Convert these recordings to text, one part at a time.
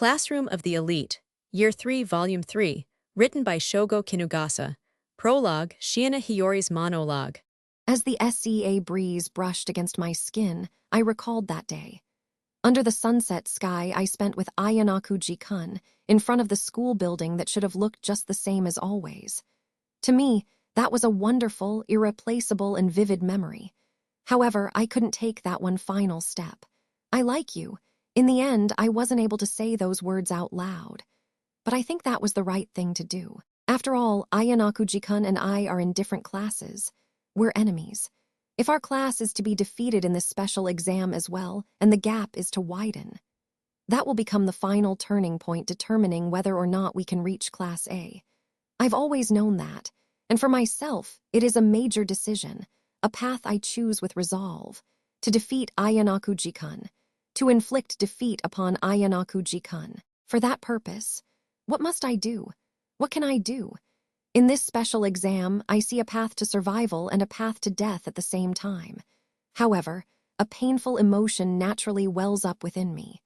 Classroom of the Elite, Year 3, Volume 3, written by Shogo Kinugasa. Prologue, Shiina Hiyori's Monologue. As the SEA breeze brushed against my skin, I recalled that day. Under the sunset sky I spent with Ayanaku-ji-kun, in front of the school building that should have looked just the same as always. To me, that was a wonderful, irreplaceable, and vivid memory. However, I couldn't take that one final step. I like you. In the end, I wasn't able to say those words out loud. But I think that was the right thing to do. After all, Ayanaku-ji-kun and I are in different classes. We're enemies. If our class is to be defeated in this special exam as well, and the gap is to widen, that will become the final turning point determining whether or not we can reach Class A. I've always known that, and for myself, it is a major decision, a path I choose with resolve, to defeat Ayanaku-ji-kun, to inflict defeat upon Ayanaku-ji-kun. For that purpose, what must I do? What can I do? In this special exam, I see a path to survival and a path to death at the same time. However, a painful emotion naturally wells up within me.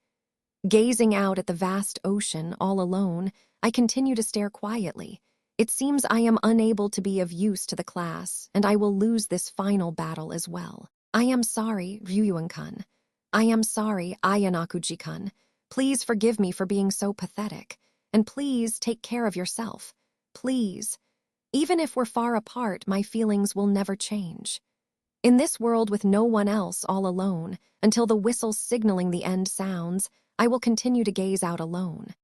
Gazing out at the vast ocean all alone, I continue to stare quietly. It seems I am unable to be of use to the class, and I will lose this final battle as well. I am sorry, Ryuyuan-kun. I am sorry, Ayanaku-ji-kun. Please forgive me for being so pathetic, and please take care of yourself. Please. Even if we're far apart, my feelings will never change. In this world with no one else, all alone, until the whistle signaling the end sounds, I will continue to gaze out alone.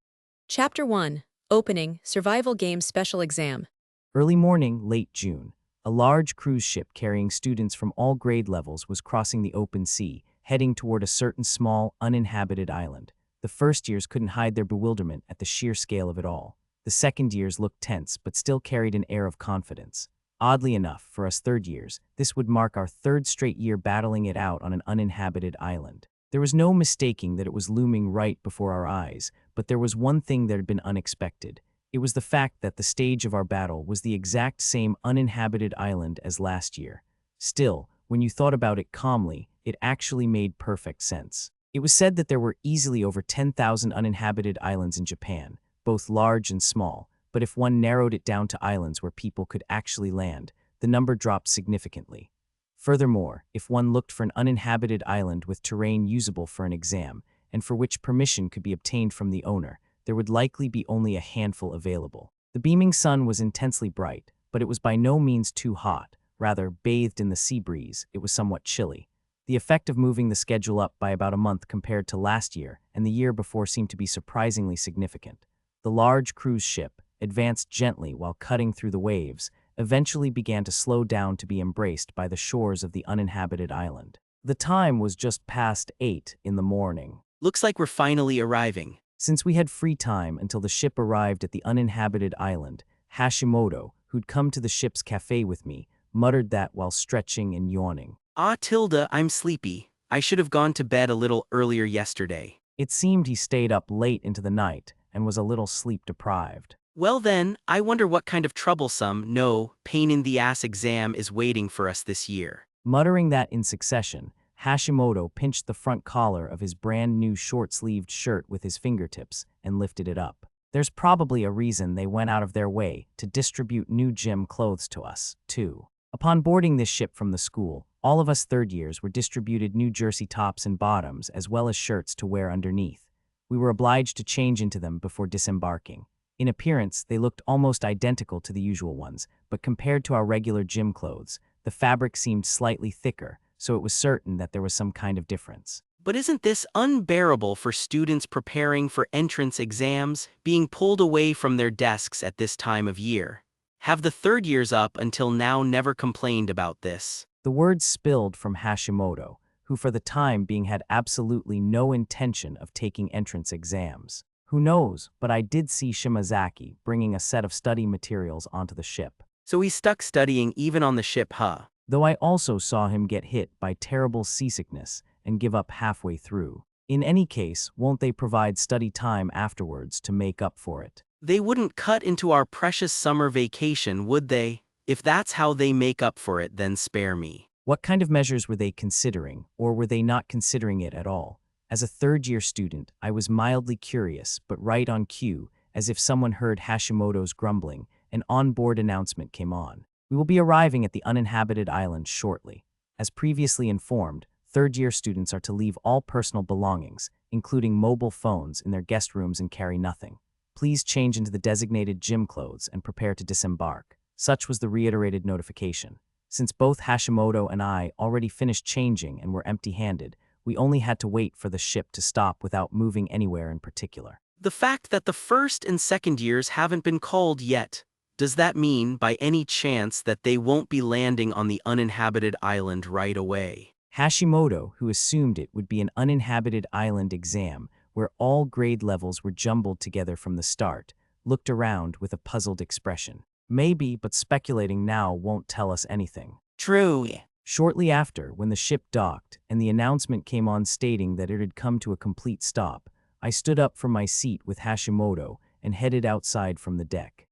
Chapter 1, Opening, Survival Game Special Exam. Early morning, late June. A large cruise ship carrying students from all grade levels was crossing the open sea, heading toward a certain small, uninhabited island. The first years couldn't hide their bewilderment at the sheer scale of it all. The second years looked tense, but still carried an air of confidence. Oddly enough, for us third years, this would mark our third straight year battling it out on an uninhabited island. There was no mistaking that it was looming right before our eyes, but there was one thing that had been unexpected. It was the fact that the stage of our battle was the exact same uninhabited island as last year. Still, when you thought about it calmly, it actually made perfect sense. It was said that there were easily over 10,000 uninhabited islands in Japan, both large and small, but if one narrowed it down to islands where people could actually land, the number dropped significantly. Furthermore, if one looked for an uninhabited island with terrain usable for an exam, and for which permission could be obtained from the owner, there would likely be only a handful available. The beaming sun was intensely bright, but it was by no means too hot. Rather, bathed in the sea breeze, it was somewhat chilly. The effect of moving the schedule up by about a month compared to last year and the year before seemed to be surprisingly significant. The large cruise ship, advanced gently while cutting through the waves, eventually began to slow down to be embraced by the shores of the uninhabited island. The time was just past 8 in the morning. Looks like we're finally arriving. Since we had free time until the ship arrived at the uninhabited island, Hashimoto, who'd come to the ship's cafe with me, muttered that while stretching and yawning. Tilda, I'm sleepy. I should have gone to bed a little earlier yesterday. It seemed he stayed up late into the night and was a little sleep-deprived. Well then, I wonder what kind of troublesome, no, pain-in-the-ass exam is waiting for us this year. Muttering that in succession, Hashimoto pinched the front collar of his brand-new short-sleeved shirt with his fingertips and lifted it up. There's probably a reason they went out of their way to distribute new gym clothes to us, too. Upon boarding this ship from the school, all of us third years were distributed new jersey tops and bottoms as well as shirts to wear underneath. We were obliged to change into them before disembarking. In appearance, they looked almost identical to the usual ones, but compared to our regular gym clothes, the fabric seemed slightly thicker, so it was certain that there was some kind of difference. But isn't this unbearable for students preparing for entrance exams, being pulled away from their desks at this time of year? Have the third years up until now never complained about this? The words spilled from Hashimoto, who for the time being had absolutely no intention of taking entrance exams. Who knows, but I did see Shimazaki bringing a set of study materials onto the ship. So he's stuck studying even on the ship, huh? Though I also saw him get hit by terrible seasickness and give up halfway through. In any case, won't they provide study time afterwards to make up for it? They wouldn't cut into our precious summer vacation, would they? If that's how they make up for it, then spare me. What kind of measures were they considering, or were they not considering it at all? As a third-year student, I was mildly curious, but right on cue, as if someone heard Hashimoto's grumbling, an on-board announcement came on. We will be arriving at the uninhabited island shortly. As previously informed, third-year students are to leave all personal belongings, including mobile phones, in their guest rooms and carry nothing. Please change into the designated gym clothes and prepare to disembark. Such was the reiterated notification. Since both Hashimoto and I already finished changing and were empty-handed, we only had to wait for the ship to stop without moving anywhere in particular. The fact that the first and second years haven't been called yet, does that mean, by any chance, that they won't be landing on the uninhabited island right away? Hashimoto, who assumed it would be an uninhabited island exam where all grade levels were jumbled together from the start, looked around with a puzzled expression. Maybe, but speculating now won't tell us anything. True. Shortly after, when the ship docked and the announcement came on stating that it had come to a complete stop, I stood up from my seat with Hashimoto and headed outside from the deck.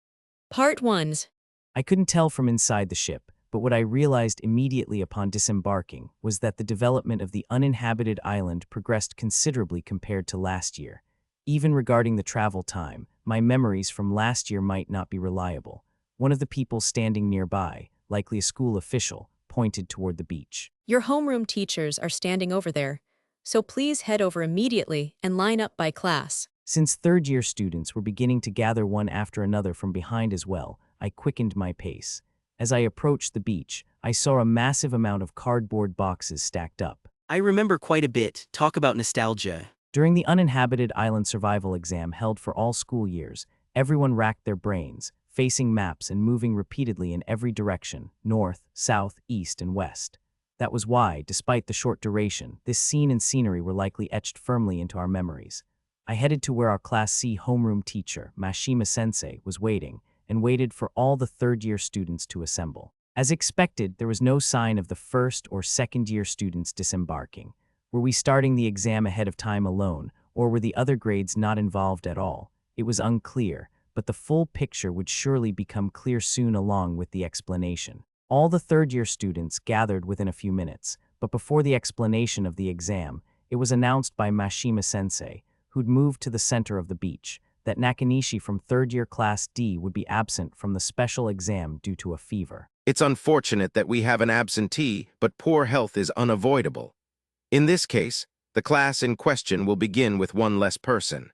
Part 1. I couldn't tell from inside the ship, but what I realized immediately upon disembarking was that the development of the uninhabited island progressed considerably compared to last year. Even regarding the travel time, my memories from last year might not be reliable. One of the people standing nearby, likely a school official, pointed toward the beach. Your homeroom teachers are standing over there, so please head over immediately and line up by class. Since third-year students were beginning to gather one after another from behind as well, I quickened my pace. As I approached the beach, I saw a massive amount of cardboard boxes stacked up. I remember quite a bit. Talk about nostalgia. During the uninhabited island survival exam held for all school years, everyone racked their brains, facing maps and moving repeatedly in every direction, north, south, east, and west. That was why, despite the short duration, this scene and scenery were likely etched firmly into our memories. I headed to where our Class C homeroom teacher, Mashima-sensei, was waiting, and waited for all the third-year students to assemble. As expected, there was no sign of the first or second-year students disembarking. Were we starting the exam ahead of time alone, or were the other grades not involved at all? It was unclear, but the full picture would surely become clear soon along with the explanation. All the third-year students gathered within a few minutes, but before the explanation of the exam, it was announced by Mashima-sensei, who'd moved to the center of the beach, that Nakanishi from third-year Class D would be absent from the special exam due to a fever. It's unfortunate that we have an absentee, but poor health is unavoidable. In this case, the class in question will begin with one less person.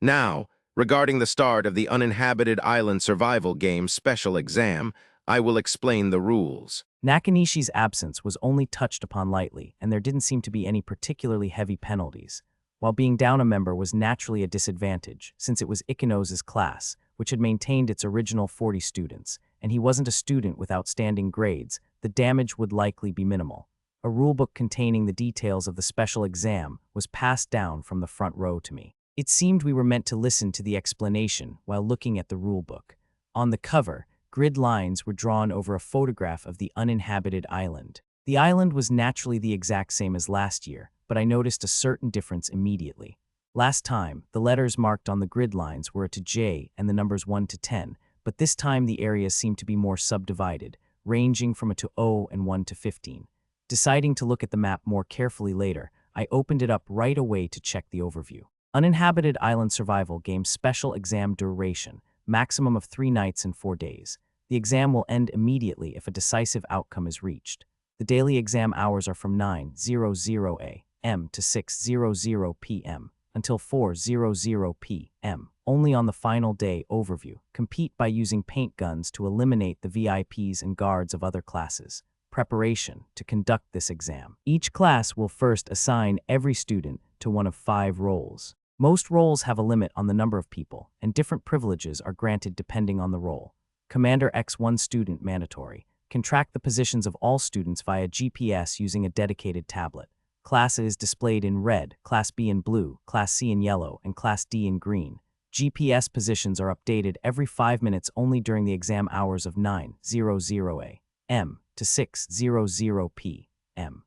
Now, regarding the start of the Uninhabited Island Survival Game special exam, I will explain the rules. Nakanishi's absence was only touched upon lightly, and there didn't seem to be any particularly heavy penalties. While being down a member was naturally a disadvantage, since it was Ikino's class, which had maintained its original 40 students, and he wasn't a student with outstanding grades, the damage would likely be minimal. A rulebook containing the details of the special exam was passed down from the front row to me. It seemed we were meant to listen to the explanation while looking at the rulebook. On the cover, grid lines were drawn over a photograph of the uninhabited island. The island was naturally the exact same as last year, but I noticed a certain difference immediately. Last time, the letters marked on the grid lines were to J and the numbers 1 to 10, but this time the areas seemed to be more subdivided, ranging from a to O and 1 to 15. Deciding to look at the map more carefully later, I opened it up right away to check the overview. Uninhabited Island Survival Game Special Exam Duration, maximum of 3 nights and 4 days. The exam will end immediately if a decisive outcome is reached. The daily exam hours are from 9:00 a.m. to 6:00 p.m. until 4:00 p.m. Only on the final day overview. Compete by using paint guns to eliminate the VIPs and guards of other classes. Preparation to conduct this exam. Each class will first assign every student to one of 5 roles. Most roles have a limit on the number of people, and different privileges are granted depending on the role. Commander X1 student mandatory. Can track the positions of all students via GPS using a dedicated tablet. Class is displayed in red, Class B in blue, Class C in yellow, and Class D in green. GPS positions are updated every 5 minutes only during the exam hours of 9:00 a.m. to 6:00 p.m.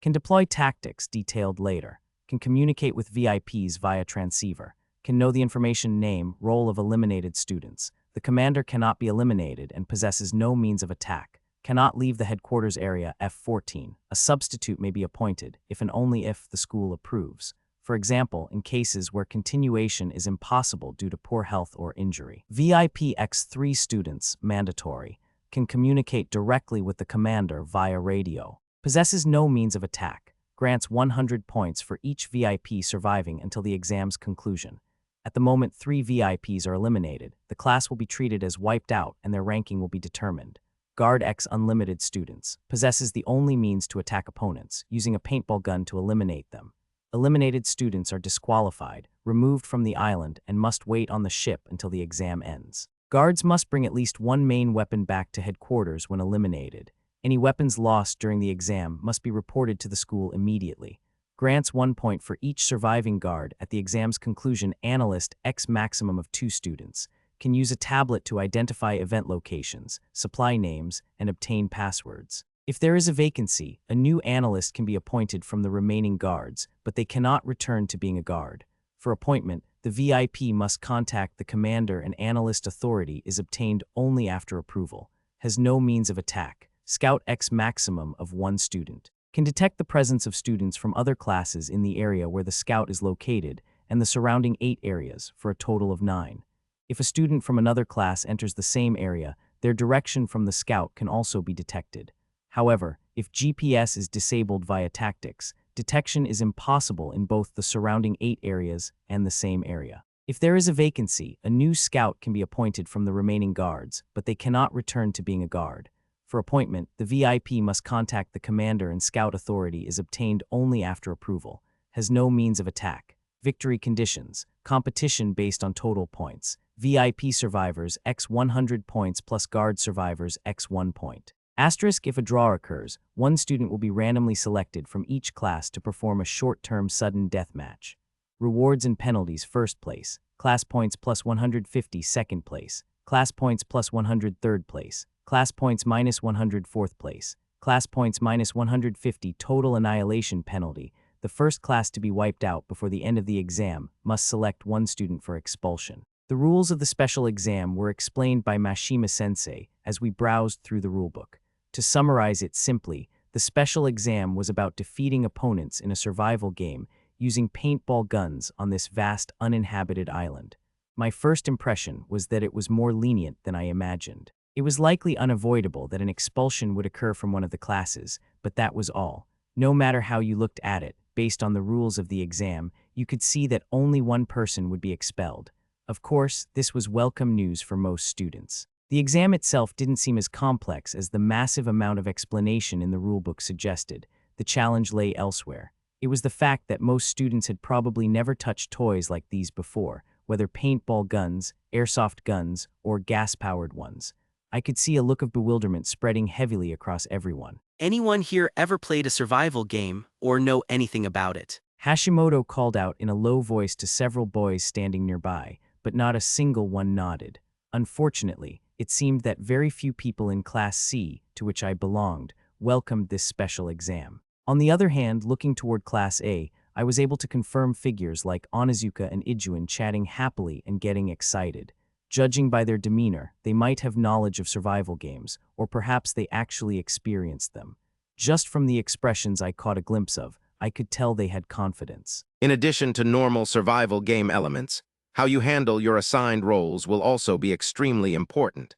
Can deploy tactics detailed later. Can communicate with VIPs via transceiver. Can know the information name, role of eliminated students. The commander cannot be eliminated and possesses no means of attack. Cannot leave the headquarters area F14. A substitute may be appointed if and only if the school approves. for example, in cases where continuation is impossible due to poor health or injury. VIP X3 students, mandatory, can communicate directly with the commander via radio. Possesses no means of attack, grants 100 points for each VIP surviving until the exam's conclusion. At the moment 3 VIPs are eliminated, the class will be treated as wiped out and their ranking will be determined. Guard X Unlimited students, possesses the only means to attack opponents, using a paintball gun to eliminate them. Eliminated students are disqualified, removed from the island, and must wait on the ship until the exam ends. Guards must bring at least one main weapon back to headquarters when eliminated. Any weapons lost during the exam must be reported to the school immediately. Grants 1 point for each surviving guard. At the exam's conclusion, Analyst X maximum of 2 students can use a tablet to identify event locations, supply names, and obtain passwords. If there is a vacancy, a new analyst can be appointed from the remaining guards, but they cannot return to being a guard. For appointment, the VIP must contact the commander and analyst authority is obtained only after approval. Has no means of attack. Scout X maximum of 1 student. Can detect the presence of students from other classes in the area where the scout is located and the surrounding 8 areas, for a total of 9. If a student from another class enters the same area, their direction from the scout can also be detected. However, if GPS is disabled via tactics, detection is impossible in both the surrounding 8 areas and the same area. If there is a vacancy, a new scout can be appointed from the remaining guards, but they cannot return to being a guard. For appointment, the VIP must contact the commander and scout authority is obtained only after approval. Has no means of attack. Victory conditions. Competition based on total points. VIP survivors X 100 points plus guard survivors X 1 point. Asterisk if a draw occurs, 1 student will be randomly selected from each class to perform a short-term sudden death match. Rewards and penalties: first place, class points plus 150 second place, class points plus 100 third place, class points minus 100 fourth place, class points minus 150 total annihilation penalty. The first class to be wiped out before the end of the exam must select 1 student for expulsion. The rules of the special exam were explained by Mashima-sensei as we browsed through the rulebook. To summarize it simply, the special exam was about defeating opponents in a survival game using paintball guns on this vast uninhabited island. My first impression was that it was more lenient than I imagined. It was likely unavoidable that an expulsion would occur from one of the classes, but that was all. No matter how you looked at it, based on the rules of the exam, you could see that only 1 person would be expelled. Of course, this was welcome news for most students. The exam itself didn't seem as complex as the massive amount of explanation in the rulebook suggested. The challenge lay elsewhere. It was the fact that most students had probably never touched toys like these before, whether paintball guns, airsoft guns, or gas-powered ones. I could see a look of bewilderment spreading heavily across everyone. Anyone here ever played a survival game or know anything about it? Hashimoto called out in a low voice to several boys standing nearby, but not a single one nodded. Unfortunately, it seemed that very few people in Class C, to which I belonged, welcomed this special exam. On the other hand, looking toward Class A, I was able to confirm figures like Onizuka and Ijuin chatting happily and getting excited. Judging by their demeanor, they might have knowledge of survival games, or perhaps they actually experienced them. Just from the expressions I caught a glimpse of, I could tell they had confidence. In addition to normal survival game elements, how you handle your assigned roles will also be extremely important.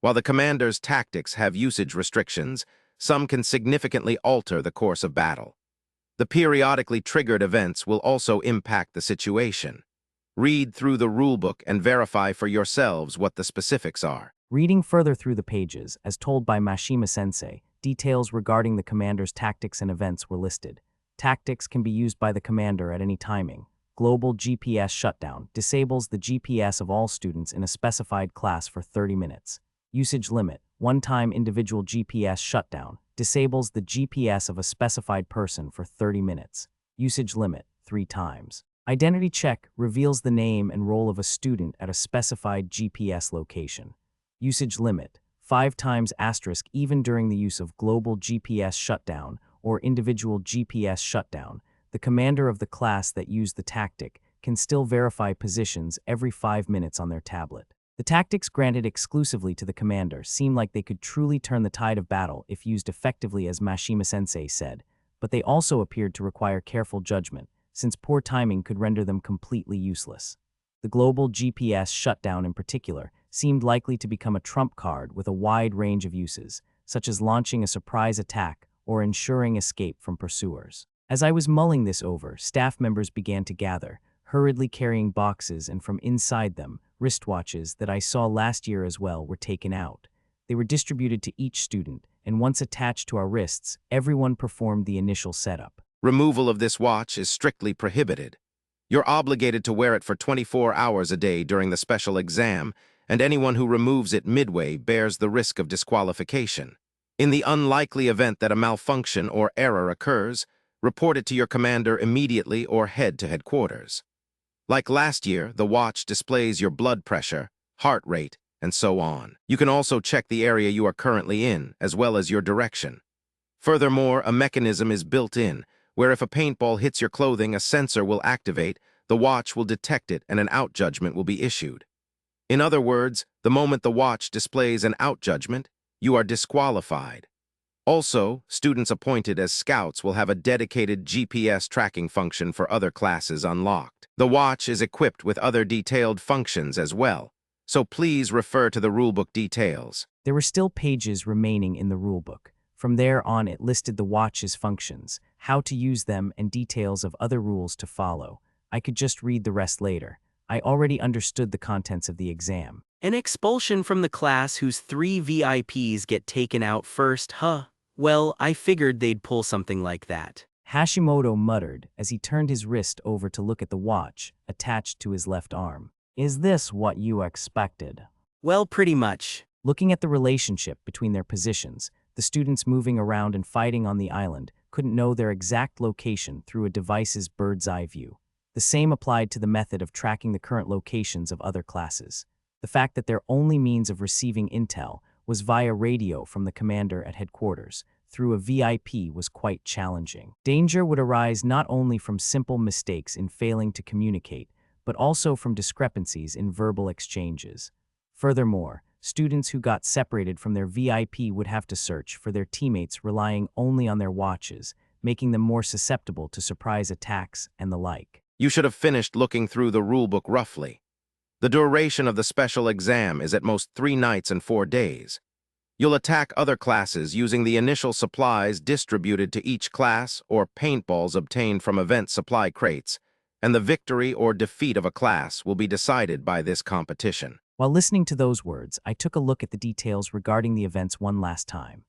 While the commander's tactics have usage restrictions, some can significantly alter the course of battle. The periodically triggered events will also impact the situation. Read through the rulebook and verify for yourselves what the specifics are. Reading further through the pages, as told by Mashima-sensei, details regarding the commander's tactics and events were listed. Tactics can be used by the commander at any timing. Global GPS shutdown disables the GPS of all students in a specified class for 30 minutes. Usage limit: one-time individual GPS shutdown disables the GPS of a specified person for 30 minutes. Usage limit: 3 times. Identity check reveals the name and role of a student at a specified GPS location. Usage limit: 5 times asterisk even during the use of global GPS shutdown or individual GPS shutdown. The commander of the class that used the tactic can still verify positions every 5 minutes on their tablet. The tactics granted exclusively to the commander seem like they could truly turn the tide of battle if used effectively, as Mashima-sensei said, but they also appeared to require careful judgment. since poor timing could render them completely useless. The global GPS shutdown in particular seemed likely to become a trump card with a wide range of uses, such as launching a surprise attack or ensuring escape from pursuers. As I was mulling this over, staff members began to gather, hurriedly carrying boxes, and from inside them, wristwatches that I saw last year as well were taken out. They were distributed to each student, and once attached to our wrists, everyone performed the initial setup. Removal of this watch is strictly prohibited. You're obligated to wear it for 24 hours a day during the special exam, and anyone who removes it midway bears the risk of disqualification. In the unlikely event that a malfunction or error occurs, report it to your commander immediately or head to headquarters. Like last year, the watch displays your blood pressure, heart rate, and so on. You can also check the area you are currently in, as well as your direction. Furthermore, a mechanism is built in, where if a paintball hits your clothing, a sensor will activate, the watch will detect it, and an out judgment will be issued. In other words, the moment the watch displays an out judgment, you are disqualified. Also, students appointed as scouts will have a dedicated GPS tracking function for other classes unlocked. The watch is equipped with other detailed functions as well, so please refer to the rulebook details. There were still pages remaining in the rulebook. From there on, it listed the watch's functions, how to use them, and details of other rules to follow. I could just read the rest later. I already understood the contents of the exam. An expulsion from the class whose 3 VIPs get taken out first, huh? Well, I figured they'd pull something like that. Hashimoto muttered as he turned his wrist over to look at the watch attached to his left arm. Is this what you expected? Well, pretty much. Looking at the relationship between their positions, the students moving around and fighting on the island couldn't know their exact location through a device's bird's eye view. The same applied to the method of tracking the current locations of other classes. The fact that their only means of receiving intel was via radio from the commander at headquarters through a VIP was quite challenging. Danger would arise not only from simple mistakes in failing to communicate, but also from discrepancies in verbal exchanges. Furthermore, students who got separated from their VIP would have to search for their teammates relying only on their watches, making them more susceptible to surprise attacks and the like. You should have finished looking through the rulebook roughly. The duration of the special exam is at most 3 nights and 4 days. You'll attack other classes using the initial supplies distributed to each class or paintballs obtained from event supply crates, and the victory or defeat of a class will be decided by this competition. While listening to those words, I took a look at the details regarding the events one last time.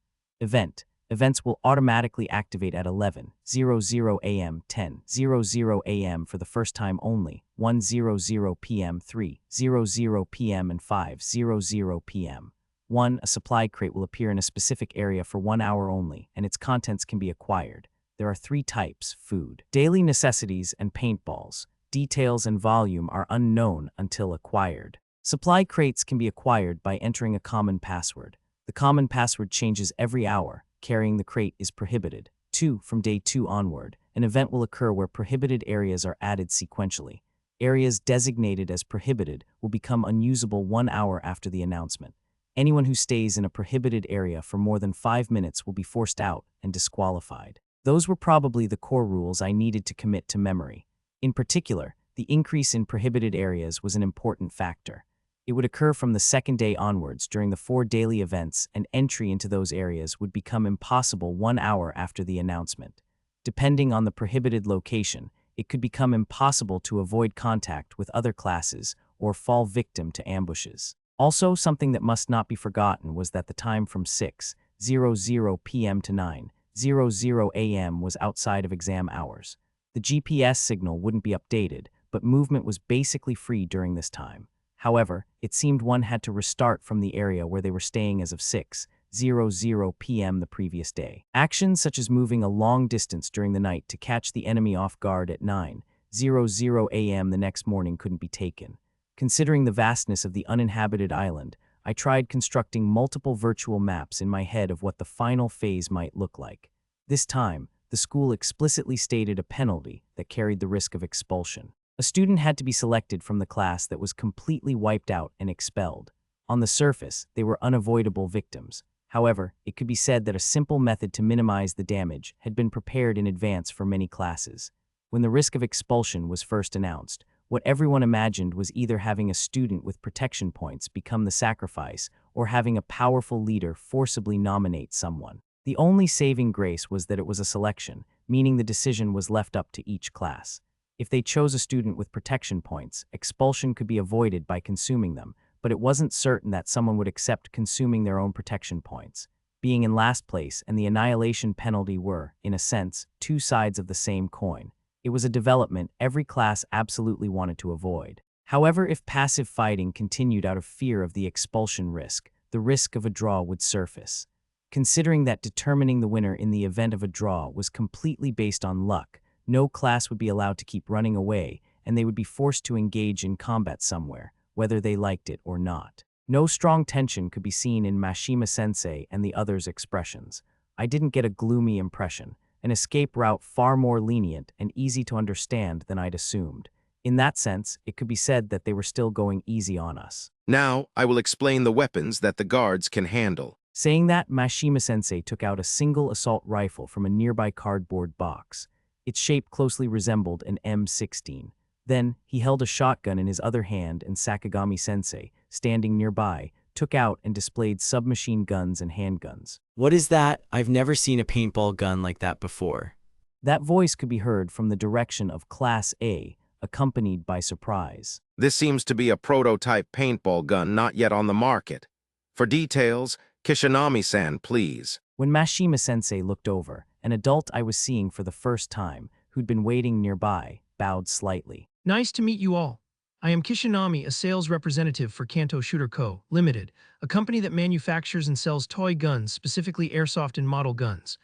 Events will automatically activate at 11:00 a.m., 10:00 a.m. for the first time only, 1:00 p.m., 3:00 p.m., and 5:00 p.m. 1. A supply crate will appear in a specific area for 1 hour only, and its contents can be acquired. There are 3 types: food, daily necessities, and paintballs. Details and volume are unknown until acquired. Supply crates can be acquired by entering a common password. The common password changes every hour. Carrying the crate is prohibited. 2. From day 2 onward, an event will occur where prohibited areas are added sequentially. Areas designated as prohibited will become unusable 1 hour after the announcement. Anyone who stays in a prohibited area for more than 5 minutes will be forced out and disqualified. Those were probably the core rules I needed to commit to memory. In particular, the increase in prohibited areas was an important factor. It would occur from the second day onwards during the 4 daily events, and entry into those areas would become impossible 1 hour after the announcement. Depending on the prohibited location, it could become impossible to avoid contact with other classes or fall victim to ambushes. Also, something that must not be forgotten was that the time from 6:00 p.m. to 9:00 a.m. was outside of exam hours. The GPS signal wouldn't be updated, but movement was basically free during this time. However, it seemed one had to restart from the area where they were staying as of 6:00 p.m. the previous day. Actions such as moving a long distance during the night to catch the enemy off guard at 9:00 a.m. the next morning couldn't be taken. Considering the vastness of the uninhabited island, I tried constructing multiple virtual maps in my head of what the final phase might look like. This time, the school explicitly stated a penalty that carried the risk of expulsion. A student had to be selected from the class that was completely wiped out and expelled. On the surface, they were unavoidable victims. However, it could be said that a simple method to minimize the damage had been prepared in advance for many classes. When the risk of expulsion was first announced, what everyone imagined was either having a student with protection points become the sacrifice or having a powerful leader forcibly nominate someone. The only saving grace was that it was a selection, meaning the decision was left up to each class. If they chose a student with protection points, expulsion could be avoided by consuming them, but it wasn't certain that someone would accept consuming their own protection points. Being in last place and the annihilation penalty were, in a sense, two sides of the same coin. It was a development every class absolutely wanted to avoid. However, if passive fighting continued out of fear of the expulsion risk, the risk of a draw would surface. Considering that determining the winner in the event of a draw was completely based on luck, no class would be allowed to keep running away, and they would be forced to engage in combat somewhere, whether they liked it or not. No strong tension could be seen in Mashima-sensei and the others' expressions. I didn't get a gloomy impression, an escape route far more lenient and easy to understand than I'd assumed. In that sense, it could be said that they were still going easy on us. Now, I will explain the weapons that the guards can handle. Saying that, Mashima-sensei took out a single assault rifle from a nearby cardboard box. Its shape closely resembled an M16. Then, he held a shotgun in his other hand, and Sakagami-sensei, standing nearby, took out and displayed submachine guns and handguns. What is that? I've never seen a paintball gun like that before. That voice could be heard from the direction of Class A, accompanied by surprise. This seems to be a prototype paintball gun not yet on the market. For details, Kishinami-san, please. When Mashima-sensei looked over, an adult I was seeing for the first time, who'd been waiting nearby, bowed slightly. Nice to meet you all. I am Kishinami, a sales representative for Kanto Shooter Co., Limited, a company that manufactures and sells toy guns, specifically airsoft and model guns.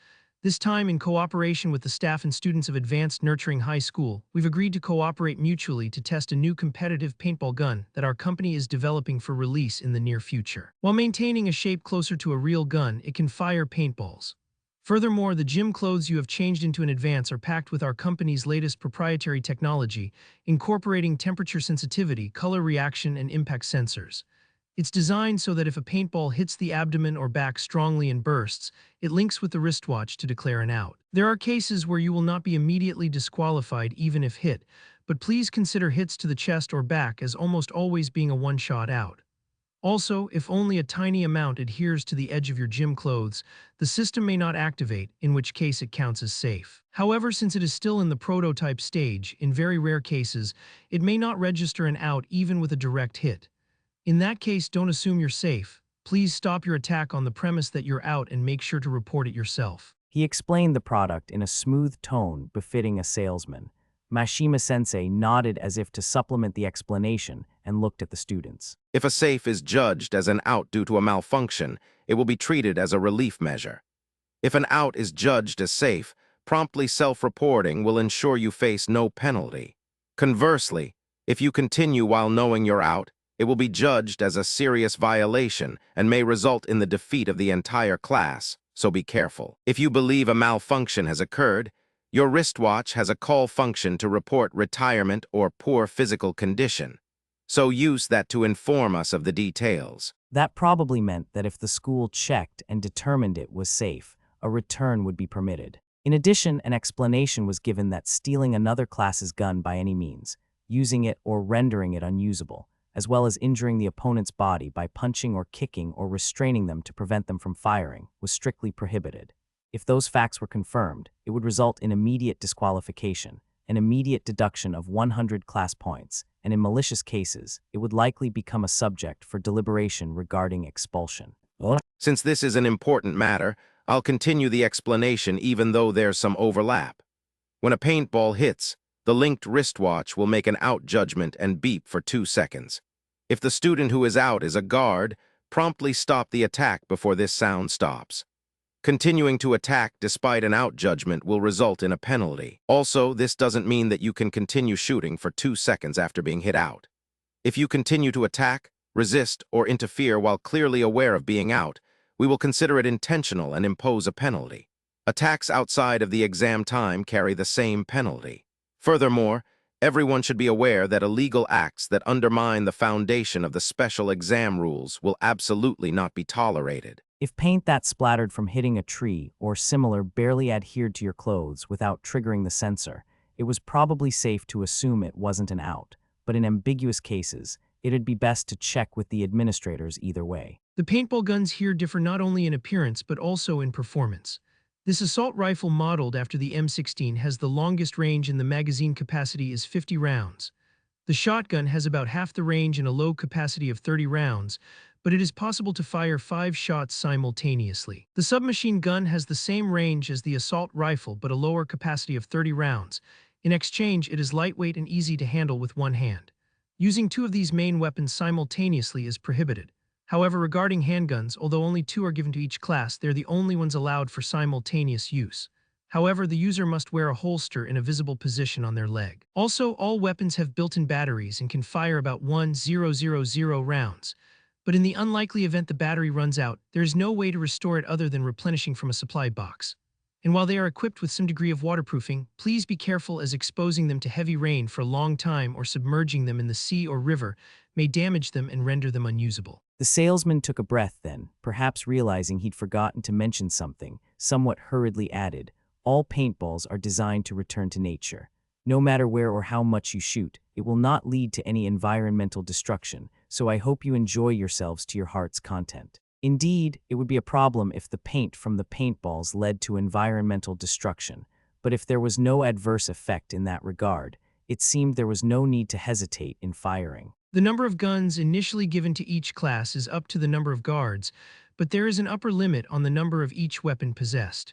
This time, in cooperation with the staff and students of Advanced Nurturing High School, we've agreed to cooperate mutually to test a new competitive paintball gun that our company is developing for release in the near future. While maintaining a shape closer to a real gun, it can fire paintballs. Furthermore, the gym clothes you have changed into in advance are packed with our company's latest proprietary technology, incorporating temperature sensitivity, color reaction, and impact sensors. It's designed so that if a paintball hits the abdomen or back strongly and bursts, it links with the wristwatch to declare an out. There are cases where you will not be immediately disqualified even if hit, but please consider hits to the chest or back as almost always being a one-shot out. Also, if only a tiny amount adheres to the edge of your gym clothes, the system may not activate, in which case it counts as safe. However, since it is still in the prototype stage, in very rare cases, it may not register an out even with a direct hit. In that case, don't assume you're safe. Please stop your attack on the premise that you're out and make sure to report it yourself. He explained the product in a smooth tone befitting a salesman. Mashima-sensei nodded as if to supplement the explanation and looked at the students. If a safe is judged as an out due to a malfunction, it will be treated as a relief measure. If an out is judged as safe, promptly self-reporting will ensure you face no penalty. Conversely, if you continue while knowing you're out, it will be judged as a serious violation and may result in the defeat of the entire class, so be careful. If you believe a malfunction has occurred, your wristwatch has a call function to report retirement or poor physical condition, so use that to inform us of the details. That probably meant that if the school checked and determined it was safe, a return would be permitted. In addition, an explanation was given that stealing another class's gun by any means, using it or rendering it unusable, as well as injuring the opponent's body by punching or kicking or restraining them to prevent them from firing, was strictly prohibited. If those facts were confirmed, it would result in immediate disqualification, an immediate deduction of 100 class points, and in malicious cases, it would likely become a subject for deliberation regarding expulsion. Since this is an important matter, I'll continue the explanation even though there's some overlap. When a paintball hits, the linked wristwatch will make an out judgment and beep for 2 seconds. If the student who is out is a guard, promptly stop the attack before this sound stops. Continuing to attack despite an out judgment will result in a penalty. Also, this doesn't mean that you can continue shooting for 2 seconds after being hit out. If you continue to attack, resist, or interfere while clearly aware of being out, we will consider it intentional and impose a penalty. Attacks outside of the exam time carry the same penalty. Furthermore, everyone should be aware that illegal acts that undermine the foundation of the special exam rules will absolutely not be tolerated. If paint that splattered from hitting a tree or similar barely adhered to your clothes without triggering the sensor, It was probably safe to assume it wasn't an out, but in ambiguous cases, it'd be best to check with the administrators either way. The paintball guns here differ not only in appearance but also in performance. This assault rifle modeled after the M16 has the longest range and the magazine capacity is 50 rounds. The shotgun has about half the range and a low capacity of 30 rounds, but it is possible to fire 5 shots simultaneously. The submachine gun has the same range as the assault rifle but a lower capacity of 30 rounds. In exchange, it is lightweight and easy to handle with one hand. Using 2 of these main weapons simultaneously is prohibited. However, regarding handguns, although only 2 are given to each class, they're the only ones allowed for simultaneous use. However, the user must wear a holster in a visible position on their leg. Also, all weapons have built-in batteries and can fire about 1,000 rounds. But in the unlikely event the battery runs out, there is no way to restore it other than replenishing from a supply box. And while they are equipped with some degree of waterproofing, please be careful as exposing them to heavy rain for a long time or submerging them in the sea or river may damage them and render them unusable. The salesman took a breath then, perhaps realizing he'd forgotten to mention something, somewhat hurriedly added, "All paintballs are designed to return to nature. No matter where or how much you shoot, it will not lead to any environmental destruction, so I hope you enjoy yourselves to your heart's content." Indeed, it would be a problem if the paint from the paintballs led to environmental destruction, but if there was no adverse effect in that regard, it seemed there was no need to hesitate in firing. The number of guns initially given to each class is up to the number of guards, but there is an upper limit on the number of each weapon possessed.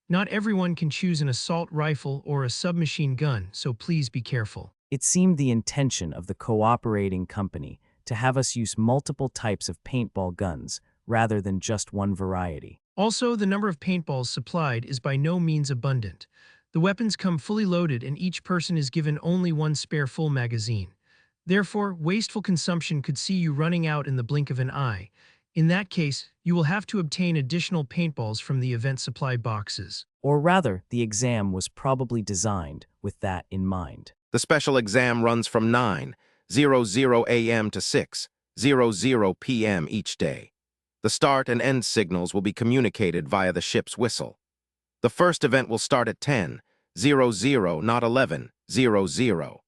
Not everyone can choose an assault rifle or a submachine gun, so please be careful. It seemed the intention of the cooperating company to have us use multiple types of paintball guns rather than just one variety. Also, the number of paintballs supplied is by no means abundant. The weapons come fully loaded and each person is given only one spare full magazine. Therefore, wasteful consumption could see you running out in the blink of an eye. In that case, you will have to obtain additional paintballs from the event supply boxes. Or rather, the exam was probably designed with that in mind. The special exam runs from 9:00 a.m. to 6:00 p.m. each day. The start and end signals will be communicated via the ship's whistle. The first event will start at 10:00, not 11:00.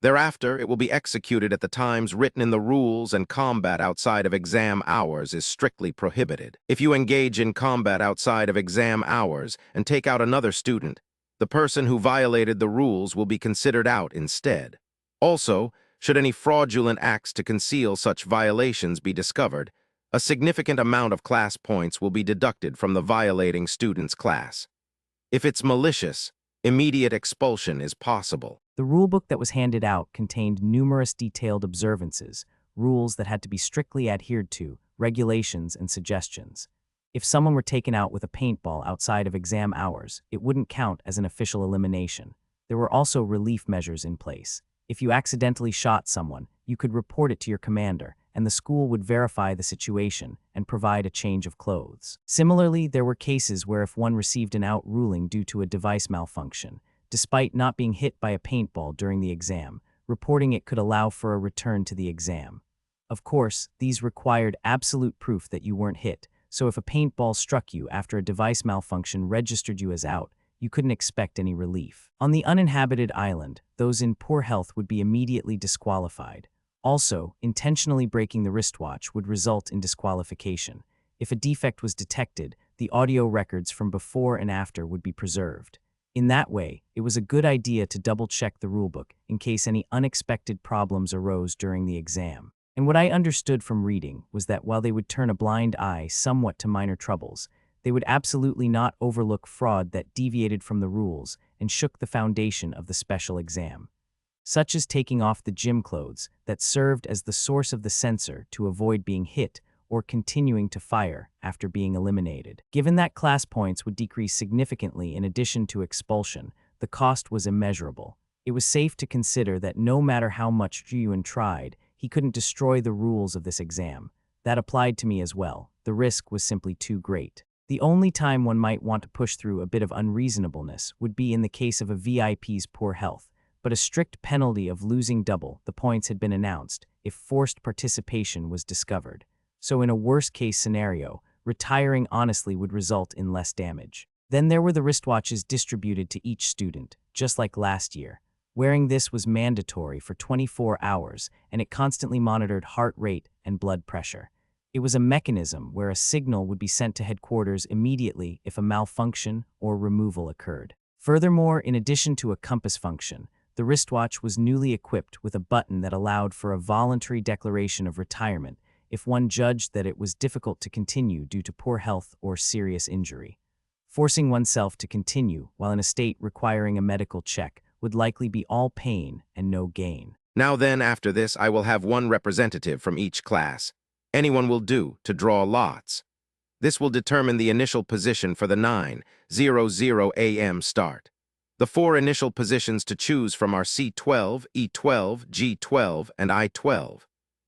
Thereafter, it will be executed at the times written in the rules, and combat outside of exam hours is strictly prohibited. If you engage in combat outside of exam hours and take out another student, the person who violated the rules will be considered out instead. Also, should any fraudulent acts to conceal such violations be discovered, a significant amount of class points will be deducted from the violating student's class. If it's malicious, immediate expulsion is possible. The rulebook that was handed out contained numerous detailed observances, rules that had to be strictly adhered to, regulations, and suggestions. If someone were taken out with a paintball outside of exam hours, it wouldn't count as an official elimination. There were also relief measures in place. If you accidentally shot someone, you could report it to your commander, and the school would verify the situation and provide a change of clothes. Similarly, there were cases where if one received an out ruling due to a device malfunction, despite not being hit by a paintball during the exam, reporting it could allow for a return to the exam. Of course, these required absolute proof that you weren't hit, so if a paintball struck you after a device malfunction registered you as out, you couldn't expect any relief. On the uninhabited island, those in poor health would be immediately disqualified. Also, intentionally breaking the wristwatch would result in disqualification. If a defect was detected, the audio records from before and after would be preserved. In that way, it was a good idea to double-check the rulebook in case any unexpected problems arose during the exam. And what I understood from reading was that while they would turn a blind eye somewhat to minor troubles, they would absolutely not overlook fraud that deviated from the rules and shook the foundation of the special exam, such as taking off the gym clothes that served as the source of the sensor to avoid being hit or continuing to fire after being eliminated. Given that class points would decrease significantly in addition to expulsion, the cost was immeasurable. It was safe to consider that no matter how much Juyun tried, he couldn't destroy the rules of this exam. That applied to me as well. The risk was simply too great. The only time one might want to push through a bit of unreasonableness would be in the case of a VIP's poor health, but a strict penalty of losing double the points had been announced if forced participation was discovered. So in a worst-case scenario, retiring honestly would result in less damage. Then there were the wristwatches distributed to each student, just like last year. Wearing this was mandatory for 24 hours, and it constantly monitored heart rate and blood pressure. It was a mechanism where a signal would be sent to headquarters immediately if a malfunction or removal occurred. Furthermore, in addition to a compass function, the wristwatch was newly equipped with a button that allowed for a voluntary declaration of retirement if one judged that it was difficult to continue due to poor health or serious injury. Forcing oneself to continue while in a state requiring a medical check would likely be all pain and no gain. Now then, after this, I will have one representative from each class. Anyone will do to draw lots. This will determine the initial position for the 9:00 a.m. start. The 4 initial positions to choose from are C12, E12, G12, and I12.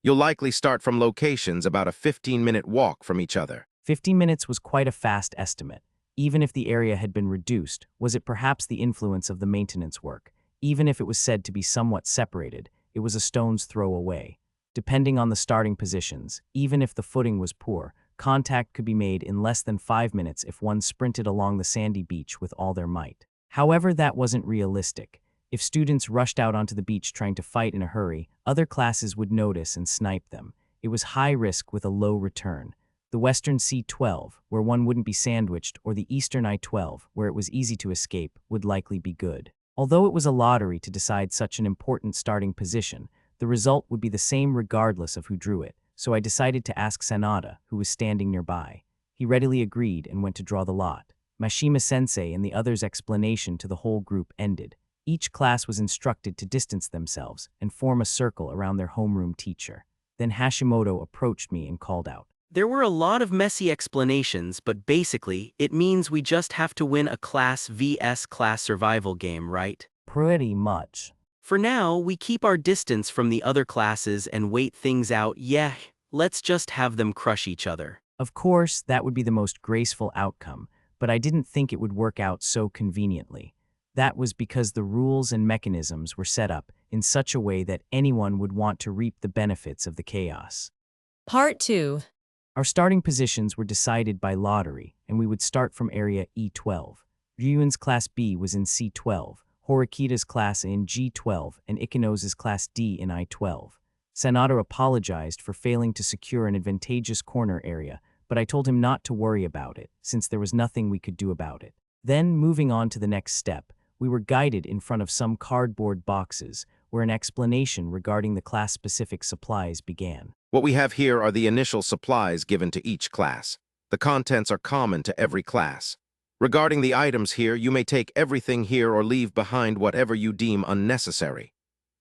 You'll likely start from locations about a 15-minute walk from each other. 15 minutes was quite a fast estimate. Even if the area had been reduced, was it perhaps the influence of the maintenance work? Even if it was said to be somewhat separated, it was a stone's throw away. Depending on the starting positions, even if the footing was poor, contact could be made in less than 5 minutes if one sprinted along the sandy beach with all their might. However, that wasn't realistic. If students rushed out onto the beach trying to fight in a hurry, other classes would notice and snipe them. It was high risk with a low return. The Western C12, where one wouldn't be sandwiched, or the Eastern I12, where it was easy to escape, would likely be good. Although it was a lottery to decide such an important starting position, the result would be the same regardless of who drew it, so I decided to ask Sanada, who was standing nearby. He readily agreed and went to draw the lot. Mashima-sensei and the others' explanation to the whole group ended. Each class was instructed to distance themselves and form a circle around their homeroom teacher. Then Hashimoto approached me and called out, There were a lot of messy explanations, but basically, it means we just have to win a class vs class survival game, right? "Pretty much." For now, we keep our distance from the other classes and wait things out. Yeah, let's just have them crush each other. Of course, that would be the most graceful outcome, but I didn't think it would work out so conveniently. That was because the rules and mechanisms were set up in such a way that anyone would want to reap the benefits of the chaos. Part 2. Our starting positions were decided by lottery, and we would start from area E12. Ryuan's class B was in C12, Horikita's class in G12, and Ikino's class D in I12. Sanada apologized for failing to secure an advantageous corner area, but I told him not to worry about it, since there was nothing we could do about it. Then, moving on to the next step, we were guided in front of some cardboard boxes, where an explanation regarding the class-specific supplies began. What we have here are the initial supplies given to each class. The contents are common to every class. Regarding the items here, you may take everything here or leave behind whatever you deem unnecessary.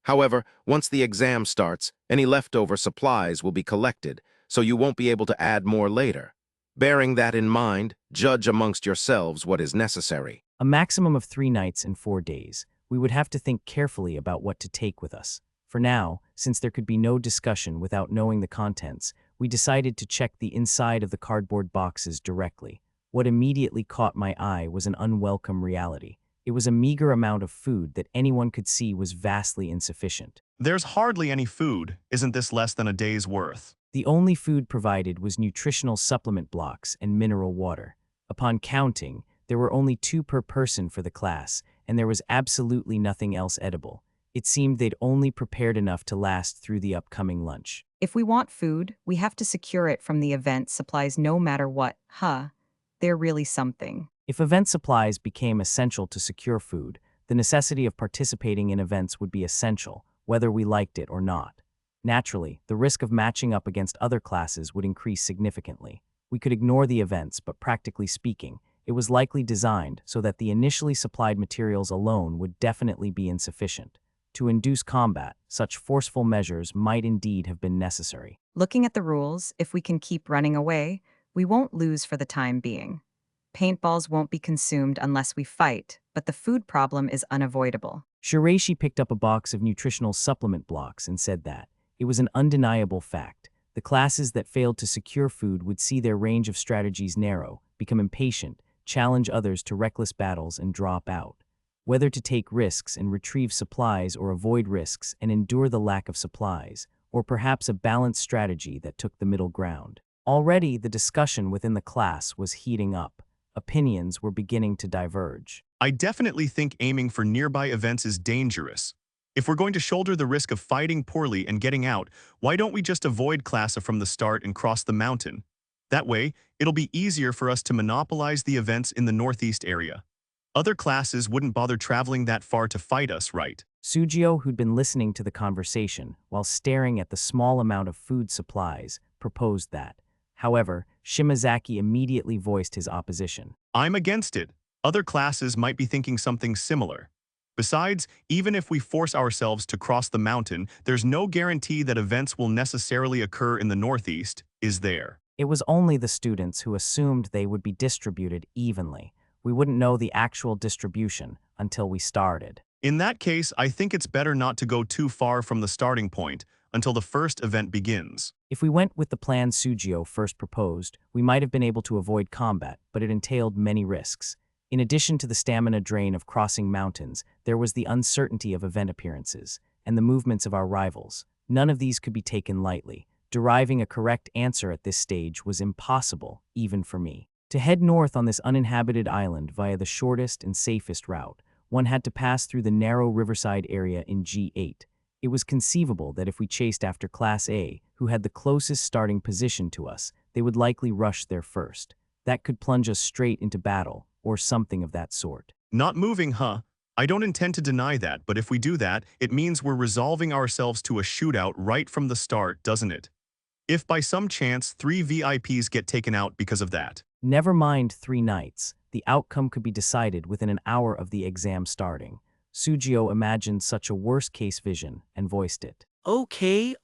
However, once the exam starts, any leftover supplies will be collected, so you won't be able to add more later. Bearing that in mind, judge amongst yourselves what is necessary. A maximum of 3 nights and 4 days. We would have to think carefully about what to take with us. For now, since there could be no discussion without knowing the contents, we decided to check the inside of the cardboard boxes directly. What immediately caught my eye was an unwelcome reality. It was a meager amount of food that anyone could see was vastly insufficient. There's hardly any food. Isn't this less than a day's worth? The only food provided was nutritional supplement blocks and mineral water. Upon counting, there were only 2 per person for the class, and there was absolutely nothing else edible. It seemed they'd only prepared enough to last through the upcoming lunch. If we want food, we have to secure it from the event supplies no matter what. They're really something. If event supplies became essential to secure food, the necessity of participating in events would be essential, whether we liked it or not. Naturally, the risk of matching up against other classes would increase significantly. We could ignore the events, but practically speaking, it was likely designed so that the initially supplied materials alone would definitely be insufficient. To induce combat, such forceful measures might indeed have been necessary. Looking at the rules, if we can keep running away, we won't lose for the time being. Paintballs won't be consumed unless we fight, but the food problem is unavoidable. Shiraishi picked up a box of nutritional supplement blocks and said that it was an undeniable fact. The classes that failed to secure food would see their range of strategies narrow, become impatient, challenge others to reckless battles, and drop out. Whether to take risks and retrieve supplies or avoid risks and endure the lack of supplies, or perhaps a balanced strategy that took the middle ground. Already, the discussion within the class was heating up. Opinions were beginning to diverge. I definitely think aiming for nearby events is dangerous. If we're going to shoulder the risk of fighting poorly and getting out, why don't we just avoid Classa from the start and cross the mountain? That way, it'll be easier for us to monopolize the events in the northeast area. Other classes wouldn't bother traveling that far to fight us, right? Sugio, who'd been listening to the conversation while staring at the small amount of food supplies, proposed that. However, Shimazaki immediately voiced his opposition. I'm against it. Other classes might be thinking something similar. Besides, even if we force ourselves to cross the mountain, there's no guarantee that events will necessarily occur in the northeast, is there? It was only the students who assumed they would be distributed evenly. We wouldn't know the actual distribution until we started. In that case, I think it's better not to go too far from the starting point until the first event begins. If we went with the plan Sugio first proposed, we might have been able to avoid combat, but it entailed many risks. In addition to the stamina drain of crossing mountains, there was the uncertainty of event appearances and the movements of our rivals. None of these could be taken lightly. Deriving a correct answer at this stage was impossible, even for me. To head north on this uninhabited island via the shortest and safest route, one had to pass through the narrow riverside area in G8. It was conceivable that if we chased after Class A, who had the closest starting position to us, they would likely rush there first. That could plunge us straight into battle, or something of that sort. Not moving, huh? I don't intend to deny that, but if we do that, it means we're resolving ourselves to a shootout right from the start, doesn't it? If by some chance 3 VIPs get taken out because of that. Never mind 3 nights. The outcome could be decided within an hour of the exam starting. Sugio imagined such a worst-case vision and voiced it. Okay.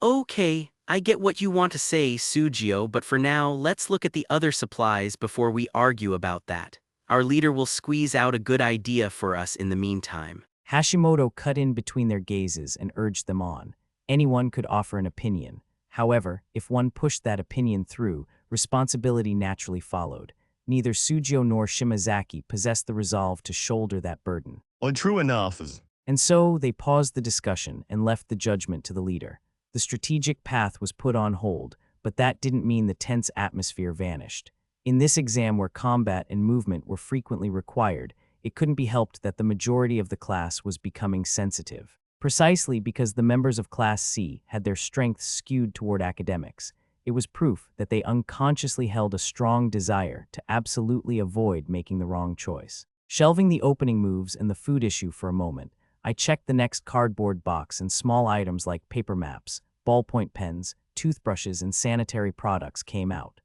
I get what you want to say, Sugio, but for now, let's look at the other supplies before we argue about that. Our leader will squeeze out a good idea for us in the meantime. Hashimoto cut in between their gazes and urged them on. Anyone could offer an opinion. However, if one pushed that opinion through, responsibility naturally followed. Neither Sugio nor Shimazaki possessed the resolve to shoulder that burden. Well, true enough. And so they paused the discussion and left the judgment to the leader. The strategic path was put on hold, but that didn't mean the tense atmosphere vanished. In this exam where combat and movement were frequently required, it couldn't be helped that the majority of the class was becoming sensitive. Precisely because the members of Class C had their strengths skewed toward academics, it was proof that they unconsciously held a strong desire to absolutely avoid making the wrong choice. Shelving the opening moves and the food issue for a moment, I checked the next cardboard box, and small items like paper maps, ballpoint pens, toothbrushes, and sanitary products came out.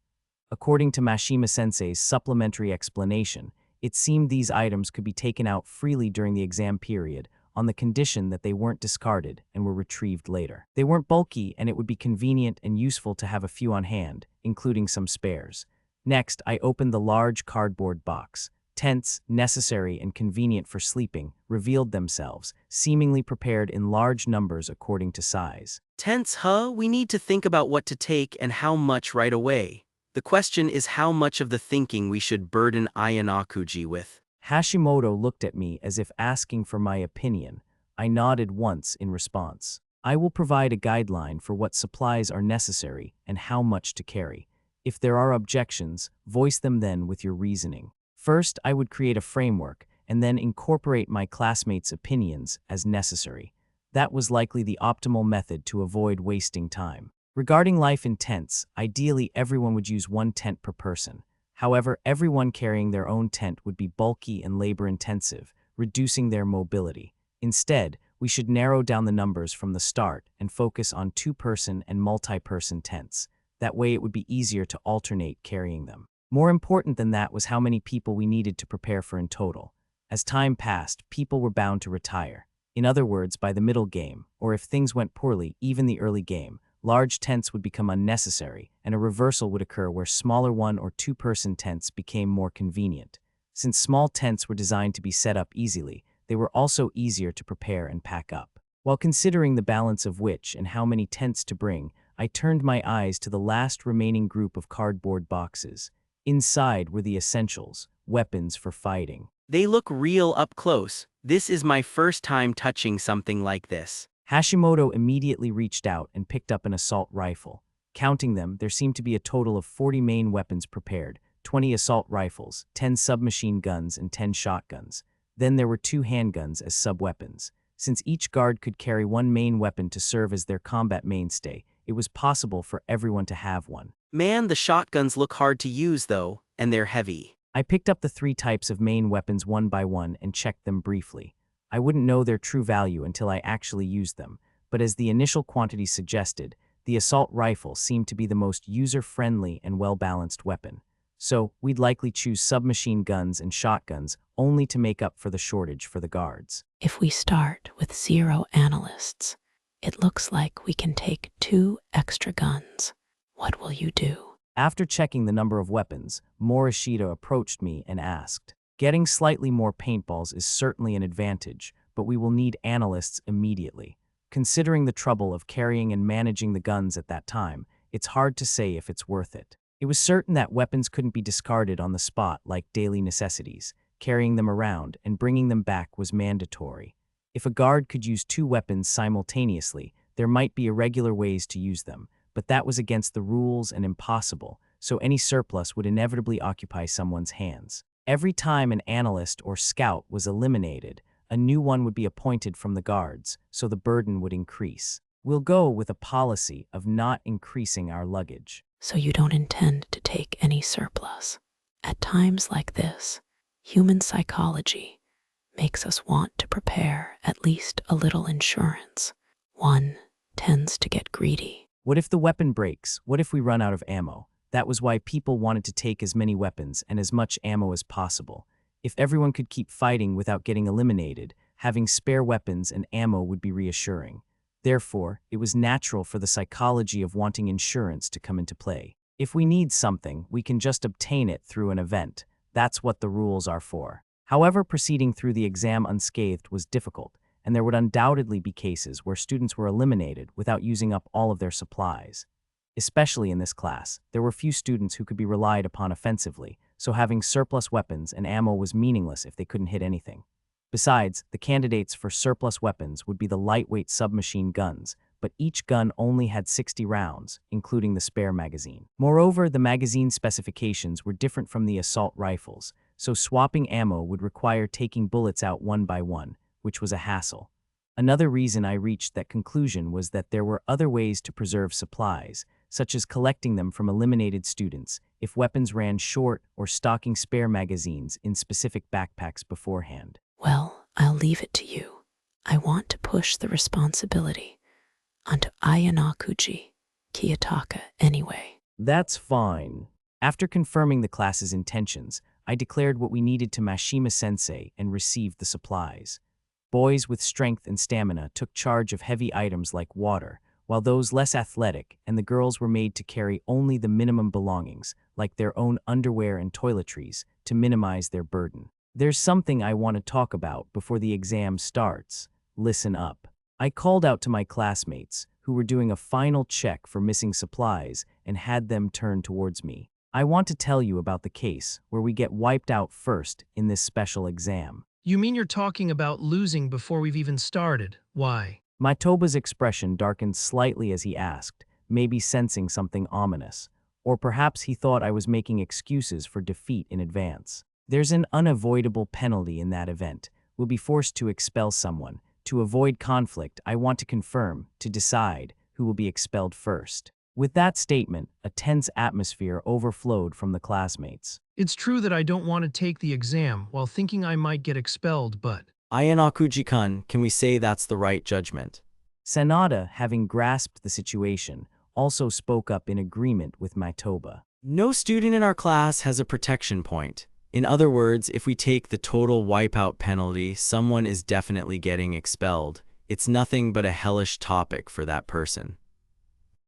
According to Mashima-sensei's supplementary explanation, it seemed these items could be taken out freely during the exam period on the condition that they weren't discarded and were retrieved later. They weren't bulky, and it would be convenient and useful to have a few on hand, including some spares. Next, I opened the large cardboard box. Tents, necessary and convenient for sleeping, revealed themselves, seemingly prepared in large numbers according to size. Tents, huh? We need to think about what to take and how much right away. The question is how much of the thinking we should burden Ayanakuji with. Hashimoto looked at me as if asking for my opinion. I nodded once in response. I will provide a guideline for what supplies are necessary and how much to carry. If there are objections, voice them then with your reasoning. First, I would create a framework and then incorporate my classmates' opinions as necessary. That was likely the optimal method to avoid wasting time. Regarding life in tents, ideally everyone would use 1 tent per person. However, everyone carrying their own tent would be bulky and labor-intensive, reducing their mobility. Instead, we should narrow down the numbers from the start and focus on 2-person and multi-person tents. That way it would be easier to alternate carrying them. More important than that was how many people we needed to prepare for in total. As time passed, people were bound to retire. In other words, by the middle game, or if things went poorly, even the early game, large tents would become unnecessary, and a reversal would occur where smaller 1- or 2-person tents became more convenient. Since small tents were designed to be set up easily, they were also easier to prepare and pack up. While considering the balance of which and how many tents to bring, I turned my eyes to the last remaining group of cardboard boxes. Inside were the essentials, weapons for fighting. They look real up close. This is my first time touching something like this. Hashimoto immediately reached out and picked up an assault rifle. Counting them, there seemed to be a total of 40 main weapons prepared, 20 assault rifles, 10 submachine guns, and 10 shotguns. Then there were 2 handguns as sub-weapons. Since each guard could carry one main weapon to serve as their combat mainstay, it was possible for everyone to have one. Man, the shotguns look hard to use though, and they're heavy. I picked up the 3 types of main weapons one by one and checked them briefly. I wouldn't know their true value until I actually used them, but as the initial quantity suggested, the assault rifle seemed to be the most user-friendly and well-balanced weapon. So, we'd likely choose submachine guns and shotguns only to make up for the shortage for the guards. If we start with 0 analysts, it looks like we can take 2 extra guns. What will you do? After checking the number of weapons, Morishita approached me and asked, "Getting slightly more paintballs is certainly an advantage, but we will need analysts immediately. Considering the trouble of carrying and managing the guns at that time, it's hard to say if it's worth it." It was certain that weapons couldn't be discarded on the spot like daily necessities. Carrying them around and bringing them back was mandatory. If a guard could use 2 weapons simultaneously, there might be irregular ways to use them, but that was against the rules and impossible, so any surplus would inevitably occupy someone's hands. Every time an analyst or scout was eliminated, a new one would be appointed from the guards, so the burden would increase. We'll go with a policy of not increasing our luggage. So you don't intend to take any surplus. At times like this, human psychology makes us want to prepare at least a little insurance. One tends to get greedy. What if the weapon breaks? What if we run out of ammo? That was why people wanted to take as many weapons and as much ammo as possible. If everyone could keep fighting without getting eliminated, having spare weapons and ammo would be reassuring. Therefore, it was natural for the psychology of wanting insurance to come into play. If we need something, we can just obtain it through an event. That's what the rules are for. However, proceeding through the exam unscathed was difficult, and there would undoubtedly be cases where students were eliminated without using up all of their supplies. Especially in this class, there were few students who could be relied upon offensively, so having surplus weapons and ammo was meaningless if they couldn't hit anything. Besides, the candidates for surplus weapons would be the lightweight submachine guns, but each gun only had 60 rounds, including the spare magazine. Moreover, the magazine specifications were different from the assault rifles, so swapping ammo would require taking bullets out one by one, which was a hassle. Another reason I reached that conclusion was that there were other ways to preserve supplies, such as collecting them from eliminated students if weapons ran short or stocking spare magazines in specific backpacks beforehand. Well, I'll leave it to you. I want to push the responsibility onto Ayanakuji Kiyotaka anyway. That's fine. After confirming the class's intentions, I declared what we needed to Mashima-sensei and received the supplies. Boys with strength and stamina took charge of heavy items like water, while those less athletic and the girls were made to carry only the minimum belongings, like their own underwear and toiletries, to minimize their burden. There's something I want to talk about before the exam starts. Listen up. I called out to my classmates, who were doing a final check for missing supplies, and had them turn towards me. I want to tell you about the case where we get wiped out first in this special exam. You mean you're talking about losing before we've even started? Why? Maitoba's expression darkened slightly as he asked, maybe sensing something ominous. Or perhaps he thought I was making excuses for defeat in advance. There's an unavoidable penalty in that event. We'll be forced to expel someone. To avoid conflict, I want to confirm, to decide, who will be expelled first. With that statement, a tense atmosphere overflowed from the classmates. It's true that I don't want to take the exam while thinking I might get expelled, but... Ayanakuji-kun, can we say that's the right judgment? Sanada, having grasped the situation, also spoke up in agreement with Maitoba. No student in our class has a protection point. In other words, if we take the total wipeout penalty, someone is definitely getting expelled. It's nothing but a hellish topic for that person.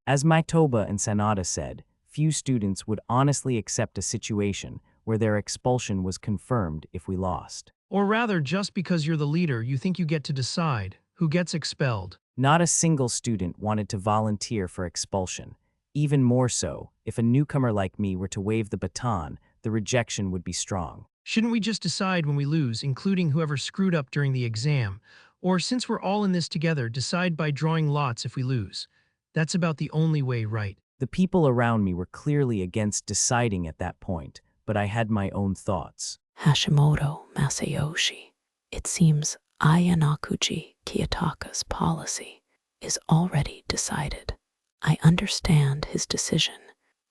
As Maitoba and Sanada said, few students would honestly accept a situation where their expulsion was confirmed if we lost. Or rather, just because you're the leader, you think you get to decide who gets expelled. Not a single student wanted to volunteer for expulsion. Even more so, if a newcomer like me were to wave the baton, the rejection would be strong. Shouldn't we just decide when we lose, including whoever screwed up during the exam? Or since we're all in this together, decide by drawing lots if we lose? That's about the only way, right? The people around me were clearly against deciding at that point, but I had my own thoughts. Hashimoto Masayoshi. It seems Ayanakuji Kiyotaka's policy is already decided. I understand his decision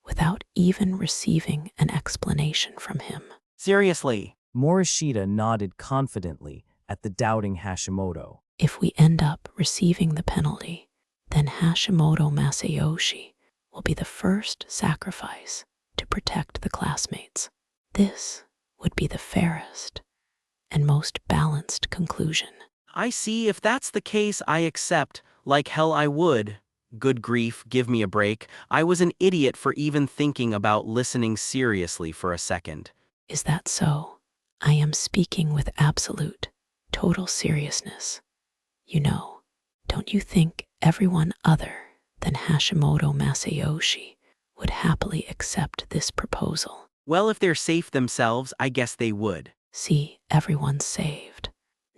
without even receiving an explanation from him. Seriously. Morishita nodded confidently at the doubting Hashimoto. If we end up receiving the penalty, then Hashimoto Masayoshi will be the first sacrifice to protect the classmates. This would be the fairest and most balanced conclusion. I see. If that's the case, I accept. Like hell I would. Good grief, give me a break. I was an idiot for even thinking about listening seriously for a second. Is that so? I am speaking with absolute, total seriousness. You know, don't you think everyone other than Hashimoto Masayoshi would happily accept this proposal? Well, if they're safe themselves, I guess they would. See, everyone's saved.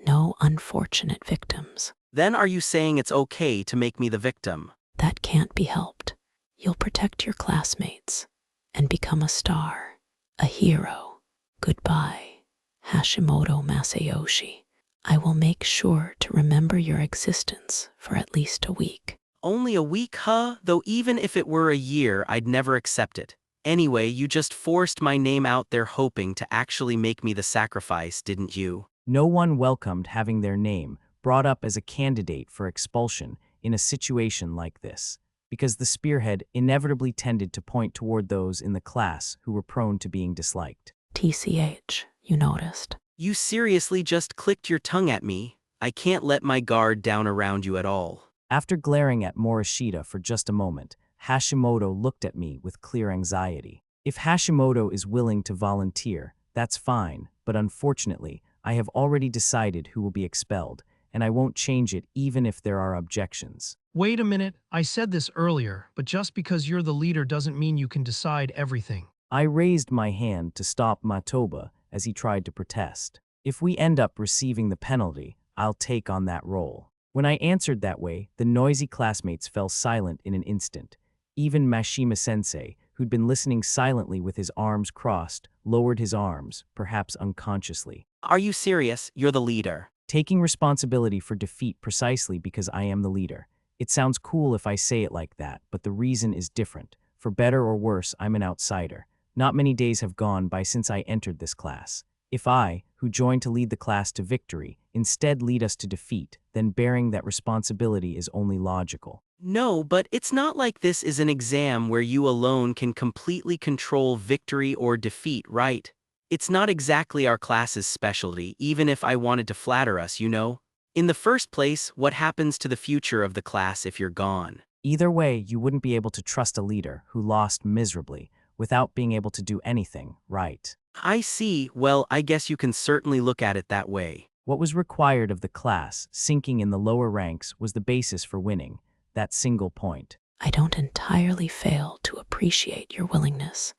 No unfortunate victims. Then are you saying it's okay to make me the victim? That can't be helped. You'll protect your classmates and become a star, a hero. Goodbye, Hashimoto Masayoshi. I will make sure to remember your existence for at least a week. Only a week, huh? Though even if it were a year, I'd never accept it. Anyway, you just forced my name out there hoping to actually make me the sacrifice, didn't you? No one welcomed having their name brought up as a candidate for expulsion in a situation like this, because the spearhead inevitably tended to point toward those in the class who were prone to being disliked. TCH, you noticed. You seriously just clicked your tongue at me? I can't let my guard down around you at all. After glaring at Morishita for just a moment, Hashimoto looked at me with clear anxiety. If Hashimoto is willing to volunteer, that's fine, but unfortunately, I have already decided who will be expelled, and I won't change it even if there are objections. Wait a minute, I said this earlier, but just because you're the leader doesn't mean you can decide everything. I raised my hand to stop Matoba as he tried to protest. If we end up receiving the penalty, I'll take on that role. When I answered that way, the noisy classmates fell silent in an instant. Even Mashima-sensei, who'd been listening silently with his arms crossed, lowered his arms, perhaps unconsciously. Are you serious? You're the leader. Taking responsibility for defeat precisely because I am the leader. It sounds cool if I say it like that, but the reason is different. For better or worse, I'm an outsider. Not many days have gone by since I entered this class. If I, who joined to lead the class to victory, instead lead us to defeat, then bearing that responsibility is only logical. No, but it's not like this is an exam where you alone can completely control victory or defeat, right? It's not exactly our class's specialty, even if I wanted to flatter us, you know? In the first place, what happens to the future of the class if you're gone? Either way, you wouldn't be able to trust a leader who lost miserably without being able to do anything, right? I see. Well, I guess you can certainly look at it that way. What was required of the class, sinking in the lower ranks, was the basis for winning, that single point. I don't entirely fail to appreciate your willingness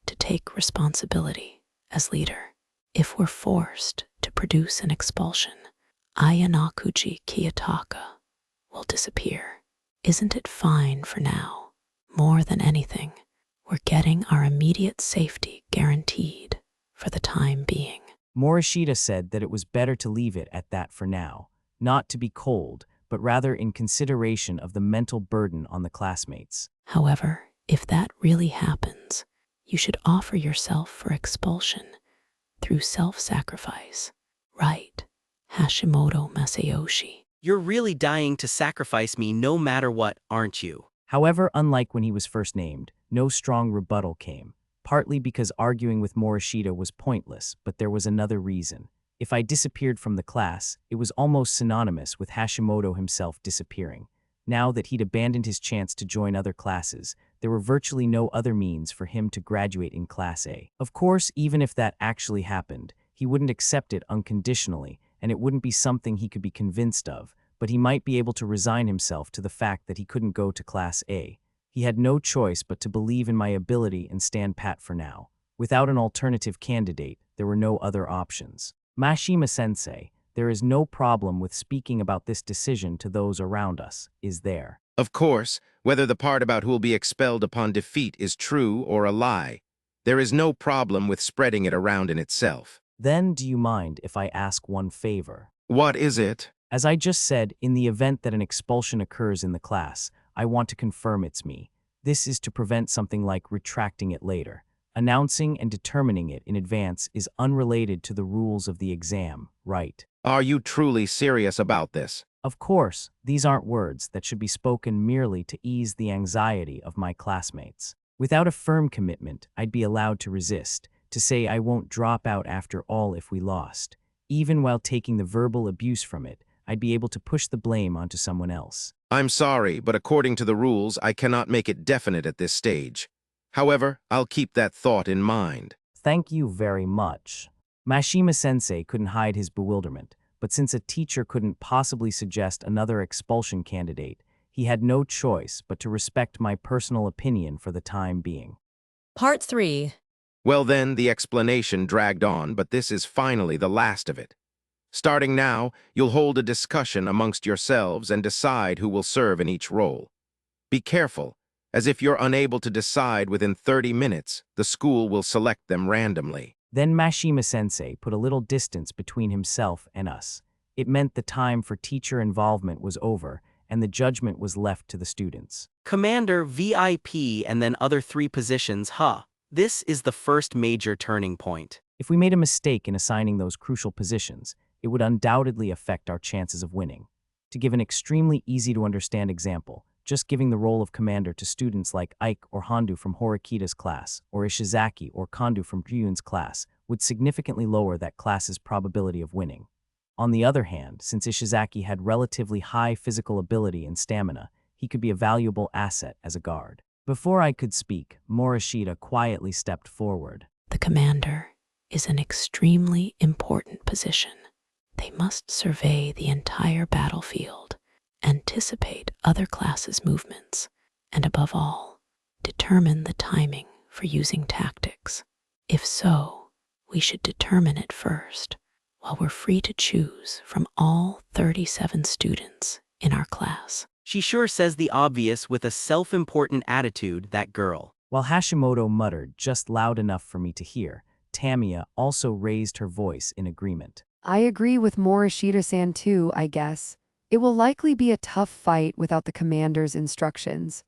to take responsibility as leader. If we're forced to produce an expulsion, Ayanakuji Kiyotaka will disappear. Isn't it fine for now? More than anything, we're getting our immediate safety guaranteed for the time being. Morishita said that it was better to leave it at that for now, not to be cold, but rather in consideration of the mental burden on the classmates. However, if that really happens, you should offer yourself for expulsion through self-sacrifice, right, Hashimoto Masayoshi? You're really dying to sacrifice me no matter what, aren't you? However, unlike when he was first named, no strong rebuttal came, partly because arguing with Morishita was pointless, but there was another reason. If I disappeared from the class, it was almost synonymous with Hashimoto himself disappearing. Now that he'd abandoned his chance to join other classes, there were virtually no other means for him to graduate in Class A. Of course, even if that actually happened, he wouldn't accept it unconditionally, and it wouldn't be something he could be convinced of, but he might be able to resign himself to the fact that he couldn't go to Class A. He had no choice but to believe in my ability and stand pat for now. Without an alternative candidate, there were no other options. Mashima-sensei, there is no problem with speaking about this decision to those around us, is there? Of course, whether the part about who will be expelled upon defeat is true or a lie. There is no problem with spreading it around in itself. Then do you mind if I ask one favor? What is it? As I just said, in the event that an expulsion occurs in the class, I want to confirm it's me. This is to prevent something like retracting it later. Announcing and determining it in advance is unrelated to the rules of the exam, right? Are you truly serious about this? Of course, these aren't words that should be spoken merely to ease the anxiety of my classmates. Without a firm commitment, I'd be allowed to resist, to say I won't drop out after all if we lost. Even while taking the verbal abuse from it, I'd be able to push the blame onto someone else. I'm sorry, but according to the rules, I cannot make it definite at this stage. However, I'll keep that thought in mind. Thank you very much. Mashima-sensei couldn't hide his bewilderment, but since a teacher couldn't possibly suggest another expulsion candidate, he had no choice but to respect my personal opinion for the time being. Part 3. Well then, the explanation dragged on, but this is finally the last of it. Starting now, you'll hold a discussion amongst yourselves and decide who will serve in each role. Be careful, as if you're unable to decide within 30 minutes, the school will select them randomly. Then Mashima-sensei put a little distance between himself and us. It meant the time for teacher involvement was over, and the judgment was left to the students. Commander, VIP, and then other 3 positions, huh? This is the first major turning point. If we made a mistake in assigning those crucial positions, it would undoubtedly affect our chances of winning. To give an extremely easy-to-understand example, just giving the role of commander to students like Ike or Hondu from Horikita's class, or Ishizaki or Kondo from Ryun's class, would significantly lower that class's probability of winning. On the other hand, since Ishizaki had relatively high physical ability and stamina, he could be a valuable asset as a guard. Before I could speak, Morishita quietly stepped forward. The commander is an extremely important position. They must survey the entire battlefield, anticipate other classes' movements, and above all, determine the timing for using tactics. If so, we should determine it first, while we're free to choose from all 37 students in our class. She sure says the obvious with a self-important attitude, that girl. While Hashimoto muttered just loud enough for me to hear, Tamiya also raised her voice in agreement. I agree with Morishita-san too, I guess. It will likely be a tough fight without the commander's instructions.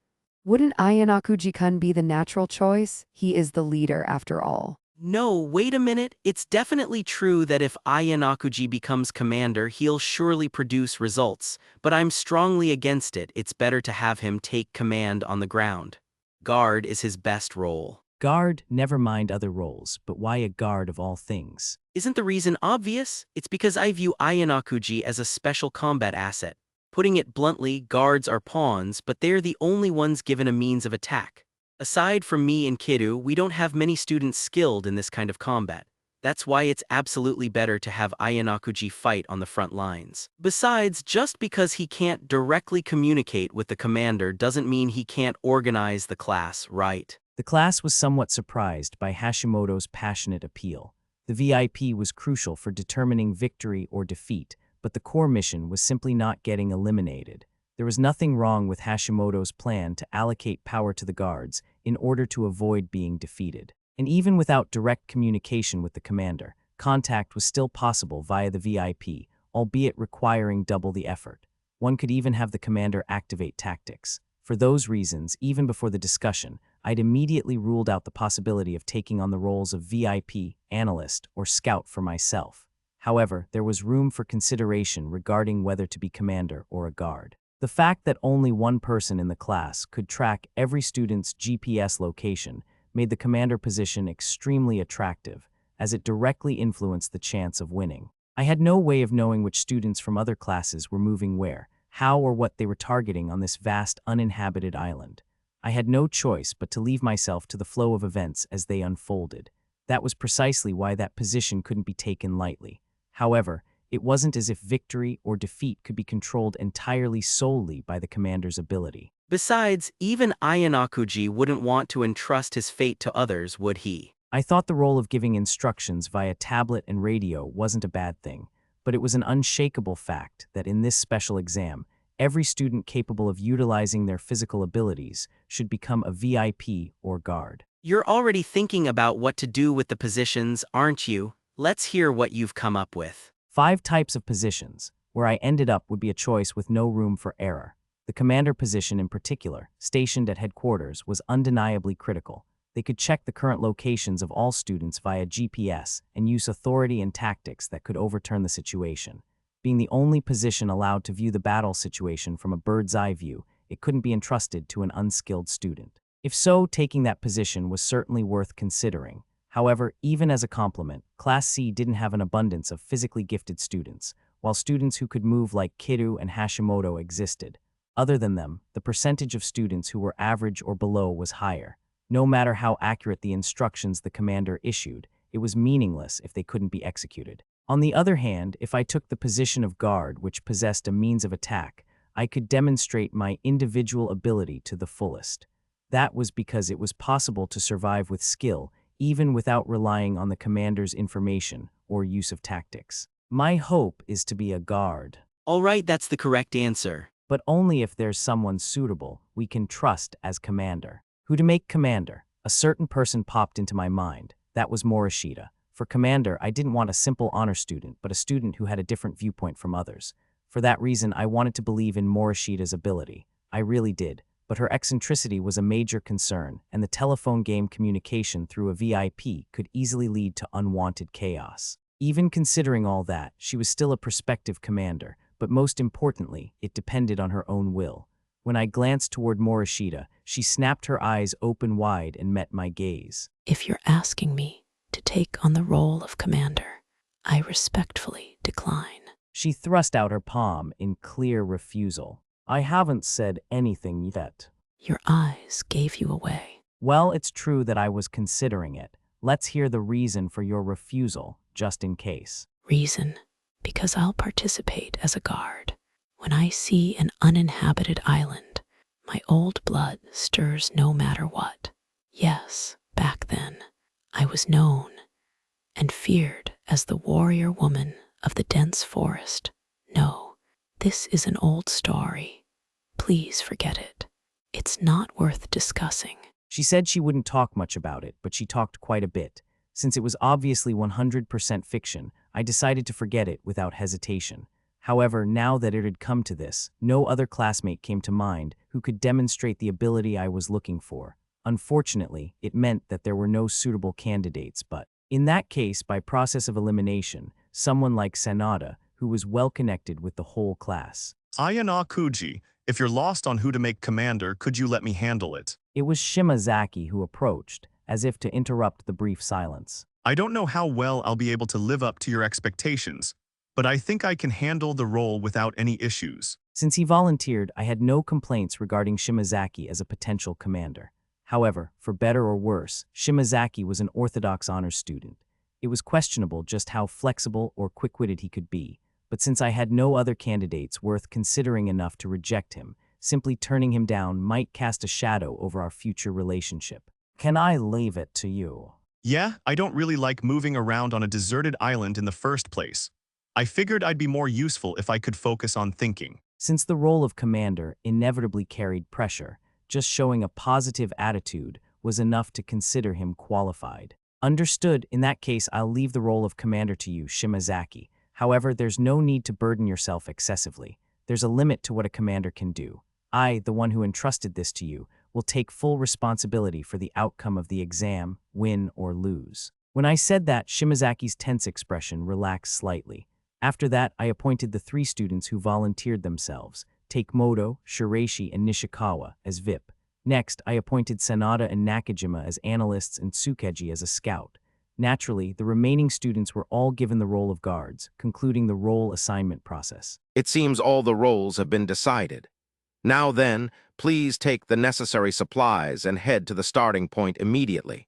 Wouldn't Ayanakuji-kun be the natural choice? He is the leader, after all. No, wait a minute. It's definitely true that if Ayanakuji becomes commander, he'll surely produce results, but I'm strongly against it. It's better to have him take command on the ground. Guard is his best role. Guard, never mind other roles, but why a guard of all things? Isn't the reason obvious? It's because I view Ayanakuji as a special combat asset. Putting it bluntly, guards are pawns, but they're the only ones given a means of attack. Aside from me and Kiru, we don't have many students skilled in this kind of combat. That's why it's absolutely better to have Ayanakuji fight on the front lines. Besides, just because he can't directly communicate with the commander doesn't mean he can't organize the class, right? The class was somewhat surprised by Hashimoto's passionate appeal. The VIP was crucial for determining victory or defeat, but the core mission was simply not getting eliminated. There was nothing wrong with Hashimoto's plan to allocate power to the guards in order to avoid being defeated. And even without direct communication with the commander, contact was still possible via the VIP, albeit requiring double the effort. One could even have the commander activate tactics. For those reasons, even before the discussion, I'd immediately ruled out the possibility of taking on the roles of VIP, analyst, or scout for myself. However, there was room for consideration regarding whether to be commander or a guard. The fact that only one person in the class could track every student's GPS location made the commander position extremely attractive, as it directly influenced the chance of winning. I had no way of knowing which students from other classes were moving where, how or what they were targeting on this vast uninhabited island. I had no choice but to leave myself to the flow of events as they unfolded. That was precisely why that position couldn't be taken lightly. However, it wasn't as if victory or defeat could be controlled entirely solely by the commander's ability. Besides, even Ayanakuji wouldn't want to entrust his fate to others, would he? I thought the role of giving instructions via tablet and radio wasn't a bad thing, but it was an unshakable fact that in this special exam, every student capable of utilizing their physical abilities should become a VIP or guard. You're already thinking about what to do with the positions, aren't you? Let's hear what you've come up with. 5 types of positions. Where I ended up would be a choice with no room for error. The commander position in particular, stationed at headquarters, was undeniably critical. They could check the current locations of all students via GPS and use authority and tactics that could overturn the situation. Being the only position allowed to view the battle situation from a bird's-eye view, it couldn't be entrusted to an unskilled student. If so, taking that position was certainly worth considering. However, even as a compliment, Class C didn't have an abundance of physically gifted students, while students who could move like Kiru and Hashimoto existed. Other than them, the percentage of students who were average or below was higher. No matter how accurate the instructions the commander issued, it was meaningless if they couldn't be executed. On the other hand, if I took the position of guard, which possessed a means of attack, I could demonstrate my individual ability to the fullest. That was because it was possible to survive with skill, even without relying on the commander's information or use of tactics. My hope is to be a guard. All right, that's the correct answer. But only if there's someone suitable we can trust as commander. Who to make commander? A certain person popped into my mind. That was Morishita. For commander, I didn't want a simple honor student, but a student who had a different viewpoint from others. For that reason, I wanted to believe in Morishita's ability. I really did. But her eccentricity was a major concern, and the telephone game communication through a VIP could easily lead to unwanted chaos. Even considering all that, she was still a prospective commander, but most importantly, it depended on her own will. When I glanced toward Morishita, she snapped her eyes open wide and met my gaze. If you're asking me to take on the role of commander, I respectfully decline. She thrust out her palm in clear refusal. I haven't said anything yet. Your eyes gave you away. Well, it's true that I was considering it. Let's hear the reason for your refusal, just in case. Reason? Because I'll participate as a guard. When I see an uninhabited island, my old blood stirs no matter what. Yes, back then, I was known and feared as the warrior woman of the dense forest. No, this is an old story. Please forget it. It's not worth discussing. She said she wouldn't talk much about it, but she talked quite a bit. Since it was obviously 100% fiction, I decided to forget it without hesitation. However, now that it had come to this, no other classmate came to mind who could demonstrate the ability I was looking for. Unfortunately, it meant that there were no suitable candidates, but in that case, by process of elimination, someone like Sanada, who was well connected with the whole class. Ayana Kuji, if you're lost on who to make commander, could you let me handle it? It was Shimazaki who approached, as if to interrupt the brief silence. I don't know how well I'll be able to live up to your expectations, but I think I can handle the role without any issues. Since he volunteered, I had no complaints regarding Shimazaki as a potential commander. However, for better or worse, Shimazaki was an orthodox honors student. It was questionable just how flexible or quick-witted he could be, but since I had no other candidates worth considering enough to reject him, simply turning him down might cast a shadow over our future relationship. Can I leave it to you? Yeah, I don't really like moving around on a deserted island in the first place. I figured I'd be more useful if I could focus on thinking. Since the role of commander inevitably carried pressure, just showing a positive attitude was enough to consider him qualified. Understood. In that case, I'll leave the role of commander to you, Shimazaki. However, there's no need to burden yourself excessively. There's a limit to what a commander can do. I, the one who entrusted this to you, will take full responsibility for the outcome of the exam, win or lose. When I said that, Shimazaki's tense expression relaxed slightly. After that, I appointed the 3 students who volunteered themselves, Takemoto, Shiraishi, and Nishikawa, as VIP. Next, I appointed Sanada and Nakajima as analysts and Tsukeji as a scout. Naturally, the remaining students were all given the role of guards, concluding the role assignment process. It seems all the roles have been decided. Now then, please take the necessary supplies and head to the starting point immediately.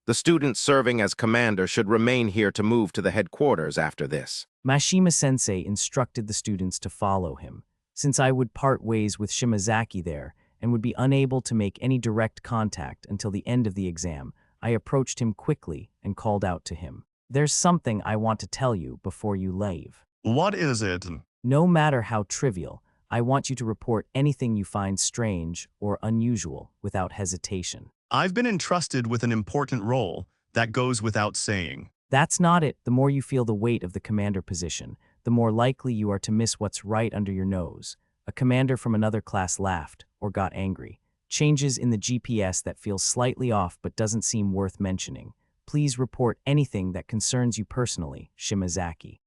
The student serving as commander should remain here to move to the headquarters after this. Mashima-sensei instructed the students to follow him. Since I would part ways with Shimazaki there and would be unable to make any direct contact until the end of the exam, I approached him quickly and called out to him. There's something I want to tell you before you leave. What is it? No matter how trivial, I want you to report anything you find strange or unusual without hesitation. I've been entrusted with an important role. That goes without saying. That's not it. The more you feel the weight of the commander position, the more likely you are to miss what's right under your nose. A commander from another class laughed or got angry. Changes in the GPS that feels slightly off but doesn't seem worth mentioning. Please report anything that concerns you personally, Shimazaki.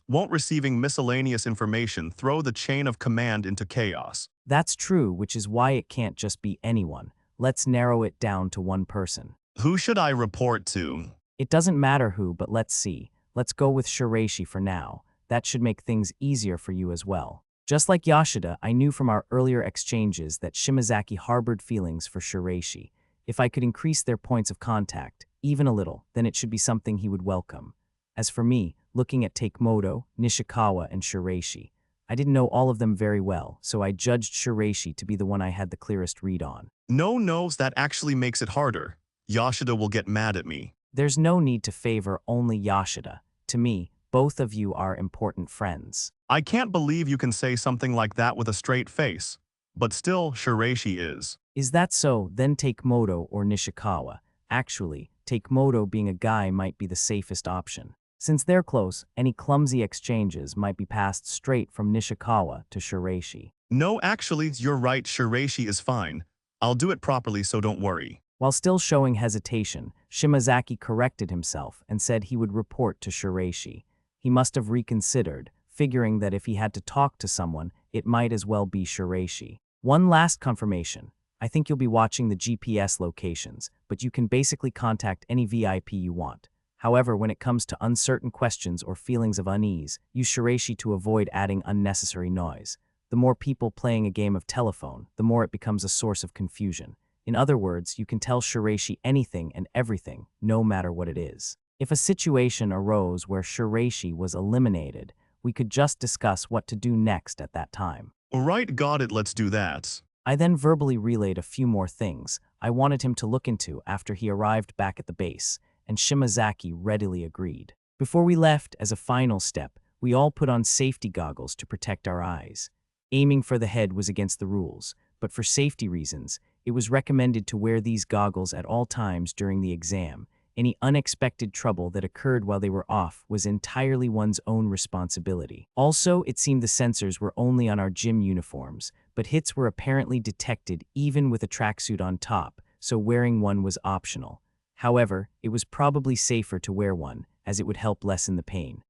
Won't receiving miscellaneous information throw the chain of command into chaos. That's true, which is why it can't just be anyone. Let's narrow it down to one person. Who should I report to? It doesn't matter who, but let's see. Let's go with Shiraishi for now. That should make things easier for you as well. Just like Yashida, I knew from our earlier exchanges that Shimazaki harbored feelings for Shiraishi. If I could increase their points of contact, even a little, then it should be something he would welcome. As for me, looking at Takemoto, Nishikawa, and Shiraishi, I didn't know all of them very well, so I judged Shiraishi to be the one I had the clearest read on. No, that actually makes it harder. Yashida will get mad at me. There's no need to favor only Yashida. To me, both of you are important friends. I can't believe you can say something like that with a straight face. But still, Shiraishi is. Is that so? Then Takemoto or Nishikawa. Actually, Takemoto being a guy might be the safest option. Since they're close, any clumsy exchanges might be passed straight from Nishikawa to Shiraishi. No, actually, you're right, Shiraishi is fine. I'll do it properly, so don't worry. While still showing hesitation, Shimazaki corrected himself and said he would report to Shiraishi. He must have reconsidered, figuring that if he had to talk to someone, it might as well be Shiraishi. One last confirmation. I think you'll be watching the GPS locations, but you can basically contact any VIP you want. However, when it comes to uncertain questions or feelings of unease, use Shiraishi to avoid adding unnecessary noise. The more people playing a game of telephone, the more it becomes a source of confusion. In other words, you can tell Shiraishi anything and everything, no matter what it is. If a situation arose where Shiraishi was eliminated, we could just discuss what to do next at that time. Alright, got it, let's do that. I then verbally relayed a few more things I wanted him to look into after he arrived back at the base, and Shimazaki readily agreed. Before we left, as a final step, we all put on safety goggles to protect our eyes. Aiming for the head was against the rules, but for safety reasons, it was recommended to wear these goggles at all times during the exam. Any unexpected trouble that occurred while they were off was entirely one's own responsibility. Also, it seemed the sensors were only on our gym uniforms, but hits were apparently detected even with a tracksuit on top, so wearing one was optional. However, it was probably safer to wear one, as it would help lessen the pain.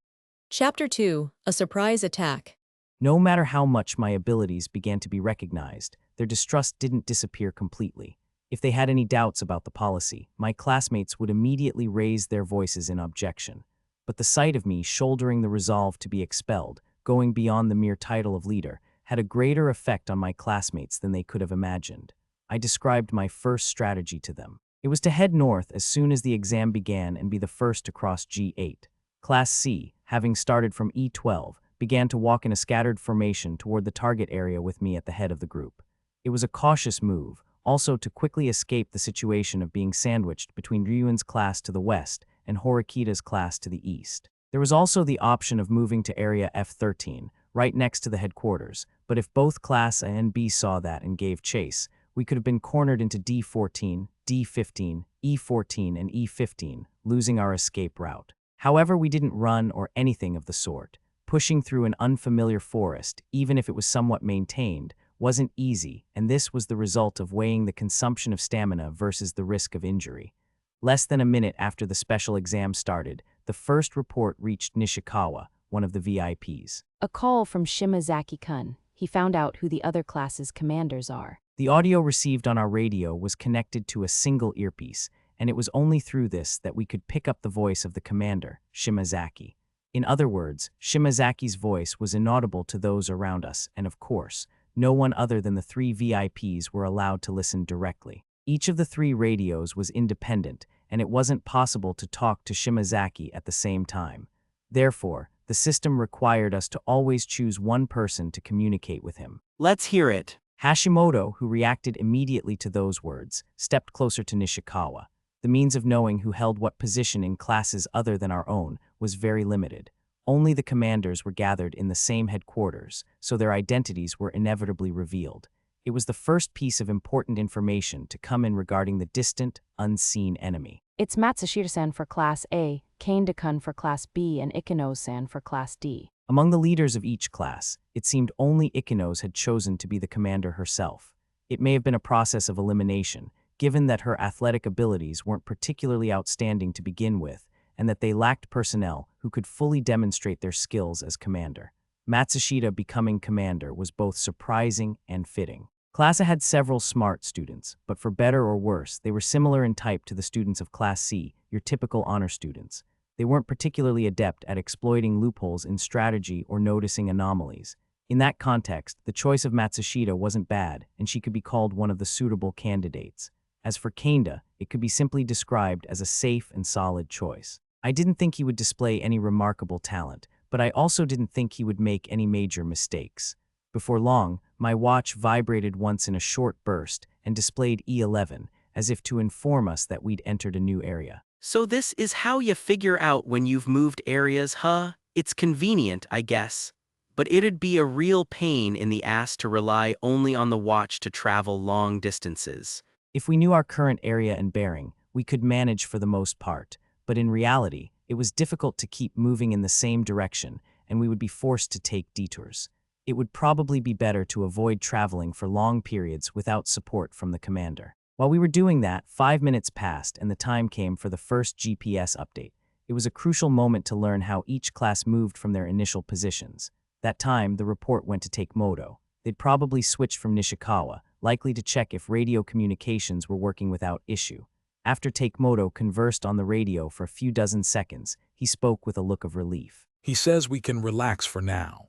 Chapter 2: A Surprise Attack. No matter how much my abilities began to be recognized, their distrust didn't disappear completely. If they had any doubts about the policy, my classmates would immediately raise their voices in objection. But the sight of me shouldering the resolve to be expelled, going beyond the mere title of leader, had a greater effect on my classmates than they could have imagined. I described my first strategy to them. It was to head north as soon as the exam began and be the first to cross G8. Class C, having started from E12, began to walk in a scattered formation toward the target area with me at the head of the group. It was a cautious move, also to quickly escape the situation of being sandwiched between Ryuan's class to the west and Horikita's class to the east. There was also the option of moving to area F13, right next to the headquarters, but if both Class A and B saw that and gave chase, we could have been cornered into D14, D15, E14, and E15, losing our escape route. However, we didn't run or anything of the sort. Pushing through an unfamiliar forest, even if it was somewhat maintained, wasn't easy, and this was the result of weighing the consumption of stamina versus the risk of injury. Less than a minute after the special exam started, the first report reached Nishikawa, one of the VIPs. A call from Shimazaki-kun. He found out who the other class's commanders are. The audio received on our radio was connected to a single earpiece, and it was only through this that we could pick up the voice of the commander, Shimazaki. In other words, Shimazaki's voice was inaudible to those around us, and of course, no one other than the 3 VIPs were allowed to listen directly. Each of the 3 radios was independent, and it wasn't possible to talk to Shimazaki at the same time. Therefore, the system required us to always choose one person to communicate with him. Let's hear it. Hashimoto, who reacted immediately to those words, stepped closer to Nishikawa. The means of knowing who held what position in classes other than our own was very limited. Only the commanders were gathered in the same headquarters, so their identities were inevitably revealed. It was the first piece of important information to come in regarding the distant, unseen enemy. It's Matsushita-san for Class A, Kane-kun for Class B, and Ikino-san for Class D. Among the leaders of each class, it seemed only Ikenos had chosen to be the commander herself. It may have been a process of elimination, given that her athletic abilities weren't particularly outstanding to begin with, and that they lacked personnel who could fully demonstrate their skills as commander. Matsushita becoming commander was both surprising and fitting. Class A had several smart students, but for better or worse, they were similar in type to the students of Class C, your typical honor students. They weren't particularly adept at exploiting loopholes in strategy or noticing anomalies. In that context, the choice of Matsushita wasn't bad, and she could be called one of the suitable candidates. As for Kanda, it could be simply described as a safe and solid choice. I didn't think he would display any remarkable talent, but I also didn't think he would make any major mistakes. Before long, my watch vibrated once in a short burst and displayed E11, as if to inform us that we'd entered a new area. So this is how you figure out when you've moved areas, huh? It's convenient, I guess. But it'd be a real pain in the ass to rely only on the watch to travel long distances. If we knew our current area and bearing, we could manage for the most part, but in reality, it was difficult to keep moving in the same direction, and we would be forced to take detours. It would probably be better to avoid traveling for long periods without support from the commander. While we were doing that, 5 minutes passed and the time came for the first GPS update. It was a crucial moment to learn how each class moved from their initial positions. That time, the report went to Takemoto. They'd probably switched from Nishikawa, likely to check if radio communications were working without issue. After Takemoto conversed on the radio for a few dozen seconds, he spoke with a look of relief. He says we can relax for now.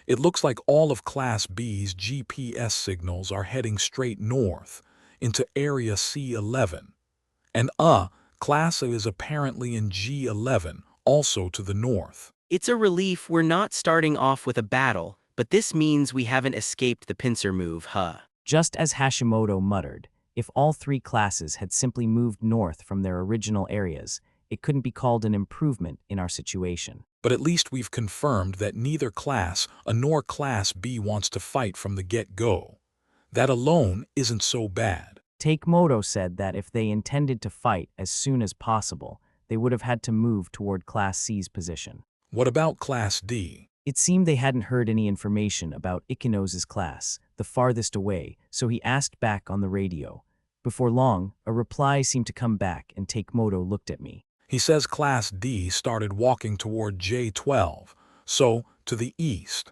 It looks like all of Class B's GPS signals are heading straight north, into Area C11. And Class A is apparently in G11, also to the north. It's a relief we're not starting off with a battle, but this means we haven't escaped the pincer move, huh? Just as Hashimoto muttered, if all three classes had simply moved north from their original areas, it couldn't be called an improvement in our situation. But at least we've confirmed that neither Class A nor Class B wants to fight from the get-go. That alone isn't so bad. Takemoto said that if they intended to fight as soon as possible, they would have had to move toward Class C's position. What about Class D? It seemed they hadn't heard any information about Ikenos' class, the farthest away, so he asked back on the radio. Before long, a reply seemed to come back and Takemoto looked at me. He says Class D started walking toward J12, so to the east.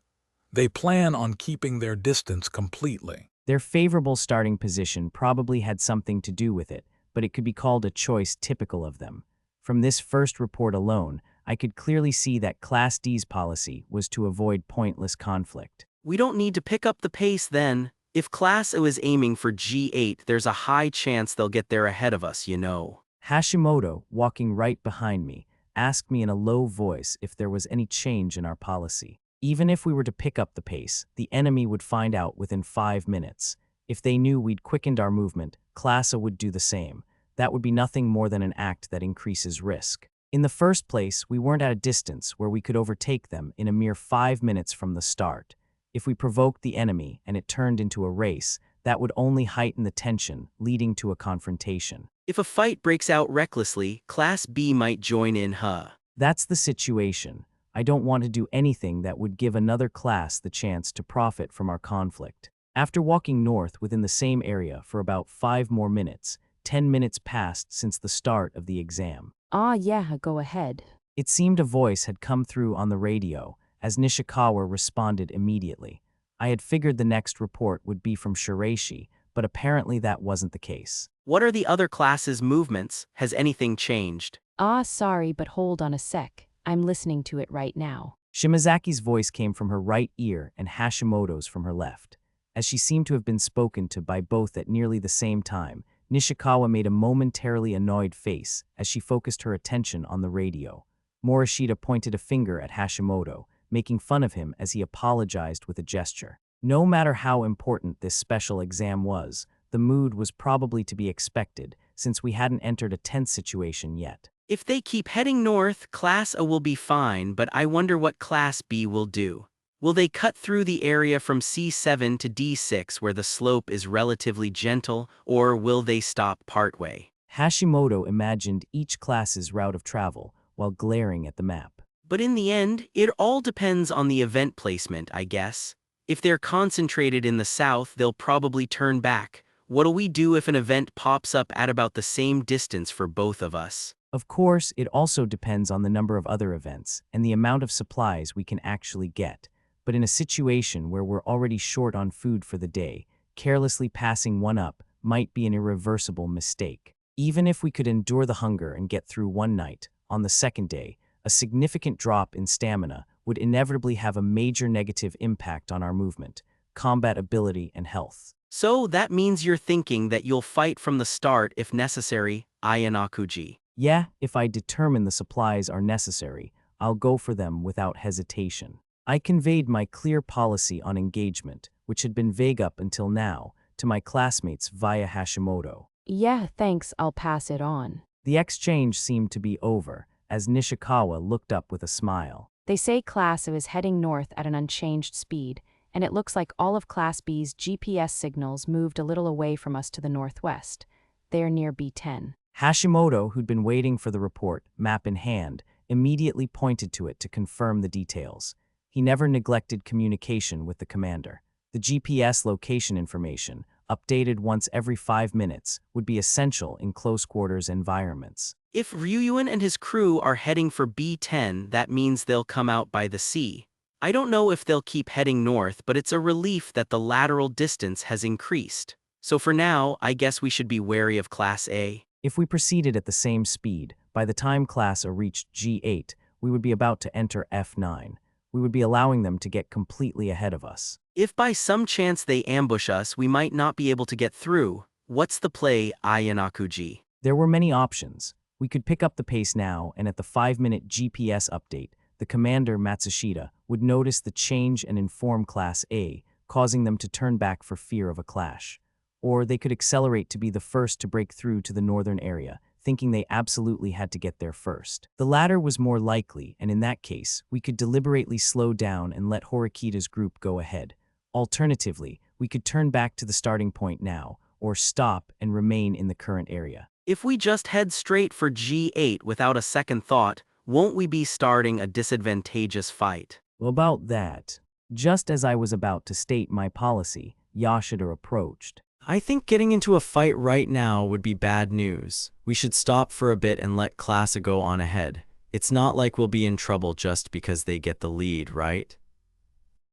They plan on keeping their distance completely. Their favorable starting position probably had something to do with it, but it could be called a choice typical of them. From this first report alone, I could clearly see that Class D's policy was to avoid pointless conflict. We don't need to pick up the pace then. If Class A is aiming for G8, there's a high chance they'll get there ahead of us, you know. Hashimoto, walking right behind me, asked me in a low voice if there was any change in our policy. Even if we were to pick up the pace, the enemy would find out within 5 minutes. If they knew we'd quickened our movement, Class A would do the same. That would be nothing more than an act that increases risk. In the first place, we weren't at a distance where we could overtake them in a mere 5 minutes from the start. If we provoked the enemy and it turned into a race, that would only heighten the tension, leading to a confrontation. If a fight breaks out recklessly, Class B might join in, huh? That's the situation. I don't want to do anything that would give another class the chance to profit from our conflict. After walking north within the same area for about 5 more minutes, 10 minutes passed since the start of the exam. Yeah, go ahead. It seemed a voice had come through on the radio, as Nishikawa responded immediately. I had figured the next report would be from Shiraishi, but apparently that wasn't the case. What are the other classes' movements? Has anything changed? Sorry, but hold on a sec. I'm listening to it right now. Shimazaki's voice came from her right ear and Hashimoto's from her left. As she seemed to have been spoken to by both at nearly the same time, Nishikawa made a momentarily annoyed face as she focused her attention on the radio. Morishita pointed a finger at Hashimoto, making fun of him as he apologized with a gesture. No matter how important this special exam was, the mood was probably to be expected, since we hadn't entered a tense situation yet. If they keep heading north, Class A will be fine, but I wonder what Class B will do. Will they cut through the area from C7 to D6 where the slope is relatively gentle, or will they stop partway? Hashimoto imagined each class's route of travel while glaring at the map. But in the end, it all depends on the event placement, I guess. If they're concentrated in the south, they'll probably turn back. What'll we do if an event pops up at about the same distance for both of us? Of course, it also depends on the number of other events and the amount of supplies we can actually get. But in a situation where we're already short on food for the day, carelessly passing one up might be an irreversible mistake. Even if we could endure the hunger and get through one night, on the second day, a significant drop in stamina would inevitably have a major negative impact on our movement, combat ability, and health. So that means you're thinking that you'll fight from the start if necessary, Ayanakuji. Yeah, if I determine the supplies are necessary, I'll go for them without hesitation. I conveyed my clear policy on engagement, which had been vague up until now, to my classmates via Hashimoto. Yeah, thanks, I'll pass it on. The exchange seemed to be over, as Nishikawa looked up with a smile. They say Class A is heading north at an unchanged speed, and it looks like all of Class B's GPS signals moved a little away from us to the northwest. They're near B10. Hashimoto, who'd been waiting for the report, map in hand, immediately pointed to it to confirm the details. He never neglected communication with the commander. The GPS location information, updated once every 5 minutes, would be essential in close-quarters environments. If Ryuyuan and his crew are heading for B10, that means they'll come out by the sea. I don't know if they'll keep heading north, but it's a relief that the lateral distance has increased. So for now, I guess we should be wary of Class A. If we proceeded at the same speed, by the time Class A reached G8, we would be about to enter F9. We would be allowing them to get completely ahead of us. If by some chance they ambush us, we might not be able to get through. What's the play, Ayanakuji? There were many options. We could pick up the pace now, and at the 5-minute GPS update, the commander, Matsushita, would notice the change and inform Class A, causing them to turn back for fear of a clash. Or they could accelerate to be the first to break through to the northern area, thinking they absolutely had to get there first. The latter was more likely, and in that case, we could deliberately slow down and let Horikita's group go ahead. Alternatively, we could turn back to the starting point now, or stop and remain in the current area. If we just head straight for G8 without a second thought, won't we be starting a disadvantageous fight? Well, about that, just as I was about to state my policy, Yoshida approached. I think getting into a fight right now would be bad news. We should stop for a bit and let Class A go on ahead. It's not like we'll be in trouble just because they get the lead, right?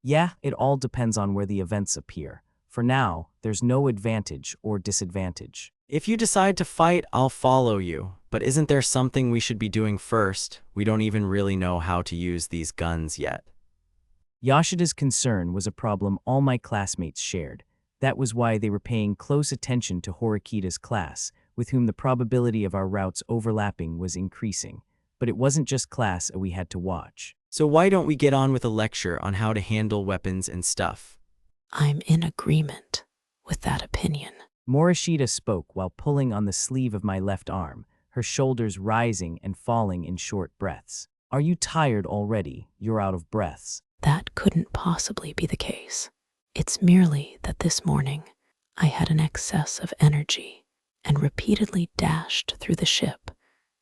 Yeah, it all depends on where the events appear. For now, there's no advantage or disadvantage. If you decide to fight, I'll follow you. But isn't there something we should be doing first? We don't even really know how to use these guns yet. Yoshida's concern was a problem all my classmates shared. That was why they were paying close attention to Horikita's class, with whom the probability of our routes overlapping was increasing. But it wasn't just Class A we had to watch. So why don't we get on with a lecture on how to handle weapons and stuff? I'm in agreement with that opinion. Morishita spoke while pulling on the sleeve of my left arm, her shoulders rising and falling in short breaths. Are you tired already? You're out of breaths. That couldn't possibly be the case. It's merely that this morning I had an excess of energy and repeatedly dashed through the ship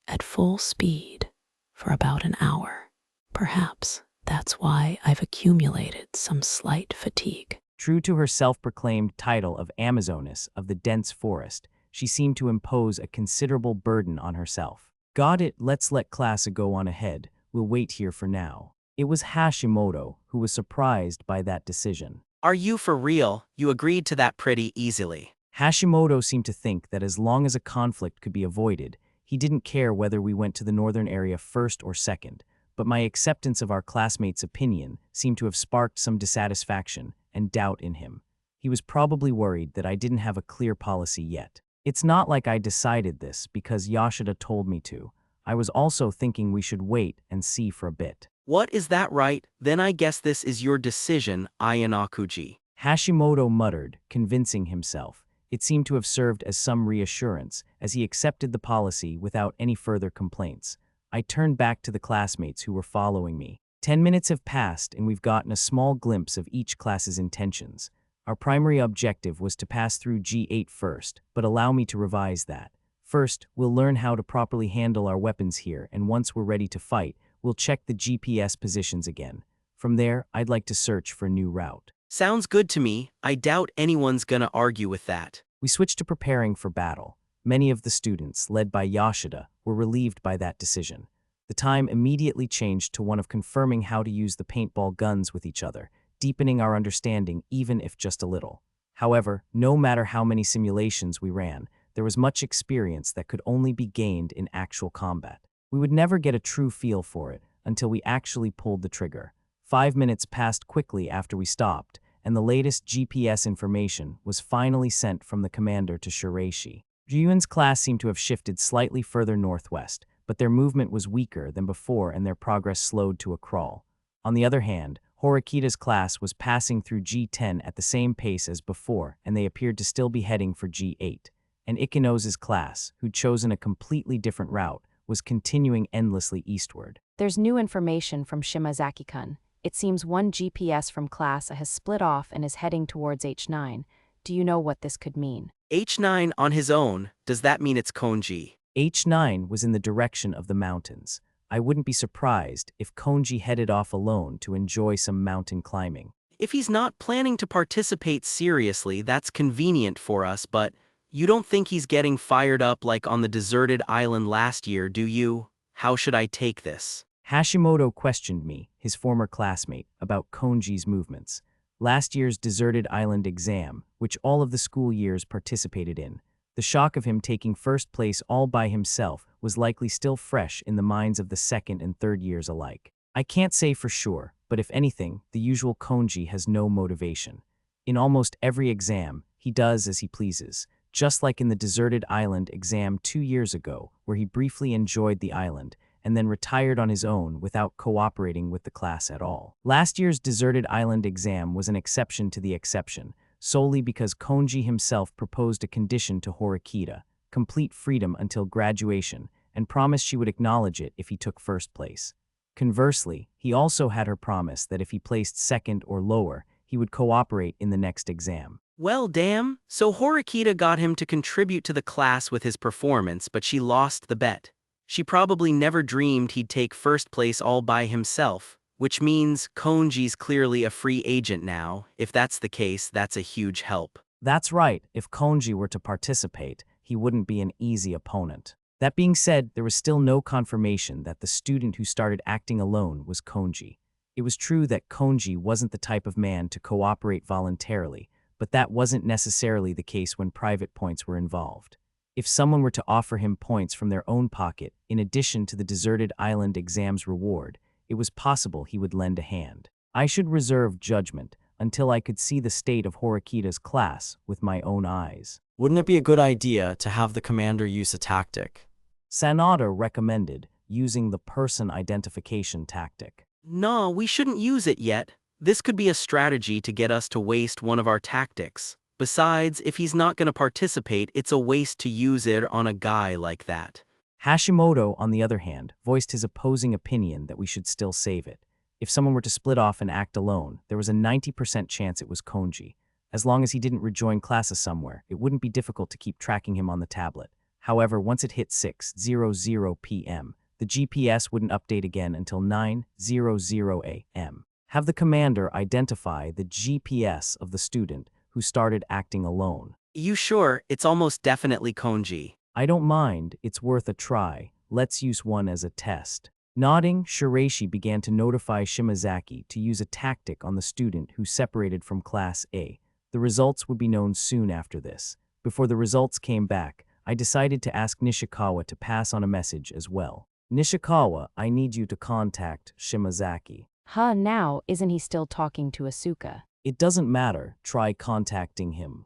at full speed for about an hour. Perhaps that's why I've accumulated some slight fatigue. True to her self-proclaimed title of Amazoness of the dense forest, she seemed to impose a considerable burden on herself. Got it, let's let Class A go on ahead. We'll wait here for now. It was Hashimoto who was surprised by that decision. Are you for real? You agreed to that pretty easily. Hashimoto seemed to think that as long as a conflict could be avoided, he didn't care whether we went to the northern area first or second, but my acceptance of our classmates' opinion seemed to have sparked some dissatisfaction and doubt in him. He was probably worried that I didn't have a clear policy yet. It's not like I decided this because Yoshida told me to. I was also thinking we should wait and see for a bit. What, is that right? Then I guess this is your decision, Ayanakuji. Hashimoto muttered, convincing himself. It seemed to have served as some reassurance, as he accepted the policy without any further complaints. I turned back to the classmates who were following me. 10 minutes have passed and we've gotten a small glimpse of each class's intentions. Our primary objective was to pass through G8 first, but allow me to revise that. First, we'll learn how to properly handle our weapons here, and once we're ready to fight, we'll check the GPS positions again. From there, I'd like to search for a new route. Sounds good to me. I doubt anyone's gonna argue with that. We switched to preparing for battle. Many of the students, led by Yoshida, were relieved by that decision. The time immediately changed to one of confirming how to use the paintball guns with each other, deepening our understanding even if just a little. However, no matter how many simulations we ran, there was much experience that could only be gained in actual combat. We would never get a true feel for it until we actually pulled the trigger. 5 minutes passed quickly after we stopped, and the latest GPS information was finally sent from the commander to Shiraishi. Ryuan's class seemed to have shifted slightly further northwest, but their movement was weaker than before and their progress slowed to a crawl. On the other hand, Horikita's class was passing through G10 at the same pace as before, and they appeared to still be heading for G8. And Ikinose's class, who'd chosen a completely different route, was continuing endlessly eastward. There's new information from Shimazaki-kun. It seems one GPS from class has split off and is heading towards H9. Do you know what this could mean? H9 on his own, does that mean it's Konji? H9 was in the direction of the mountains. I wouldn't be surprised if Konji headed off alone to enjoy some mountain climbing. If he's not planning to participate seriously, that's convenient for us, but you don't think he's getting fired up like on the deserted island last year, do you? How should I take this? Hashimoto questioned me, his former classmate, about Konji's movements. Last year's deserted island exam, which all of the school years participated in, the shock of him taking first place all by himself was likely still fresh in the minds of the second and third years alike. I can't say for sure, but if anything, the usual Konji has no motivation. In almost every exam, he does as he pleases, just like in the deserted island exam 2 years ago, where he briefly enjoyed the island and then retired on his own without cooperating with the class at all. Last year's deserted island exam was an exception to the exception, solely because Konji himself proposed a condition to Horikita, complete freedom until graduation, and promised she would acknowledge it if he took first place. Conversely, he also had her promise that if he placed second or lower, he would cooperate in the next exam. Well, damn, so Horikita got him to contribute to the class with his performance, but she lost the bet. She probably never dreamed he'd take first place all by himself, which means Konji's clearly a free agent now. If that's the case, that's a huge help. That's right, if Konji were to participate, he wouldn't be an easy opponent. That being said, there was still no confirmation that the student who started acting alone was Konji. It was true that Konji wasn't the type of man to cooperate voluntarily, but that wasn't necessarily the case when private points were involved. If someone were to offer him points from their own pocket, in addition to the deserted island exam's reward, it was possible he would lend a hand. I should reserve judgment until I could see the state of Horikita's class with my own eyes. Wouldn't it be a good idea to have the commander use a tactic? Sanada recommended using the person identification tactic. No, we shouldn't use it yet. This could be a strategy to get us to waste one of our tactics. Besides, if he's not going to participate, it's a waste to use it on a guy like that. Hashimoto, on the other hand, voiced his opposing opinion that we should still save it. If someone were to split off and act alone, there was a 90% chance it was Konji. As long as he didn't rejoin classes somewhere, it wouldn't be difficult to keep tracking him on the tablet. However, once it hit 6:00 p.m., the GPS wouldn't update again until 9:00 a.m. Have the commander identify the GPS of the student who started acting alone. You sure? It's almost definitely Konji. I don't mind, it's worth a try. Let's use one as a test. Nodding, Shiraishi began to notify Shimazaki to use a tactic on the student who separated from Class A. The results would be known soon after this. Before the results came back, I decided to ask Nishikawa to pass on a message as well. Nishikawa, I need you to contact Shimazaki. Now, isn't he still talking to Asuka? It doesn't matter, try contacting him.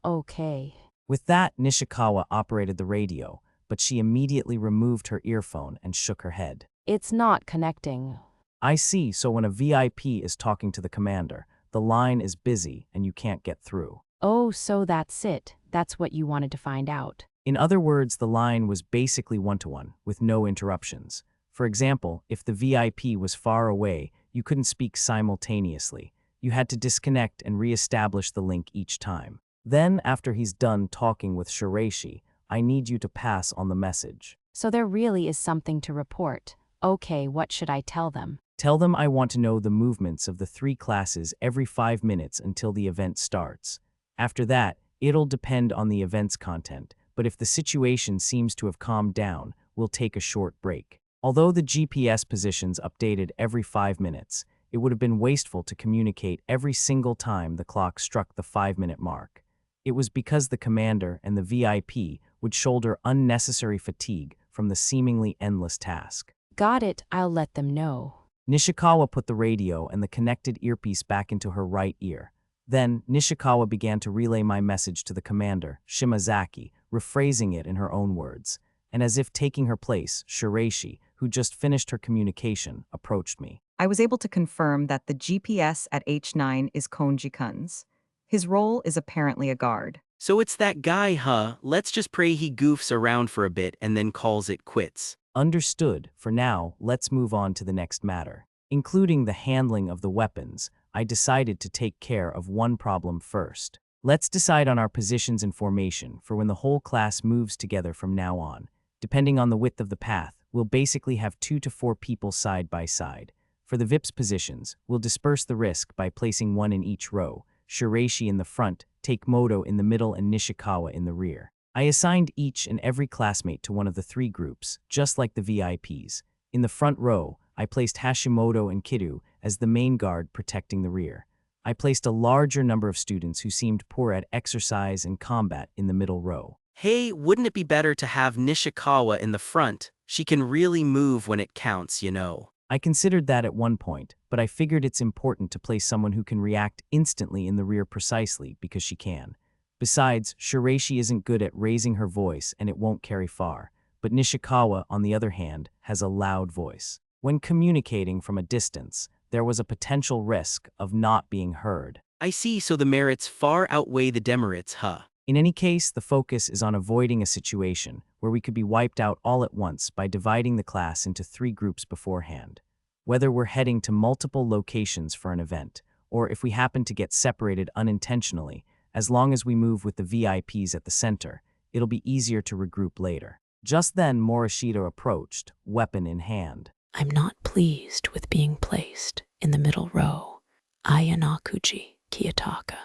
Okay. With that, Nishikawa operated the radio, but she immediately removed her earphone and shook her head. It's not connecting. I see, so when a VIP is talking to the commander, the line is busy and you can't get through. Oh, so that's it. That's what you wanted to find out. In other words, the line was basically one-to-one, with no interruptions. For example, if the VIP was far away, you couldn't speak simultaneously. You had to disconnect and re-establish the link each time. Then, after he's done talking with Shiraishi, I need you to pass on the message. So there really is something to report. Okay, what should I tell them? Tell them I want to know the movements of the 3 classes every 5 minutes until the event starts. After that, it'll depend on the event's content, but if the situation seems to have calmed down, we'll take a short break. Although the GPS positions updated every 5 minutes, it would have been wasteful to communicate every single time the clock struck the 5-minute mark. It was because the commander and the VIP would shoulder unnecessary fatigue from the seemingly endless task. Got it, I'll let them know. Nishikawa put the radio and the connected earpiece back into her right ear. Then, Nishikawa began to relay my message to the commander, Shimazaki, rephrasing it in her own words. And as if taking her place, Shiraishi, who just finished her communication, approached me. I was able to confirm that the GPS at H9 is Konji-kun's. His role is apparently a guard. So it's that guy, huh? Let's just pray he goofs around for a bit and then calls it quits. Understood. For now, let's move on to the next matter. Including the handling of the weapons, I decided to take care of one problem first. Let's decide on our positions and formation for when the whole class moves together from now on. Depending on the width of the path, we'll basically have 2 to 4 people side by side. For the VIP's positions, we'll disperse the risk by placing one in each row, Shiraishi in the front, Takemoto in the middle and Nishikawa in the rear. I assigned each and every classmate to one of the 3 groups, just like the VIPs. In the front row, I placed Hashimoto and Kiru as the main guard protecting the rear. I placed a larger number of students who seemed poor at exercise and combat in the middle row. Hey, wouldn't it be better to have Nishikawa in the front? She can really move when it counts, you know. I considered that at one point, but I figured it's important to place someone who can react instantly in the rear precisely because she can. Besides, Shiraishi isn't good at raising her voice and it won't carry far, but Nishikawa, on the other hand, has a loud voice. When communicating from a distance, there was a potential risk of not being heard. I see, so the merits far outweigh the demerits, huh? In any case, the focus is on avoiding a situation where we could be wiped out all at once by dividing the class into 3 groups beforehand. Whether we're heading to multiple locations for an event, or if we happen to get separated unintentionally, as long as we move with the VIPs at the center, it'll be easier to regroup later. Just then, Morishita approached, weapon in hand. I'm not pleased with being placed in the middle row. Ayanakuji Kiyotaka.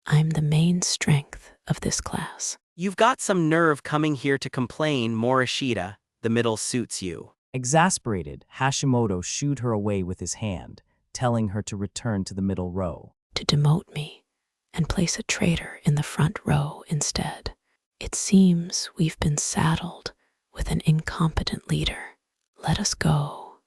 I'm the main strength of this class. You've got some nerve coming here to complain, Morishita. The middle suits you. Exasperated, Hashimoto shooed her away with his hand, telling her to return to the middle row. To demote me and place a traitor in the front row instead. It seems we've been saddled with an incompetent leader. Let us go,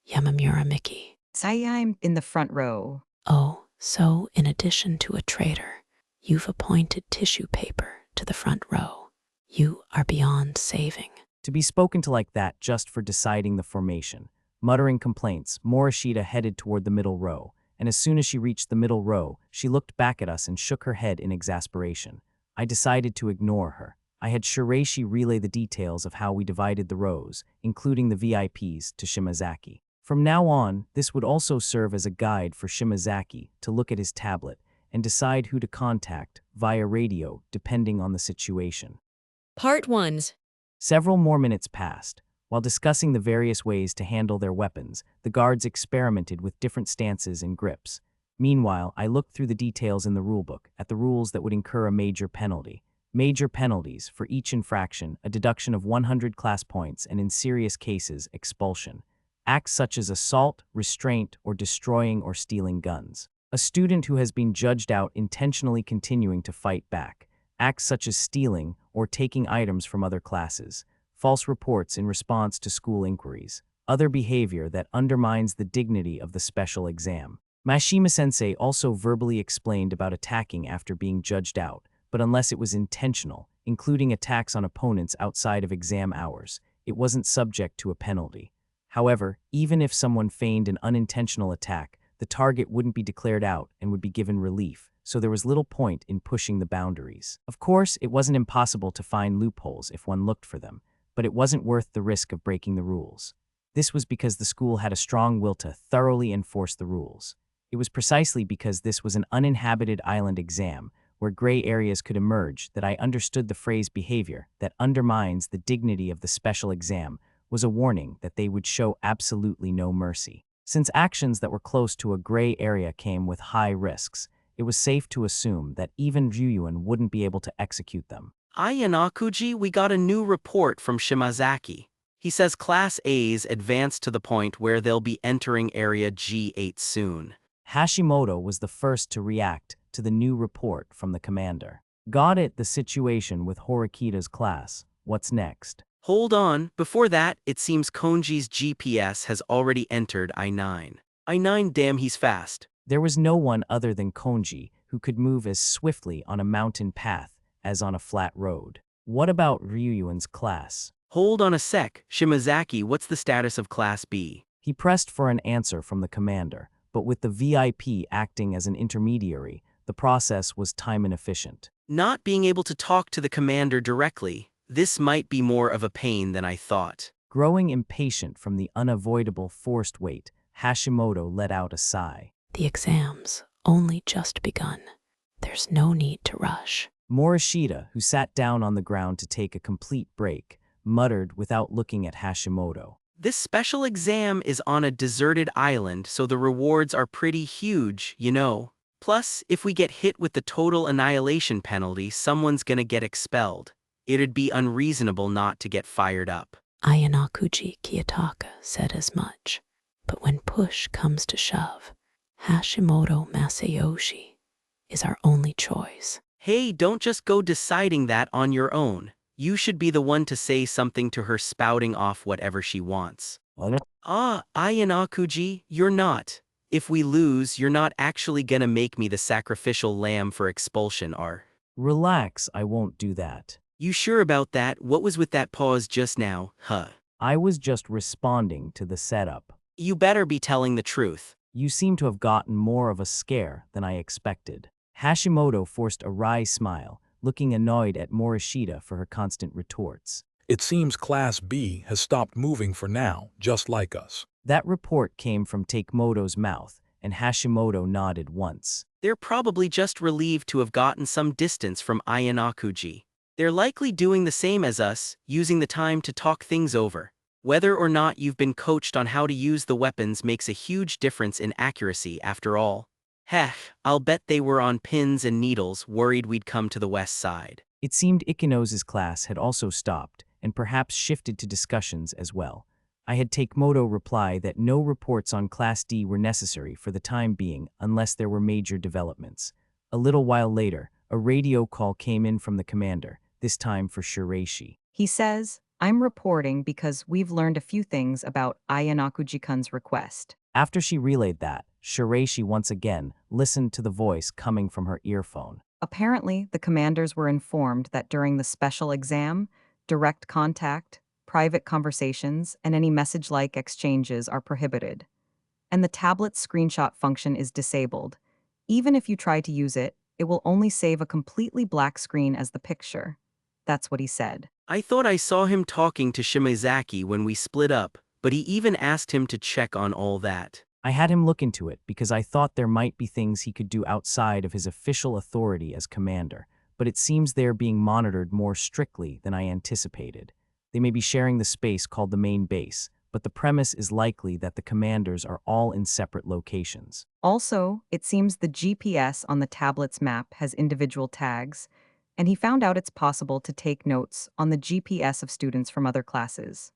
Yamamura Miki. Say I'm in the front row. Oh, so in addition to a traitor, you've appointed tissue paper to the front row. You are beyond saving. To be spoken to like that just for deciding the formation. Muttering complaints, Morishita headed toward the middle row, and as soon as she reached the middle row, she looked back at us and shook her head in exasperation. I decided to ignore her. I had Shiraishi relay the details of how we divided the rows, including the VIPs, to Shimazaki. From now on, this would also serve as a guide for Shimazaki to look at his tablet and decide who to contact via radio depending on the situation. Part 1. Several more minutes passed. While discussing the various ways to handle their weapons, the guards experimented with different stances and grips. Meanwhile, I looked through the details in the rulebook at the rules that would incur a major penalty. Major penalties for each infraction, a deduction of 100 class points, and in serious cases, expulsion. Acts such as assault, restraint, or destroying or stealing guns. A student who has been judged out intentionally continuing to fight back. Acts such as stealing or taking items from other classes. False reports in response to school inquiries. Other behavior that undermines the dignity of the special exam. Mashima-sensei also verbally explained about attacking after being judged out, but unless it was intentional, including attacks on opponents outside of exam hours, it wasn't subject to a penalty. However, even if someone feigned an unintentional attack, the target wouldn't be declared out and would be given relief, so there was little point in pushing the boundaries. Of course, it wasn't impossible to find loopholes if one looked for them, but it wasn't worth the risk of breaking the rules. This was because the school had a strong will to thoroughly enforce the rules. It was precisely because this was an uninhabited island exam, where gray areas could emerge, that I understood the phrase behavior that undermines the dignity of the special exam was a warning that they would show absolutely no mercy. Since actions that were close to a gray area came with high risks, it was safe to assume that even Ryuan wouldn't be able to execute them. Ayanakuji, we got a new report from Shimazaki. He says Class A's advanced to the point where they'll be entering Area G8 soon. Hashimoto was the first to react to the new report from the commander. Got it, the situation with Horikita's class. What's next? Hold on, before that, it seems Konji's GPS has already entered I-9. I-9, damn, he's fast. There was no one other than Konji who could move as swiftly on a mountain path as on a flat road. What about Ryuan's class? Hold on a sec, Shimazaki, what's the status of Class B? He pressed for an answer from the commander, but with the VIP acting as an intermediary, the process was time inefficient. Not being able to talk to the commander directly, this might be more of a pain than I thought. Growing impatient from the unavoidable forced wait, Hashimoto let out a sigh. The exam's only just begun. There's no need to rush. Morishita, who sat down on the ground to take a complete break, muttered without looking at Hashimoto. This special exam is on a deserted island, so the rewards are pretty huge, you know. Plus, if we get hit with the total annihilation penalty, someone's gonna get expelled. It'd be unreasonable not to get fired up. Ayanakuji Kiyotaka said as much, but when push comes to shove, Hashimoto Masayoshi is our only choice. Hey, don't just go deciding that on your own. You should be the one to say something to her, spouting off whatever she wants. Ayanakuji, you're not. If we lose, you're not actually gonna make me the sacrificial lamb for expulsion, are? Relax, I won't do that. You sure about that? What was with that pause just now, huh? I was just responding to the setup. You better be telling the truth. You seem to have gotten more of a scare than I expected. Hashimoto forced a wry smile, looking annoyed at Morishita for her constant retorts. It seems Class B has stopped moving for now, just like us. That report came from Takemoto's mouth, and Hashimoto nodded once. They're probably just relieved to have gotten some distance from Ayanakuji. They're likely doing the same as us, using the time to talk things over. Whether or not you've been coached on how to use the weapons makes a huge difference in accuracy after all. Heh, I'll bet they were on pins and needles, worried we'd come to the west side. It seemed Ikenos's class had also stopped, and perhaps shifted to discussions as well. I had Takemoto reply that no reports on Class D were necessary for the time being unless there were major developments. A little while later, a radio call came in from the commander, this time for Shiraishi. He says, I'm reporting because we've learned a few things about Ayanakuji-kun's request. After she relayed that, Shiraishi once again listened to the voice coming from her earphone. Apparently, the commanders were informed that during the special exam, direct contact, private conversations, and any message-like exchanges are prohibited. And the tablet's screenshot function is disabled. Even if you try to use it, it will only save a completely black screen as the picture. That's what he said. I thought I saw him talking to Shimazaki when we split up, but he even asked him to check on all that. I had him look into it because I thought there might be things he could do outside of his official authority as commander, but it seems they're being monitored more strictly than I anticipated. They may be sharing the space called the main base, but the premise is likely that the commanders are all in separate locations. Also, it seems the GPS on the tablet's map has individual tags, and he found out it's possible to take notes on the GPS of students from other classes.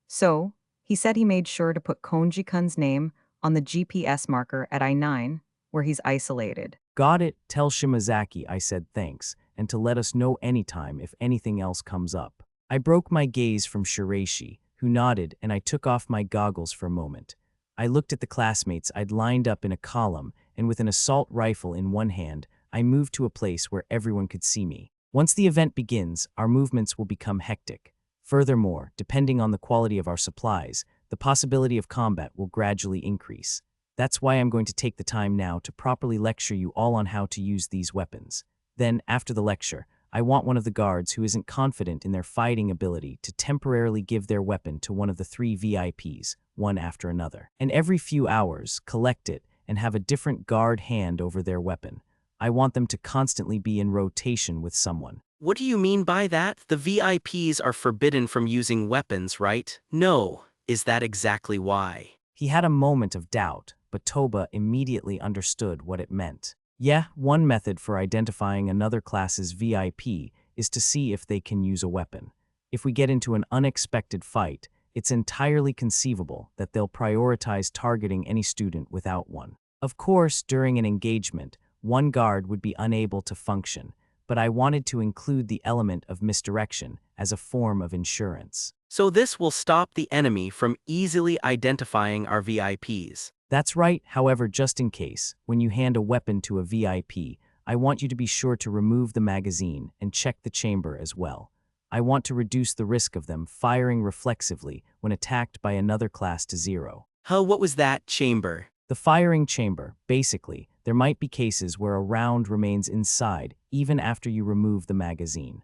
So, he said he made sure to put Konji-kun's name on the GPS marker at I-9, where he's isolated. Got it, tell Shimazaki I said thanks, and to let us know anytime if anything else comes up. I broke my gaze from Shiraishi, who nodded, and I took off my goggles for a moment. I looked at the classmates I'd lined up in a column, and with an assault rifle in one hand, I moved to a place where everyone could see me. Once the event begins, our movements will become hectic. Furthermore, depending on the quality of our supplies, the possibility of combat will gradually increase. That's why I'm going to take the time now to properly lecture you all on how to use these weapons. Then, after the lecture, I want one of the guards who isn't confident in their fighting ability to temporarily give their weapon to one of the 3 VIPs, one after another. And every few hours, collect it and have a different guard hand over their weapon. I want them to constantly be in rotation with someone. What do you mean by that? The VIPs are forbidden from using weapons, right? No. Is that exactly why? He had a moment of doubt, but Toba immediately understood what it meant. Yeah, one method for identifying another class's VIP is to see if they can use a weapon. If we get into an unexpected fight, it's entirely conceivable that they'll prioritize targeting any student without one. Of course, during an engagement, one guard would be unable to function, but I wanted to include the element of misdirection as a form of insurance. So this will stop the enemy from easily identifying our VIPs. That's right, however, just in case, when you hand a weapon to a VIP, I want you to be sure to remove the magazine and check the chamber as well. I want to reduce the risk of them firing reflexively when attacked by another class to 0. What was that chamber? The firing chamber, basically, there might be cases where a round remains inside even after you remove the magazine.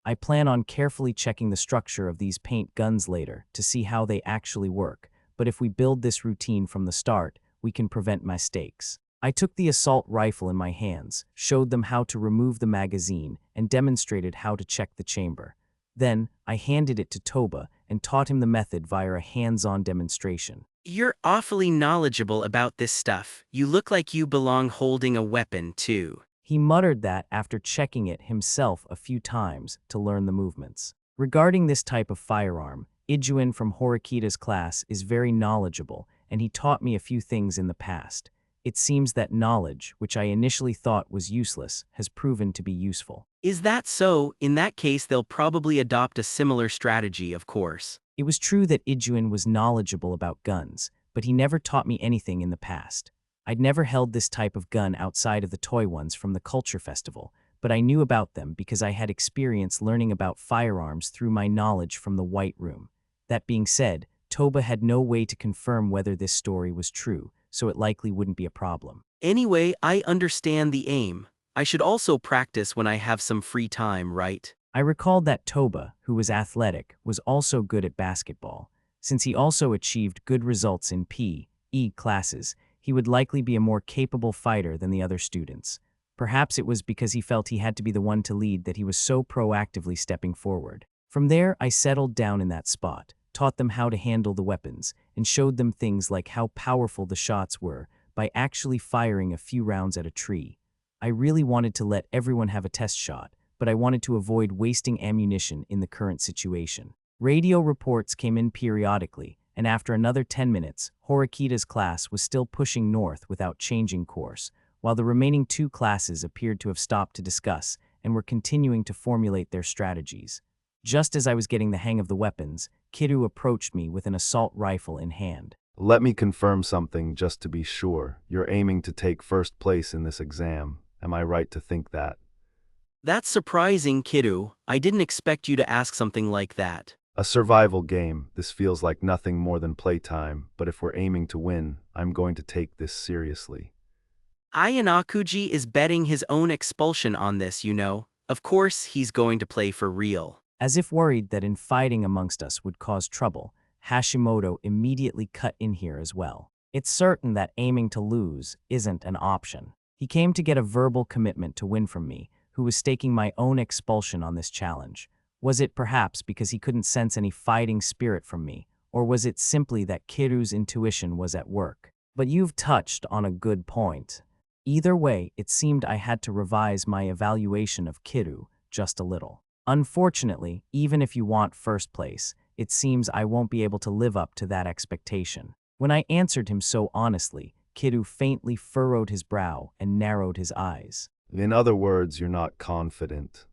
I plan on carefully checking the structure of these paint guns later to see how they actually work, but if we build this routine from the start, we can prevent mistakes. I took the assault rifle in my hands, showed them how to remove the magazine, and demonstrated how to check the chamber. Then, I handed it to Toba and taught him the method via a hands-on demonstration. You're awfully knowledgeable about this stuff. You look like you belong holding a weapon, too. He muttered that after checking it himself a few times to learn the movements. Regarding this type of firearm, Ijuin from Horikita's class is very knowledgeable, and he taught me a few things in the past. It seems that knowledge, which I initially thought was useless, has proven to be useful. Is that so? In that case, they'll probably adopt a similar strategy, of course. It was true that Ijuin was knowledgeable about guns, but he never taught me anything in the past. I'd never held this type of gun outside of the toy ones from the Culture Festival, but I knew about them because I had experience learning about firearms through my knowledge from the White Room. That being said, Toba had no way to confirm whether this story was true, so it likely wouldn't be a problem. Anyway, I understand the aim. I should also practice when I have some free time, right? I recalled that Toba, who was athletic, was also good at basketball. Since he also achieved good results in P.E. classes, he would likely be a more capable fighter than the other students. Perhaps it was because he felt he had to be the one to lead that he was so proactively stepping forward. From there, I settled down in that spot, taught them how to handle the weapons, and showed them things like how powerful the shots were by actually firing a few rounds at a tree. I really wanted to let everyone have a test shot, but I wanted to avoid wasting ammunition in the current situation. Radio reports came in periodically, and after another 10 minutes, Horikita's class was still pushing north without changing course, while the remaining 2 classes appeared to have stopped to discuss and were continuing to formulate their strategies. Just as I was getting the hang of the weapons, Kiru approached me with an assault rifle in hand. Let me confirm something just to be sure. You're aiming to take first place in this exam. Am I right to think that? That's surprising, Kiru. I didn't expect you to ask something like that. A survival game. This feels like nothing more than playtime, but if we're aiming to win, I'm going to take this seriously. Ayanakuji is betting his own expulsion on this, you know. Of course, he's going to play for real. As if worried that infighting amongst us would cause trouble, Hashimoto immediately cut in here as well. It's certain that aiming to lose isn't an option. He came to get a verbal commitment to win from me, who was staking my own expulsion on this challenge. Was it perhaps because he couldn't sense any fighting spirit from me, or was it simply that Kiru's intuition was at work? But you've touched on a good point. Either way, it seemed I had to revise my evaluation of Kiru just a little. Unfortunately, even if you want first place, it seems I won't be able to live up to that expectation. When I answered him so honestly, Kiru faintly furrowed his brow and narrowed his eyes. In other words, you're not confident.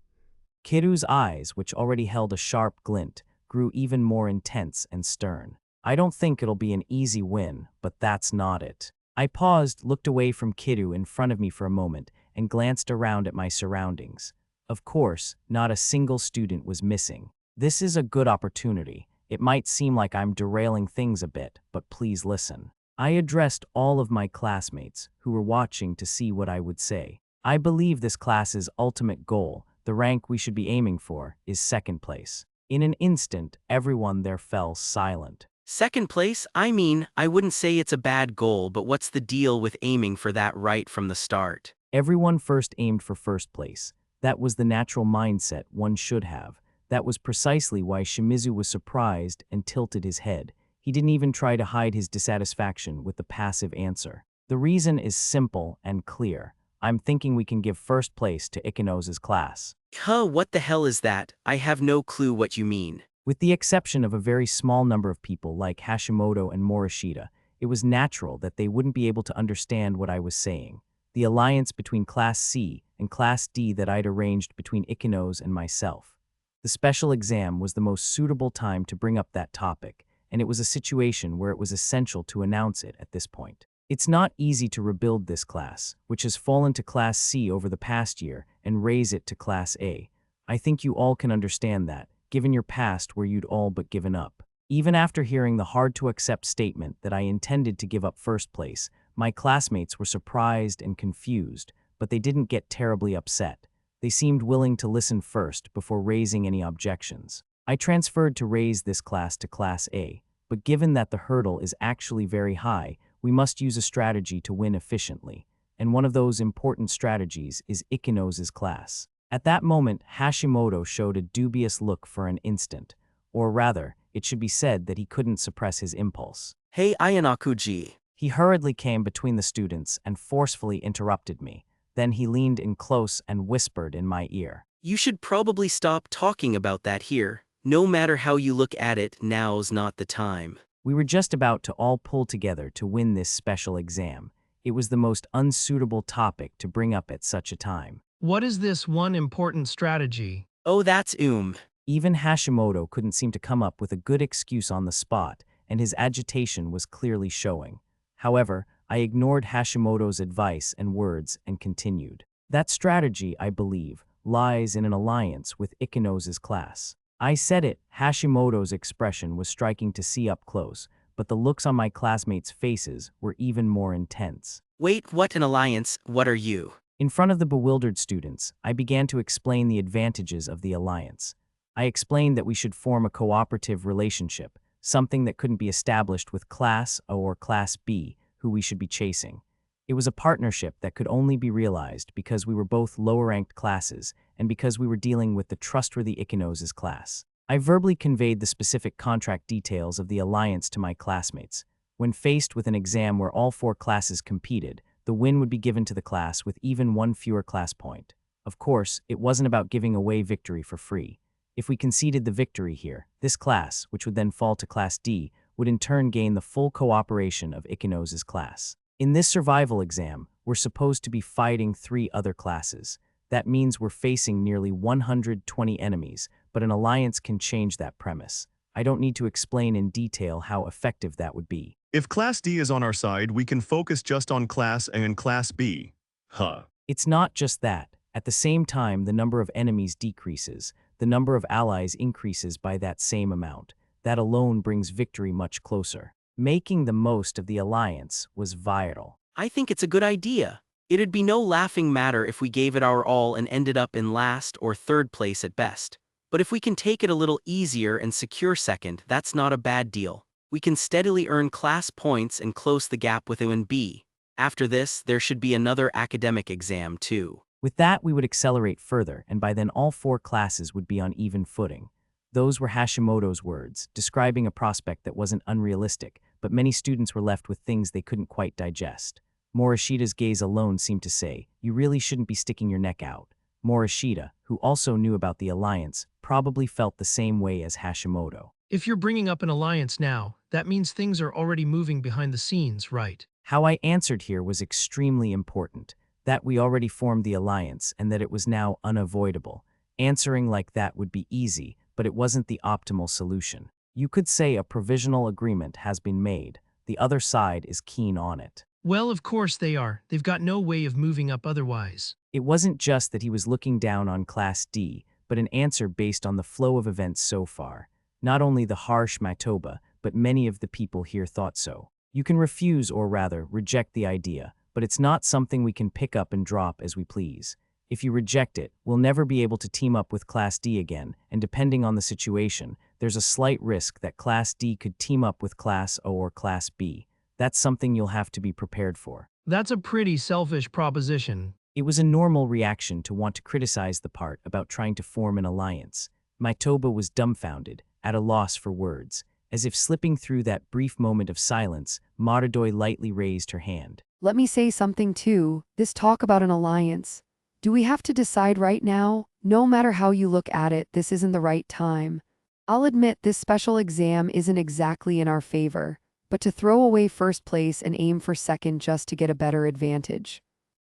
Kiru's eyes, which already held a sharp glint, grew even more intense and stern. I don't think it'll be an easy win, but that's not it. I paused, looked away from Kiru in front of me for a moment, and glanced around at my surroundings. Of course, not a single student was missing. This is a good opportunity. It might seem like I'm derailing things a bit, but please listen. I addressed all of my classmates who were watching to see what I would say. I believe this class's ultimate goal, The rank we should be aiming for is second place. In an instant, everyone there fell silent. Second place? I wouldn't say it's a bad goal, but what's the deal with aiming for that right from the start? Everyone first aimed for first place. That was the natural mindset one should have. That was precisely why Shimizu was surprised and tilted his head. He didn't even try to hide his dissatisfaction with the passive answer. The reason is simple and clear. I'm thinking we can give first place to Ikenos's class. What the hell is that? I have no clue what you mean. With the exception of a very small number of people like Hashimoto and Morishita, it was natural that they wouldn't be able to understand what I was saying. The alliance between Class C and Class D that I'd arranged between Ikenos and myself. The special exam was the most suitable time to bring up that topic, and it was a situation where it was essential to announce it at this point. It's not easy to rebuild this class, which has fallen to Class C over the past year, and raise it to Class A. I think you all can understand that, given your past where you'd all but given up. Even after hearing the hard-to-accept statement that I intended to give up first place, my classmates were surprised and confused, but they didn't get terribly upset. They seemed willing to listen first before raising any objections. I transferred to raise this class to Class A, but given that the hurdle is actually very high, we must use a strategy to win efficiently, and one of those important strategies is Ikenos's class. At that moment, Hashimoto showed a dubious look for an instant, or rather, it should be said that he couldn't suppress his impulse. Hey Ayanakuji. He hurriedly came between the students and forcefully interrupted me. Then he leaned in close and whispered in my ear. You should probably stop talking about that here. No matter how you look at it, now's not the time. We were just about to all pull together to win this special exam. It was the most unsuitable topic to bring up at such a time. What is this one important strategy? Oh, that's Even Hashimoto couldn't seem to come up with a good excuse on the spot, and his agitation was clearly showing. However, I ignored Hashimoto's advice and words and continued. That strategy, I believe, lies in an alliance with Ikenos's class. I said it. Hashimoto's expression was striking to see up close, but the looks on my classmates' faces were even more intense. Wait, what an alliance? What are you? In front of the bewildered students, I began to explain the advantages of the alliance. I explained that we should form a cooperative relationship, something that couldn't be established with Class A or Class B, who we should be chasing. It was a partnership that could only be realized because we were both lower-ranked classes and because we were dealing with the trustworthy Ikenos's class. I verbally conveyed the specific contract details of the alliance to my classmates. When faced with an exam where all 4 classes competed, the win would be given to the class with even 1 fewer class point. Of course, it wasn't about giving away victory for free. If we conceded the victory here, this class, which would then fall to Class D, would in turn gain the full cooperation of Ikenos's class. In this survival exam, we're supposed to be fighting 3 other classes. That means we're facing nearly 120 enemies, but an alliance can change that premise. I don't need to explain in detail how effective that would be. If Class D is on our side, we can focus just on Class A and Class B. It's not just that. At the same time, the number of enemies decreases. The number of allies increases by that same amount. That alone brings victory much closer. Making the most of the alliance was vital. I think it's a good idea. It'd be no laughing matter if we gave it our all and ended up in last or third place at best. But if we can take it a little easier and secure second, that's not a bad deal. We can steadily earn class points and close the gap with A and B. After this, there should be another academic exam too. With that, we would accelerate further, and by then all 4 classes would be on even footing. Those were Hashimoto's words, describing a prospect that wasn't unrealistic, but many students were left with things they couldn't quite digest. Morishita's gaze alone seemed to say, "You really shouldn't be sticking your neck out." Morishita, who also knew about the alliance, probably felt the same way as Hashimoto. If you're bringing up an alliance now, that means things are already moving behind the scenes, right? How I answered here was extremely important, that we already formed the alliance and that it was now unavoidable. Answering like that would be easy, but it wasn't the optimal solution. You could say a provisional agreement has been made. The other side is keen on it. Well, of course they are. They've got no way of moving up otherwise. It wasn't just that he was looking down on Class D, but an answer based on the flow of events so far. Not only the harsh Matoba, but many of the people here thought so. You can refuse or rather reject the idea, but it's not something we can pick up and drop as we please. If you reject it, we'll never be able to team up with Class D again, and depending on the situation, there's a slight risk that Class D could team up with Class O or Class B. That's something you'll have to be prepared for. That's a pretty selfish proposition. It was a normal reaction to want to criticize the part about trying to form an alliance. Maitoba was dumbfounded, at a loss for words. As if slipping through that brief moment of silence, Maridoi lightly raised her hand. Let me say something too. This talk about an alliance. Do we have to decide right now? No matter how you look at it, this isn't the right time. I'll admit this special exam isn't exactly in our favor, but to throw away first place and aim for second just to get a better advantage,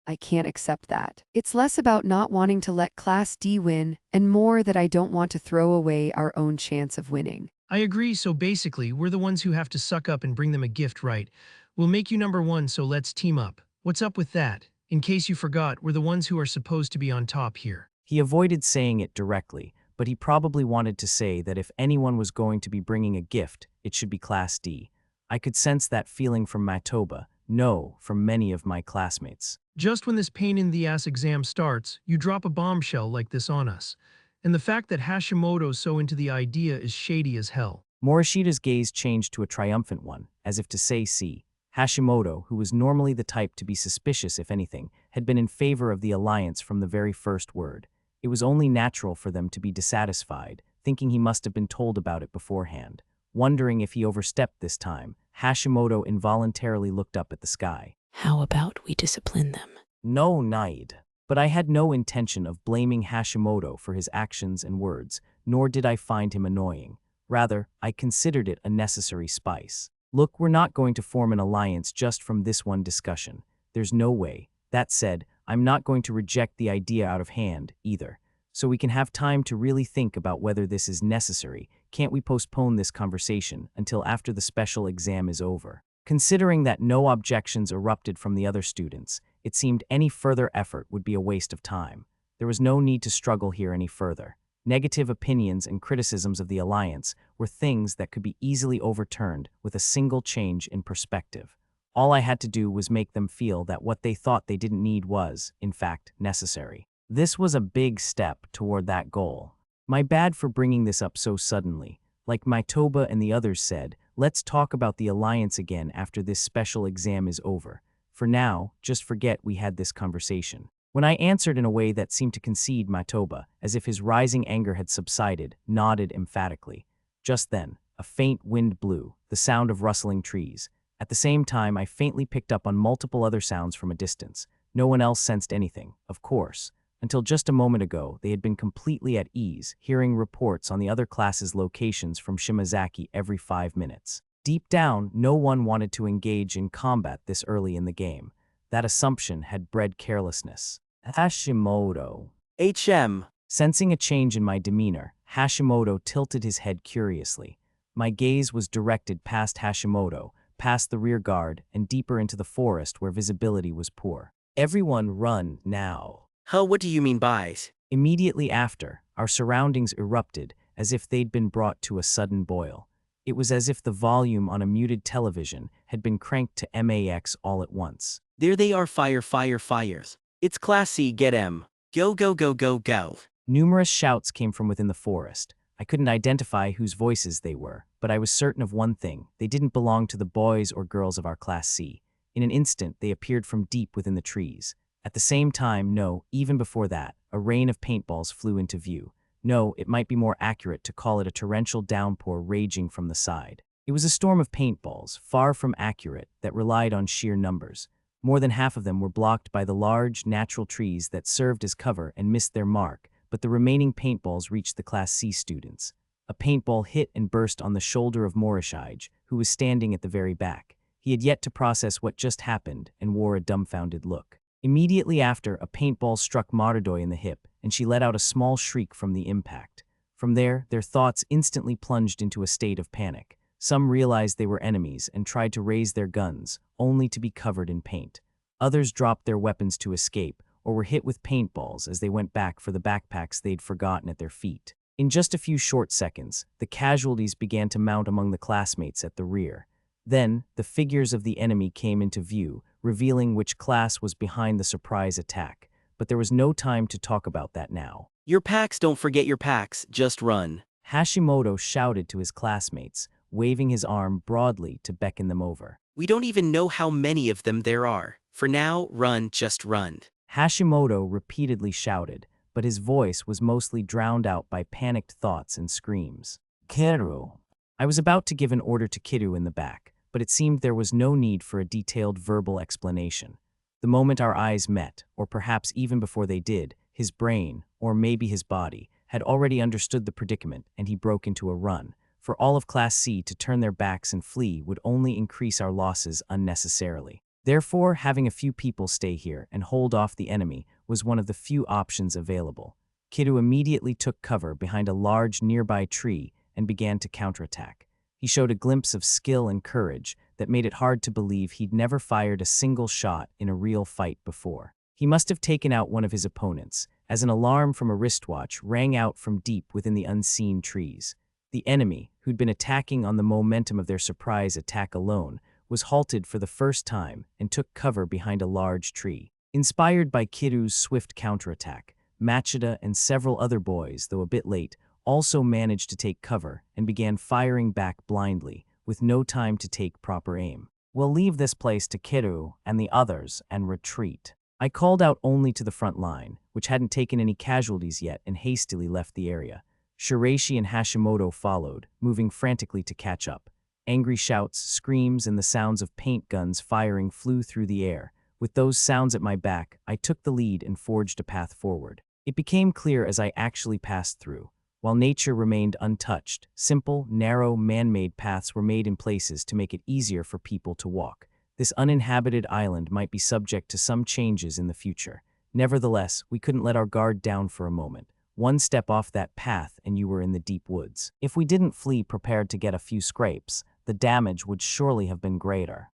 I can't accept that. It's less about not wanting to let Class D win and more that I don't want to throw away our own chance of winning. I agree, so basically, we're the ones who have to suck up and bring them a gift, right? We'll make you number one, so let's team up. What's up with that? In case you forgot, we're the ones who are supposed to be on top here. He avoided saying it directly, but he probably wanted to say that if anyone was going to be bringing a gift, it should be Class D. I could sense that feeling from Maitoba, no, from many of my classmates. Just when this pain-in-the-ass exam starts, you drop a bombshell like this on us. And the fact that Hashimoto's so into the idea is shady as hell. Morishita's gaze changed to a triumphant one, as if to say, see. Hashimoto, who was normally the type to be suspicious if anything, had been in favor of the alliance from the very first word. It was only natural for them to be dissatisfied, thinking he must have been told about it beforehand. Wondering if he overstepped this time, Hashimoto involuntarily looked up at the sky. How about we discipline them? No, Naid. But I had no intention of blaming Hashimoto for his actions and words, nor did I find him annoying. Rather, I considered it a necessary spice. Look, we're not going to form an alliance just from this one discussion. There's no way. That said, I'm not going to reject the idea out of hand, either. So we can have time to really think about whether this is necessary. Can't we postpone this conversation until after the special exam is over? Considering that no objections erupted from the other students, it seemed any further effort would be a waste of time. There was no need to struggle here any further. Negative opinions and criticisms of the alliance were things that could be easily overturned with a single change in perspective. All I had to do was make them feel that what they thought they didn't need was, in fact, necessary. This was a big step toward that goal. My bad for bringing this up so suddenly. Like Maitoba and the others said, let's talk about the alliance again after this special exam is over. For now, just forget we had this conversation. When I answered in a way that seemed to concede Maitoba, as if his rising anger had subsided, nodded emphatically. Just then, a faint wind blew, the sound of rustling trees. At the same time, I faintly picked up on multiple other sounds from a distance. No one else sensed anything, of course. Until just a moment ago, they had been completely at ease, hearing reports on the other classes' locations from Shimazaki every 5 minutes. Deep down, no one wanted to engage in combat this early in the game. That assumption had bred carelessness. Hashimoto. HM. Sensing a change in my demeanor, Hashimoto tilted his head curiously. My gaze was directed past Hashimoto, past the rear guard, and deeper into the forest where visibility was poor. Everyone run now. What do you mean by? Immediately after, our surroundings erupted as if they'd been brought to a sudden boil. It was as if the volume on a muted television had been cranked to max all at once. There they are, fires. It's Class C, get 'em. Go, go, go, go, go. Numerous shouts came from within the forest. I couldn't identify whose voices they were, but I was certain of one thing: they didn't belong to the boys or girls of our Class C. In an instant, they appeared from deep within the trees. At the same time, no, even before that, a rain of paintballs flew into view. No, it might be more accurate to call it a torrential downpour raging from the side. It was a storm of paintballs, far from accurate, that relied on sheer numbers. More than half of them were blocked by the large, natural trees that served as cover and missed their mark, but the remaining paintballs reached the Class C students. A paintball hit and burst on the shoulder of Morishige, who was standing at the very back. He had yet to process what just happened and wore a dumbfounded look. Immediately after, a paintball struck Maridoi in the hip, and she let out a small shriek from the impact. From there, their thoughts instantly plunged into a state of panic. Some realized they were enemies and tried to raise their guns, only to be covered in paint. Others dropped their weapons to escape, or were hit with paintballs as they went back for the backpacks they'd forgotten at their feet. In just a few short seconds, the casualties began to mount among the classmates at the rear. Then, the figures of the enemy came into view, revealing which class was behind the surprise attack. but there was no time to talk about that now. Your packs, don't forget your packs, just run. Hashimoto shouted to his classmates, waving his arm broadly to beckon them over. We don't even know how many of them there are. For now, run, just run. Hashimoto repeatedly shouted, but his voice was mostly drowned out by panicked thoughts and screams. Kiru. I was about to give an order to Kiru in the back, but it seemed there was no need for a detailed verbal explanation. The moment our eyes met, or perhaps even before they did, his brain, or maybe his body, had already understood the predicament, and he broke into a run. For all of Class C to turn their backs and flee would only increase our losses unnecessarily. Therefore, having a few people stay here and hold off the enemy was one of the few options available. Kiru immediately took cover behind a large nearby tree and began to counterattack. He showed a glimpse of skill and courage that made it hard to believe he'd never fired a single shot in a real fight before. He must have taken out one of his opponents, as an alarm from a wristwatch rang out from deep within the unseen trees. The enemy, who'd been attacking on the momentum of their surprise attack alone, was halted for the first time and took cover behind a large tree. Inspired by Kiru's swift counterattack, Machida and several other boys, though a bit late, also managed to take cover and began firing back blindly, with no time to take proper aim. We'll leave this place to Kiru and the others and retreat. I called out only to the front line, which hadn't taken any casualties yet, and hastily left the area. Shiraishi and Hashimoto followed, moving frantically to catch up. Angry shouts, screams, and the sounds of paint guns firing flew through the air. With those sounds at my back, I took the lead and forged a path forward. It became clear as I actually passed through. While nature remained untouched, simple, narrow, man-made paths were made in places to make it easier for people to walk. This uninhabited island might be subject to some changes in the future. Nevertheless, we couldn't let our guard down for a moment. One step off that path and you were in the deep woods. If we didn't flee prepared to get a few scrapes, the damage would surely have been greater.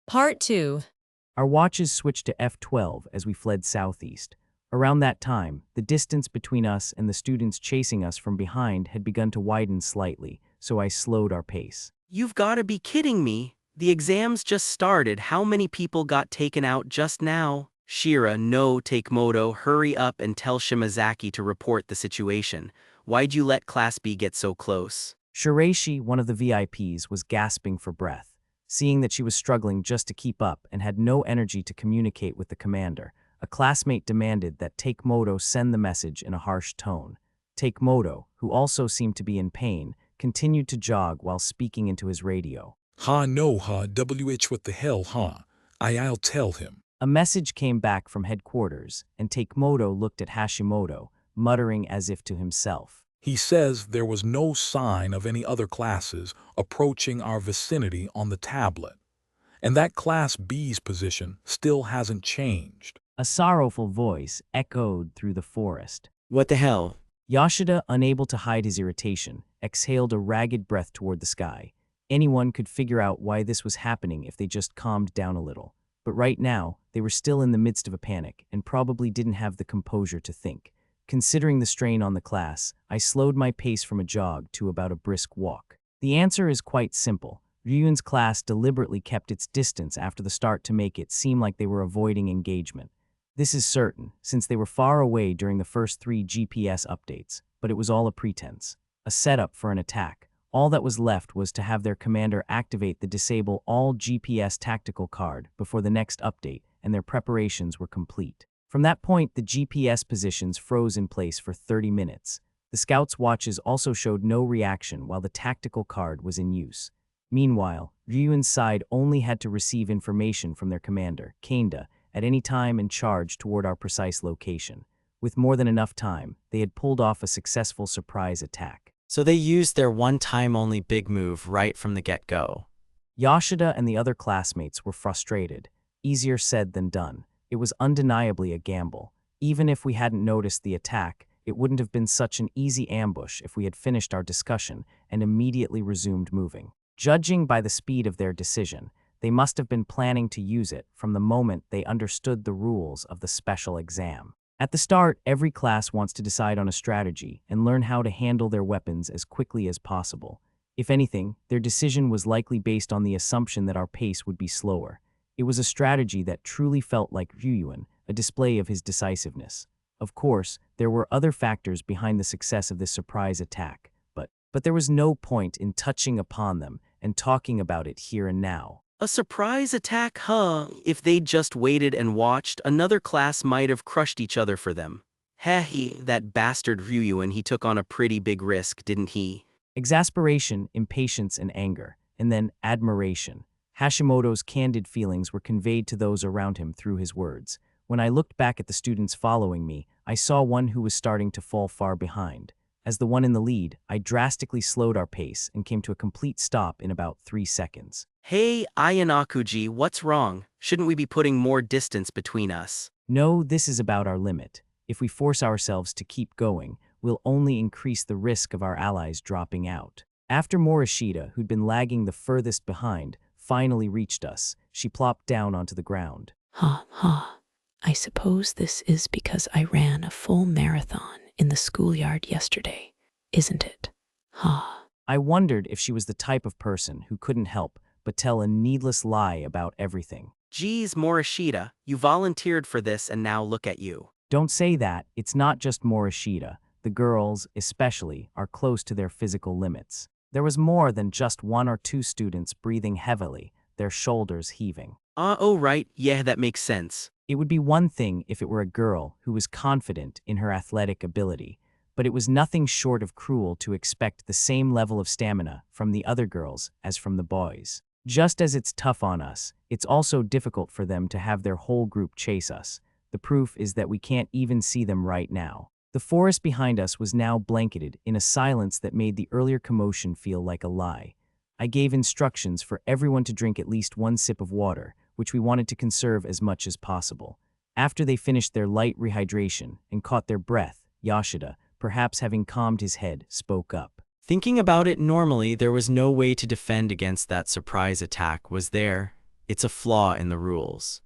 Part 2. Our watches switched to F12 as we fled southeast. Around that time, the distance between us and the students chasing us from behind had begun to widen slightly, so I slowed our pace. You've gotta be kidding me. The exams just started. How many people got taken out just now? Shira, no, Takemoto, hurry up and tell Shimazaki to report the situation. Why'd you let Class B get so close? Shiraishi, one of the VIPs, was gasping for breath. Seeing that she was struggling just to keep up and had no energy to communicate with the commander, a classmate demanded that Takemoto send the message in a harsh tone. Takemoto, who also seemed to be in pain, continued to jog while speaking into his radio. No, WH, what the hell, I'll tell him. A message came back from headquarters, and Takemoto looked at Hashimoto, muttering as if to himself. He says there was no sign of any other classes approaching our vicinity on the tablet, and that Class B's position still hasn't changed. A sorrowful voice echoed through the forest. What the hell? Yoshida, unable to hide his irritation, exhaled a ragged breath toward the sky. Anyone could figure out why this was happening if they just calmed down a little. But right now, they were still in the midst of a panic and probably didn't have the composure to think. Considering the strain on the class, I slowed my pace from a jog to about a brisk walk. The answer is quite simple. Ryuan's class deliberately kept its distance after the start to make it seem like they were avoiding engagement. This is certain, since they were far away during the first 3 GPS updates, but it was all a pretense, a setup for an attack. All that was left was to have their commander activate the Disable All GPS tactical card before the next update, and their preparations were complete. From that point, the GPS positions froze in place for 30 minutes. The scouts' watches also showed no reaction while the tactical card was in use. Meanwhile, Ryuan's side only had to receive information from their commander, Kanda, at any time and charge toward our precise location. With more than enough time, they had pulled off a successful surprise attack. So they used their one-time-only big move right from the get-go. Yoshida and the other classmates were frustrated. Easier said than done. It was undeniably a gamble. Even if we hadn't noticed the attack, it wouldn't have been such an easy ambush if we had finished our discussion and immediately resumed moving. Judging by the speed of their decision, they must have been planning to use it from the moment they understood the rules of the special exam. At the start, every class wants to decide on a strategy and learn how to handle their weapons as quickly as possible. If anything, their decision was likely based on the assumption that our pace would be slower. It was a strategy that truly felt like Ryuan, a display of his decisiveness. Of course, there were other factors behind the success of this surprise attack, but there was no point in touching upon them and talking about it here and now. A surprise attack, huh? If they'd just waited and watched, another class might have crushed each other for them. Heh, that bastard Ryuan, he took on a pretty big risk, didn't he? Exasperation, impatience, and anger, and then admiration. Hashimoto's candid feelings were conveyed to those around him through his words. When I looked back at the students following me, I saw one who was starting to fall far behind. As the one in the lead, I drastically slowed our pace and came to a complete stop in about 3 seconds. Hey, Ayanakuji, what's wrong? Shouldn't we be putting more distance between us? No, this is about our limit. If we force ourselves to keep going, we'll only increase the risk of our allies dropping out. After Morishita, who'd been lagging the furthest behind, finally reached us, she plopped down onto the ground. Ha ha. I suppose this is because I ran a full marathon in the schoolyard yesterday, isn't it? Ha. I wondered if she was the type of person who couldn't help but tell a needless lie about everything. Geez, Morishita, you volunteered for this and now look at you. Don't say that. It's not just Morishita. The girls, especially, are close to their physical limits. There was more than just 1 or 2 students breathing heavily, their shoulders heaving. Oh right, yeah, that makes sense. It would be one thing if it were a girl who was confident in her athletic ability, but it was nothing short of cruel to expect the same level of stamina from the other girls as from the boys. Just as it's tough on us, it's also difficult for them to have their whole group chase us. The proof is that we can't even see them right now. The forest behind us was now blanketed in a silence that made the earlier commotion feel like a lie. I gave instructions for everyone to drink at least 1 sip of water, which we wanted to conserve as much as possible. After they finished their light rehydration and caught their breath, Yoshida, perhaps having calmed his head, spoke up. Thinking about it normally, there was no way to defend against that surprise attack, was there? It's a flaw in the rules.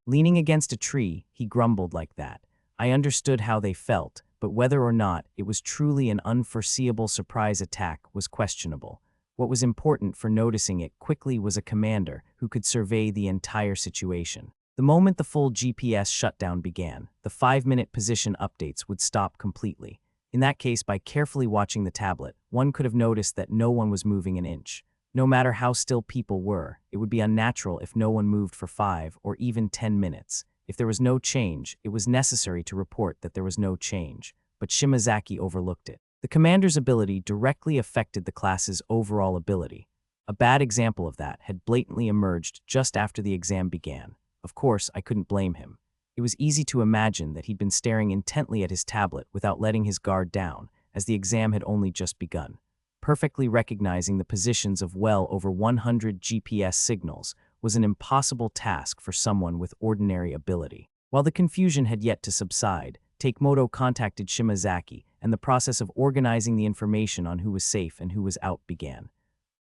Leaning against a tree, he grumbled like that. I understood how they felt, but whether or not it was truly an unforeseeable surprise attack was questionable. What was important for noticing it quickly was a commander who could survey the entire situation. The moment the full GPS shutdown began, the 5-minute position updates would stop completely. In that case, by carefully watching the tablet, one could have noticed that no one was moving an inch. No matter how still people were, it would be unnatural if no one moved for 5 or even 10 minutes. If there was no change, it was necessary to report that there was no change, but Shimazaki overlooked it. The commander's ability directly affected the class's overall ability. A bad example of that had blatantly emerged just after the exam began. Of course, I couldn't blame him. It was easy to imagine that he'd been staring intently at his tablet without letting his guard down, as the exam had only just begun. Perfectly recognizing the positions of well over 100 GPS signals was an impossible task for someone with ordinary ability. While the confusion had yet to subside, Takemoto contacted Shimazaki, and the process of organizing the information on who was safe and who was out began.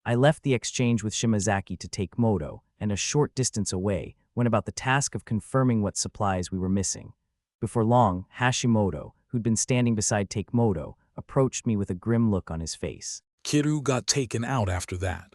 I left the exchange with Shimazaki to Takemoto, and a short distance away, went about the task of confirming what supplies we were missing. Before long, Hashimoto, who'd been standing beside Takemoto, approached me with a grim look on his face. Kiru got taken out after that.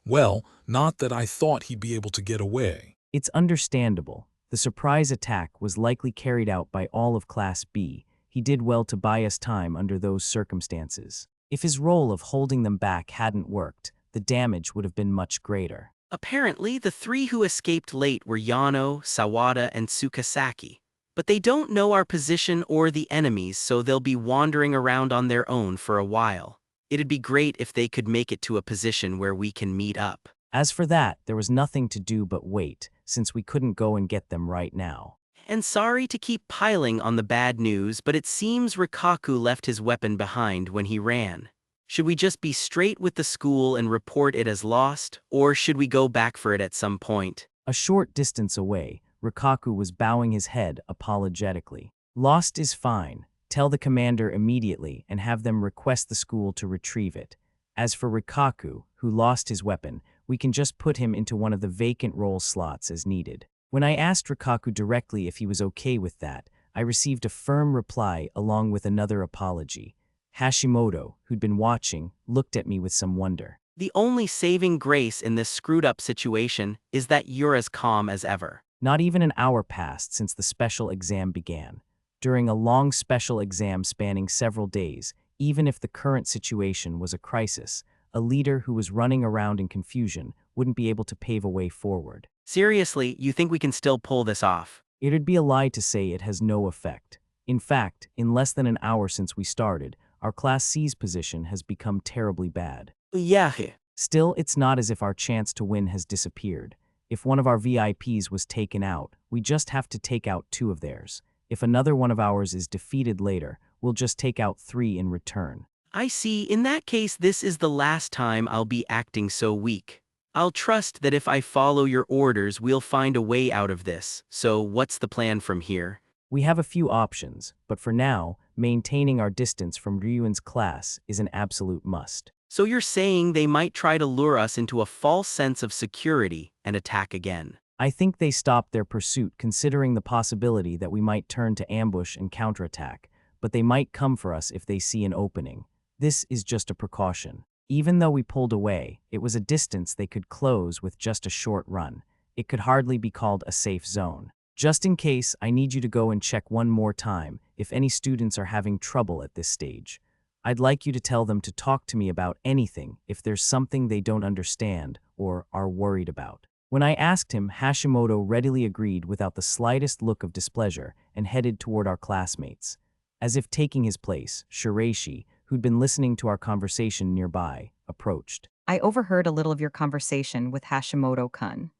Well, not that I thought he'd be able to get away. It's understandable. The surprise attack was likely carried out by all of Class B. He did well to buy us time under those circumstances. If his role of holding them back hadn't worked, the damage would have been much greater. Apparently, the 3 who escaped late were Yano, Sawada, and Tsukasaki. But they don't know our position or the enemies, so they'll be wandering around on their own for a while. It'd be great if they could make it to a position where we can meet up. As for that, there was nothing to do but wait, since we couldn't go and get them right now. And sorry to keep piling on the bad news, but it seems Rikaku left his weapon behind when he ran. Should we just be straight with the school and report it as lost, or should we go back for it at some point? A short distance away, Rikaku was bowing his head apologetically. Lost is fine. Tell the commander immediately and have them request the school to retrieve it. As for Rikaku, who lost his weapon, we can just put him into one of the vacant role slots as needed. When I asked Rikaku directly if he was okay with that, I received a firm reply along with another apology. Hashimoto, who'd been watching, looked at me with some wonder. The only saving grace in this screwed-up situation is that you're as calm as ever. Not even an hour passed since the special exam began. During a long special exam spanning several days, even if the current situation was a crisis, a leader who was running around in confusion wouldn't be able to pave a way forward. Seriously, you think we can still pull this off? It'd be a lie to say it has no effect. In fact, in less than an hour since we started, our Class C's position has become terribly bad. Yeah. Still, it's not as if our chance to win has disappeared. If one of our VIPs was taken out, we just have to take out 2 of theirs. If another one of ours is defeated later, we'll just take out 3 in return. I see. In that case, this is the last time I'll be acting so weak. I'll trust that if I follow your orders, we'll find a way out of this. So what's the plan from here? We have a few options, but for now, maintaining our distance from Ryuan's class is an absolute must. So you're saying they might try to lure us into a false sense of security and attack again? I think they stopped their pursuit considering the possibility that we might turn to ambush and counterattack, but they might come for us if they see an opening. This is just a precaution. Even though we pulled away, it was a distance they could close with just a short run. It could hardly be called a safe zone. Just in case, I need you to go and check one more time if any students are having trouble at this stage. I'd like you to tell them to talk to me about anything if there's something they don't understand or are worried about. When I asked him, Hashimoto readily agreed without the slightest look of displeasure and headed toward our classmates. As if taking his place, Shiraishi, who'd been listening to our conversation nearby, approached. I overheard a little of your conversation with Hashimoto-kun.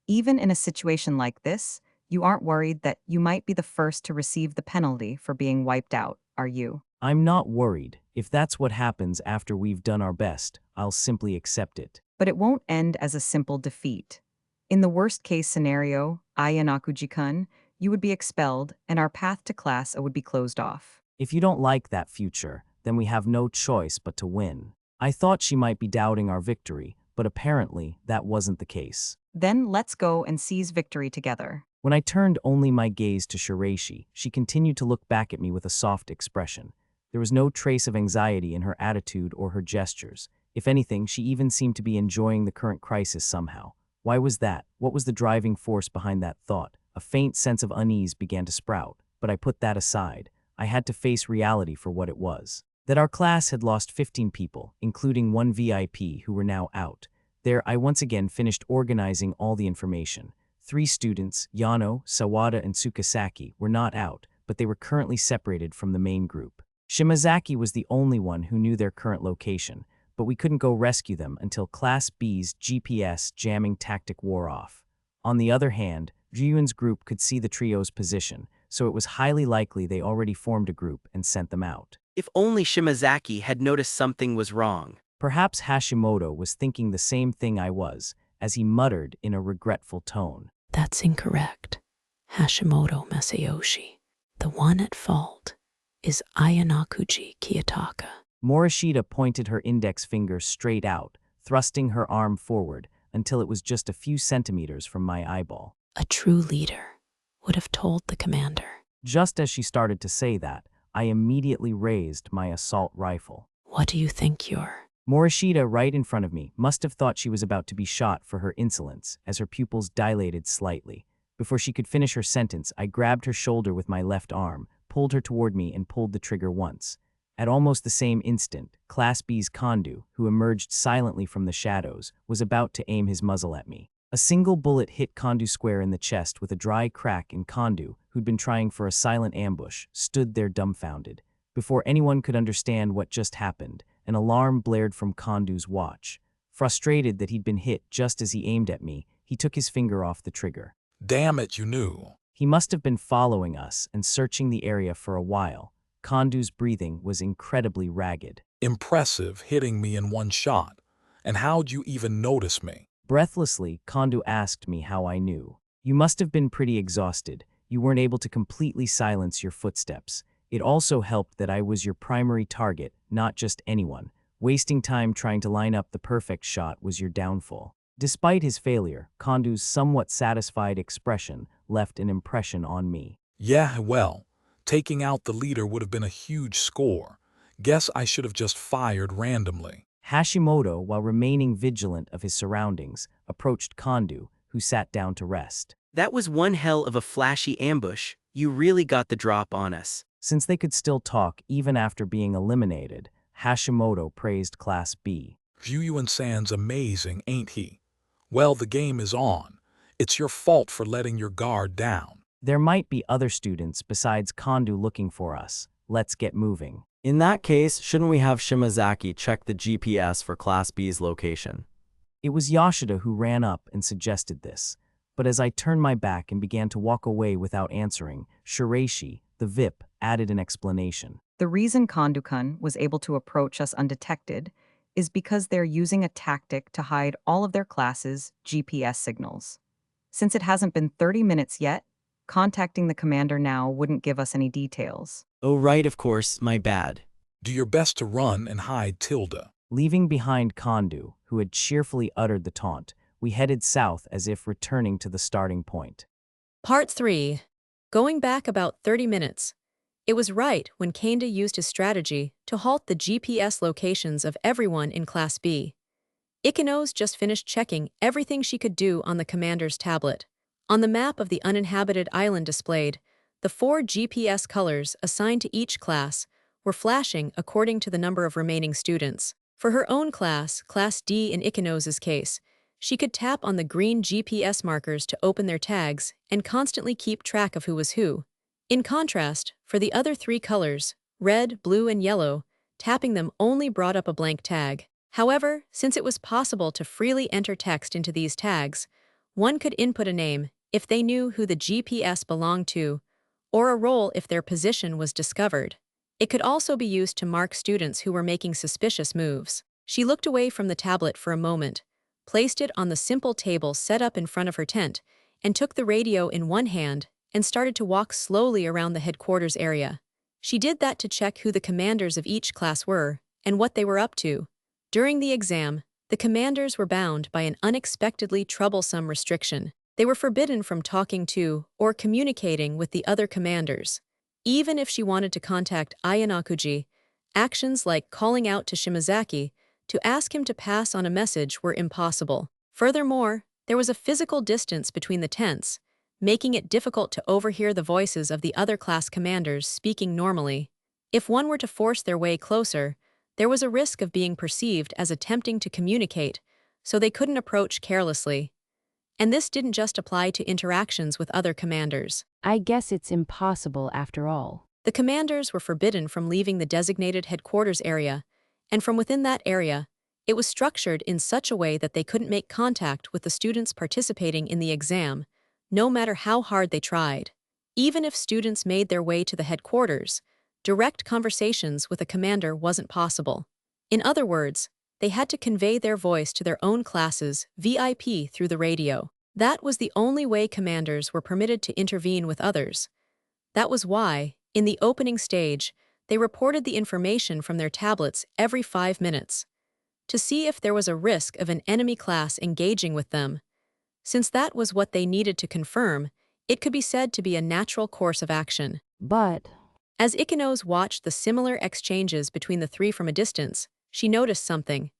Even in a situation like this, you aren't worried that you might be the first to receive the penalty for being wiped out, are you? I'm not worried. If that's what happens after we've done our best, I'll simply accept it. But it won't end as a simple defeat. In the worst-case scenario, Ayanakuji-kun, you would be expelled and our path to class would be closed off. If you don't like that future, then we have no choice but to win. I thought she might be doubting our victory, but apparently that wasn't the case. Then let's go and seize victory together. When I turned only my gaze to Shiraishi, she continued to look back at me with a soft expression. There was no trace of anxiety in her attitude or her gestures. If anything, she even seemed to be enjoying the current crisis somehow. Why was that? What was the driving force behind that thought? A faint sense of unease began to sprout, but I put that aside. I had to face reality for what it was. That our class had lost 15 people, including 1 VIP who were now out. There, I once again finished organizing all the information. 3 students, Yano, Sawada, and Tsukasaki, were not out, but they were currently separated from the main group. Shimazaki was the only one who knew their current location, but we couldn't go rescue them until Class B's GPS jamming tactic wore off. On the other hand, Ryuan's group could see the trio's position, so it was highly likely they already formed a group and sent them out. If only Shimazaki had noticed something was wrong. Perhaps Hashimoto was thinking the same thing I was, as he muttered in a regretful tone. That's incorrect. Hashimoto Masayoshi. The one at fault is Ayanakuji Kiyotaka. Morishita pointed her index finger straight out, thrusting her arm forward until it was just a few centimeters from my eyeball. A true leader would have told the commander. Just as she started to say that, I immediately raised my assault rifle. What do you think you're? Morishita, right in front of me, must have thought she was about to be shot for her insolence, as her pupils dilated slightly. Before she could finish her sentence, I grabbed her shoulder with my left arm, pulled her toward me, and pulled the trigger once. At almost the same instant, Class B's Kondu, who emerged silently from the shadows, was about to aim his muzzle at me. A single bullet hit Kondu square in the chest with a dry crack, and Kondu, who'd been trying for a silent ambush, stood there dumbfounded. Before anyone could understand what just happened, an alarm blared from Kondu's watch. Frustrated that he'd been hit just as he aimed at me, he took his finger off the trigger. Damn it, you knew. He must have been following us and searching the area for a while. Kondu's breathing was incredibly ragged. Impressive, hitting me in one shot. And how'd you even notice me? Breathlessly, Kondu asked me how I knew. You must have been pretty exhausted. You weren't able to completely silence your footsteps. It also helped that I was your primary target, not just anyone. Wasting time trying to line up the perfect shot was your downfall. Despite his failure, Kondu's somewhat satisfied expression left an impression on me. Yeah, well, taking out the leader would have been a huge score. Guess I should have just fired randomly. Hashimoto, while remaining vigilant of his surroundings, approached Kondu, who sat down to rest. That was one hell of a flashy ambush. You really got the drop on us. Since they could still talk even after being eliminated, Hashimoto praised Class B. Ryuan-san's amazing, ain't he? Well, the game is on. It's your fault for letting your guard down. There might be other students besides Kondu looking for us. Let's get moving. In that case, shouldn't we have Shimazaki check the GPS for Class B's location? It was Yoshida who ran up and suggested this, but as I turned my back and began to walk away without answering, Shiraishi, the VIP, added an explanation. The reason Kondu-kun was able to approach us undetected is because they're using a tactic to hide all of their classes' GPS signals. Since it hasn't been 30 minutes yet, contacting the commander now wouldn't give us any details. Oh right, of course, my bad. Do your best to run and hide Tilda. Leaving behind Kondu, who had cheerfully uttered the taunt, we headed south as if returning to the starting point. Part 3. Going back about 30 minutes. It was right when Kanda used his strategy to halt the GPS locations of everyone in Class B. Ikenos just finished checking everything she could do on the commander's tablet. On the map of the uninhabited island displayed, the 4 GPS colors assigned to each class were flashing according to the number of remaining students. For her own class, Class D in Ikenos' case, she could tap on the green GPS markers to open their tags and constantly keep track of who was who. In contrast, for the other 3 colors, red, blue, and yellow, tapping them only brought up a blank tag. However, since it was possible to freely enter text into these tags, one could input a name if they knew who the GPS belonged to, or a role if their position was discovered. It could also be used to mark students who were making suspicious moves. She looked away from the tablet for a moment, placed it on the simple table set up in front of her tent, and took the radio in one hand and started to walk slowly around the headquarters area. She did that to check who the commanders of each class were and what they were up to. During the exam, the commanders were bound by an unexpectedly troublesome restriction. They were forbidden from talking to or communicating with the other commanders. Even if she wanted to contact Ayanakuji, actions like calling out to Shimazaki to ask him to pass on a message were impossible. Furthermore, there was a physical distance between the tents, making it difficult to overhear the voices of the other class commanders speaking normally. If one were to force their way closer, there was a risk of being perceived as attempting to communicate, so they couldn't approach carelessly. And this didn't just apply to interactions with other commanders. I guess it's impossible after all. The commanders were forbidden from leaving the designated headquarters area, and from within that area, it was structured in such a way that they couldn't make contact with the students participating in the exam, no matter how hard they tried. Even if students made their way to the headquarters, direct conversations with a commander wasn't possible. In other words, they had to convey their voice to their own classes, VIP, through the radio. That was the only way commanders were permitted to intervene with others. That was why, in the opening stage, they reported the information from their tablets every 5 minutes, to see if there was a risk of an enemy class engaging with them. Since that was what they needed to confirm, it could be said to be a natural course of action. But As Ikenos watched the similar exchanges between the 3 from a distance, she noticed something.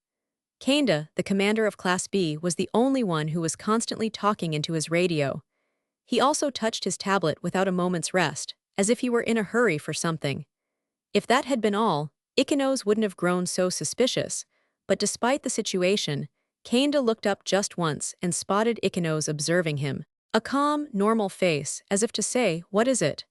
Kanda, the commander of Class B, was the only one who was constantly talking into his radio. He also touched his tablet without a moment's rest, as if he were in a hurry for something. If that had been all, Ikenos wouldn't have grown so suspicious, but despite the situation, Kanda looked up just once and spotted Ikenos observing him. A calm, normal face, as if to say, "What is it?"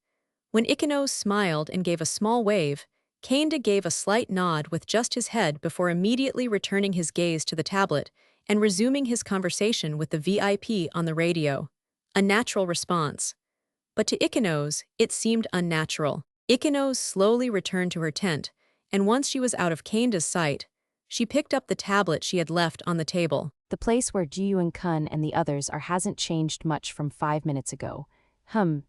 When Ikenos smiled and gave a small wave, Kanda gave a slight nod with just his head before immediately returning his gaze to the tablet and resuming his conversation with the VIP on the radio. A natural response. But to Ikenos, it seemed unnatural. Ikenos slowly returned to her tent, and once she was out of Kanda's sight, she picked up the tablet she had left on the table. the place where Ji-Yun-kun and the others are hasn't changed much from 5 minutes ago.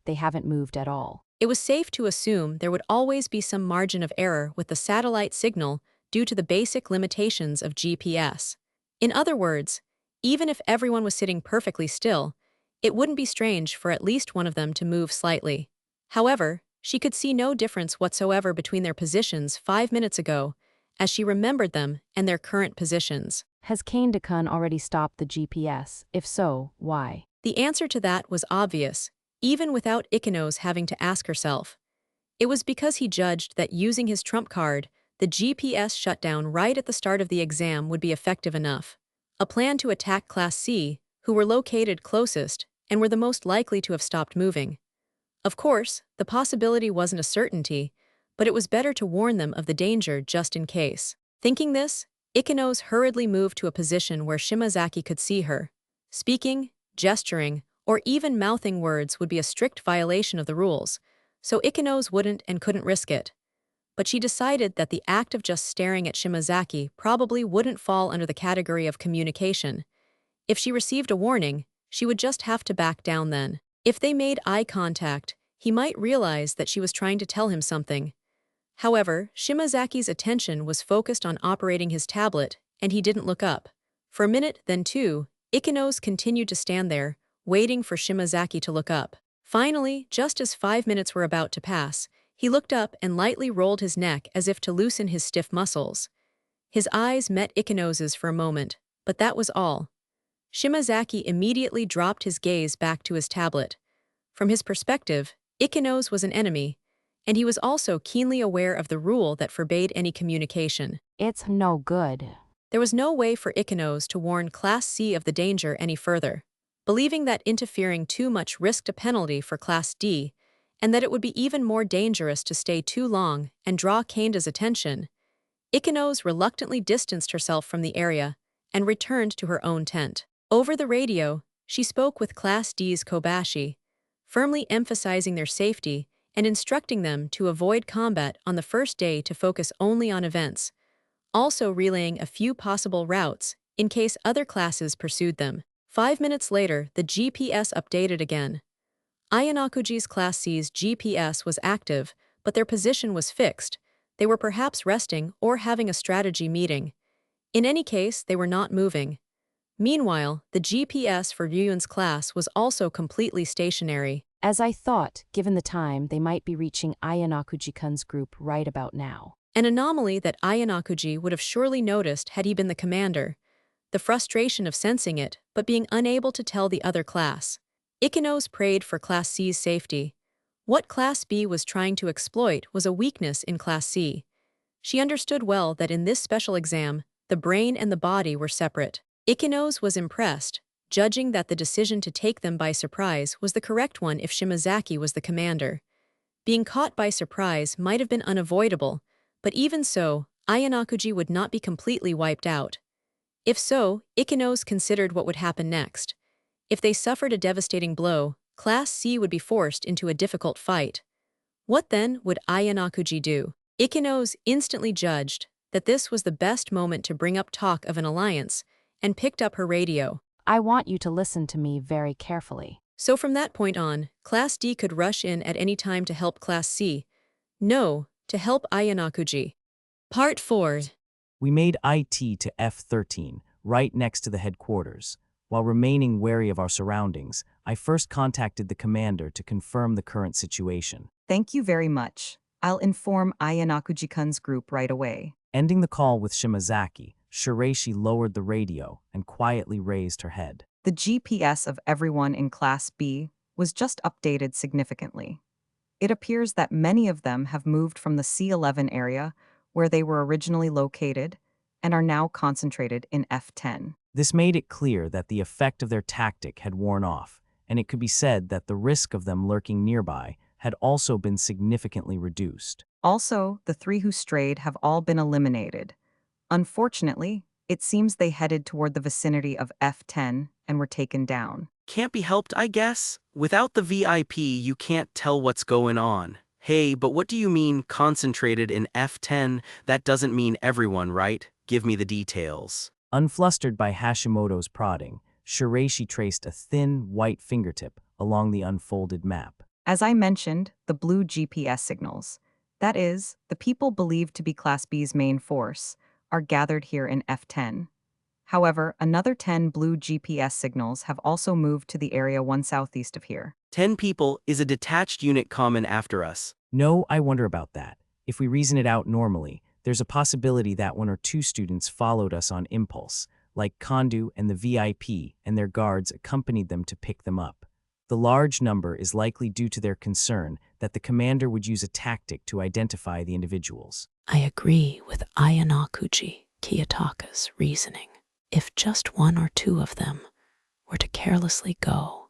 They haven't moved at all. It was safe to assume there would always be some margin of error with the satellite signal due to the basic limitations of GPS. In other words, even if everyone was sitting perfectly still, it wouldn't be strange for at least one of them to move slightly. However, she could see no difference whatsoever between their positions 5 minutes ago, as she remembered them and their current positions. Has Kane-kun already stopped the GPS? If so, why? The answer to that was obvious, even without Ikenos having to ask herself. It was because he judged that using his trump card, the GPS shutdown right at the start of the exam would be effective enough. A plan to attack Class C, who were located closest and were the most likely to have stopped moving. Of course, the possibility wasn't a certainty, but it was better to warn them of the danger just in case. Thinking this, Ikenos hurriedly moved to a position where Shimazaki could see her. Speaking, gesturing, or even mouthing words would be a strict violation of the rules, so Ikenos wouldn't and couldn't risk it. But she decided that the act of just staring at Shimazaki probably wouldn't fall under the category of communication. If she received a warning, she would just have to back down then. If they made eye contact, he might realize that she was trying to tell him something. However, Shimazaki's attention was focused on operating his tablet, and he didn't look up. For a minute, then two, Ikenos continued to stand there, waiting for Shimazaki to look up. Finally, just as 5 minutes were about to pass, he looked up and lightly rolled his neck as if to loosen his stiff muscles. His eyes met Ikenos's for a moment, but that was all. Shimazaki immediately dropped his gaze back to his tablet. From his perspective, Ikenos was an enemy, and he was also keenly aware of the rule that forbade any communication. It's no good. There was no way for Ikenos to warn Class C of the danger any further. Believing that interfering too much risked a penalty for Class D, and that it would be even more dangerous to stay too long and draw Kanda's attention, Ikenos reluctantly distanced herself from the area and returned to her own tent. Over the radio, she spoke with Class D's Kobashi, firmly emphasizing their safety and instructing them to avoid combat on the first day to focus only on events, also relaying a few possible routes in case other classes pursued them. 5 minutes later, the GPS updated again. Ayanakuji's Class C's GPS was active, but their position was fixed. They were perhaps resting or having a strategy meeting. In any case, they were not moving. Meanwhile, the GPS for Ryuan's class was also completely stationary. As I thought, given the time, they might be reaching Ayanakuji-kun's group right about now. An anomaly that Ayanakuji would have surely noticed had he been the commander. The frustration of sensing it, but being unable to tell the other class. Ikenos prayed for Class C's safety. What Class B was trying to exploit was a weakness in Class C. She understood well that in this special exam, the brain and the body were separate. Ikenos was impressed, judging that the decision to take them by surprise was the correct one if Shimazaki was the commander. Being caught by surprise might have been unavoidable, but even so, Ayanakuji would not be completely wiped out. If so, Ikenos considered what would happen next. If they suffered a devastating blow, Class C would be forced into a difficult fight. What then would Ayanakuji do? Ikenos instantly judged that this was the best moment to bring up talk of an alliance, and picked up her radio. I want you to listen to me very carefully. So from that point on, Class D could rush in at any time to help Class C. No, to help Ayanakuji. Part 4. We made IT to F-13, right next to the headquarters. While remaining wary of our surroundings, I first contacted the commander to confirm the current situation. Thank you very much. I'll inform Ayanakuji-kun's group right away. Ending the call with Shimazaki, Shireishi lowered the radio and quietly raised her head. The GPS of everyone in Class B was just updated significantly. It appears that many of them have moved from the C11 area, where they were originally located, and are now concentrated in F10. This made it clear that the effect of their tactic had worn off, and it could be said that the risk of them lurking nearby had also been significantly reduced. Also, the 3 who strayed have all been eliminated. Unfortunately, it seems they headed toward the vicinity of F10 and were taken down. Can't be helped, I guess. Without the VIP, you can't tell what's going on. Hey, but what do you mean concentrated in F10? That doesn't mean everyone, right? Give me the details. Unflustered by Hashimoto's prodding, Shireishi traced a thin, white fingertip along the unfolded map. As I mentioned, the blue GPS signals, that is, the people believed to be Class B's main force, are gathered here in F10. However, another 10 blue GPS signals have also moved to the area 1 southeast of here. 10 people is a detached unit common after us. No, I wonder about that. If we reason it out normally, there's a possibility that 1 or 2 students followed us on impulse, like Kondu and the VIP, and their guards accompanied them to pick them up. The large number is likely due to their concern that the commander would use a tactic to identify the individuals. I agree with Ayanakuji Kiyotaka's reasoning. If just one or two of them were to carelessly go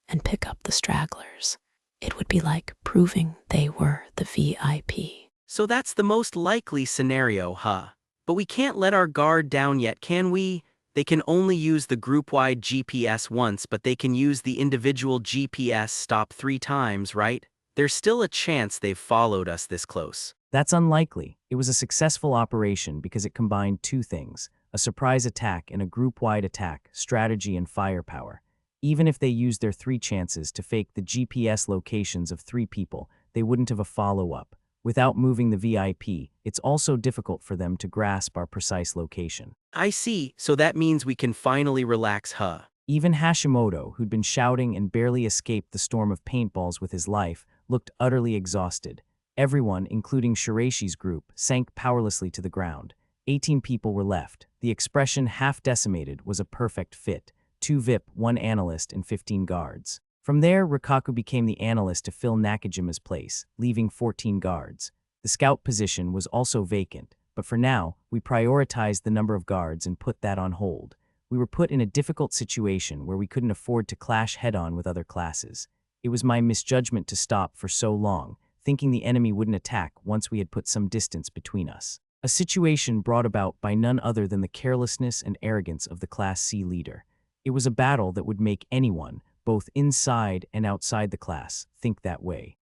and pick up the stragglers, it would be like proving they were the VIP. So that's the most likely scenario, huh? But we can't let our guard down yet, can we? They can only use the group-wide GPS once, but they can use the individual GPS stop 3 times, right? There's still a chance they've followed us this close. That's unlikely. It was a successful operation because it combined two things: a surprise attack and a group-wide attack, strategy and firepower. Even if they used their 3 chances to fake the GPS locations of 3 people, they wouldn't have a follow-up. Without moving the VIP, it's also difficult for them to grasp our precise location. I see, so that means we can finally relax, huh? Even Hashimoto, who'd been shouting and barely escaped the storm of paintballs with his life, looked utterly exhausted. Everyone, including Shireishi's group, sank powerlessly to the ground. 18 people were left. The expression half decimated was a perfect fit. 2 VIP, 1 analyst, and 15 guards. From there, Rikaku became the analyst to fill Nakajima's place, leaving 14 guards. The scout position was also vacant, but for now, we prioritized the number of guards and put that on hold. We were put in a difficult situation where we couldn't afford to clash head-on with other classes. It was my misjudgment to stop for so long, thinking the enemy wouldn't attack once we had put some distance between us. A situation brought about by none other than the carelessness and arrogance of the Class C leader. It was a battle that would make anyone, both inside and outside the class, think that way.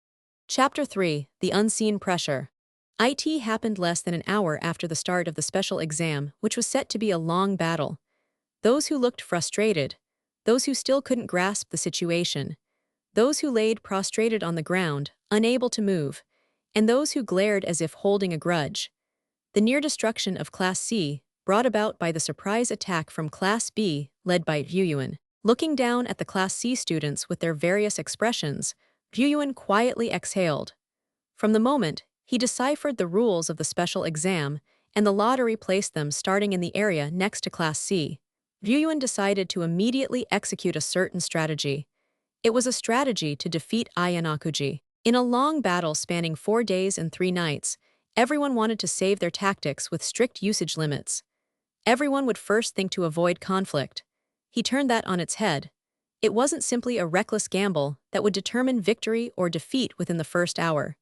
Chapter 3: The Unseen Pressure. IT happened less than an hour after the start of the special exam, which was set to be a long battle. Those who looked frustrated, those who still couldn't grasp the situation, those who laid prostrated on the ground, unable to move, and those who glared as if holding a grudge. The near destruction of Class C, brought about by the surprise attack from Class B, led by Ryuyuan. Looking down at the Class C students with their various expressions, Ryuyuan quietly exhaled. From the moment, he deciphered the rules of the special exam, and the lottery placed them starting in the area next to Class C. Ryuyuan decided to immediately execute a certain strategy. It was a strategy to defeat Ayanakuji. In a long battle spanning 4 days and 3 nights, everyone wanted to save their tactics with strict usage limits. Everyone would first think to avoid conflict. He turned that on its head. It wasn't simply a reckless gamble that would determine victory or defeat within the first hour.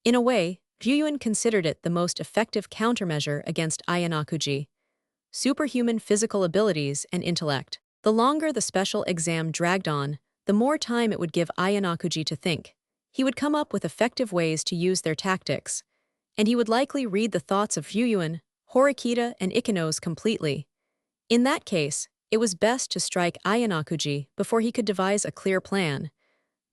In a way, Ryuyuan considered it the most effective countermeasure against Ayanakuji. Superhuman physical abilities and intellect. The longer the special exam dragged on, the more time it would give Ayanakuji to think. He would come up with effective ways to use their tactics, and he would likely read the thoughts of Ryuyuan, Horikita, and Ikenos completely. In that case, it was best to strike Ayanakuji before he could devise a clear plan.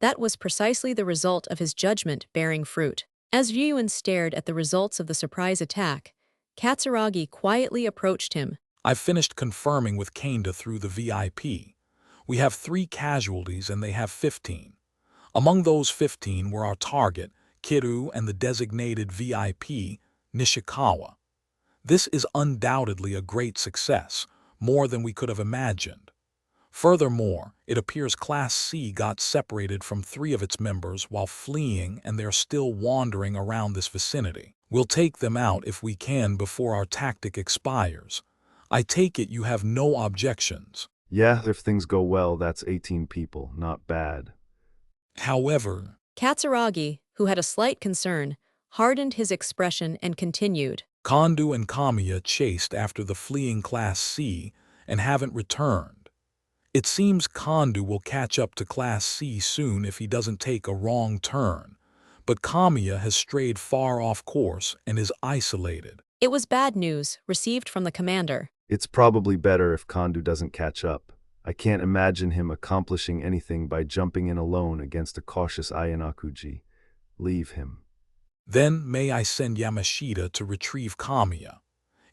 That was precisely the result of his judgment bearing fruit. As Ryuyuan stared at the results of the surprise attack, Katsuragi quietly approached him. I've finished confirming with Kanda through the VIP. We have 3 casualties and they have 15. Among those 15 were our target, Kiru, and the designated VIP, Nishikawa. This is undoubtedly a great success, more than we could have imagined. Furthermore, it appears Class C got separated from 3 of its members while fleeing and they're still wandering around this vicinity. We'll take them out if we can before our tactic expires. I take it you have no objections. Yeah, if things go well, that's 18 people, not bad. However, Katsuragi, who had a slight concern, hardened his expression and continued. Kondu and Kamiya chased after the fleeing Class C and haven't returned. It seems Kondu will catch up to Class C soon if he doesn't take a wrong turn, but Kamiya has strayed far off course and is isolated. It was bad news, received from the commander. It's probably better if Kondu doesn't catch up. I can't imagine him accomplishing anything by jumping in alone against a cautious Ayanakuji. Leave him. Then may I send Yamashita to retrieve Kamiya?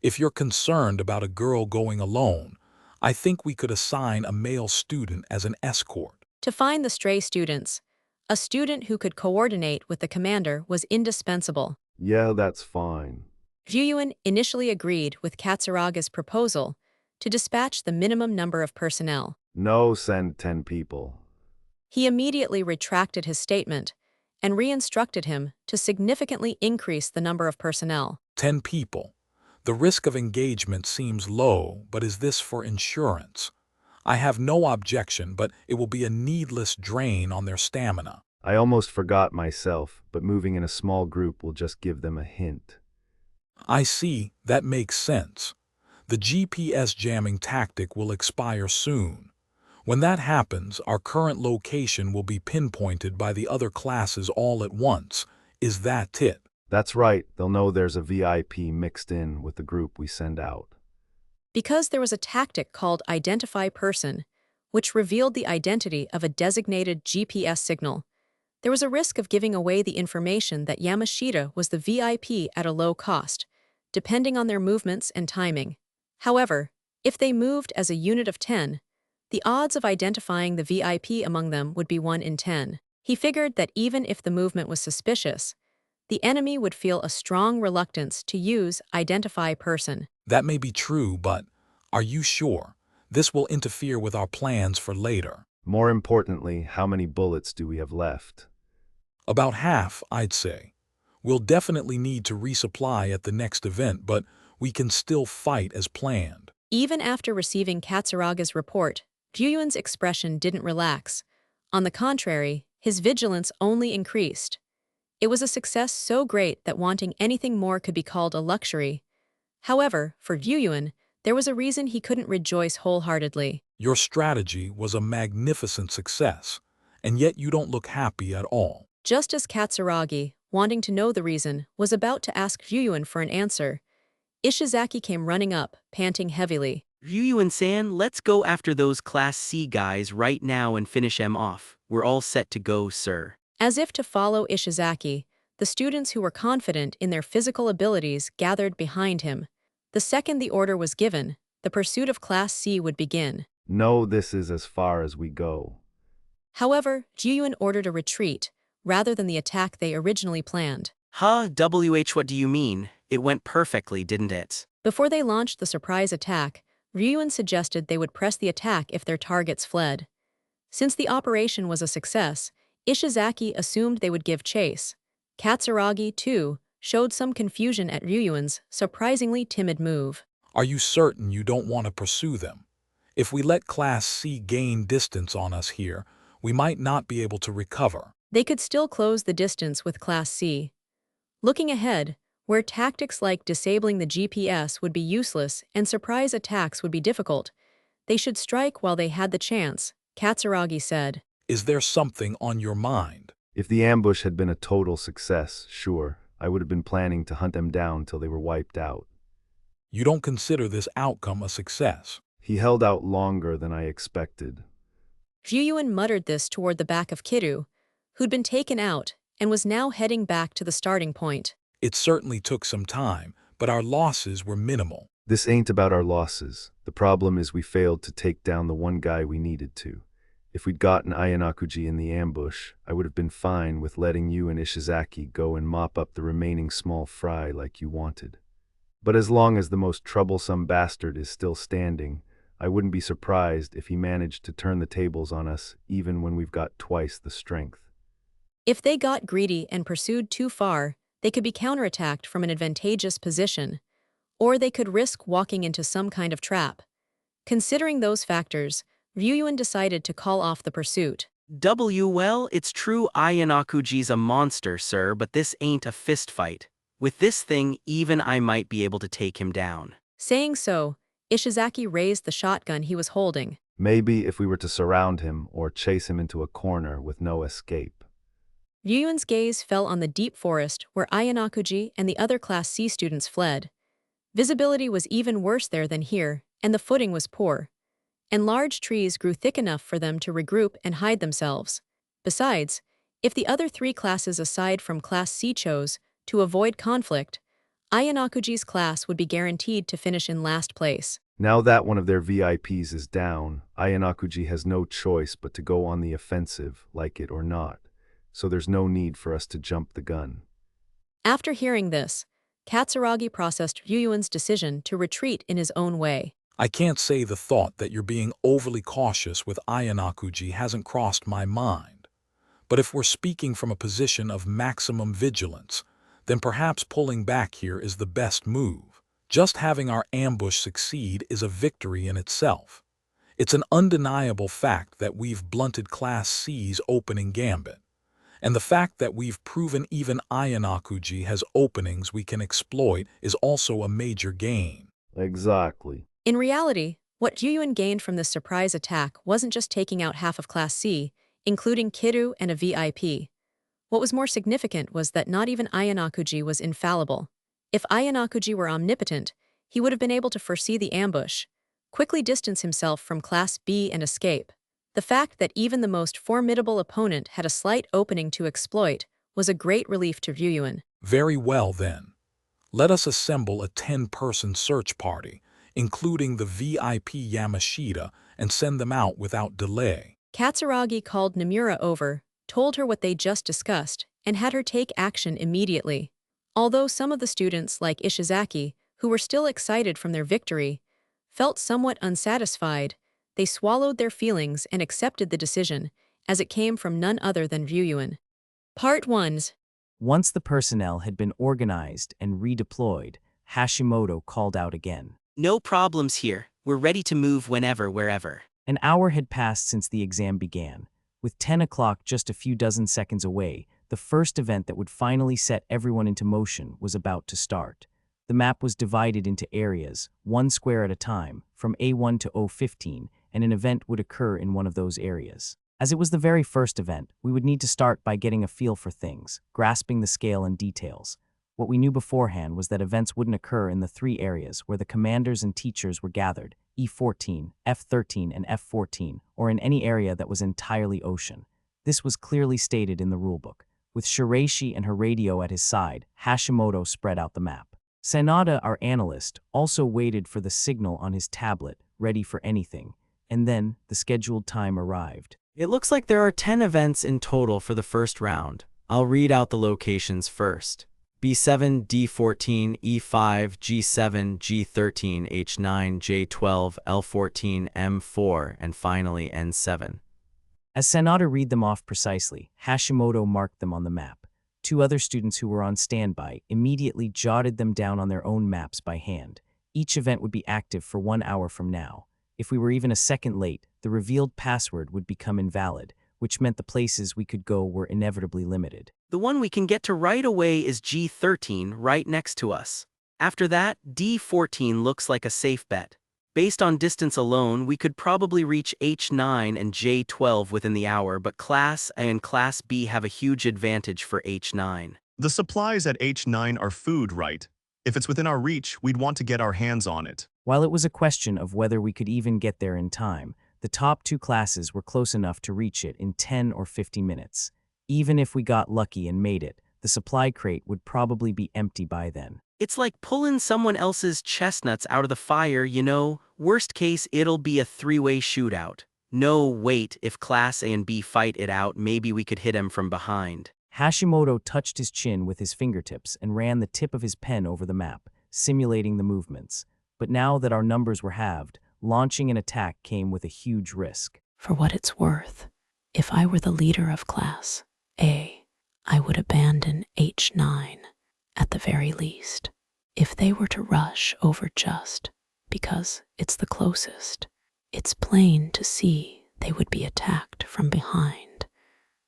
If you're concerned about a girl going alone, I think we could assign a male student as an escort. To find the stray students, a student who could coordinate with the commander was indispensable. Yeah, that's fine. Ryuyuan initially agreed with Katsuraga's proposal, to dispatch the minimum number of personnel. No, send 10 people. He immediately retracted his statement and re-instructed him to significantly increase the number of personnel. 10 people. The risk of engagement seems low, but is this for insurance? I have no objection, but it will be a needless drain on their stamina. I almost forgot myself, but moving in a small group will just give them a hint. I see, that makes sense. The GPS jamming tactic will expire soon. When that happens, our current location will be pinpointed by the other classes all at once. Is that it? That's right, they'll know there's a VIP mixed in with the group we send out. Because there was a tactic called Identify Person, which revealed the identity of a designated GPS signal, there was a risk of giving away the information that Yamashita was the VIP at a low cost, depending on their movements and timing. However, if they moved as a unit of 10, the odds of identifying the VIP among them would be 1 in 10. He figured that even if the movement was suspicious, the enemy would feel a strong reluctance to use Identify Person. That may be true, but are you sure? This will interfere with our plans for later. More importantly, how many bullets do we have left? About half, I'd say. We'll definitely need to resupply at the next event, but we can still fight as planned. Even after receiving Katsuraga's report, Ryuyen's expression didn't relax. On the contrary, his vigilance only increased. It was a success so great that wanting anything more could be called a luxury. However, for Ryuyen, there was a reason he couldn't rejoice wholeheartedly. Your strategy was a magnificent success, and yet you don't look happy at all. Just as Katsuragi, wanting to know the reason, was about to ask Ryuyen for an answer, Ishizaki came running up, panting heavily. Ryuyen-san, let's go after those Class C guys right now and finish them off. We're all set to go, sir. As if to follow Ishizaki, the students who were confident in their physical abilities gathered behind him. The second the order was given, the pursuit of Class C would begin. No, this is as far as we go. However, Ryuyen ordered a retreat, rather than the attack they originally planned. What do you mean? It went perfectly, didn't it? Before they launched the surprise attack, Ryuyen suggested they would press the attack if their targets fled. Since the operation was a success, Ishizaki assumed they would give chase. Katsuragi, too, showed some confusion at Ryuyen's surprisingly timid move. Are you certain you don't want to pursue them? If we let Class C gain distance on us here, we might not be able to recover. They could still close the distance with Class C. Looking ahead, where tactics like disabling the GPS would be useless and surprise attacks would be difficult, they should strike while they had the chance, Katsuragi said. Is there something on your mind? If the ambush had been a total success, sure, I would have been planning to hunt them down till they were wiped out. You don't consider this outcome a success? He held out longer than I expected. Ryuyen muttered this toward the back of Kiru, who'd been taken out and was now heading back to the starting point. It certainly took some time, but our losses were minimal. This ain't about our losses. The problem is we failed to take down the one guy we needed to. If we'd gotten Ayanakuji in the ambush, I would have been fine with letting you and Ishizaki go and mop up the remaining small fry like you wanted. But as long as the most troublesome bastard is still standing, I wouldn't be surprised if he managed to turn the tables on us even when we've got twice the strength. If they got greedy and pursued too far, they could be counterattacked from an advantageous position, or they could risk walking into some kind of trap. Considering those factors, Ryuyen decided to call off the pursuit. Well, it's true Ayanakuji's a monster, sir, but this ain't a fist fight. With this thing, even I might be able to take him down. Saying so, Ishizaki raised the shotgun he was holding. Maybe if we were to surround him or chase him into a corner with no escape. Ryuyen's gaze fell on the deep forest where Ayanakuji and the other Class C students fled. Visibility was even worse there than here, and the footing was poor. And large trees grew thick enough for them to regroup and hide themselves. Besides, if the other three classes aside from Class C chose to avoid conflict, Ayanakuji's class would be guaranteed to finish in last place. Now that one of their VIPs is down, Ayanakuji has no choice but to go on the offensive, like it or not. So there's no need for us to jump the gun. After hearing this, Katsuragi processed Ryuyen's decision to retreat in his own way. I can't say the thought that you're being overly cautious with Ayanakuji hasn't crossed my mind. But if we're speaking from a position of maximum vigilance, then perhaps pulling back here is the best move. Just having our ambush succeed is a victory in itself. It's an undeniable fact that we've blunted Class C's opening gambit. And the fact that we've proven even Ayanakuji has openings we can exploit is also a major gain. Exactly. In reality, what Yuyuan gained from this surprise attack wasn't just taking out half of Class C, including Kiru and a VIP. What was more significant was that not even Ayanakuji was infallible. If Ayanakuji were omnipotent, he would have been able to foresee the ambush, quickly distance himself from Class B and escape. The fact that even the most formidable opponent had a slight opening to exploit was a great relief to Yuyuan. Very well, then. Let us assemble a 10-person search party, including the VIP Yamashita, and send them out without delay. Katsuragi called Nomura over, told her what they just discussed, and had her take action immediately. Although some of the students, like Ishizaki, who were still excited from their victory, felt somewhat unsatisfied, they swallowed their feelings and accepted the decision, as it came from none other than Yuyuan. Part 1. Once the personnel had been organized and redeployed, Hashimoto called out again. No problems here. We're ready to move whenever, wherever. An hour had passed since the exam began. With 10 o'clock just a few dozen seconds away, the first event that would finally set everyone into motion was about to start. The map was divided into areas, one square at a time, from A1 to O15, and an event would occur in one of those areas. As it was the very first event, we would need to start by getting a feel for things, grasping the scale and details. What we knew beforehand was that events wouldn't occur in the three areas where the commanders and teachers were gathered, E14, F13, and F14, or in any area that was entirely ocean. This was clearly stated in the rulebook. With Shiraishi and her radio at his side, Hashimoto spread out the map. Sanada, our analyst, also waited for the signal on his tablet, ready for anything. And then, the scheduled time arrived. It looks like there are 10 events in total for the first round. I'll read out the locations first. B7, D14, E5, G7, G13, H9, J12, L14, M4, and finally N7. As Sanada read them off precisely, Hashimoto marked them on the map. Two other students who were on standby immediately jotted them down on their own maps by hand. Each event would be active for 1 hour from now. If we were even a second late, the revealed password would become invalid, which meant the places we could go were inevitably limited. The one we can get to right away is G13, right next to us. After that, D14 looks like a safe bet. Based on distance alone, we could probably reach H9 and J12 within the hour, but Class A and Class B have a huge advantage for H9. The supplies at H9 are food, right? If it's within our reach, we'd want to get our hands on it. While it was a question of whether we could even get there in time, the top two classes were close enough to reach it in 10 or 50 minutes. Even if we got lucky and made it, the supply crate would probably be empty by then. It's like pulling someone else's chestnuts out of the fire, you know? Worst case, it'll be a three-way shootout. No, wait, if Class A and B fight it out, maybe we could hit him from behind. Hashimoto touched his chin with his fingertips and ran the tip of his pen over the map, simulating the movements. But now that our numbers were halved, launching an attack came with a huge risk. For what it's worth, if I were the leader of Class A, I would abandon H9 at the very least. If they were to rush over just because it's the closest, it's plain to see they would be attacked from behind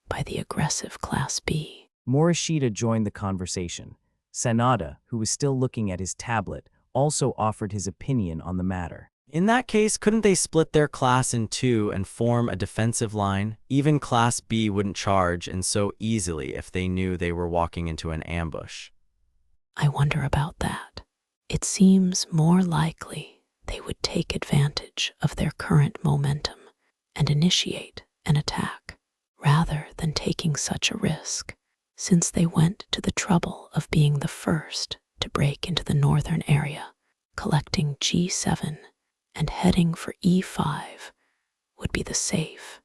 by the aggressive Class B. Morishita joined the conversation. Sanada, who was still looking at his tablet, also offered his opinion on the matter. In that case, couldn't they split their class in two and form a defensive line? Even Class B wouldn't charge in so easily if they knew they were walking into an ambush. I wonder about that. It seems more likely they would take advantage of their current momentum and initiate an attack, rather than taking such a risk, since they went to the trouble of being the first to break into the northern area. Collecting G7 and heading for E5 would be the safe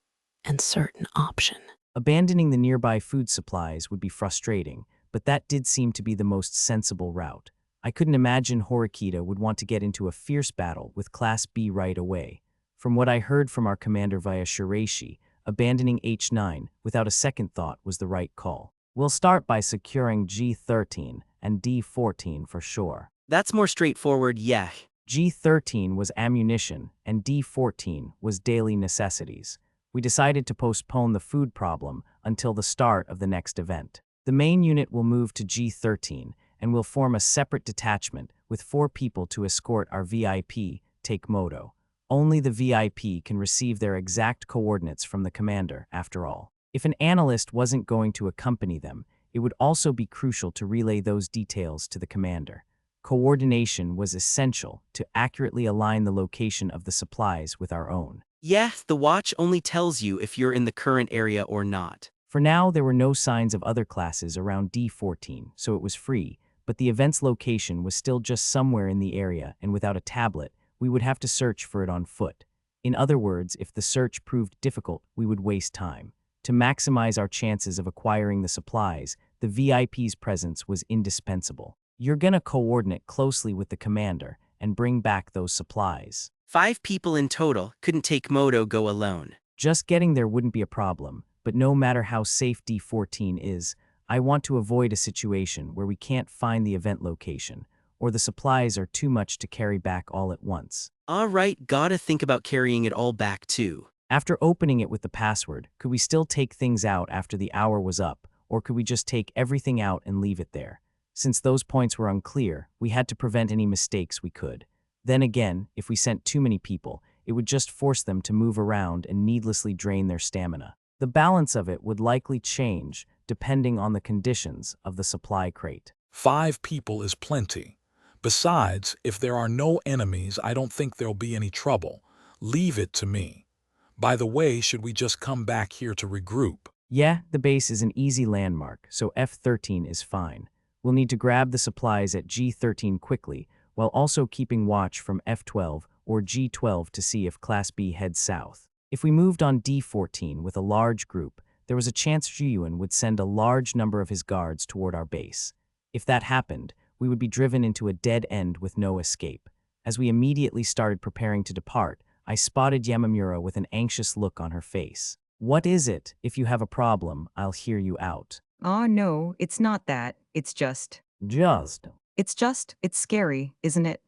and certain option. Abandoning the nearby food supplies would be frustrating, but that did seem to be the most sensible route. I couldn't imagine Horikita would want to get into a fierce battle with Class B right away. From what I heard from our commander via Shiraishi, abandoning H9 without a second thought was the right call. We'll start by securing G13 and D14 for sure. That's more straightforward, yeah. G13 was ammunition and D14 was daily necessities. We decided to postpone the food problem until the start of the next event. The main unit will move to G13 and will form a separate detachment with 4 people to escort our VIP, Take Moto. Only the VIP can receive their exact coordinates from the commander, after all. If an analyst wasn't going to accompany them, it would also be crucial to relay those details to the commander. Coordination was essential to accurately align the location of the supplies with our own. Yeah, the watch only tells you if you're in the current area or not. For now, there were no signs of other classes around D14, so it was free, but the event's location was still just somewhere in the area, and without a tablet, we would have to search for it on foot. In other words, if the search proved difficult, we would waste time. To maximize our chances of acquiring the supplies, the VIP's presence was indispensable. You're gonna coordinate closely with the commander and bring back those supplies. 5 people in total, couldn't Take Moto go alone. Just getting there wouldn't be a problem, but no matter how safe D14 is, I want to avoid a situation where we can't find the event location, or the supplies are too much to carry back all at once. Alright, gotta think about carrying it all back too. After opening it with the password, could we still take things out after the hour was up, or could we just take everything out and leave it there? Since those points were unclear, we had to prevent any mistakes we could. Then again, if we sent too many people, it would just force them to move around and needlessly drain their stamina. The balance of it would likely change depending on the conditions of the supply crate. 5 people is plenty. Besides, if there are no enemies, I don't think there'll be any trouble. Leave it to me. By the way, should we just come back here to regroup? Yeah, the base is an easy landmark, so F13 is fine. We'll need to grab the supplies at G13 quickly, while also keeping watch from F12 or G12 to see if Class B heads south. If we moved on D14 with a large group, there was a chance Ryuan would send a large number of his guards toward our base. If that happened, we would be driven into a dead end with no escape. As we immediately started preparing to depart, I spotted Yamamura with an anxious look on her face. What is it? If you have a problem, I'll hear you out. Oh no, it's not that. It's scary, isn't it?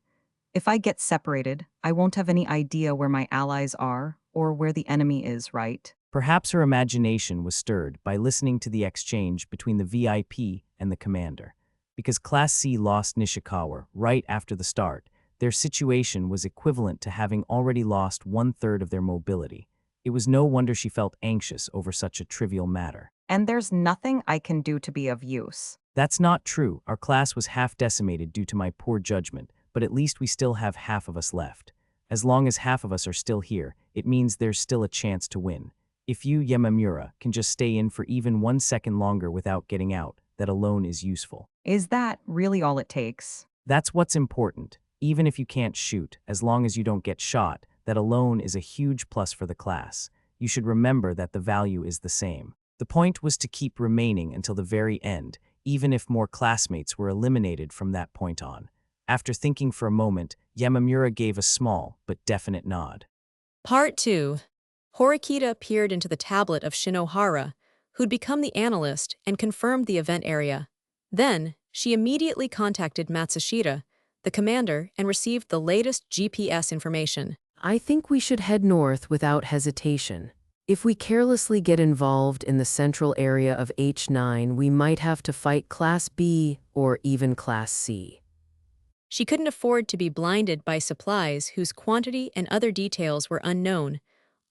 If I get separated, I won't have any idea where my allies are or where the enemy is, right? Perhaps her imagination was stirred by listening to the exchange between the VIP and the commander. Because Class C lost Nishikawa right after the start, their situation was equivalent to having already lost 1/3 of their mobility. It was no wonder she felt anxious over such a trivial matter. And there's nothing I can do to be of use. That's not true. Our class was half decimated due to my poor judgment, but at least we still have half of us left. As long as half of us are still here, it means there's still a chance to win. If you, Yamamura, can just stay in for even 1 second longer without getting out, that alone is useful. Is that really all it takes? That's what's important. Even if you can't shoot, as long as you don't get shot, that alone is a huge plus for the class. You should remember that the value is the same. The point was to keep remaining until the very end, even if more classmates were eliminated from that point on. After thinking for a moment, Yamamura gave a small but definite nod. Part 2. Horikita peered into the tablet of Shinohara, who'd become the analyst and confirmed the event area. Then, she immediately contacted Matsushita, the commander, and received the latest GPS information. I think we should head north without hesitation. If we carelessly get involved in the central area of H9, we might have to fight Class B or even Class C. She couldn't afford to be blinded by supplies whose quantity and other details were unknown,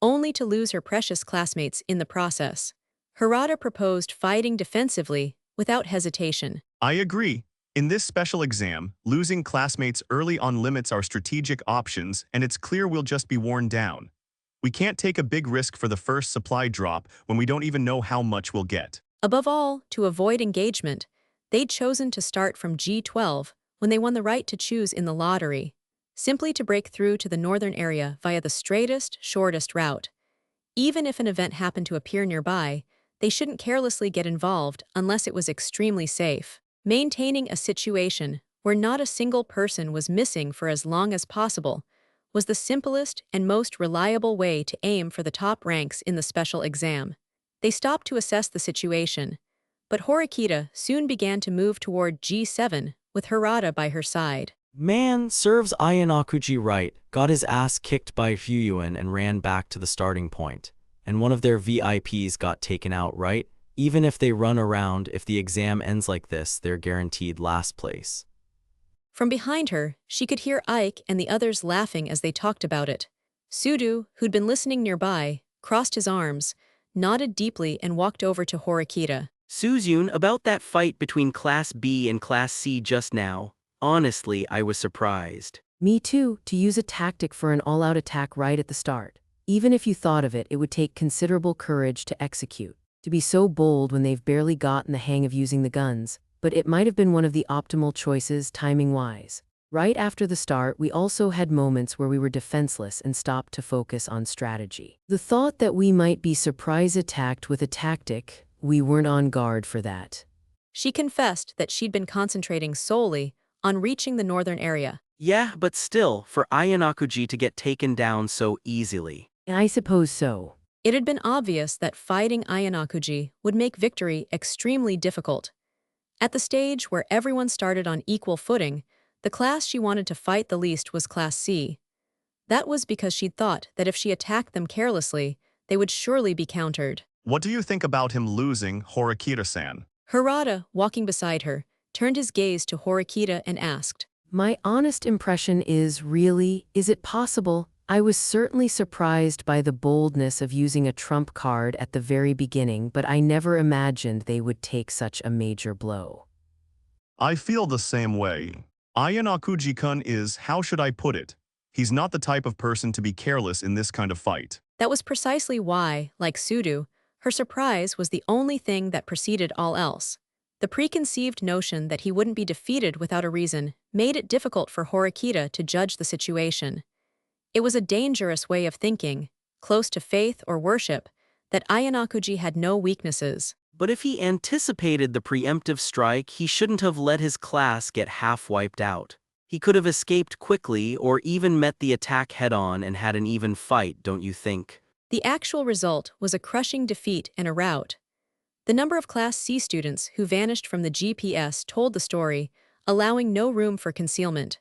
only to lose her precious classmates in the process. Harada proposed fighting defensively without hesitation. I agree. In this special exam, losing classmates early on limits our strategic options, and it's clear we'll just be worn down. We can't take a big risk for the first supply drop when we don't even know how much we'll get. Above all, to avoid engagement, they'd chosen to start from G12 when they won the right to choose in the lottery, simply to break through to the northern area via the straightest, shortest route. Even if an event happened to appear nearby, they shouldn't carelessly get involved unless it was extremely safe. Maintaining a situation where not a single person was missing for as long as possible, was the simplest and most reliable way to aim for the top ranks in the special exam. They stopped to assess the situation, but Horikita soon began to move toward G7 with Harada by her side. Man serves Ayanakuji right, got his ass kicked by Fuyuan and ran back to the starting point. And one of their VIPs got taken out, right? Even if they run around, if the exam ends like this, they're guaranteed last place. From behind her, she could hear Ike and the others laughing as they talked about it. Sudu, who'd been listening nearby, crossed his arms, nodded deeply and walked over to Horikita. Suzune, about that fight between Class B and Class C just now, honestly, I was surprised. Me too, to use a tactic for an all-out attack right at the start. Even if you thought of it, it would take considerable courage to execute. To be so bold when they've barely gotten the hang of using the guns, but it might have been one of the optimal choices timing-wise. Right after the start, we also had moments where we were defenseless and stopped to focus on strategy. The thought that we might be surprise attacked with a tactic, we weren't on guard for that. She confessed that she'd been concentrating solely on reaching the northern area. Yeah, but still, for Ayanakuji to get taken down so easily. I suppose so. It had been obvious that fighting Ayanakuji would make victory extremely difficult. At the stage where everyone started on equal footing, the class she wanted to fight the least was Class C. That was because she'd thought that if she attacked them carelessly, they would surely be countered. What do you think about him losing, Horikita-san? Harada, walking beside her, turned his gaze to Horikita and asked, My honest impression is, really, is it possible? I was certainly surprised by the boldness of using a trump card at the very beginning, but I never imagined they would take such a major blow. I feel the same way. Ayanakuji-kun is, how should I put it? He's not the type of person to be careless in this kind of fight. That was precisely why, like Sudu, her surprise was the only thing that preceded all else. The preconceived notion that he wouldn't be defeated without a reason made it difficult for Horikita to judge the situation. It was a dangerous way of thinking, close to faith or worship, that Ayanakuji had no weaknesses. But if he anticipated the preemptive strike, he shouldn't have let his class get half wiped out. He could have escaped quickly or even met the attack head-on and had an even fight, don't you think? The actual result was a crushing defeat and a rout. The number of Class C students who vanished from the GPS told the story, allowing no room for concealment.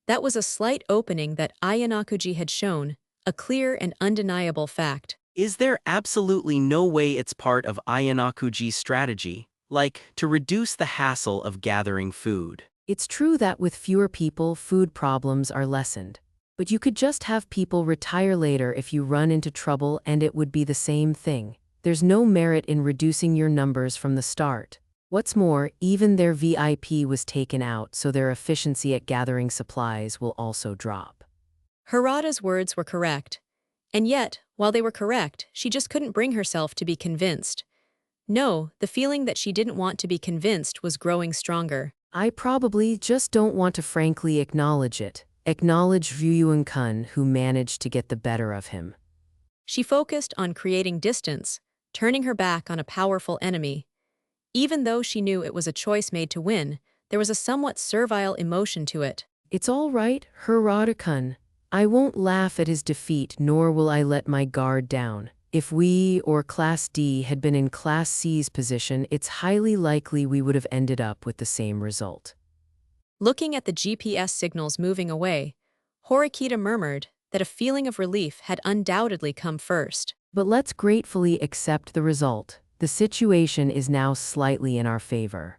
That was a slight opening that Ayanakuji had shown, a clear and undeniable fact. Is there absolutely no way it's part of Ayanakuji's strategy, like to reduce the hassle of gathering food? It's true that with fewer people, food problems are lessened. But you could just have people retire later if you run into trouble, and it would be the same thing. There's no merit in reducing your numbers from the start. What's more, even their VIP was taken out, so their efficiency at gathering supplies will also drop. Harada's words were correct. And yet, while they were correct, she just couldn't bring herself to be convinced. No, the feeling that she didn't want to be convinced was growing stronger. I probably just don't want to frankly acknowledge it. Acknowledge Ryuun-kun, who managed to get the better of him. She focused on creating distance, turning her back on a powerful enemy. Even though she knew it was a choice made to win, there was a somewhat servile emotion to it. It's all right, Harada-kun. I won't laugh at his defeat, nor will I let my guard down. If we, or Class D, had been in Class C's position, it's highly likely we would have ended up with the same result. Looking at the GPS signals moving away, Horikita murmured that a feeling of relief had undoubtedly come first. But let's gratefully accept the result. The situation is now slightly in our favor.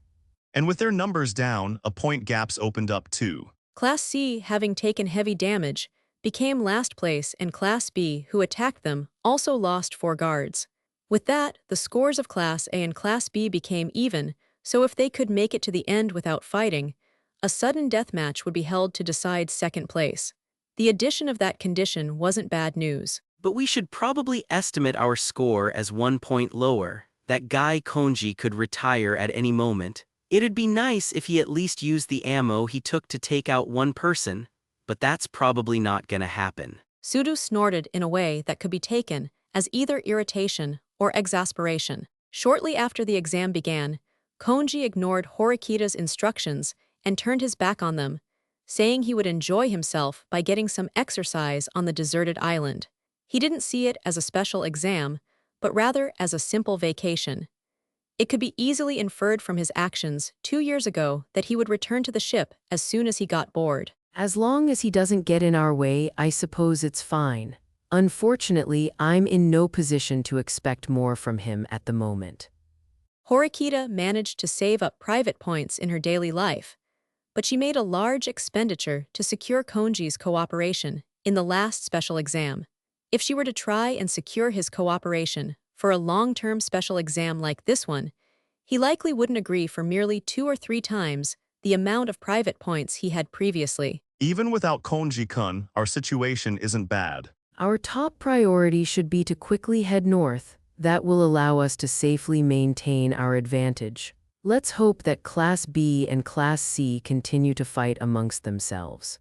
And with their numbers down, a point gaps opened up too. Class C, having taken heavy damage, became last place, and Class B, who attacked them, also lost 4 guards. With that, the scores of Class A and Class B became even, so if they could make it to the end without fighting, a sudden death match would be held to decide second place. The addition of that condition wasn't bad news. But we should probably estimate our score as 1 point lower. That guy Konji could retire at any moment. It'd be nice if he at least used the ammo he took to take out one person, but that's probably not gonna happen. Sudu snorted in a way that could be taken as either irritation or exasperation. Shortly after the exam began, Konji ignored Horikita's instructions and turned his back on them, saying he would enjoy himself by getting some exercise on the deserted island. He didn't see it as a special exam, but rather as a simple vacation. It could be easily inferred from his actions 2 years ago that he would return to the ship as soon as he got bored. As long as he doesn't get in our way, I suppose it's fine. Unfortunately, I'm in no position to expect more from him at the moment. Horikita managed to save up private points in her daily life, but she made a large expenditure to secure Konji's cooperation in the last special exam. If she were to try and secure his cooperation for a long-term special exam like this one, he likely wouldn't agree for merely 2 or 3 times the amount of private points he had previously. Even without Konji-kun, our situation isn't bad. Our top priority should be to quickly head north. That will allow us to safely maintain our advantage. Let's hope that Class B and Class C continue to fight amongst themselves.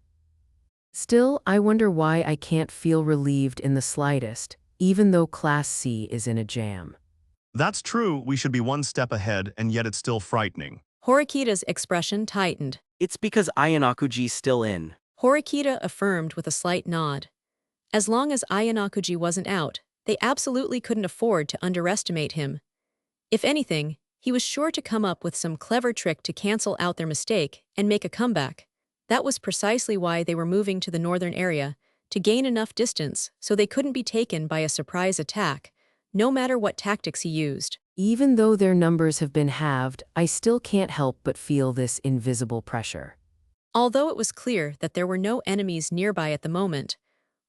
Still, I wonder why I can't feel relieved in the slightest, even though Class C is in a jam. That's true, we should be one step ahead, and yet it's still frightening. Horikita's expression tightened. It's because Ayanakuji's still in. Horikita affirmed with a slight nod. As long as Ayanakuji wasn't out, they absolutely couldn't afford to underestimate him. If anything, he was sure to come up with some clever trick to cancel out their mistake and make a comeback. That was precisely why they were moving to the northern area, to gain enough distance so they couldn't be taken by a surprise attack, no matter what tactics he used. Even though their numbers have been halved, I still can't help but feel this invisible pressure. Although it was clear that there were no enemies nearby at the moment,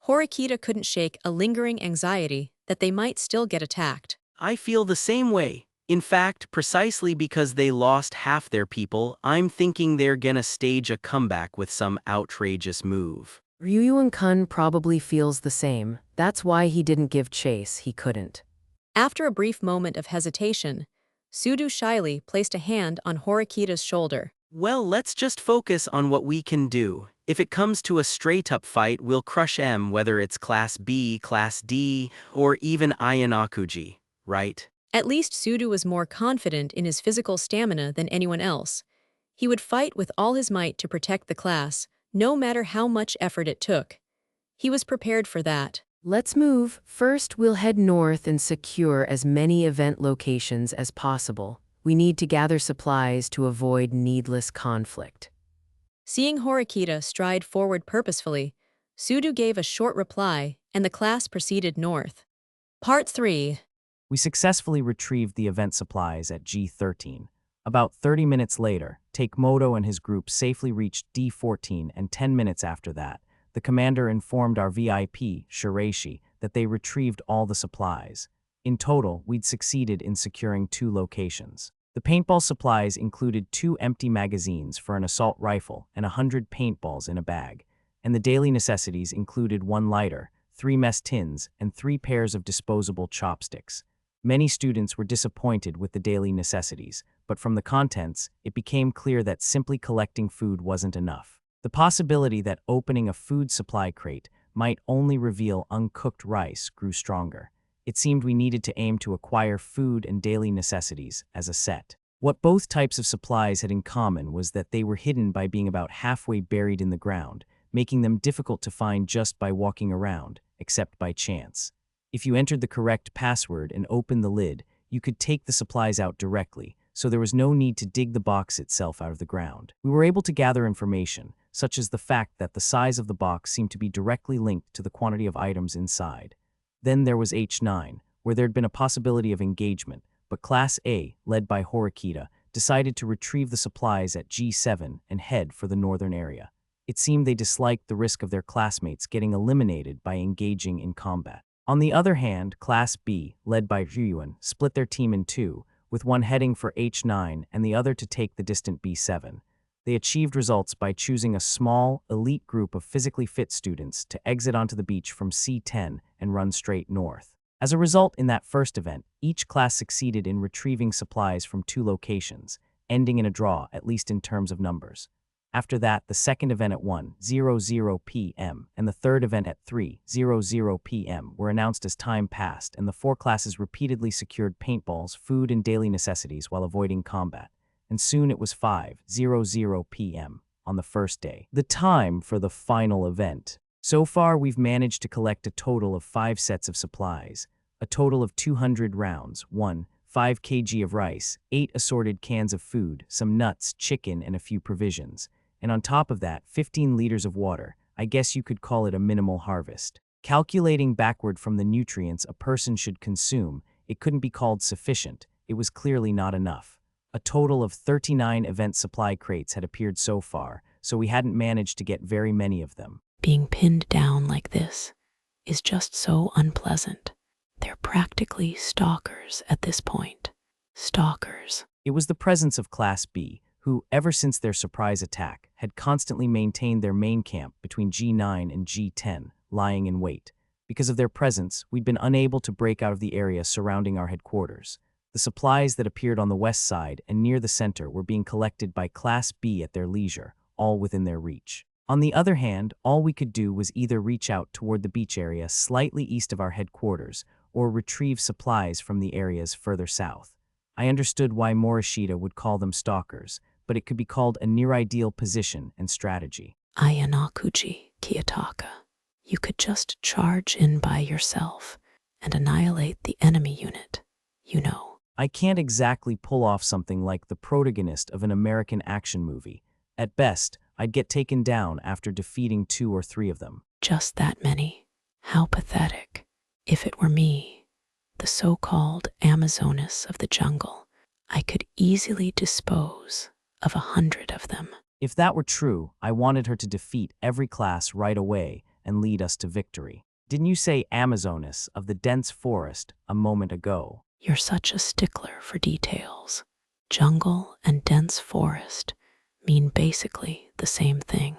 Horikita couldn't shake a lingering anxiety that they might still get attacked. I feel the same way. In fact, precisely because they lost half their people, I'm thinking they're gonna stage a comeback with some outrageous move. Ryuyun-kun probably feels the same. That's why he didn't give chase, he couldn't. After a brief moment of hesitation, Sudu shyly placed a hand on Horikita's shoulder. Well, let's just focus on what we can do. If it comes to a straight-up fight, we'll crush M, whether it's Class B, Class D, or even Ayanakuji, right? At least Sudu was more confident in his physical stamina than anyone else. He would fight with all his might to protect the class, no matter how much effort it took. He was prepared for that. Let's move. First, we'll head north and secure as many event locations as possible. We need to gather supplies to avoid needless conflict. Seeing Horikita stride forward purposefully, Sudu gave a short reply, and the class proceeded north. Part 3. We successfully retrieved the event supplies at G13. About 30 minutes later, Takemoto and his group safely reached D14, and 10 minutes after that, the commander informed our VIP, Shireishi, that they retrieved all the supplies. In total, we'd succeeded in securing 2 locations. The paintball supplies included 2 empty magazines for an assault rifle and 100 paintballs in a bag, and the daily necessities included 1 lighter, 3 mess tins, and 3 pairs of disposable chopsticks. Many students were disappointed with the daily necessities, but from the contents, it became clear that simply collecting food wasn't enough. The possibility that opening a food supply crate might only reveal uncooked rice grew stronger. It seemed we needed to aim to acquire food and daily necessities as a set. What both types of supplies had in common was that they were hidden by being about halfway buried in the ground, making them difficult to find just by walking around, except by chance. If you entered the correct password and opened the lid, you could take the supplies out directly, so there was no need to dig the box itself out of the ground. We were able to gather information, such as the fact that the size of the box seemed to be directly linked to the quantity of items inside. Then there was H9, where there'd been a possibility of engagement, but Class A, led by Horikita, decided to retrieve the supplies at G7 and head for the northern area. It seemed they disliked the risk of their classmates getting eliminated by engaging in combat. On the other hand, Class B, led by Ryuyun, split their team in 2, with one heading for H9 and the other to take the distant B7. They achieved results by choosing a small, elite group of physically fit students to exit onto the beach from C10 and run straight north. As a result, in that first event, each class succeeded in retrieving supplies from 2 locations, ending in a draw, at least in terms of numbers. After that, the second event at 1:00 p.m. and the third event at 3:00 p.m. were announced as time passed, and the 4 classes repeatedly secured paintballs, food, and daily necessities while avoiding combat. and soon it was 5:00 p.m. on the first day, the time for the final event. So far, we've managed to collect a total of 5 sets of supplies, a total of 200 rounds, 5 kg of rice, 8 assorted cans of food, some nuts, chicken, and a few provisions. And on top of that, 15 liters of water. I guess you could call it a minimal harvest. Calculating backward from the nutrients a person should consume, it couldn't be called sufficient. It was clearly not enough. A total of 39 event supply crates had appeared so far, so we hadn't managed to get very many of them. Being pinned down like this is just so unpleasant. They're practically stalkers at this point. Stalkers. It was the presence of Class B, who, ever since their surprise attack, had constantly maintained their main camp between G9 and G10, lying in wait. Because of their presence, we'd been unable to break out of the area surrounding our headquarters. The supplies that appeared on the west side and near the center were being collected by Class B at their leisure, all within their reach. On the other hand, all we could do was either reach out toward the beach area slightly east of our headquarters or retrieve supplies from the areas further south. I understood why Morishita would call them stalkers, but it could be called a near-ideal position and strategy. Ayanakuji Kiyotaka. You could just charge in by yourself and annihilate the enemy unit, you know. I can't exactly pull off something like the protagonist of an American action movie. At best, I'd get taken down after defeating 2 or 3 of them. Just that many. How pathetic. If it were me, the so-called Amazoness of the jungle, I could easily dispose of 100 of them. If that were true, I wanted her to defeat every class right away and lead us to victory. Didn't you say Amazoness of the dense forest a moment ago? You're such a stickler for details. Jungle and dense forest mean basically the same thing.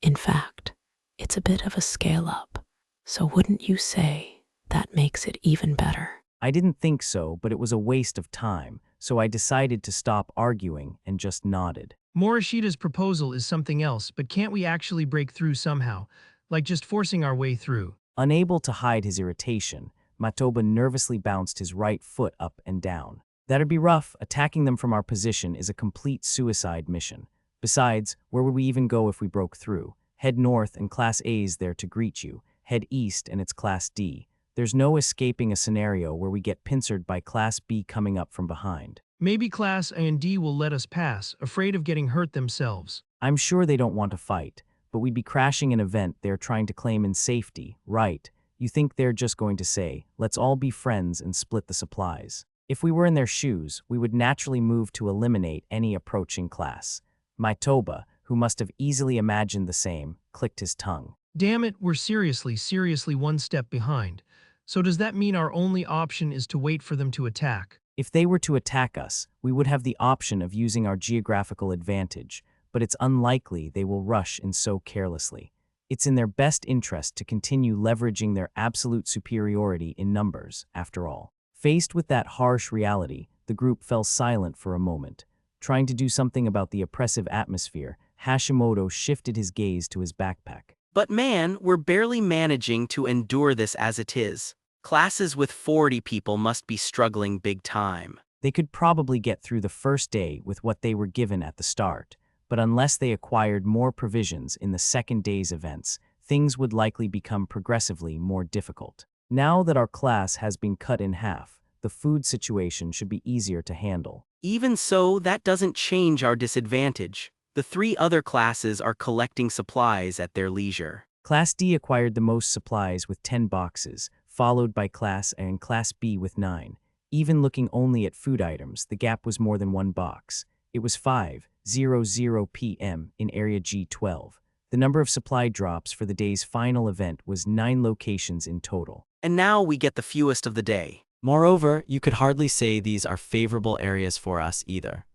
In fact, it's a bit of a scale up. So wouldn't you say that makes it even better? I didn't think so, but it was a waste of time, so I decided to stop arguing and just nodded. Morishita's proposal is something else, but can't we actually break through somehow, like just forcing our way through? Unable to hide his irritation, Matoba nervously bounced his right foot up and down. That'd be rough. Attacking them from our position is a complete suicide mission. Besides, where would we even go if we broke through? Head north and Class A's there to greet you. Head east and it's Class D. There's no escaping a scenario where we get pincered by Class B coming up from behind. Maybe Class A and D will let us pass, afraid of getting hurt themselves. I'm sure they don't want to fight, but we'd be crashing an event they're trying to claim in safety, right? You think they're just going to say, let's all be friends and split the supplies. If we were in their shoes, we would naturally move to eliminate any approaching class. Matoba, who must have easily imagined the same, clicked his tongue. Damn it, we're seriously one step behind. So does that mean our only option is to wait for them to attack? If they were to attack us, we would have the option of using our geographical advantage, but it's unlikely they will rush in so carelessly. It's in their best interest to continue leveraging their absolute superiority in numbers, after all. Faced with that harsh reality, the group fell silent for a moment. Trying to do something about the oppressive atmosphere, Hashimoto shifted his gaze to his backpack. But man, we're barely managing to endure this as it is. Classes with 40 people must be struggling big time. They could probably get through the first day with what they were given at the start, but unless they acquired more provisions in the second day's events, things would likely become progressively more difficult. Now that our class has been cut in half, the food situation should be easier to handle. Even so, that doesn't change our disadvantage. The 3 other classes are collecting supplies at their leisure. Class D acquired the most supplies with 10 boxes, followed by Class A and Class B with 9. Even looking only at food items, the gap was more than 1 box. It was 5:00 p.m. in Area G12. The number of supply drops for the day's final event was 9 locations in total. And now we get the fewest of the day. Moreover, you could hardly say these are favorable areas for us either.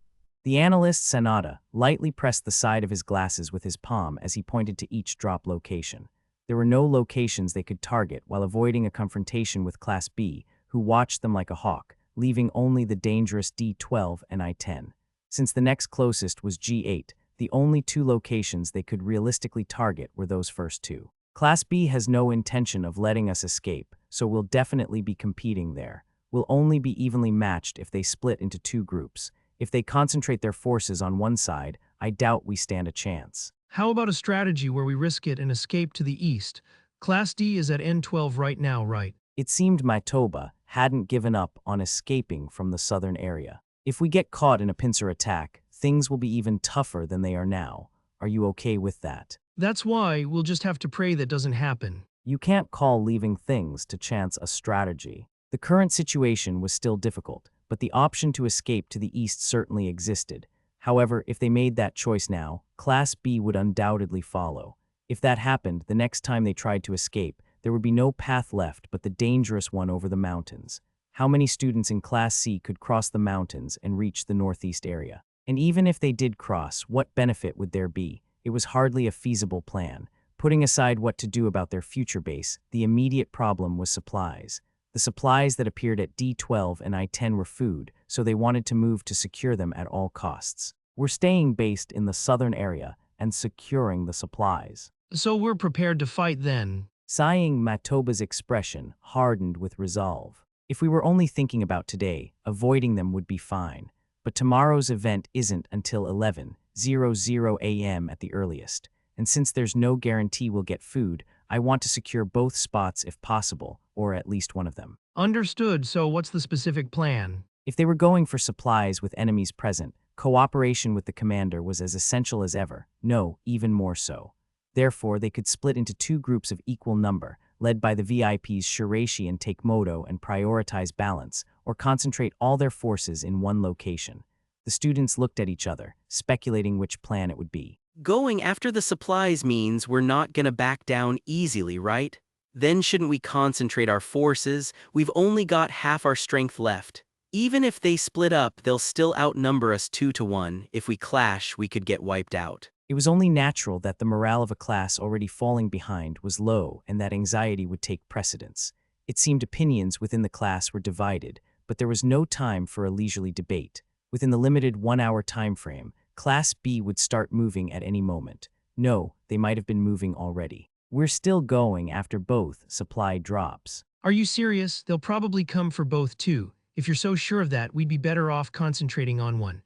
The analyst Sanada lightly pressed the side of his glasses with his palm as he pointed to each drop location. There were no locations they could target while avoiding a confrontation with Class B, who watched them like a hawk, leaving only the dangerous D12 and I-10. Since the next closest was G8, the only 2 locations they could realistically target were those first 2. Class B has no intention of letting us escape, so we'll definitely be competing there. We'll only be evenly matched if they split into 2 groups. If they concentrate their forces on one side, I doubt we stand a chance. How about a strategy where we risk it and escape to the east? Class D is at N12 right now, right? It seemed Matoba hadn't given up on escaping from the southern area. If we get caught in a pincer attack, things will be even tougher than they are now. Are you okay with that? That's why we'll just have to pray that doesn't happen. You can't call leaving things to chance a strategy. The current situation was still difficult, but the option to escape to the east certainly existed. However, if they made that choice now, Class B would undoubtedly follow. If that happened, the next time they tried to escape, there would be no path left but the dangerous one over the mountains. How many students in Class C could cross the mountains and reach the northeast area? And even if they did cross, what benefit would there be? It was hardly a feasible plan. Putting aside what to do about their future base, the immediate problem was supplies. The supplies that appeared at D12 and I-10 were food, so they wanted to move to secure them at all costs. We're staying based in the southern area and securing the supplies. So we're prepared to fight then. Sighing, Matoba's expression hardened with resolve. If we were only thinking about today, avoiding them would be fine. But tomorrow's event isn't until 11:00 a.m. at the earliest. And since there's no guarantee we'll get food, I want to secure both spots if possible, or at least one of them. Understood, so what's the specific plan? If they were going for supplies with enemies present, cooperation with the commander was as essential as ever, no, even more so. Therefore, they could split into two groups of equal number, led by the VIPs Shiraishi and Takemoto, and prioritize balance, or concentrate all their forces in one location. The students looked at each other, speculating which plan it would be. Going after the supplies means we're not gonna back down easily, right? Then shouldn't we concentrate our forces? We've only got half our strength left. Even if they split up, they'll still outnumber us 2-1. If we clash, we could get wiped out. It was only natural that the morale of a class already falling behind was low and that anxiety would take precedence. It seemed opinions within the class were divided, but there was no time for a leisurely debate. Within the limited 1-hour time frame, Class B would start moving at any moment. No, they might have been moving already. We're still going after both supply drops. Are you serious? They'll probably come for both too. If you're so sure of that, we'd be better off concentrating on one.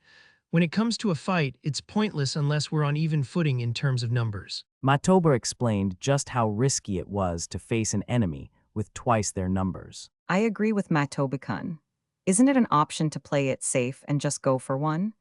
When it comes to a fight, it's pointless unless we're on even footing in terms of numbers. Matoba explained just how risky it was to face an enemy with twice their numbers. I agree with Matoba-kun. Isn't it an option to play it safe and just go for one?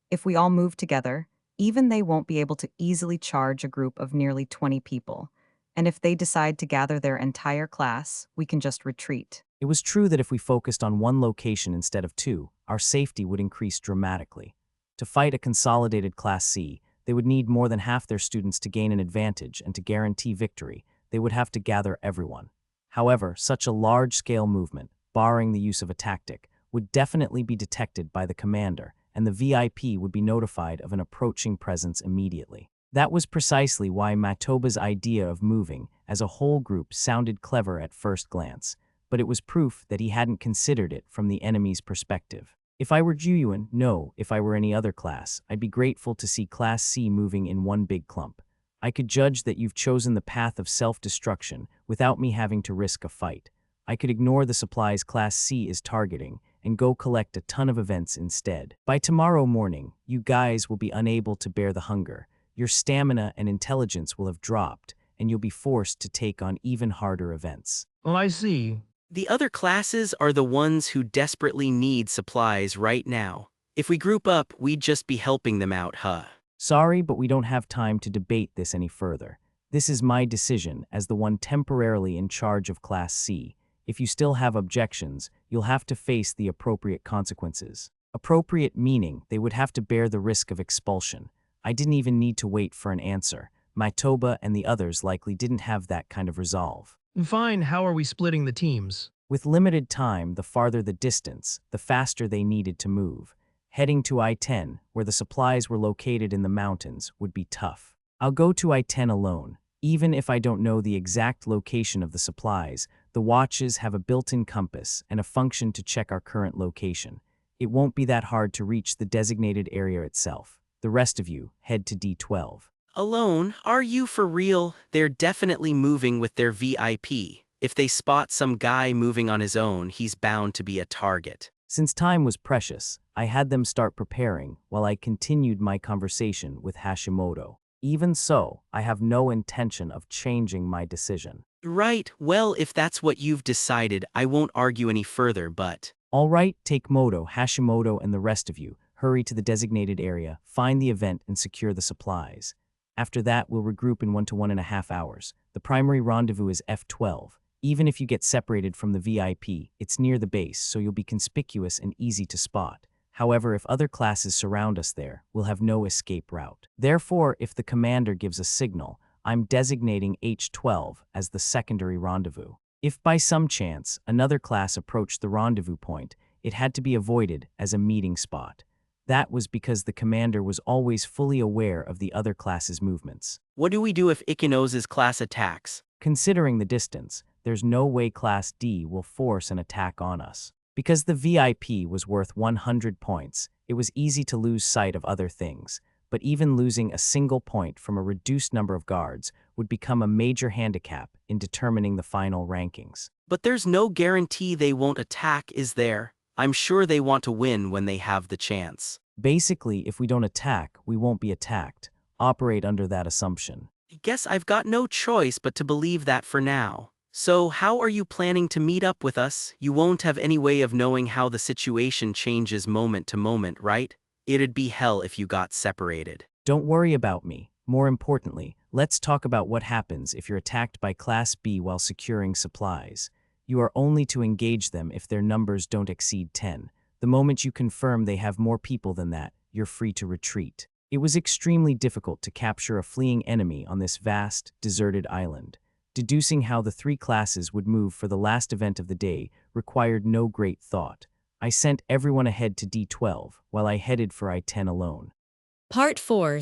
If we all move together, even they won't be able to easily charge a group of nearly 20 people. And if they decide to gather their entire class, we can just retreat. It was true that if we focused on one location instead of two, our safety would increase dramatically. To fight a consolidated Class C, they would need more than half their students to gain an advantage, and to guarantee victory, they would have to gather everyone. However, such a large-scale movement, barring the use of a tactic, would definitely be detected by the commander, and the VIP would be notified of an approaching presence immediately. That was precisely why Matoba's idea of moving as a whole group sounded clever at first glance, but it was proof that he hadn't considered it from the enemy's perspective. If I were Juyuan, no, if I were any other class, I'd be grateful to see Class C moving in one big clump. I could judge that you've chosen the path of self-destruction without me having to risk a fight. I could ignore the supplies Class C is targeting and go collect a ton of events instead. By tomorrow morning, you guys will be unable to bear the hunger. Your stamina and intelligence will have dropped, and you'll be forced to take on even harder events. Oh, I see. The other classes are the ones who desperately need supplies right now. If we group up, we'd just be helping them out, huh? Sorry, but we don't have time to debate this any further. This is my decision as the one temporarily in charge of Class C. If you still have objections, you'll have to face the appropriate consequences. Appropriate meaning they would have to bear the risk of expulsion. I didn't even need to wait for an answer. Matoba and the others likely didn't have that kind of resolve. Fine, how are we splitting the teams? With limited time, the farther the distance, the faster they needed to move. Heading to I-10, where the supplies were located in the mountains, would be tough. I'll go to I-10 alone. Even if I don't know the exact location of the supplies, the watches have a built-in compass and a function to check our current location. It won't be that hard to reach the designated area itself. The rest of you, head to D12. Alone? Are you for real? They're definitely moving with their VIP. If they spot some guy moving on his own, he's bound to be a target. Since time was precious, I had them start preparing while I continued my conversation with Hashimoto. Even so, I have no intention of changing my decision. Right, well, if that's what you've decided, I won't argue any further, but… All right, take Moto, Hashimoto, and the rest of you. Hurry to the designated area, find the event, and secure the supplies. After that, we'll regroup in 1 to 1.5 hours. The primary rendezvous is F12. Even if you get separated from the VIP, it's near the base, so you'll be conspicuous and easy to spot. However, if other classes surround us there, we'll have no escape route. Therefore, if the commander gives a signal, I'm designating H12 as the secondary rendezvous. If by some chance another class approached the rendezvous point, it had to be avoided as a meeting spot. That was because the commander was always fully aware of the other class's movements. What do we do if Ikenos's class attacks? Considering the distance, there's no way Class D will force an attack on us. Because the VIP was worth 100 points, it was easy to lose sight of other things, but even losing a single point from a reduced number of guards would become a major handicap in determining the final rankings. But there's no guarantee they won't attack, is there? I'm sure they want to win when they have the chance. Basically, if we don't attack, we won't be attacked. Operate under that assumption. I guess I've got no choice but to believe that for now. So how are you planning to meet up with us? You won't have any way of knowing how the situation changes moment to moment, right? It'd be hell if you got separated. Don't worry about me. More importantly, let's talk about what happens if you're attacked by Class B while securing supplies. You are only to engage them if their numbers don't exceed 10. The moment you confirm they have more people than that, you're free to retreat. It was extremely difficult to capture a fleeing enemy on this vast, deserted island. Deducing how the three classes would move for the last event of the day required no great thought. I sent everyone ahead to D12, while I headed for I-10 alone. Part 4.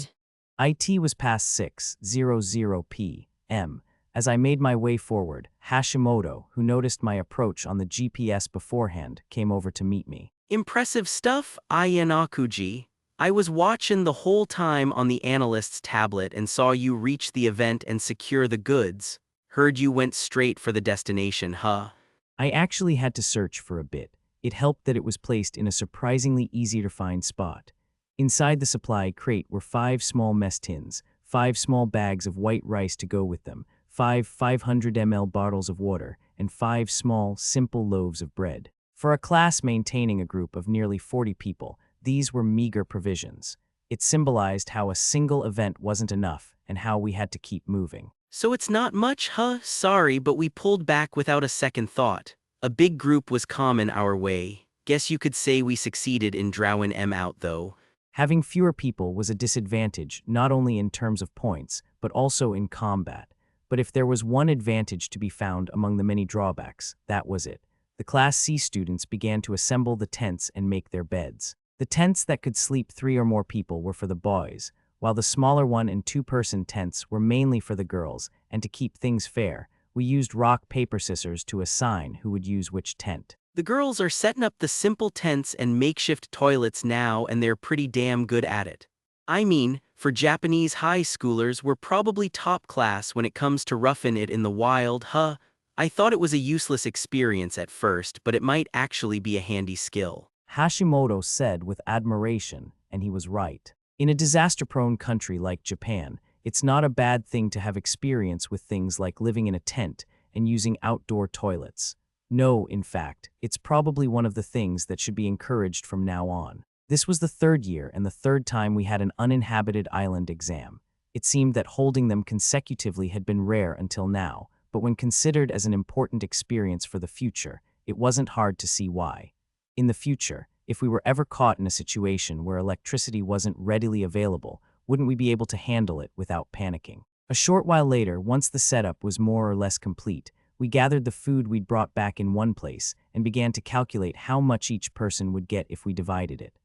IT was past 6:00 p.m. As I made my way forward, Hashimoto, who noticed my approach on the GPS beforehand, came over to meet me. Impressive stuff, Ayanakuji. I was watching the whole time on the analyst's tablet and saw you reach the event and secure the goods. Heard you went straight for the destination, huh? I actually had to search for a bit. It helped that it was placed in a surprisingly easy-to-find spot. Inside the supply crate were 5 small mess tins, 5 small bags of white rice to go with them, 5 500 ml bottles of water, and 5 small, simple loaves of bread. For a class maintaining a group of nearly 40 people, these were meager provisions. It symbolized how a single event wasn't enough and how we had to keep moving. So it's not much, huh? Sorry, but we pulled back without a second thought. A big group was common our way. Guess you could say we succeeded in drawing them out, though. Having fewer people was a disadvantage, not only in terms of points, but also in combat. But if there was one advantage to be found among the many drawbacks, that was it. The Class C students began to assemble the tents and make their beds. The tents that could sleep 3 or more people were for the boys, while the smaller 1- and 2-person tents were mainly for the girls, and to keep things fair, we used rock, paper, scissors to assign who would use which tent. The girls are setting up the simple tents and makeshift toilets now, and they're pretty damn good at it. I mean, for Japanese high schoolers, we're probably top class when it comes to roughing it in the wild, huh? I thought it was a useless experience at first, but it might actually be a handy skill. Hashimoto said with admiration, and he was right. In a disaster-prone country like Japan, it's not a bad thing to have experience with things like living in a tent and using outdoor toilets. No, in fact, it's probably one of the things that should be encouraged from now on. This was the 3rd year and the 3rd time we had an uninhabited island exam. It seemed that holding them consecutively had been rare until now, but when considered as an important experience for the future, it wasn't hard to see why. In the future, if we were ever caught in a situation where electricity wasn't readily available, wouldn't we be able to handle it without panicking? A short while later, once the setup was more or less complete, we gathered the food we'd brought back in one place and began to calculate how much each person would get if we divided it.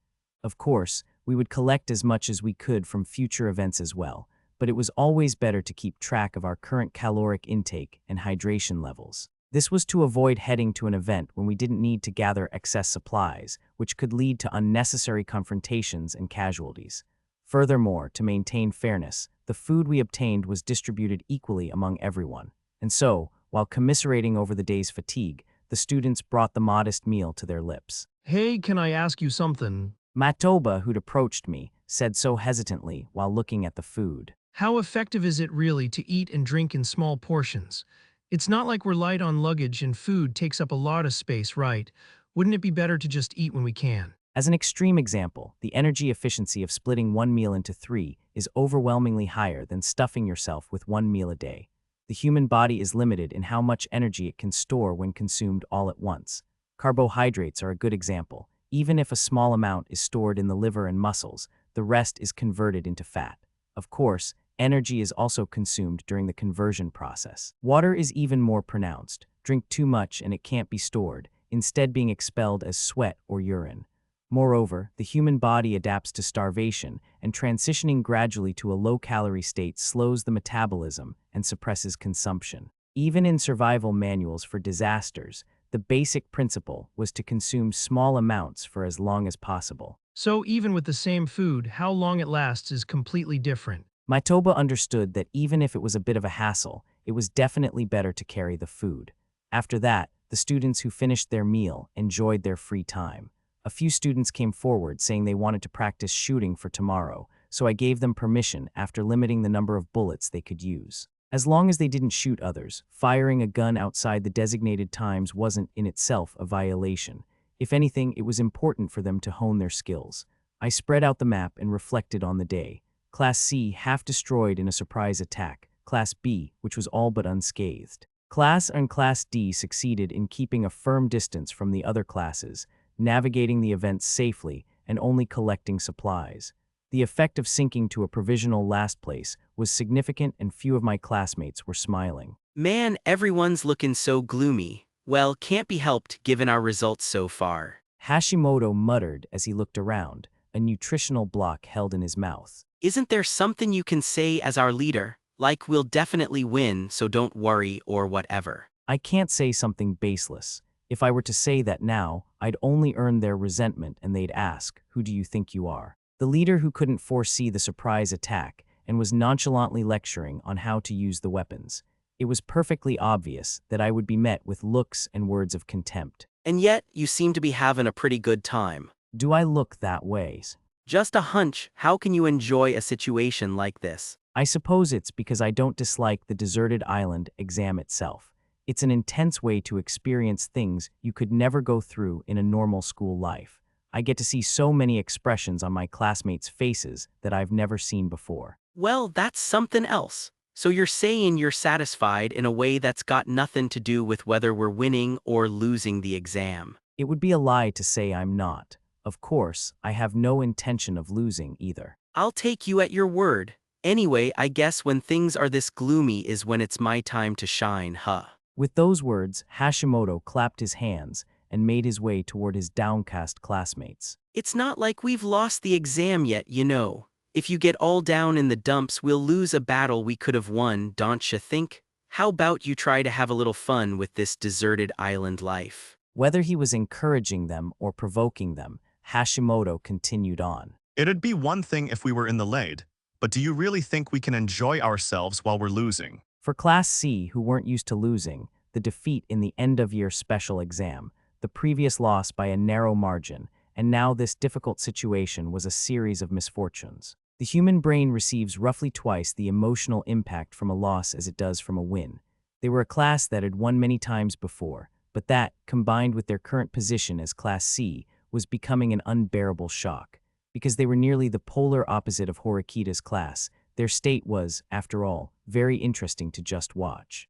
Of course, we would collect as much as we could from future events as well, but it was always better to keep track of our current caloric intake and hydration levels. This was to avoid heading to an event when we didn't need to gather excess supplies, which could lead to unnecessary confrontations and casualties. Furthermore, to maintain fairness, the food we obtained was distributed equally among everyone. And so, while commiserating over the day's fatigue, the students brought the modest meal to their lips. Hey, can I ask you something? Matoba, who'd approached me, said so hesitantly while looking at the food. How effective is it really to eat and drink in small portions? It's not like we're light on luggage and food takes up a lot of space, right? Wouldn't it be better to just eat when we can? As an extreme example, the energy efficiency of splitting one meal into 3 is overwhelmingly higher than stuffing yourself with one meal a day. The human body is limited in how much energy it can store when consumed all at once. Carbohydrates are a good example. Even if a small amount is stored in the liver and muscles, the rest is converted into fat. Of course, energy is also consumed during the conversion process. Water is even more pronounced. Drink too much and it can't be stored, instead being expelled as sweat or urine. Moreover, the human body adapts to starvation, and transitioning gradually to a low-calorie state slows the metabolism and suppresses consumption. Even in survival manuals for disasters, the basic principle was to consume small amounts for as long as possible. So even with the same food, how long it lasts is completely different. Matoba understood that even if it was a bit of a hassle, it was definitely better to carry the food. After that, the students who finished their meal enjoyed their free time. A few students came forward saying they wanted to practice shooting for tomorrow, so I gave them permission after limiting the number of bullets they could use. As long as they didn't shoot others, firing a gun outside the designated times wasn't in itself a violation. If anything, it was important for them to hone their skills. I spread out the map and reflected on the day. Class C half destroyed in a surprise attack, Class B, which was all but unscathed. Class A and Class D succeeded in keeping a firm distance from the other classes, navigating the events safely and only collecting supplies. The effect of sinking to a provisional last place was significant and few of my classmates were smiling. Man, everyone's looking so gloomy. Well, can't be helped given our results so far. Hashimoto muttered as he looked around, a nutritional block held in his mouth. Isn't there something you can say as our leader? Like we'll definitely win, so don't worry or whatever. I can't say something baseless. If I were to say that now, I'd only earn their resentment and they'd ask, "Who do you think you are?" The leader who couldn't foresee the surprise attack and was nonchalantly lecturing on how to use the weapons. It was perfectly obvious that I would be met with looks and words of contempt. And yet, you seem to be having a pretty good time. Do I look that way? Just a hunch, how can you enjoy a situation like this? I suppose it's because I don't dislike the deserted island exam itself. It's an intense way to experience things you could never go through in a normal school life. I get to see so many expressions on my classmates' faces that I've never seen before. Well, that's something else. So you're saying you're satisfied in a way that's got nothing to do with whether we're winning or losing the exam. It would be a lie to say I'm not. Of course, I have no intention of losing either. I'll take you at your word. Anyway, I guess when things are this gloomy is when it's my time to shine, huh? With those words, Hashimoto clapped his hands and made his way toward his downcast classmates. It's not like we've lost the exam yet, you know. If you get all down in the dumps, we'll lose a battle we could have won, don't you think? How about you try to have a little fun with this deserted island life? Whether he was encouraging them or provoking them, Hashimoto continued on. It'd be one thing if we were in the lead, but do you really think we can enjoy ourselves while we're losing? For Class C, who weren't used to losing, the defeat in the end-of-year special exam, the previous loss by a narrow margin, and now this difficult situation was a series of misfortunes. The human brain receives roughly twice the emotional impact from a loss as it does from a win. They were a class that had won many times before, but that, combined with their current position as Class C, was becoming an unbearable shock. Because they were nearly the polar opposite of Horikita's class, their state was, after all, very interesting to just watch.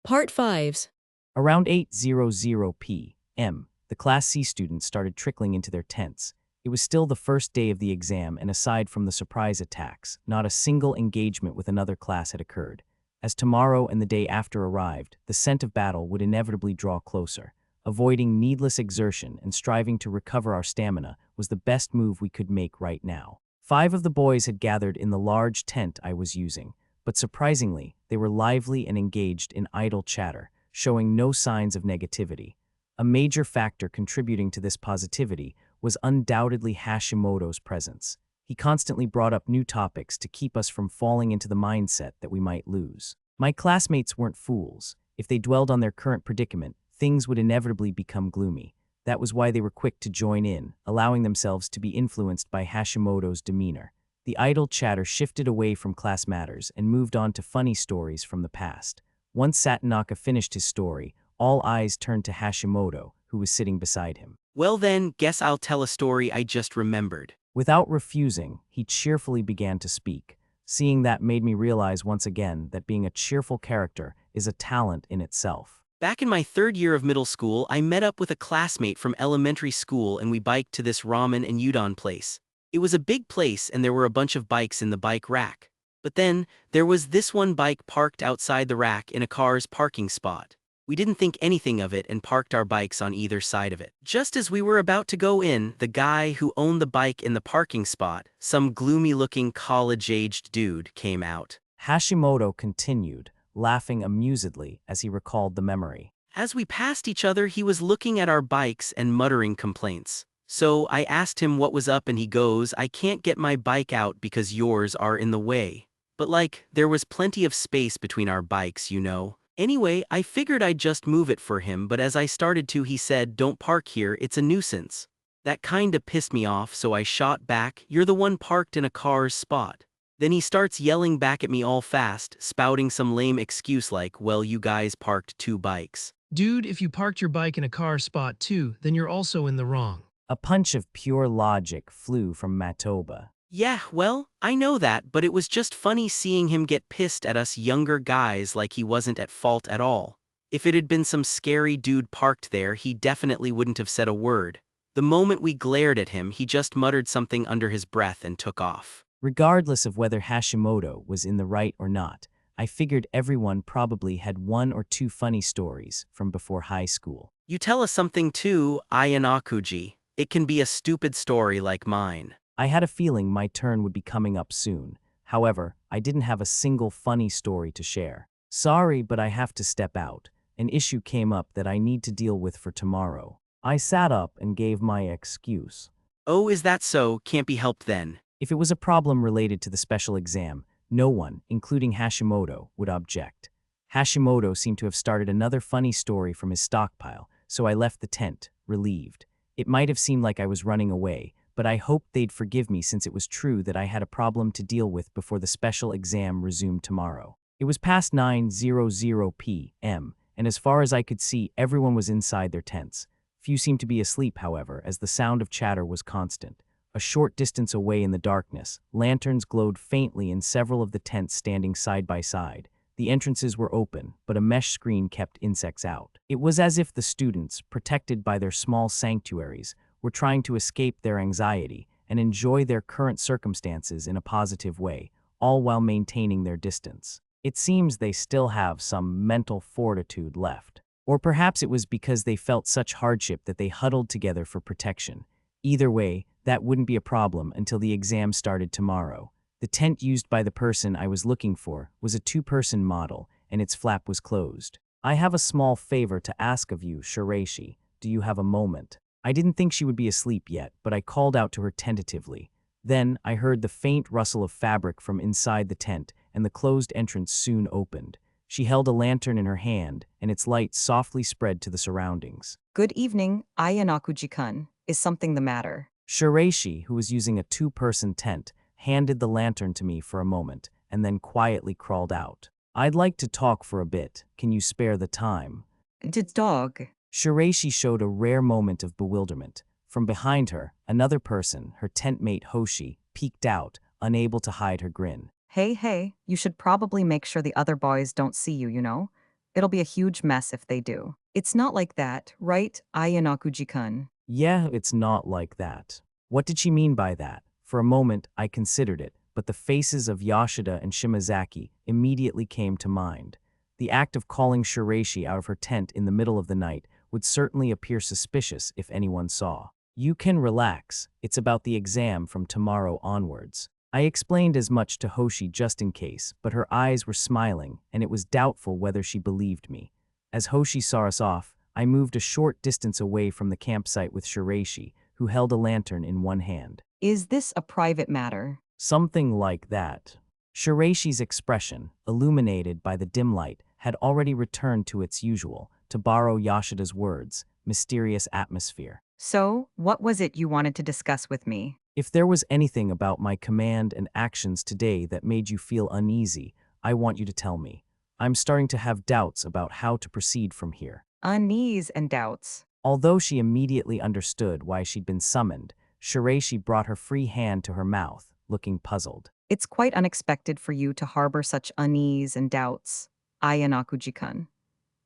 Part 5. Around 8:00 p.m., the Class C students started trickling into their tents. It was still the first day of the exam, and aside from the surprise attacks, not a single engagement with another class had occurred. As tomorrow and the day after arrived, the scent of battle would inevitably draw closer. Avoiding needless exertion and striving to recover our stamina was the best move we could make right now. 5 of the boys had gathered in the large tent I was using, but surprisingly, they were lively and engaged in idle chatter, showing no signs of negativity. A major factor contributing to this positivity was undoubtedly Hashimoto's presence. He constantly brought up new topics to keep us from falling into the mindset that we might lose. My classmates weren't fools. If they dwelled on their current predicament, things would inevitably become gloomy. That was why they were quick to join in, allowing themselves to be influenced by Hashimoto's demeanor. The idle chatter shifted away from class matters and moved on to funny stories from the past. Once Satonaka finished his story, all eyes turned to Hashimoto, who was sitting beside him. Well then, guess I'll tell a story I just remembered. Without refusing, he cheerfully began to speak. Seeing that made me realize once again that being a cheerful character is a talent in itself. Back in my 3rd year of middle school, I met up with a classmate from elementary school and we biked to this ramen and udon place. It was a big place and there were a bunch of bikes in the bike rack. But then, there was this one bike parked outside the rack in a car's parking spot. We didn't think anything of it and parked our bikes on either side of it. Just as we were about to go in, the guy who owned the bike in the parking spot, some gloomy-looking college-aged dude, came out. Hashimoto continued, laughing amusedly as he recalled the memory. As we passed each other, he was looking at our bikes and muttering complaints. So I asked him what was up and he goes, "I can't get my bike out because yours are in the way." But like, there was plenty of space between our bikes, you know. Anyway, I figured I'd just move it for him, but as I started to, he said, "Don't park here, it's a nuisance." That kinda pissed me off, so I shot back, "You're the one parked in a car's spot." Then he starts yelling back at me all fast, spouting some lame excuse like, "Well, you guys parked 2 bikes." Dude, if you parked your bike in a car spot too, then you're also in the wrong. A punch of pure logic flew from Matoba. Yeah, well, I know that, but it was just funny seeing him get pissed at us younger guys like he wasn't at fault at all. If it had been some scary dude parked there, he definitely wouldn't have said a word. The moment we glared at him, he just muttered something under his breath and took off. Regardless of whether Hashimoto was in the right or not, I figured everyone probably had 1 or 2 funny stories from before high school. You tell us something too, Ayanakuji. It can be a stupid story like mine. I had a feeling my turn would be coming up soon. However, I didn't have a single funny story to share. Sorry, but I have to step out. An issue came up that I need to deal with for tomorrow. I sat up and gave my excuse. Oh, is that so? Can't be helped then. If it was a problem related to the special exam, no one, including Hashimoto, would object. Hashimoto seemed to have started another funny story from his stockpile, so I left the tent, relieved. It might have seemed like I was running away, but I hoped they'd forgive me since it was true that I had a problem to deal with before the special exam resumed tomorrow. It was past 9:00 p.m., and as far as I could see, everyone was inside their tents. Few seemed to be asleep, however, as the sound of chatter was constant. A short distance away in the darkness, lanterns glowed faintly in several of the tents standing side by side. The entrances were open, but a mesh screen kept insects out. It was as if the students, protected by their small sanctuaries, were trying to escape their anxiety and enjoy their current circumstances in a positive way, all while maintaining their distance. It seems they still have some mental fortitude left. Or perhaps it was because they felt such hardship that they huddled together for protection. Either way, that wouldn't be a problem until the exam started tomorrow. The tent used by the person I was looking for was a 2-person model, and its flap was closed. "I have a small favor to ask of you, Shiraishi. Do you have a moment?" I didn't think she would be asleep yet, but I called out to her tentatively. Then I heard the faint rustle of fabric from inside the tent, and the closed entrance soon opened. She held a lantern in her hand, and its light softly spread to the surroundings. Good evening, Ayanakuji-kun. Is something the matter? Shiraishi, who was using a 2-person tent, handed the lantern to me for a moment, and then quietly crawled out. "I'd like to talk for a bit. Can you spare the time?" The dog. Shiraishi showed a rare moment of bewilderment. From behind her, another person, her tent mate Hoshi, peeked out, unable to hide her grin. Hey, you should probably make sure the other boys don't see you, you know? It'll be a huge mess if they do. It's not like that, right, Ayanakuji-kun? Yeah, it's not like that. What did she mean by that? For a moment, I considered it, but the faces of Yoshida and Shimazaki immediately came to mind. The act of calling Shiraishi out of her tent in the middle of the night would certainly appear suspicious if anyone saw. "You can relax. It's about the exam from tomorrow onwards." I explained as much to Hoshi just in case, but her eyes were smiling, and it was doubtful whether she believed me. As Hoshi saw us off, I moved a short distance away from the campsite with Shiraishi, who held a lantern in one hand. Is this a private matter? Something like that. Shiraishi's expression, illuminated by the dim light, had already returned to its usual, to borrow Yoshida's words, mysterious atmosphere. So, what was it you wanted to discuss with me? If there was anything about my command and actions today that made you feel uneasy, I want you to tell me. I'm starting to have doubts about how to proceed from here. Unease and doubts. Although she immediately understood why she'd been summoned, Shiraishi brought her free hand to her mouth, looking puzzled. It's quite unexpected for you to harbor such unease and doubts, Aya Nakuji-kun.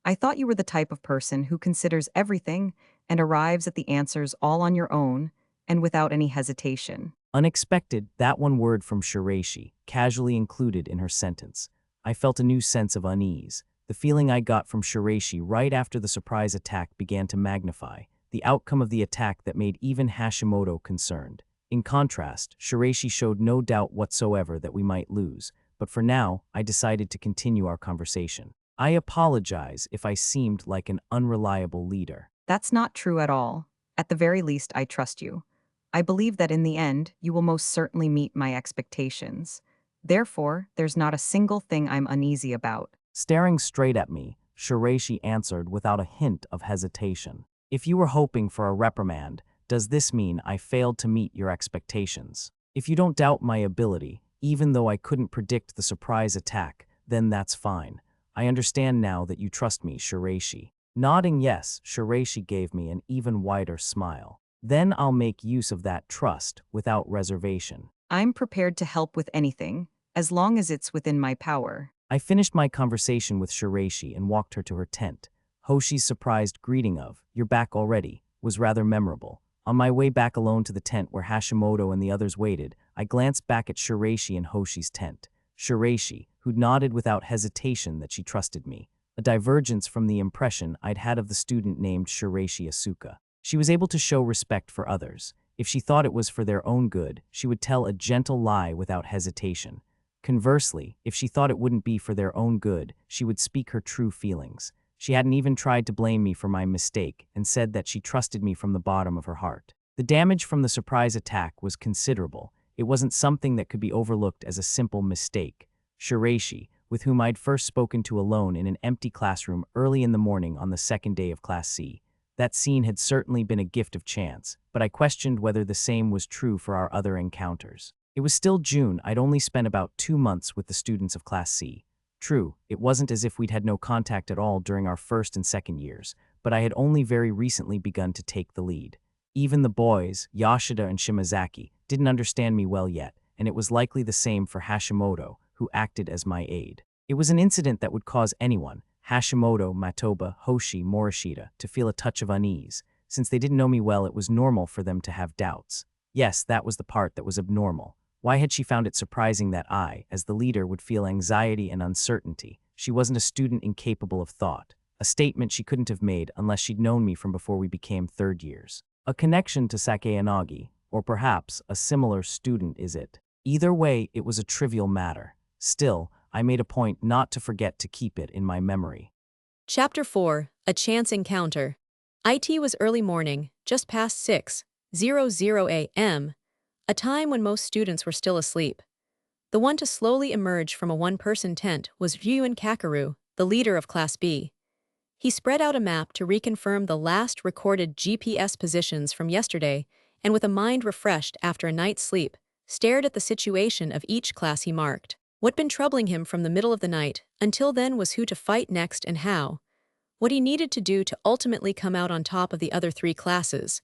I thought you were the type of person who considers everything and arrives at the answers all on your own and without any hesitation. Unexpected, that one word from Shiraishi, casually included in her sentence. I felt a new sense of unease. The feeling I got from Shiraishi right after the surprise attack began to magnify, the outcome of the attack that made even Hashimoto concerned. In contrast, Shiraishi showed no doubt whatsoever that we might lose, but for now, I decided to continue our conversation. I apologize if I seemed like an unreliable leader. That's not true at all. At the very least, I trust you. I believe that in the end, you will most certainly meet my expectations. Therefore, there's not a single thing I'm uneasy about. Staring straight at me, Shiraishi answered without a hint of hesitation. If you were hoping for a reprimand, does this mean I failed to meet your expectations? If you don't doubt my ability, even though I couldn't predict the surprise attack, then that's fine. I understand now that you trust me, Shiraishi. Nodding yes, Shiraishi gave me an even wider smile. Then I'll make use of that trust without reservation. I'm prepared to help with anything, as long as it's within my power. I finished my conversation with Shiraishi and walked her to her tent. Hoshi's surprised greeting of, "You're back already," was rather memorable. On my way back alone to the tent where Hashimoto and the others waited, I glanced back at Shiraishi and Hoshi's tent. Shiraishi, who nodded without hesitation that she trusted me, a divergence from the impression I'd had of the student named Shiraishi Asuka. She was able to show respect for others. If she thought it was for their own good, she would tell a gentle lie without hesitation. Conversely, if she thought it wouldn't be for their own good, she would speak her true feelings. She hadn't even tried to blame me for my mistake and said that she trusted me from the bottom of her heart. The damage from the surprise attack was considerable. It wasn't something that could be overlooked as a simple mistake. Shiraishi, with whom I'd first spoken to alone in an empty classroom early in the morning on the second day of Class C. That scene had certainly been a gift of chance, but I questioned whether the same was true for our other encounters. It was still June. I'd only spent about 2 months with the students of Class C. True, it wasn't as if we'd had no contact at all during our first and second years, but I had only very recently begun to take the lead. Even the boys, Yoshida and Shimazaki, didn't understand me well yet, and it was likely the same for Hashimoto, who acted as my aide. It was an incident that would cause anyone, Hashimoto, Matoba, Hoshi, Morishita, to feel a touch of unease. Since they didn't know me well, it was normal for them to have doubts. Yes, that was the part that was abnormal. Why had she found it surprising that I, as the leader, would feel anxiety and uncertainty? She wasn't a student incapable of thought, a statement she couldn't have made unless she'd known me from before we became third years. A connection to Sakayanagi, or perhaps a similar student is it? Either way, it was a trivial matter. Still, I made a point not to forget to keep it in my memory. Chapter 4, A Chance Encounter. IT was early morning, just past 6:00 a.m., a time when most students were still asleep. The one to slowly emerge from a one-person tent was Ryuen Kakeru, the leader of Class B. He spread out a map to reconfirm the last recorded GPS positions from yesterday, and with a mind refreshed after a night's sleep, stared at the situation of each class he marked. What'd been troubling him from the middle of the night until then was who to fight next and how. What he needed to do to ultimately come out on top of the other 3 classes.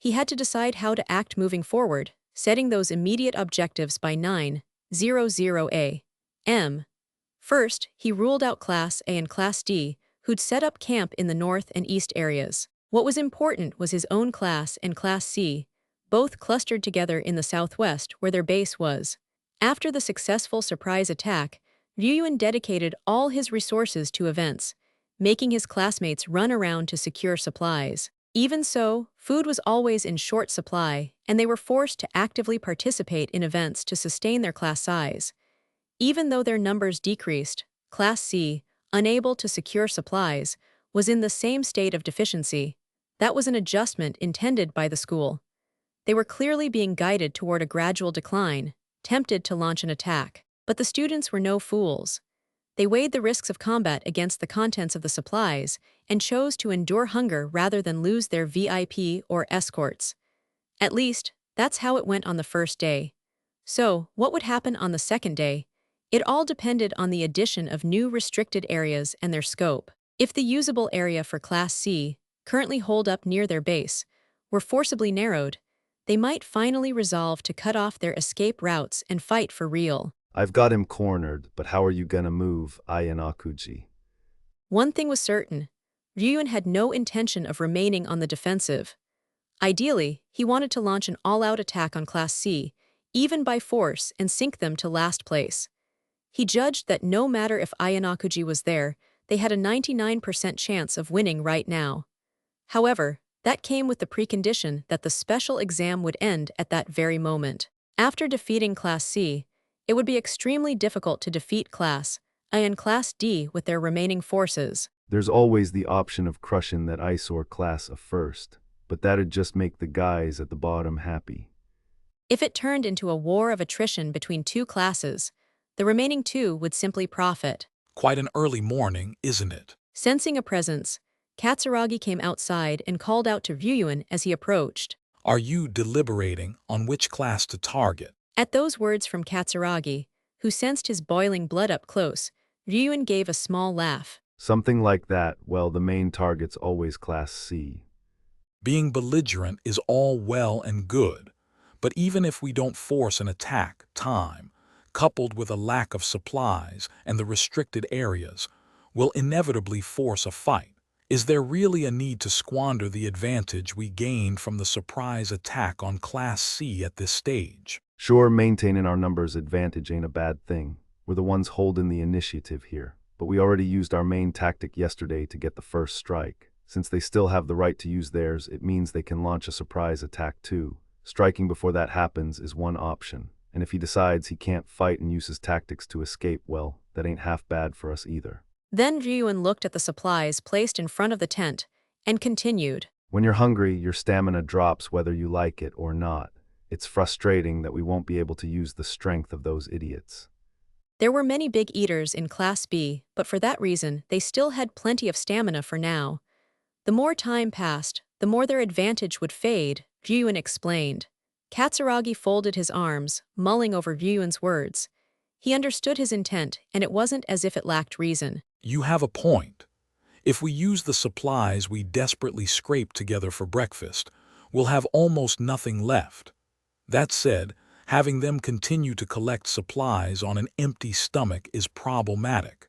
He had to decide how to act moving forward, setting those immediate objectives by 9:00 a.m. First, he ruled out Class A and Class D, who'd set up camp in the north and east areas. What was important was his own class and Class C, both clustered together in the southwest where their base was. After the successful surprise attack, Ryuen dedicated all his resources to events, making his classmates run around to secure supplies. Even so, food was always in short supply, and they were forced to actively participate in events to sustain their class size. Even though their numbers decreased, Class C, unable to secure supplies, was in the same state of deficiency. That was an adjustment intended by the school. They were clearly being guided toward a gradual decline, tempted to launch an attack. But the students were no fools. They weighed the risks of combat against the contents of the supplies and chose to endure hunger rather than lose their VIP or escorts. At least, that's how it went on the first day. So, what would happen on the second day? It all depended on the addition of new restricted areas and their scope. If the usable area for Class C, currently holed up near their base, were forcibly narrowed, they might finally resolve to cut off their escape routes and fight for real. I've got him cornered, but how are you gonna move Ayanakuji? One thing was certain, Ryuan had no intention of remaining on the defensive. Ideally, he wanted to launch an all-out attack on Class C, even by force, and sink them to last place. He judged that no matter if Ayanakuji was there, they had a 99% chance of winning right now. However, that came with the precondition that the special exam would end at that very moment. After defeating Class C, it would be extremely difficult to defeat Class A and Class D with their remaining forces. There's always the option of crushing that eyesore Class A first, but that'd just make the guys at the bottom happy. If it turned into a war of attrition between two classes, the remaining two would simply profit. Quite an early morning, isn't it? Sensing a presence, Katsuragi came outside and called out to Ryuan as he approached. Are you deliberating on which class to target? At those words from Katsuragi, who sensed his boiling blood up close, Ryuan gave a small laugh. Something like that. Well, the main target's always Class C. Being belligerent is all well and good, but even if we don't force an attack, time, coupled with a lack of supplies and the restricted areas, will inevitably force a fight. Is there really a need to squander the advantage we gained from the surprise attack on Class C at this stage? Sure, maintaining our numbers advantage ain't a bad thing. We're the ones holding the initiative here, but we already used our main tactic yesterday to get the first strike. Since they still have the right to use theirs, it means they can launch a surprise attack too. Striking before that happens is one option, and if he decides he can't fight and uses tactics to escape, well, that ain't half bad for us either. Then Ryuan looked at the supplies placed in front of the tent and continued. When you're hungry, your stamina drops whether you like it or not. It's frustrating that we won't be able to use the strength of those idiots. There were many big eaters in Class B, but for that reason, they still had plenty of stamina for now. The more time passed, the more their advantage would fade, Ryuan explained. Katsuragi folded his arms, mulling over Ryuan's words. He understood his intent, and it wasn't as if it lacked reason. You have a point. If we use the supplies we desperately scraped together for breakfast, we'll have almost nothing left. That said, having them continue to collect supplies on an empty stomach is problematic.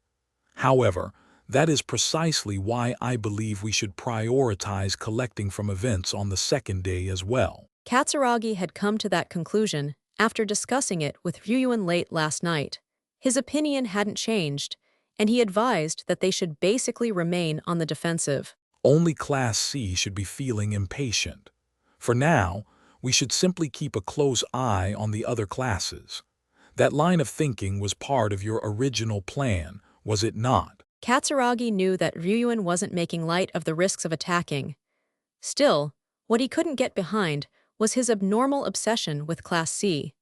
However, that is precisely why I believe we should prioritize collecting from events on the second day as well. Katsuragi had come to that conclusion after discussing it with Ryuan late last night. His opinion hadn't changed, and he advised that they should basically remain on the defensive. Only Class C should be feeling impatient. For now, we should simply keep a close eye on the other classes. That line of thinking was part of your original plan, was it not? Katsuragi knew that Ryuan wasn't making light of the risks of attacking. Still, what he couldn't get behind was his abnormal obsession with Class C.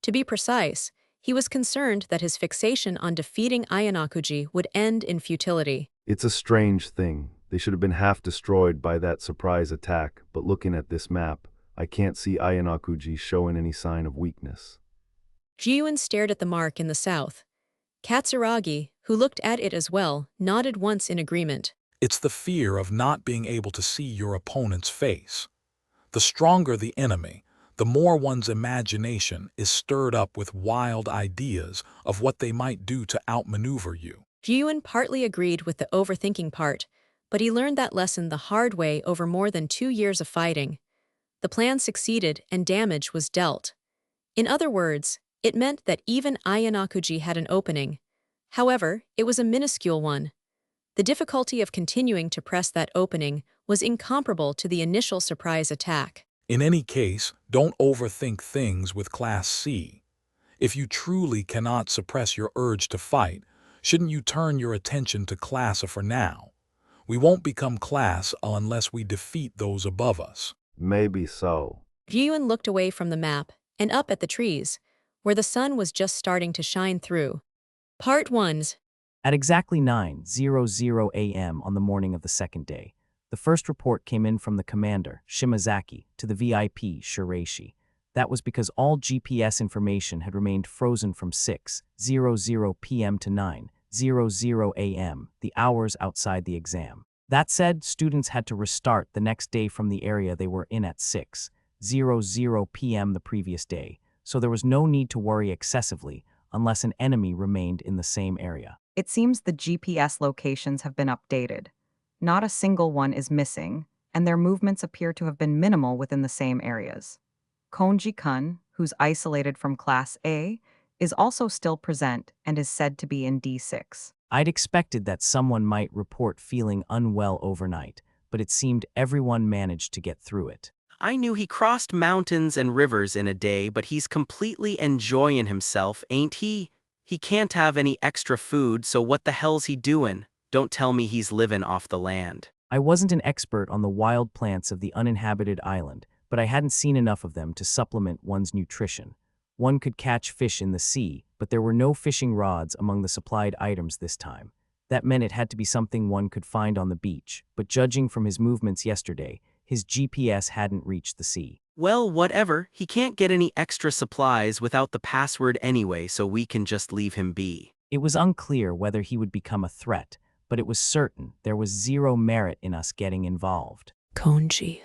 To be precise, he was concerned that his fixation on defeating Ayanakuji would end in futility. It's a strange thing. They should have been half destroyed by that surprise attack, but looking at this map, I can't see Ayanakuji showing any sign of weakness. Ryuan stared at the mark in the south. Katsuragi, who looked at it as well, nodded once in agreement. It's the fear of not being able to see your opponent's face. The stronger the enemy, the more one's imagination is stirred up with wild ideas of what they might do to outmaneuver you. Ryuan partly agreed with the overthinking part, but he learned that lesson the hard way over more than 2 years of fighting. The plan succeeded and damage was dealt. In other words, it meant that even Ayanakuji had an opening. However, it was a minuscule one. The difficulty of continuing to press that opening was incomparable to the initial surprise attack. In any case, don't overthink things with Class C. If you truly cannot suppress your urge to fight, shouldn't you turn your attention to Class A for now? We won't become Class A unless we defeat those above us. Maybe so. Ryuan looked away from the map and up at the trees, where the sun was just starting to shine through. Part 1. At exactly 9:00 a.m. on the morning of the second day, the first report came in from the commander, Shimazaki, to the VIP, Shiraishi. That was because all GPS information had remained frozen from 6:00 p.m. to 9:00 a.m., the hours outside the exam. That said, students had to restart the next day from the area they were in at 6:00 p.m. the previous day, so there was no need to worry excessively unless an enemy remained in the same area. It seems the GPS locations have been updated. Not a single one is missing, and their movements appear to have been minimal within the same areas. Konji-kun, who's isolated from Class A, is also still present and is said to be in D6. I'd expected that someone might report feeling unwell overnight, but it seemed everyone managed to get through it. I knew he crossed mountains and rivers in a day, but he's completely enjoying himself, ain't he? He can't have any extra food, so what the hell's he doing? Don't tell me he's living off the land. I wasn't an expert on the wild plants of the uninhabited island, but I hadn't seen enough of them to supplement one's nutrition. One could catch fish in the sea, but there were no fishing rods among the supplied items this time. That meant it had to be something one could find on the beach, but judging from his movements yesterday, his GPS hadn't reached the sea. Well, whatever, he can't get any extra supplies without the password anyway, so we can just leave him be. It was unclear whether he would become a threat, but it was certain there was zero merit in us getting involved. Konji,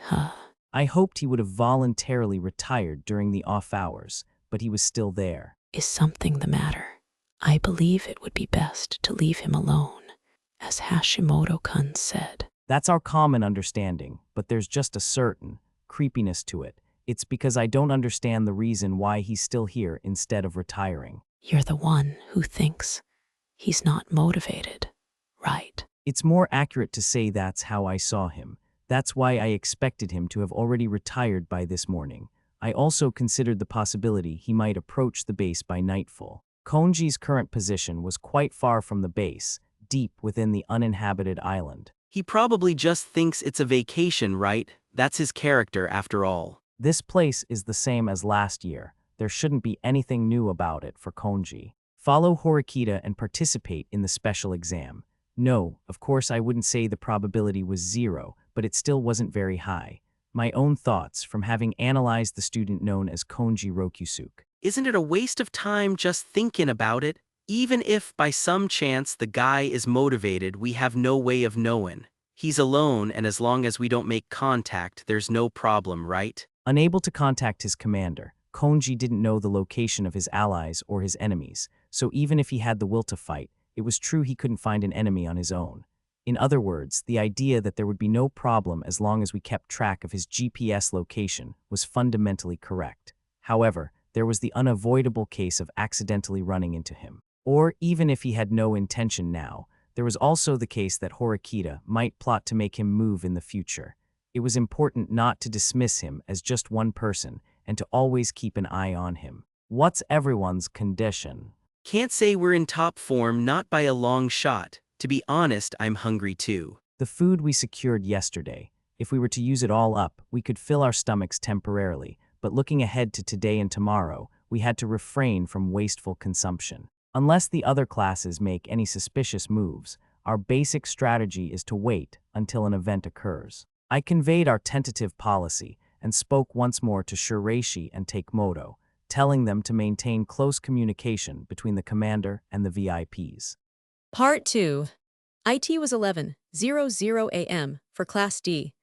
I hoped he would have voluntarily retired during the off hours, but he was still there. Is something the matter? I believe it would be best to leave him alone, as Hashimoto-kun said. That's our common understanding, but there's just a certain creepiness to it. It's because I don't understand the reason why he's still here instead of retiring. You're the one who thinks he's not motivated, right? It's more accurate to say that's how I saw him. That's why I expected him to have already retired by this morning. I also considered the possibility he might approach the base by nightfall. Konji's current position was quite far from the base, deep within the uninhabited island. He probably just thinks it's a vacation, right? That's his character, after all. This place is the same as last year. There shouldn't be anything new about it for Konji. Follow Horikita and participate in the special exam. No, of course I wouldn't say the probability was 0, but it still wasn't very high. My own thoughts from having analyzed the student known as Konji Rokusuk. Isn't it a waste of time just thinking about it? Even if by some chance the guy is motivated, we have no way of knowing. He's alone, and as long as we don't make contact, there's no problem, right? Unable to contact his commander, Konji didn't know the location of his allies or his enemies, so even if he had the will to fight, it was true he couldn't find an enemy on his own. In other words, the idea that there would be no problem as long as we kept track of his GPS location was fundamentally correct. However, there was the unavoidable case of accidentally running into him. Or even if he had no intention now, there was also the case that Horikita might plot to make him move in the future. It was important not to dismiss him as just one person and to always keep an eye on him. What's everyone's condition? Can't say we're in top form, not by a long shot. To be honest, I'm hungry too. The food we secured yesterday, if we were to use it all up, we could fill our stomachs temporarily, but looking ahead to today and tomorrow, we had to refrain from wasteful consumption. Unless the other classes make any suspicious moves, our basic strategy is to wait until an event occurs. I conveyed our tentative policy and spoke once more to Shiraishi and Takemoto, telling them to maintain close communication between the commander and the VIPs. Part 2. IT was 11:00 a.m. for Class D.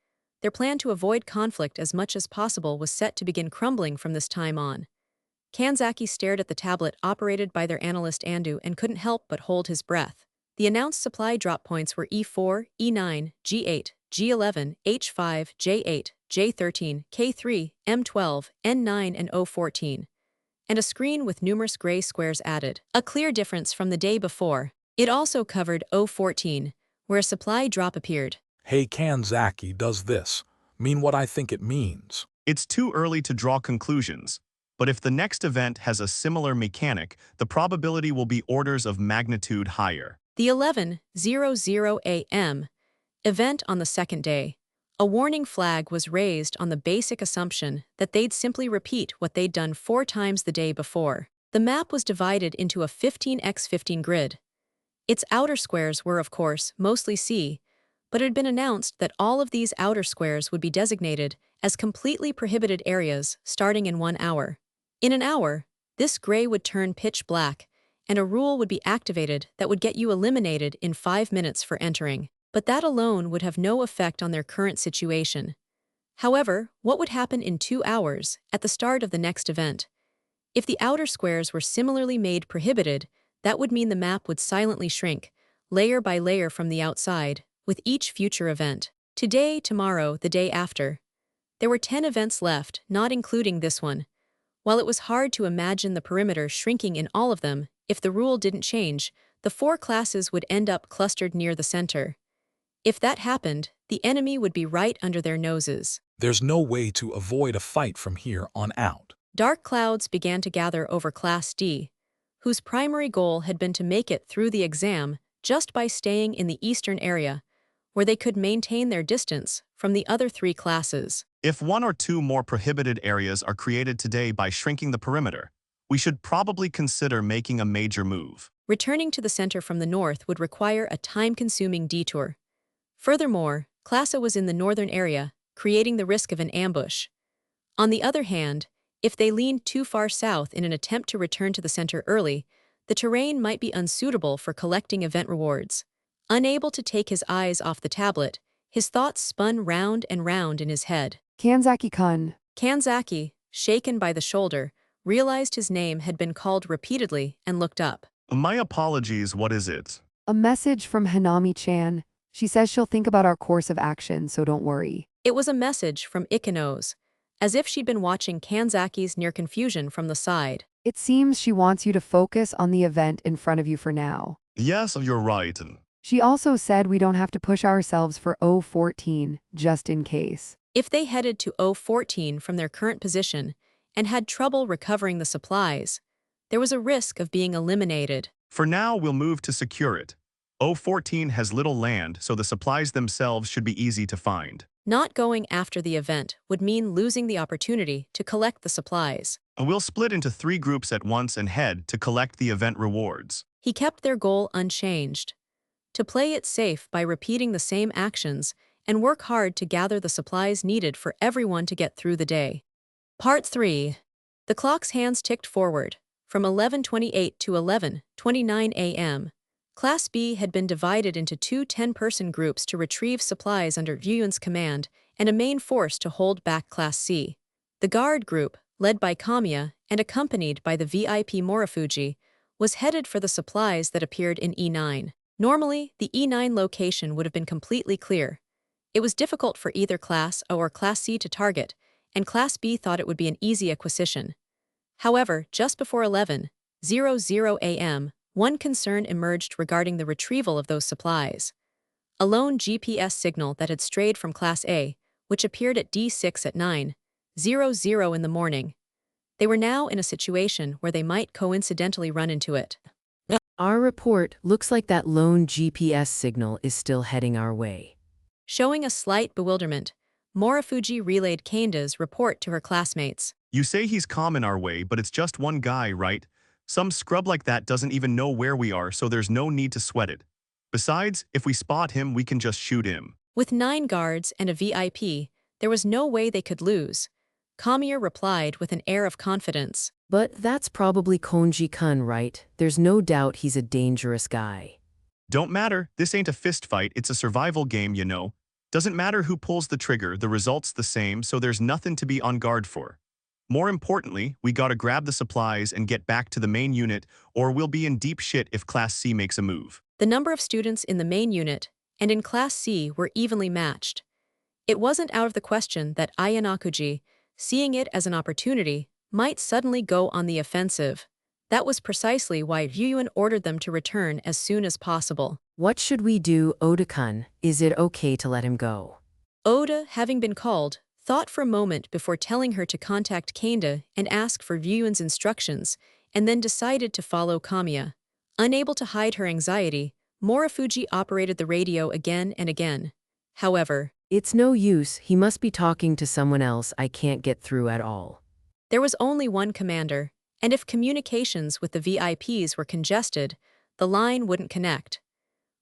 Their plan to avoid conflict as much as possible was set to begin crumbling from this time on. Kanzaki stared at the tablet operated by their analyst Andu and couldn't help but hold his breath. The announced supply drop points were E4, E9, G8, G11, H5, J8, J13, K3, M12, N9, and O14. And a screen with numerous gray squares added. A clear difference from the day before. It also covered O14, where a supply drop appeared. Hey, Kanzaki does this mean what I think it means? It's too early to draw conclusions, but if the next event has a similar mechanic, the probability will be orders of magnitude higher. The 11:00 a.m. event on the second day. A warning flag was raised on the basic assumption that they'd simply repeat what they'd done 4 times the day before. The map was divided into a 15x15 grid. Its outer squares were, of course, mostly sea, but it had been announced that all of these outer squares would be designated as completely prohibited areas starting in 1 hour. In an hour, this gray would turn pitch black, and a rule would be activated that would get you eliminated in 5 minutes for entering. But that alone would have no effect on their current situation. However, what would happen in 2 hours, at the start of the next event? If the outer squares were similarly made prohibited, that would mean the map would silently shrink, layer by layer from the outside, with each future event. Today, tomorrow, the day after. There were 10 events left, not including this one. While it was hard to imagine the perimeter shrinking in all of them, if the rule didn't change, the 4 classes would end up clustered near the center. If that happened, the enemy would be right under their noses. There's no way to avoid a fight from here on out. Dark clouds began to gather over Class D, whose primary goal had been to make it through the exam just by staying in the eastern area, where they could maintain their distance from the other 3 classes. If 1 or 2 more prohibited areas are created today by shrinking the perimeter, we should probably consider making a major move. Returning to the center from the north would require a time-consuming detour. Furthermore, Class A was in the northern area, creating the risk of an ambush. On the other hand, if they leaned too far south in an attempt to return to the center early, the terrain might be unsuitable for collecting event rewards. Unable to take his eyes off the tablet, his thoughts spun round and round in his head. Kanzaki-kun. Kanzaki, shaken by the shoulder, realized his name had been called repeatedly and looked up. My apologies, what is it? A message from Hanami-chan. She says she'll think about our course of action, so don't worry. It was a message from Ikenos, as if she'd been watching Kanzaki's near confusion from the side. It seems she wants you to focus on the event in front of you for now. Yes, you're right. She also said we don't have to push ourselves for 014, just in case. If they headed to 014 from their current position and had trouble recovering the supplies, there was a risk of being eliminated. For now, we'll move to secure it. 014 has little land, so the supplies themselves should be easy to find. Not going after the event would mean losing the opportunity to collect the supplies. We'll split into 3 groups at once and head to collect the event rewards. He kept their goal unchanged: to play it safe by repeating the same actions and work hard to gather the supplies needed for everyone to get through the day. Part 3. The clock's hands ticked forward, from 11:28 to 11:29 a.m. Class B had been divided into 2 10-person groups to retrieve supplies under Ryuun's command and a main force to hold back Class C. The guard group, led by Kamiya and accompanied by the VIP Morifuji, was headed for the supplies that appeared in E9. Normally, the E9 location would have been completely clear. It was difficult for either Class A or Class C to target, and Class B thought it would be an easy acquisition. However, just before 11:00 a.m., one concern emerged regarding the retrieval of those supplies. A lone GPS signal that had strayed from Class A, which appeared at D6 at 9:00 in the morning. They were now in a situation where they might coincidentally run into it. Our report looks like that lone GPS signal is still heading our way. Showing a slight bewilderment, Morifuji relayed Kanda's report to her classmates. You say he's calm in our way, but it's just one guy, right? Some scrub like that doesn't even know where we are, so there's no need to sweat it. Besides, if we spot him, we can just shoot him. With 9 guards and a VIP, there was no way they could lose. Kamiya replied with an air of confidence. But that's probably Konji-kun, right? There's no doubt he's a dangerous guy. Don't matter, this ain't a fist fight, it's a survival game, you know. Doesn't matter who pulls the trigger, the result's the same, so there's nothing to be on guard for. More importantly, we gotta grab the supplies and get back to the main unit, or we'll be in deep shit if Class C makes a move. The number of students in the main unit and in Class C were evenly matched. It wasn't out of the question that Ayanakuji, seeing it as an opportunity, might suddenly go on the offensive. That was precisely why Ryuun ordered them to return as soon as possible. What should we do, Oda-kun? Is it okay to let him go? Oda, having been called, thought for a moment before telling her to contact Kanda and ask for Ryuun's instructions, and then decided to follow Kamiya. Unable to hide her anxiety, Morifuji operated the radio again and again. However, it's no use, he must be talking to someone else I can't get through at all. There was only one commander, and if communications with the VIPs were congested, the line wouldn't connect.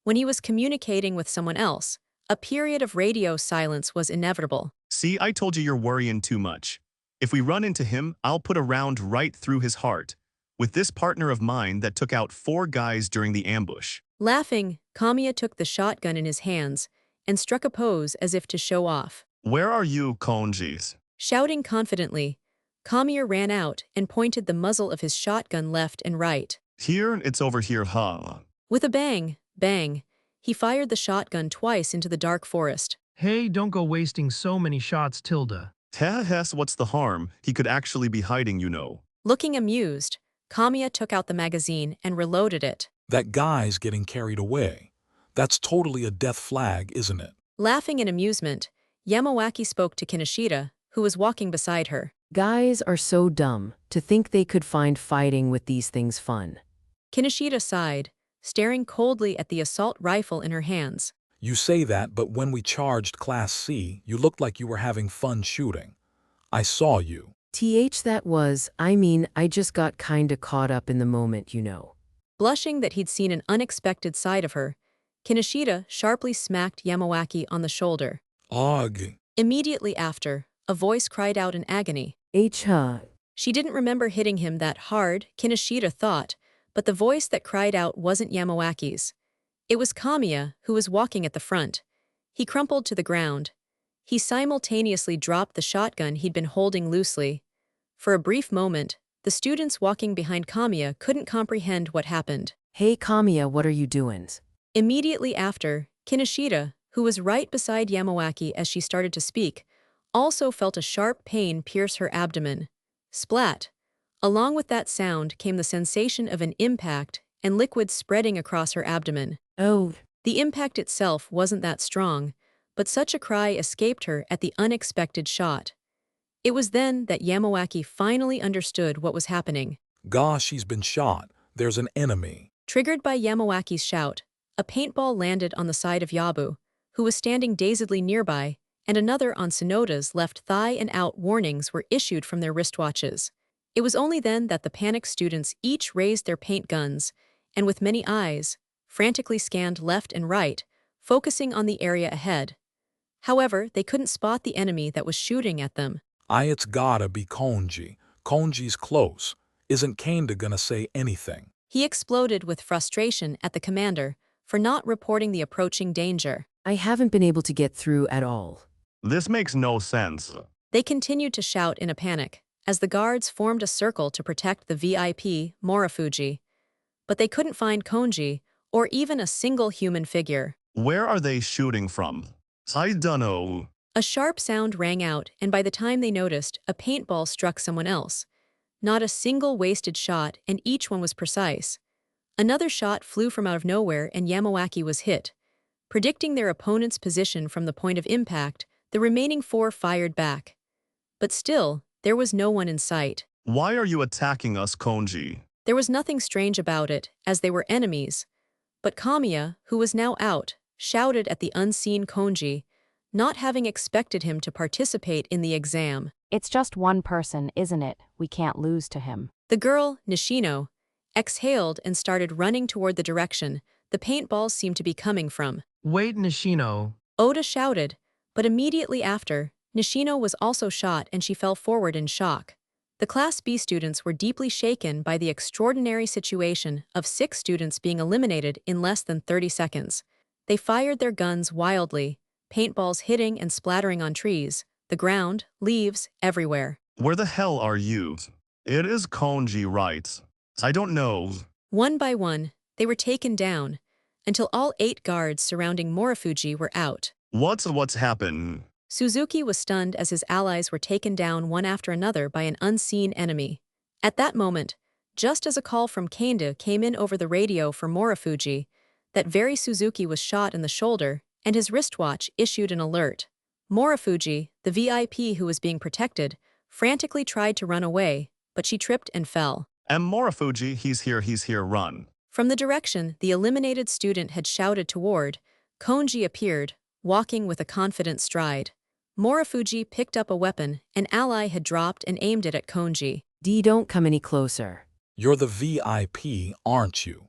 When he was communicating with someone else, a period of radio silence was inevitable. See, I told you you're worrying too much. If we run into him, I'll put a round right through his heart. With this partner of mine that took out 4 guys during the ambush. Laughing, Kamiya took the shotgun in his hands and struck a pose as if to show off. Where are you, Konjis? Shouting confidently, Kamiya ran out and pointed the muzzle of his shotgun left and right. Here, it's over here, huh? With a bang, bang, he fired the shotgun twice into the dark forest. Hey, don't go wasting so many shots, Tilda. Hess, what's the harm? He could actually be hiding, you know. Looking amused, Kamiya took out the magazine and reloaded it. That guy's getting carried away. That's totally a death flag, isn't it? Laughing in amusement, Yamawaki spoke to Kinoshita, who was walking beside her. Guys are so dumb to think they could find fighting with these things fun. Kinoshita sighed, staring coldly at the assault rifle in her hands. You say that, but when we charged Class C, you looked like you were having fun shooting. I saw you. I just got kinda caught up in the moment, you know. Blushing that he'd seen an unexpected side of her, Kinoshita sharply smacked Yamawaki on the shoulder. Ugh. Immediately after, a voice cried out in agony. Huh. She didn't remember hitting him that hard, Kinoshita thought, but the voice that cried out wasn't Yamawaki's. It was Kamiya, who was walking at the front. He crumpled to the ground. He simultaneously dropped the shotgun he'd been holding loosely. For a brief moment, the students walking behind Kamiya couldn't comprehend what happened. Hey Kamiya, what are you doing? Immediately after, Kinoshita, who was right beside Yamawaki as she started to speak, also felt a sharp pain pierce her abdomen. Splat! Along with that sound came the sensation of an impact and liquid spreading across her abdomen. Oh. The impact itself wasn't that strong, but such a cry escaped her at the unexpected shot. It was then that Yamawaki finally understood what was happening. Gosh, she's been shot. There's an enemy. Triggered by Yamawaki's shout, a paintball landed on the side of Yabu, who was standing dazedly nearby, and another on Sonoda's left thigh, and out warnings were issued from their wristwatches. It was only then that the panicked students each raised their paint guns, and with many eyes, frantically scanned left and right, focusing on the area ahead. However, they couldn't spot the enemy that was shooting at them. It's gotta be Konji. Konji's close. Isn't Kanda gonna say anything? He exploded with frustration at the commander for not reporting the approaching danger. I haven't been able to get through at all. This makes no sense. They continued to shout in a panic as the guards formed a circle to protect the VIP, Morifuji. But they couldn't find Konji or even a single human figure. Where are they shooting from? I dunno. A sharp sound rang out, and by the time they noticed, a paintball struck someone else. Not a single wasted shot, and each one was precise. Another shot flew from out of nowhere, and Yamawaki was hit. Predicting their opponent's position from the point of impact, the remaining 4 fired back. But still, there was no one in sight. Why are you attacking us, Konji? There was nothing strange about it, as they were enemies. But Kamiya, who was now out, shouted at the unseen Konji, not having expected him to participate in the exam. It's just one person, isn't it? We can't lose to him. The girl, Nishino, exhaled and started running toward the direction the paintballs seemed to be coming from. Wait, Nishino. Oda shouted, but immediately after, Nishino was also shot and she fell forward in shock. The Class B students were deeply shaken by the extraordinary situation of 6 students being eliminated in less than 30 seconds. They fired their guns wildly, paintballs hitting and splattering on trees, the ground, leaves, everywhere. Where the hell are you? It is Konji, right? I don't know. One by one, they were taken down, until all 8 guards surrounding Morifuji were out. What's happened? Suzuki was stunned as his allies were taken down one after another by an unseen enemy. At that moment, just as a call from Kanda came in over the radio for Morifuji, that very Suzuki was shot in the shoulder, and his wristwatch issued an alert. Morifuji, the VIP who was being protected, frantically tried to run away, but she tripped and fell. Morifuji, he's here, run. From the direction the eliminated student had shouted toward, Konji appeared, walking with a confident stride. Morifuji picked up a weapon an ally had dropped and aimed it at Konji. Don't come any closer. You're the VIP, aren't you?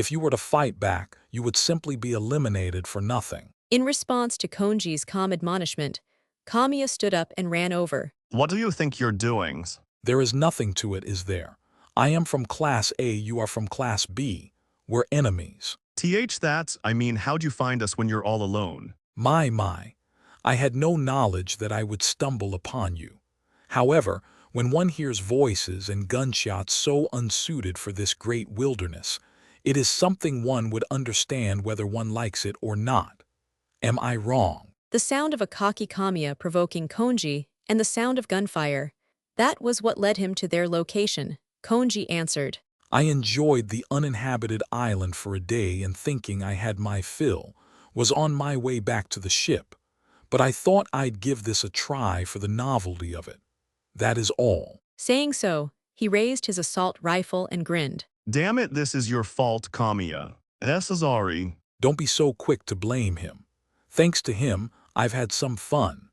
If you were to fight back, you would simply be eliminated for nothing. In response to Konji's calm admonishment, Kamiya stood up and ran over. What do you think you're doing? There is nothing to it, is there? I am from Class A, you are from Class B. We're enemies. I mean, how'd you find us when you're all alone? My. I had no knowledge that I would stumble upon you. However, when one hears voices and gunshots so unsuited for this great wilderness, it is something one would understand whether one likes it or not. Am I wrong? The sound of a cocky Kamiya provoking Konji and the sound of gunfire. That was what led him to their location. Konji answered. I enjoyed the uninhabited island for a day and thinking I had my fill, was on my way back to the ship. But I thought I'd give this a try for the novelty of it. That is all. Saying so, he raised his assault rifle and grinned. Damn it, this is your fault, Kamiya. Sorry. Don't be so quick to blame him. Thanks to him, I've had some fun.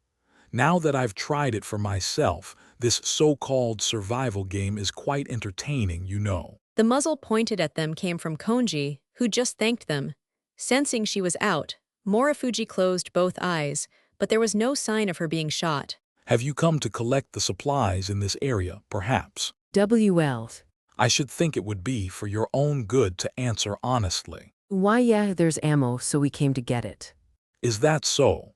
Now that I've tried it for myself, this so-called survival game is quite entertaining, you know. The muzzle pointed at them came from Konji, who just thanked them. Sensing she was out, Morifuji closed both eyes, but there was no sign of her being shot. Have you come to collect the supplies in this area, perhaps? WL. I should think it would be for your own good to answer honestly. Why, yeah, there's ammo, so we came to get it. Is that so?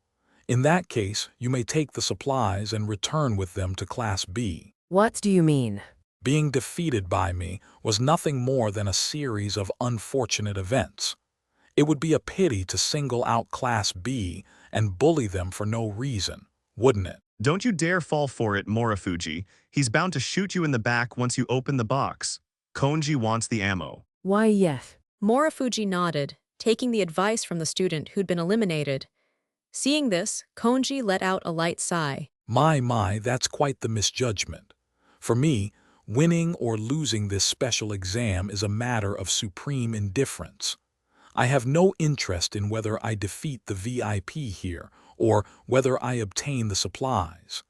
In that case, you may take the supplies and return with them to Class B. What do you mean? Being defeated by me was nothing more than a series of unfortunate events. It would be a pity to single out Class B and bully them for no reason, wouldn't it? Don't you dare fall for it, Morifuji. He's bound to shoot you in the back once you open the box. Konji wants the ammo. Why, yes. Morifuji nodded, taking the advice from the student who'd been eliminated. Seeing this, Konji let out a light sigh. My, that's quite the misjudgment. For me, winning or losing this special exam is a matter of supreme indifference. I have no interest in whether I defeat the VIP here or whether I obtain the supplies.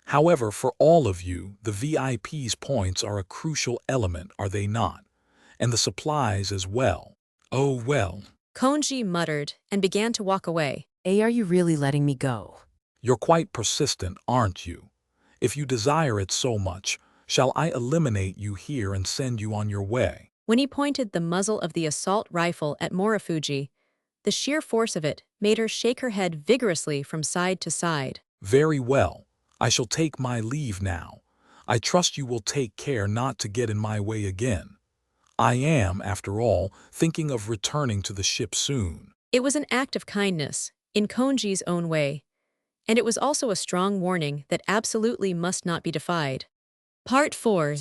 However, for all of you, the VIP's points are a crucial element, are they not? And the supplies as well. Oh well. Konji muttered and began to walk away. Are you really letting me go? You're quite persistent, aren't you? If you desire it so much, shall I eliminate you here and send you on your way? When he pointed the muzzle of the assault rifle at Morifuji, the sheer force of it made her shake her head vigorously from side to side. Very well. I shall take my leave now. I trust you will take care not to get in my way again. I am, after all, thinking of returning to the ship soon. It was an act of kindness, in Konji's own way, and it was also a strong warning that absolutely must not be defied. Part 4.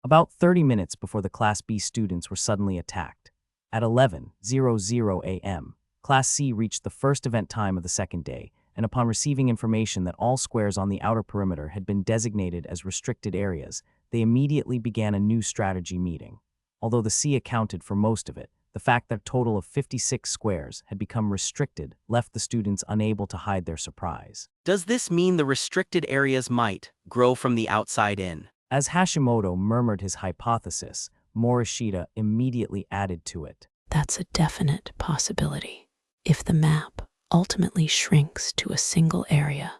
About 30 minutes before the Class B students were suddenly attacked. At 11:00 a.m., Class C reached the first event time of the second day, and upon receiving information that all squares on the outer perimeter had been designated as restricted areas, they immediately began a new strategy meeting. Although the C accounted for most of it, the fact that a total of 56 squares had become restricted left the students unable to hide their surprise. Does this mean the restricted areas might grow from the outside in? As Hashimoto murmured his hypothesis, Morishita immediately added to it. That's a definite possibility. If the map ultimately shrinks to a single area,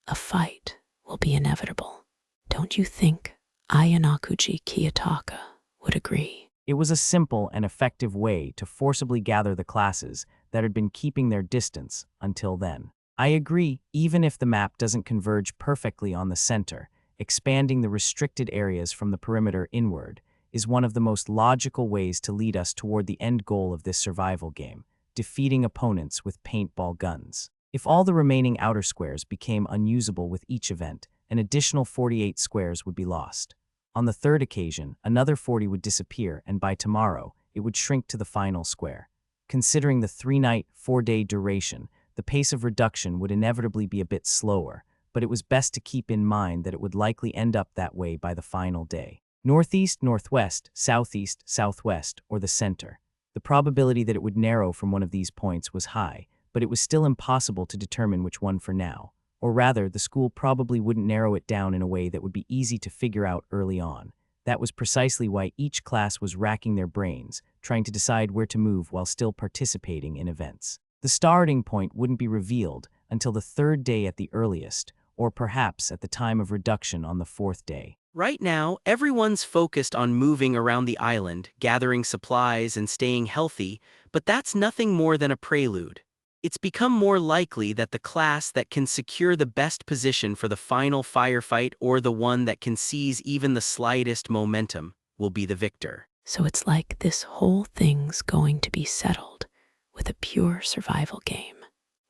a fight will be inevitable. Don't you think Ayanakuji Kiyotaka would agree? It was a simple and effective way to forcibly gather the classes that had been keeping their distance until then. I agree, even if the map doesn't converge perfectly on the center, expanding the restricted areas from the perimeter inward is one of the most logical ways to lead us toward the end goal of this survival game, defeating opponents with paintball guns. If all the remaining outer squares became unusable with each event, an additional 48 squares would be lost. On the third occasion, another 40 would disappear, and by tomorrow, it would shrink to the final square. Considering the 3-night, 4-day duration, the pace of reduction would inevitably be a bit slower, but it was best to keep in mind that it would likely end up that way by the final day. Northeast, northwest, southeast, southwest, or the center. The probability that it would narrow from one of these points was high, but it was still impossible to determine which one for now. Or rather, the school probably wouldn't narrow it down in a way that would be easy to figure out early on. That was precisely why each class was racking their brains, trying to decide where to move while still participating in events. The starting point wouldn't be revealed until the third day at the earliest, or perhaps at the time of reduction on the fourth day. Right now, everyone's focused on moving around the island, gathering supplies and staying healthy, but that's nothing more than a prelude. It's become more likely that the class that can secure the best position for the final firefight, or the one that can seize even the slightest momentum, will be the victor. So it's like this whole thing's going to be settled with a pure survival game.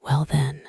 Well then,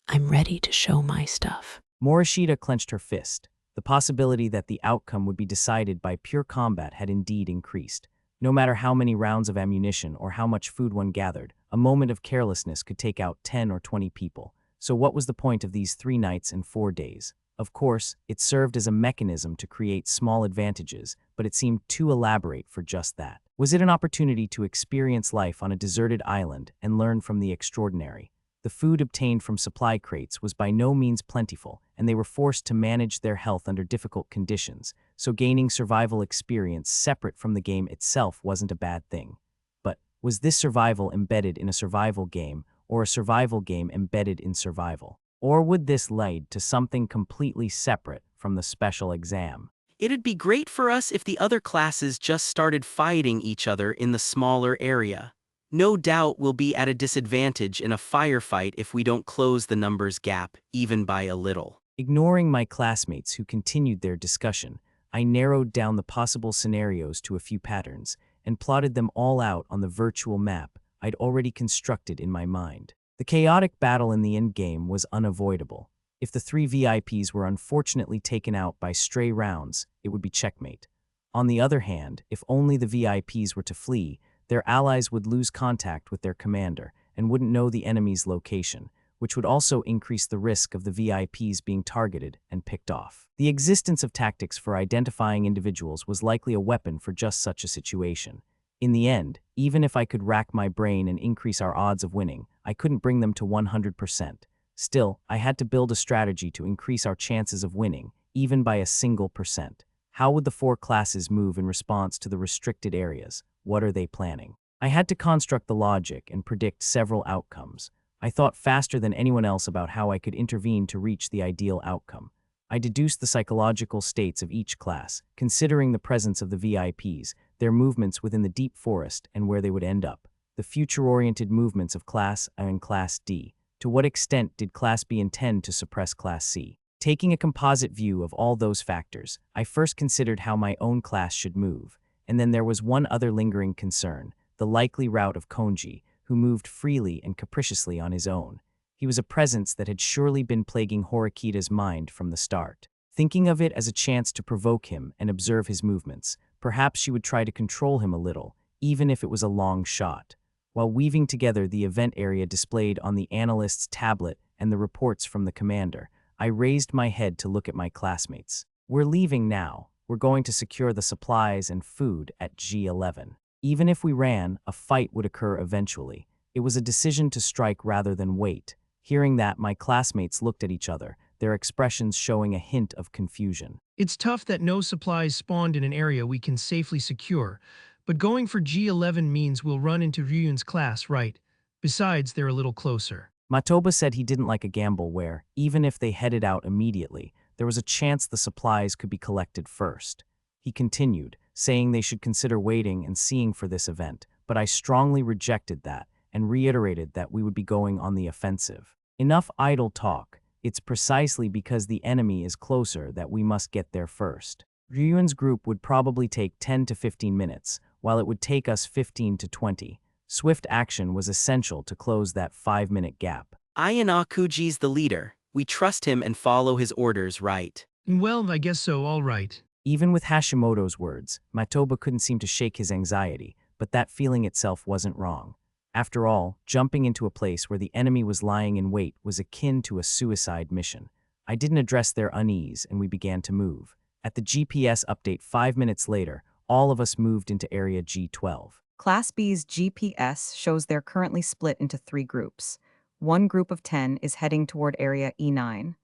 I'm ready to show my stuff. Morishita clenched her fist. The possibility that the outcome would be decided by pure combat had indeed increased. No matter how many rounds of ammunition or how much food one gathered, a moment of carelessness could take out 10 or 20 people. So what was the point of these 3 nights and 4 days? Of course, it served as a mechanism to create small advantages, but it seemed too elaborate for just that. Was it an opportunity to experience life on a deserted island and learn from the extraordinary? The food obtained from supply crates was by no means plentiful, and they were forced to manage their health under difficult conditions, so gaining survival experience separate from the game itself wasn't a bad thing. But was this survival embedded in a survival game, or a survival game embedded in survival? Or would this lead to something completely separate from the special exam? It'd be great for us if the other classes just started fighting each other in the smaller area. No doubt we'll be at a disadvantage in a firefight if we don't close the numbers gap, even by a little. Ignoring my classmates who continued their discussion, I narrowed down the possible scenarios to a few patterns and plotted them all out on the virtual map I'd already constructed in my mind. The chaotic battle in the endgame was unavoidable. If the 3 VIPs were unfortunately taken out by stray rounds, it would be checkmate. On the other hand, if only the VIPs were to flee, their allies would lose contact with their commander and wouldn't know the enemy's location, which would also increase the risk of the VIPs being targeted and picked off. The existence of tactics for identifying individuals was likely a weapon for just such a situation. In the end, even if I could rack my brain and increase our odds of winning, I couldn't bring them to 100%. Still, I had to build a strategy to increase our chances of winning, even by a single percent. How would the 4 classes move in response to the restricted areas? What are they planning? I had to construct the logic and predict several outcomes. I thought faster than anyone else about how I could intervene to reach the ideal outcome. I deduced the psychological states of each class, considering the presence of the VIPs, their movements within the deep forest and where they would end up, the future-oriented movements of Class A and Class D. To what extent did Class B intend to suppress Class C? Taking a composite view of all those factors, I first considered how my own class should move, and then there was one other lingering concern, the likely route of Konji, who moved freely and capriciously on his own. He was a presence that had surely been plaguing Horikita's mind from the start. Thinking of it as a chance to provoke him and observe his movements, perhaps she would try to control him a little, even if it was a long shot. While weaving together the event area displayed on the analyst's tablet and the reports from the commander, I raised my head to look at my classmates. We're leaving now. We're going to secure the supplies and food at G11. Even if we ran, a fight would occur eventually. It was a decision to strike rather than wait. Hearing that, my classmates looked at each other, their expressions showing a hint of confusion. It's tough that no supplies spawned in an area we can safely secure, but going for G11 means we'll run into Ryun's class, right? Besides, they're a little closer. Matoba said he didn't like a gamble where, even if they headed out immediately, there was a chance the supplies could be collected first. He continued, saying they should consider waiting and seeing for this event, but I strongly rejected that and reiterated that we would be going on the offensive. Enough idle talk. It's precisely because the enemy is closer that we must get there first. Ryuan's group would probably take 10 to 15 minutes, while it would take us 15 to 20. Swift action was essential to close that 5-minute gap. Ayanakuji's the leader. We trust him and follow his orders, right? Well, I guess so, all right. Even with Hashimoto's words, Matoba couldn't seem to shake his anxiety, but that feeling itself wasn't wrong. After all, jumping into a place where the enemy was lying in wait was akin to a suicide mission. I didn't address their unease, and we began to move. At the GPS update 5 minutes later, all of us moved into Area G12. Class B's GPS shows they're currently split into 3 groups. One group of 10 is heading toward Area E9.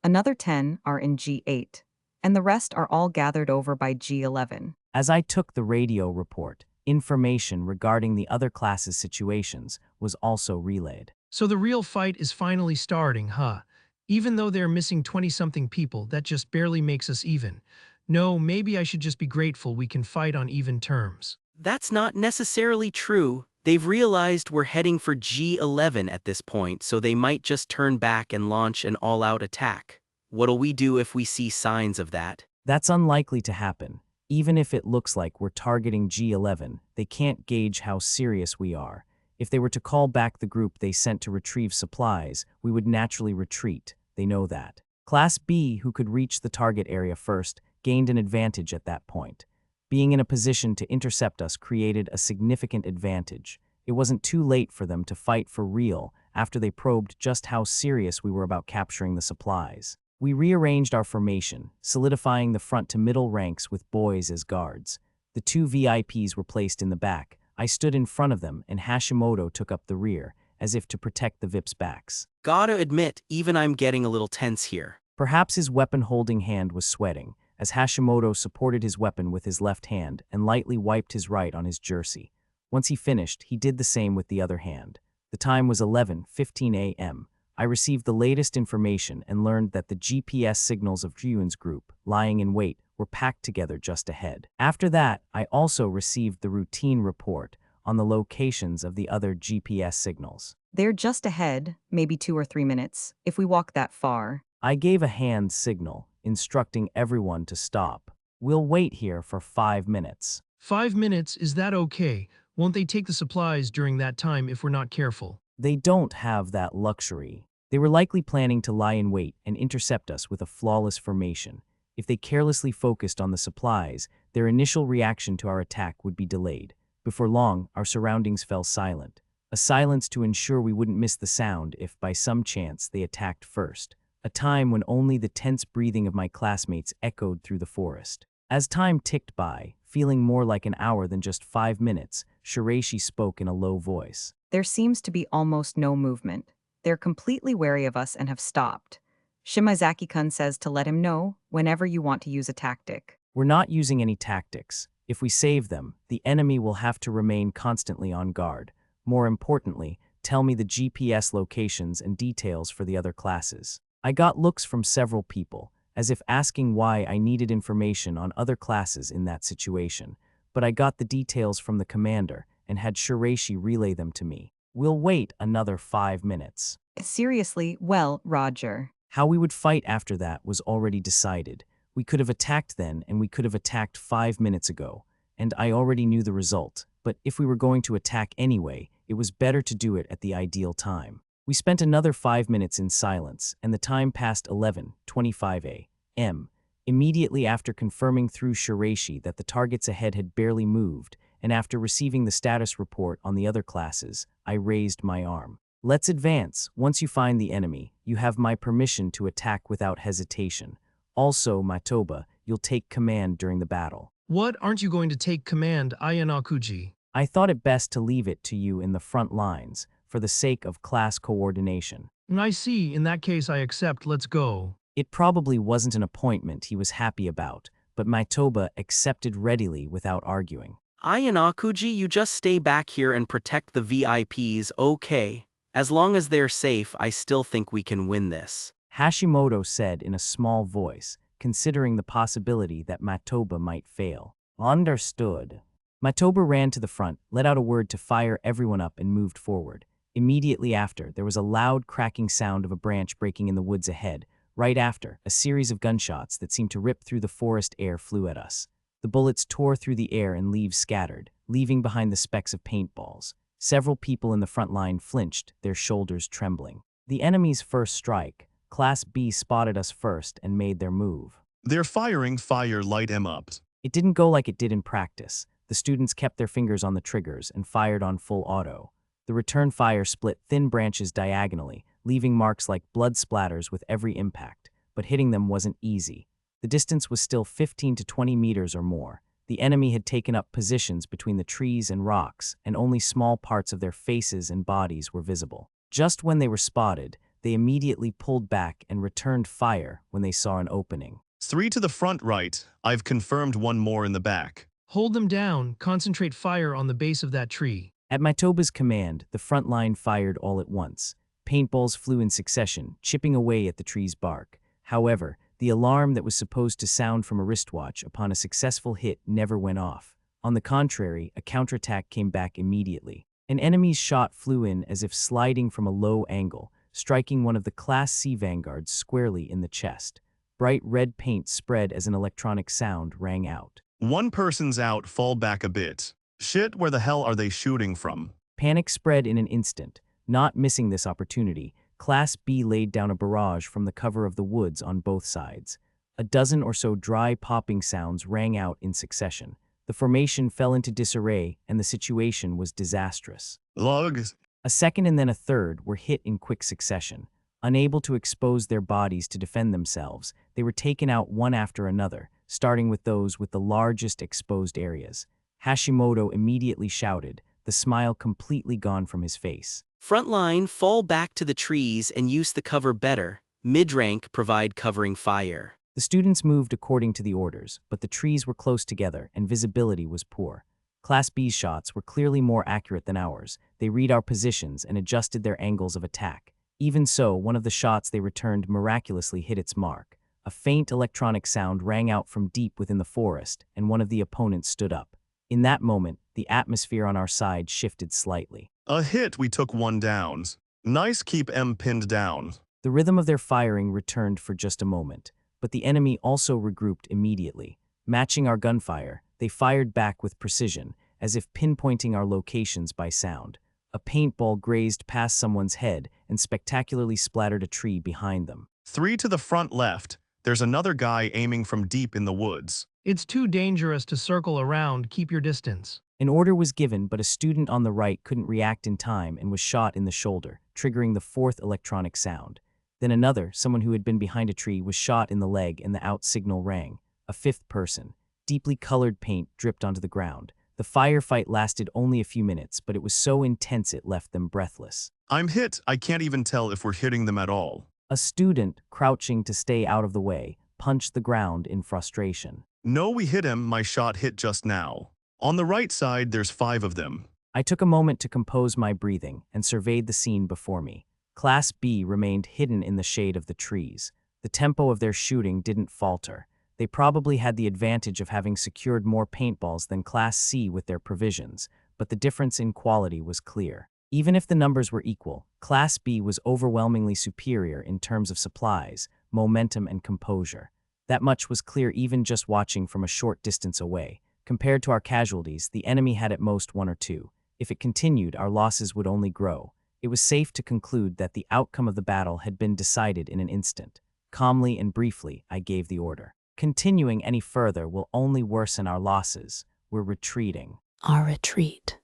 Another 10 are in G8. and the rest are all gathered over by G11. As I took the radio report, information regarding the other classes' situations was also relayed. So the real fight is finally starting, huh? Even though they're missing 20-something people, that just barely makes us even. No, maybe I should just be grateful we can fight on even terms. That's not necessarily true. They've realized we're heading for G11 at this point, so they might just turn back and launch an all-out attack. What'll we do if we see signs of that? That's unlikely to happen. Even if it looks like we're targeting G11, they can't gauge how serious we are. If they were to call back the group they sent to retrieve supplies, we would naturally retreat. They know that. Class B, who could reach the target area first, gained an advantage at that point. Being in a position to intercept us created a significant advantage. It wasn't too late for them to fight for real after they probed just how serious we were about capturing the supplies. We rearranged our formation, solidifying the front to middle ranks with boys as guards. The two VIPs were placed in the back. I stood in front of them, and Hashimoto took up the rear, as if to protect the VIPs' backs. Gotta admit, even I'm getting a little tense here. Perhaps his weapon-holding hand was sweating, as Hashimoto supported his weapon with his left hand and lightly wiped his right on his jersey. Once he finished, he did the same with the other hand. The time was 11:15 a.m. I received the latest information and learned that the GPS signals of Ryuan's group, lying in wait, were packed together just ahead. After that, I also received the routine report on the locations of the other GPS signals. They're just ahead, maybe 2 or 3 minutes, if we walk that far. I gave a hand signal, instructing everyone to stop. We'll wait here for 5 minutes. 5 minutes, is that okay? Won't they take the supplies during that time if we're not careful? They don't have that luxury. They were likely planning to lie in wait and intercept us with a flawless formation. If they carelessly focused on the supplies, their initial reaction to our attack would be delayed. Before long, our surroundings fell silent. A silence to ensure we wouldn't miss the sound if by some chance they attacked first. A time when only the tense breathing of my classmates echoed through the forest. As time ticked by, feeling more like an hour than just 5 minutes, Shiraishi spoke in a low voice. There seems to be almost no movement. They're completely wary of us and have stopped. Shimazaki-kun says to let him know whenever you want to use a tactic. We're not using any tactics. If we save them, the enemy will have to remain constantly on guard. More importantly, tell me the GPS locations and details for the other classes. I got looks from several people, as if asking why I needed information on other classes in that situation, but I got the details from the commander and had Shiraishi relay them to me. We'll wait another 5 minutes. Seriously, well, Roger. How we would fight after that was already decided. We could have attacked then, and we could have attacked 5 minutes ago, and I already knew the result. But if we were going to attack anyway, it was better to do it at the ideal time. We spent another 5 minutes in silence, and the time passed 11:25 a.m. Immediately after confirming through Shiraishi that the targets ahead had barely moved, and after receiving the status report on the other classes, I raised my arm. Let's advance. Once you find the enemy, you have my permission to attack without hesitation. Also, Matoba, you'll take command during the battle. What, aren't you going to take command, Ayanakuji? I thought it best to leave it to you in the front lines, for the sake of class coordination. I see, in that case I accept, let's go. It probably wasn't an appointment he was happy about, but Matoba accepted readily without arguing. Ayanakuji, you just stay back here and protect the VIPs, okay? As long as they're safe, I still think we can win this. Hashimoto said in a small voice, considering the possibility that Matoba might fail. Understood. Matoba ran to the front, let out a word to fire everyone up and moved forward. Immediately after, there was a loud cracking sound of a branch breaking in the woods ahead. Right after, a series of gunshots that seemed to rip through the forest air flew at us. The bullets tore through the air and leaves scattered, leaving behind the specks of paintballs. Several people in the front line flinched, their shoulders trembling. The enemy's first strike, Class B spotted us first and made their move. They're firing, fire, light 'em up. It didn't go like it did in practice. The students kept their fingers on the triggers and fired on full auto. The return fire split thin branches diagonally, leaving marks like blood splatters with every impact, but hitting them wasn't easy. The distance was still 15 to 20 meters or more. The enemy had taken up positions between the trees and rocks, and only small parts of their faces and bodies were visible. Just when they were spotted, they immediately pulled back and returned fire when they saw an opening. 3 to the front right. I've confirmed one more in the back. Hold them down, concentrate fire on the base of that tree. At Maitoba's command, the front line fired all at once. Paintballs flew in succession, chipping away at the tree's bark. However, the alarm that was supposed to sound from a wristwatch upon a successful hit never went off. On the contrary, a counterattack came back immediately. An enemy's shot flew in as if sliding from a low angle, striking one of the Class C vanguards squarely in the chest. Bright red paint spread as an electronic sound rang out. One person's out, fall back a bit. Shit, where the hell are they shooting from? Panic spread in an instant. Not missing this opportunity, Class B laid down a barrage from the cover of the woods on both sides. A dozen or so dry popping sounds rang out in succession. The formation fell into disarray, and the situation was disastrous. Logs. A second and then a third were hit in quick succession. Unable to expose their bodies to defend themselves, they were taken out one after another, starting with those with the largest exposed areas. Hashimoto immediately shouted, the smile completely gone from his face. Front line, fall back to the trees and use the cover better. Mid-rank, provide covering fire. The students moved according to the orders, but the trees were close together and visibility was poor. Class B's shots were clearly more accurate than ours. They read our positions and adjusted their angles of attack. Even so, one of the shots they returned miraculously hit its mark. A faint electronic sound rang out from deep within the forest, and one of the opponents stood up. In that moment, the atmosphere on our side shifted slightly. A hit, we took one down. Nice, keep M pinned down. The rhythm of their firing returned for just a moment, but the enemy also regrouped immediately. Matching our gunfire, they fired back with precision, as if pinpointing our locations by sound. A paintball grazed past someone's head and spectacularly splattered a tree behind them. 3 to the front left. There's another guy aiming from deep in the woods. It's too dangerous to circle around, keep your distance. An order was given, but a student on the right couldn't react in time and was shot in the shoulder, triggering the fourth electronic sound. Then another, someone who had been behind a tree, was shot in the leg and the out signal rang. A fifth person. Deeply colored paint dripped onto the ground. The firefight lasted only a few minutes, but it was so intense it left them breathless. I'm hit. I can't even tell if we're hitting them at all. A student, crouching to stay out of the way, punched the ground in frustration. No, we hit him. My shot hit just now. On the right side, there's 5 of them. I took a moment to compose my breathing and surveyed the scene before me. Class B remained hidden in the shade of the trees. The tempo of their shooting didn't falter. They probably had the advantage of having secured more paintballs than Class C with their provisions, but the difference in quality was clear. Even if the numbers were equal, Class B was overwhelmingly superior in terms of supplies, momentum, and composure. That much was clear even just watching from a short distance away. Compared to our casualties, the enemy had at most 1 or 2. If it continued, our losses would only grow. It was safe to conclude that the outcome of the battle had been decided in an instant. Calmly and briefly, I gave the order. Continuing any further will only worsen our losses. We're retreating. Our retreat.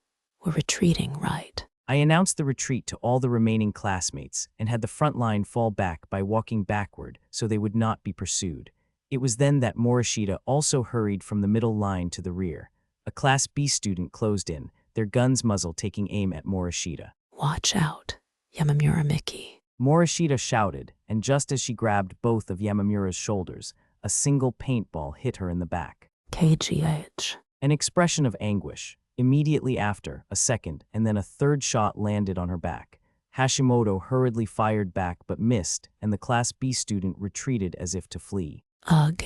We're retreating, right? I announced the retreat to all the remaining classmates and had the front line fall back by walking backward so they would not be pursued. It was then that Morishita also hurried from the middle line to the rear. A Class B student closed in, their gun's muzzle taking aim at Morishita. Watch out, Yamamura Miki. Morishita shouted, and just as she grabbed both of Yamamura's shoulders, a single paintball hit her in the back. KGH. An expression of anguish. Immediately after, a second, and then a third shot landed on her back. Hashimoto hurriedly fired back but missed, and the Class B student retreated as if to flee. Ugh.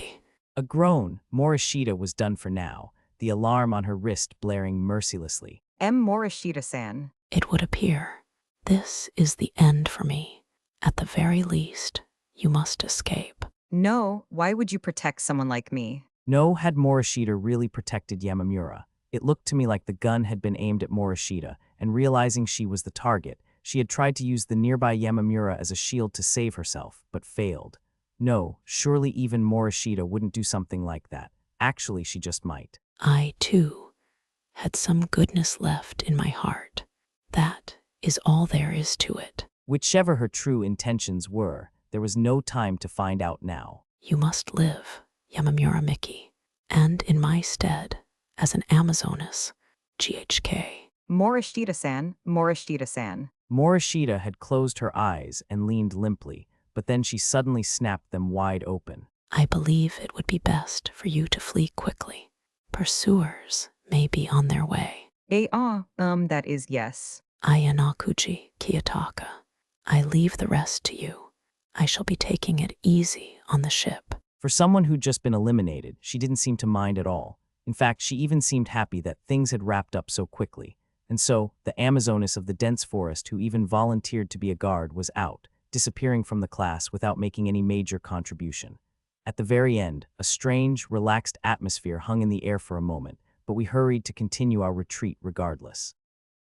A groan. Morishita was done for now, the alarm on her wrist blaring mercilessly. M. Morishita-san. It would appear. This is the end for me. At the very least, you must escape. No, why would you protect someone like me? No, had Morishita really protected Yamamura? It looked to me like the gun had been aimed at Morishita, and realizing she was the target, she had tried to use the nearby Yamamura as a shield to save herself, but failed. No, surely even Morishita wouldn't do something like that. Actually, she just might. I, too, had some goodness left in my heart. That is all there is to it. Whichever her true intentions were, there was no time to find out now. You must live, Yamamura Miki, and in my stead, as an Amazoness, GHK. Morishita-san, Morishita-san. Morishita had closed her eyes and leaned limply, but then she suddenly snapped them wide open. I believe it would be best for you to flee quickly. Pursuers may be on their way. That is yes. Ayanakuji Kiyotaka, I leave the rest to you. I shall be taking it easy on the ship. For someone who'd just been eliminated, she didn't seem to mind at all. In fact, she even seemed happy that things had wrapped up so quickly. And so, the Amazoness of the dense forest who even volunteered to be a guard was out, disappearing from the class without making any major contribution. At the very end, a strange, relaxed atmosphere hung in the air for a moment, but we hurried to continue our retreat regardless.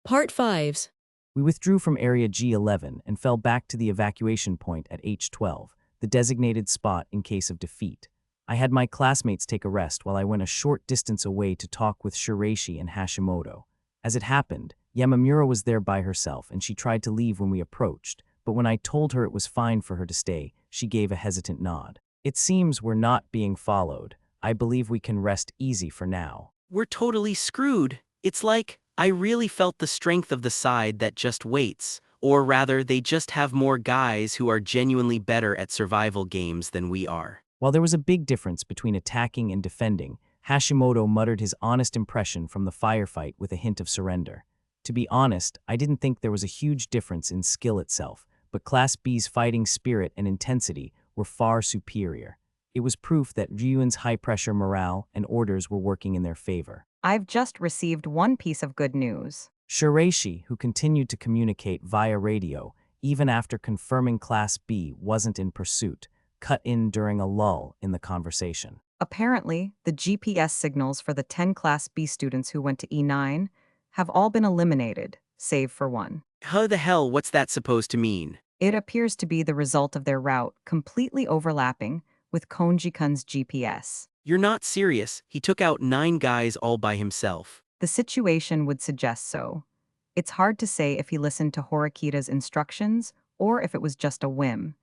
Part 5. We withdrew from Area G11 and fell back to the evacuation point at H12, the designated spot in case of defeat. I had my classmates take a rest while I went a short distance away to talk with Shiraishi and Hashimoto. As it happened, Yamamura was there by herself and she tried to leave when we approached, but when I told her it was fine for her to stay, she gave a hesitant nod. It seems we're not being followed. I believe we can rest easy for now. We're totally screwed. It's like, I really felt the strength of the side that just waits, or rather, they just have more guys who are genuinely better at survival games than we are. While there was a big difference between attacking and defending, Hashimoto muttered his honest impression from the firefight with a hint of surrender. To be honest, I didn't think there was a huge difference in skill itself, but Class B's fighting spirit and intensity were far superior. It was proof that Ryuan's high-pressure morale and orders were working in their favor. I've just received one piece of good news. Shiraishi, who continued to communicate via radio, even after confirming Class B wasn't in pursuit, cut in during a lull in the conversation. Apparently, the GPS signals for the 10 Class B students who went to E9 have all been eliminated, save for one. How the hell, what's that supposed to mean? It appears to be the result of their route completely overlapping with Konji-kun's GPS. You're not serious. He took out 9 guys all by himself. The situation would suggest so. It's hard to say if he listened to Horikita's instructions or if it was just a whim.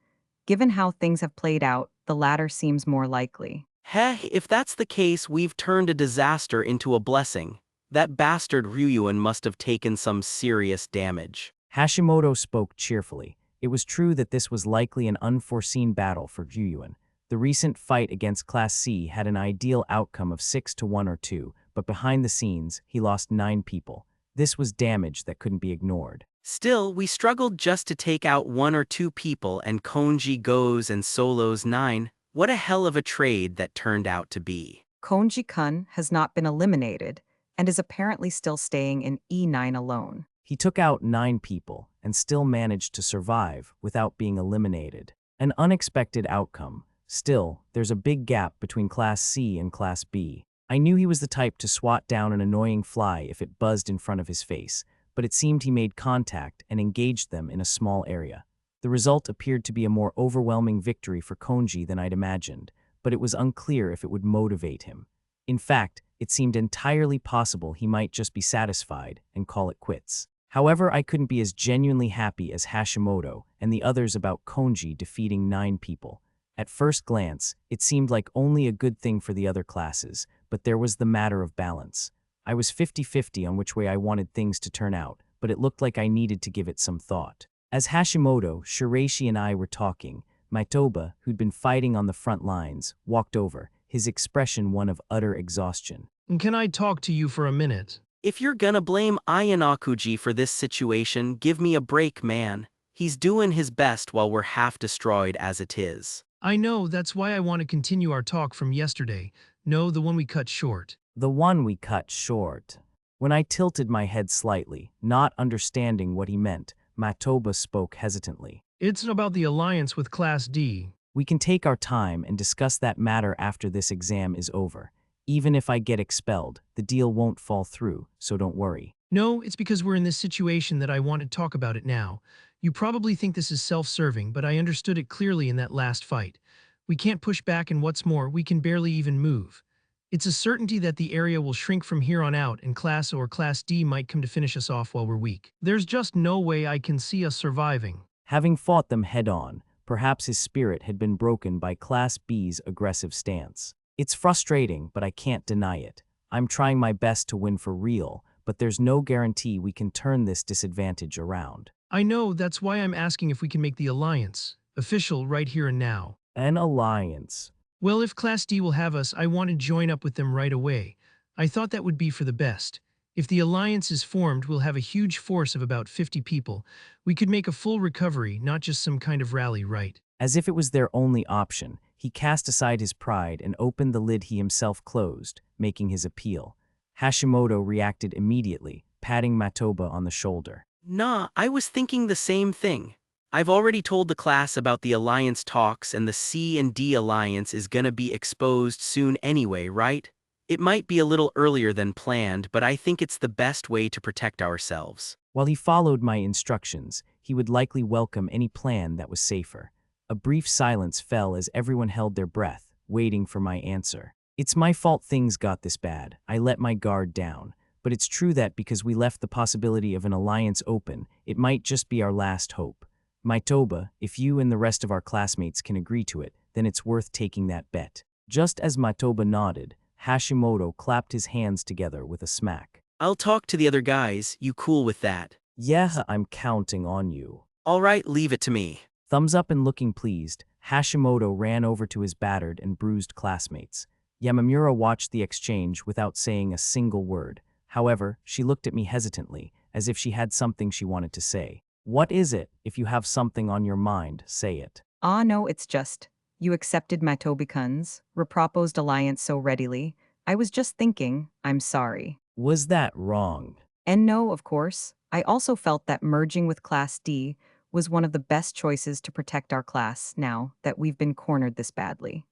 Given how things have played out, the latter seems more likely. If that's the case, we've turned a disaster into a blessing. That bastard Ryuan must have taken some serious damage. Hashimoto spoke cheerfully. It was true that this was likely an unforeseen battle for Ryuan. The recent fight against Class C had an ideal outcome of 6-1 or 2, but behind the scenes, he lost 9 people. This was damage that couldn't be ignored. Still, we struggled just to take out 1 or 2 people and Konji goes and solos 9. What a hell of a trade that turned out to be. Konji-kun has not been eliminated and is apparently still staying in E9 alone. He took out 9 people and still managed to survive without being eliminated. An unexpected outcome. Still, there's a big gap between Class C and Class B. I knew he was the type to swat down an annoying fly if it buzzed in front of his face, but it seemed he made contact and engaged them in a small area. The result appeared to be a more overwhelming victory for Konji than I'd imagined, but it was unclear if it would motivate him. In fact, it seemed entirely possible he might just be satisfied and call it quits. However, I couldn't be as genuinely happy as Hashimoto and the others about Konji defeating 9 people. At first glance, it seemed like only a good thing for the other classes, but there was the matter of balance. I was 50-50 on which way I wanted things to turn out, but it looked like I needed to give it some thought. As Hashimoto, Shiraishi and I were talking, Maitoba, who'd been fighting on the front lines, walked over, his expression one of utter exhaustion. Can I talk to you for a minute? If you're gonna blame Ayanakuji for this situation, give me a break, man. He's doing his best while we're half destroyed as it is. I know, that's why I want to continue our talk from yesterday. No, the one we cut short. The one we cut short. When I tilted my head slightly, not understanding what he meant, Matoba spoke hesitantly. It's about the alliance with Class D. We can take our time and discuss that matter after this exam is over. Even if I get expelled, the deal won't fall through, so don't worry. No, it's because we're in this situation that I want to talk about it now. You probably think this is self-serving, but I understood it clearly in that last fight. We can't push back, and what's more, we can barely even move. It's a certainty that the area will shrink from here on out, and Class or Class D might come to finish us off while we're weak. There's just no way I can see us surviving. Having fought them head-on, perhaps his spirit had been broken by Class B's aggressive stance. It's frustrating, but I can't deny it. I'm trying my best to win for real, but there's no guarantee we can turn this disadvantage around. I know, that's why I'm asking if we can make the alliance official right here and now. An alliance. Well, if Class D will have us, I want to join up with them right away. I thought that would be for the best. If the alliance is formed, we'll have a huge force of about 50 people. We could make a full recovery, not just some kind of rally, right? As if it was their only option, he cast aside his pride and opened the lid he himself closed, making his appeal. Hashimoto reacted immediately, patting Matoba on the shoulder. Nah, I was thinking the same thing. I've already told the class about the alliance talks, and the C and D alliance is gonna be exposed soon anyway, right? It might be a little earlier than planned, but I think it's the best way to protect ourselves. While he followed my instructions, he would likely welcome any plan that was safer. A brief silence fell as everyone held their breath, waiting for my answer. It's my fault things got this bad. I let my guard down. But it's true that because we left the possibility of an alliance open, it might just be our last hope. Matoba, if you and the rest of our classmates can agree to it, then it's worth taking that bet. Just as Matoba nodded, Hashimoto clapped his hands together with a smack. I'll talk to the other guys, you cool with that? Yeah, I'm counting on you. Alright, leave it to me. Thumbs up and looking pleased, Hashimoto ran over to his battered and bruised classmates. Yamamura watched the exchange without saying a single word. However, she looked at me hesitantly, as if she had something she wanted to say. What is it? If you have something on your mind, say it. No, it's just. You accepted Matobi-kun's, reproposed alliance so readily. I was just thinking, I'm sorry. Was that wrong? And no, of course. I also felt that merging with Class D was one of the best choices to protect our class now that we've been cornered this badly.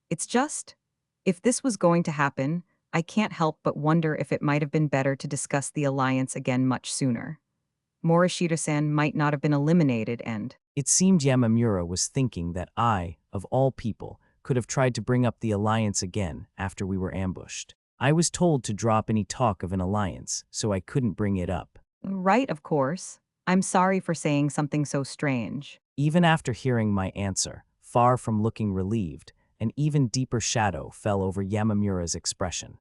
It's just, if this was going to happen, I can't help but wonder if it might have been better to discuss the alliance again much sooner. Morishita-san might not have been eliminated and… It seemed Yamamura was thinking that I, of all people, could have tried to bring up the alliance again after we were ambushed. I was told to drop any talk of an alliance, so I couldn't bring it up. Right, of course. I'm sorry for saying something so strange. Even after hearing my answer, far from looking relieved, an even deeper shadow fell over Yamamura's expression.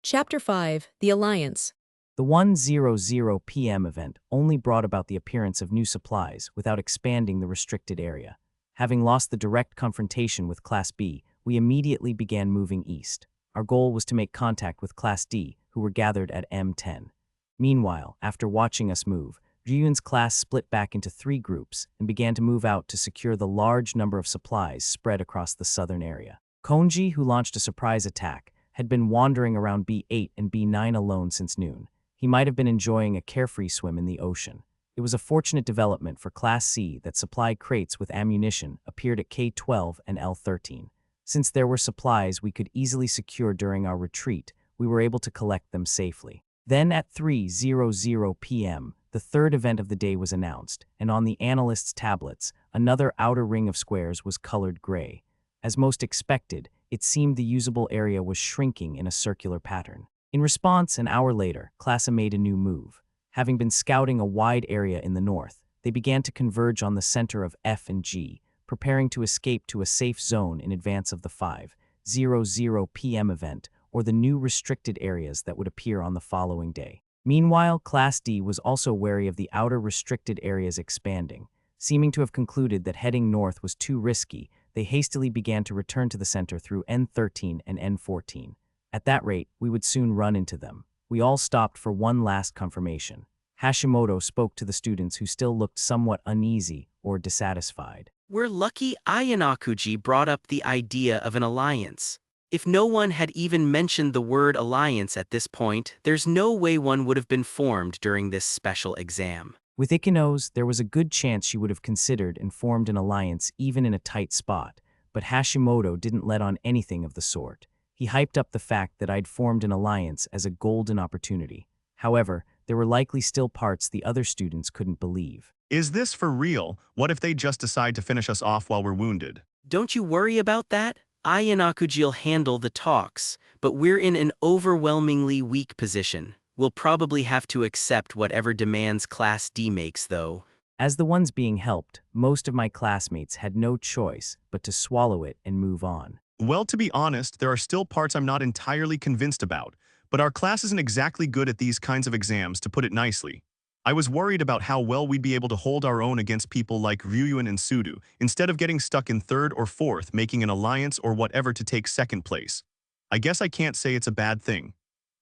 Chapter 5, The Alliance. The 1:00 p.m. event only brought about the appearance of new supplies without expanding the restricted area. Having lost the direct confrontation with Class B, we immediately began moving east. Our goal was to make contact with Class D, who were gathered at M10. Meanwhile, after watching us move, Ryuan's class split back into 3 groups and began to move out to secure the large number of supplies spread across the southern area. Konji, who launched a surprise attack, had been wandering around B8 and B9 alone since noon. He might have been enjoying a carefree swim in the ocean. It was a fortunate development for Class C that supply crates with ammunition appeared at K12 and L13. Since there were supplies we could easily secure during our retreat, we were able to collect them safely. Then at 3:00 p.m., the third event of the day was announced, and on the analysts' tablets, another outer ring of squares was colored gray. As most expected, it seemed the usable area was shrinking in a circular pattern. In response, an hour later, Class A made a new move. Having been scouting a wide area in the north, they began to converge on the center of F and G, preparing to escape to a safe zone in advance of the 5:00 p.m. event or the new restricted areas that would appear on the following day. Meanwhile, Class D was also wary of the outer restricted areas expanding. Seeming to have concluded that heading north was too risky, they hastily began to return to the center through N13 and N14. At that rate, we would soon run into them. We all stopped for one last confirmation. Hashimoto spoke to the students who still looked somewhat uneasy or dissatisfied. We're lucky Ayanakuji brought up the idea of an alliance. If no one had even mentioned the word alliance at this point, there's no way one would have been formed during this special exam. With Ikenos, there was a good chance she would have considered and formed an alliance even in a tight spot, but Hashimoto didn't let on anything of the sort. He hyped up the fact that I'd formed an alliance as a golden opportunity. However, there were likely still parts the other students couldn't believe. Is this for real? What if they just decide to finish us off while we're wounded? Don't you worry about that. Ayanakuji'll handle the talks, but we're in an overwhelmingly weak position. We'll probably have to accept whatever demands Class D makes, though. As the ones being helped, most of my classmates had no choice but to swallow it and move on. Well, to be honest, there are still parts I'm not entirely convinced about, but our class isn't exactly good at these kinds of exams, to put it nicely. I was worried about how well we'd be able to hold our own against people like Ryuyuan and Sudu, instead of getting stuck in third or fourth, making an alliance or whatever to take second place. I guess I can't say it's a bad thing,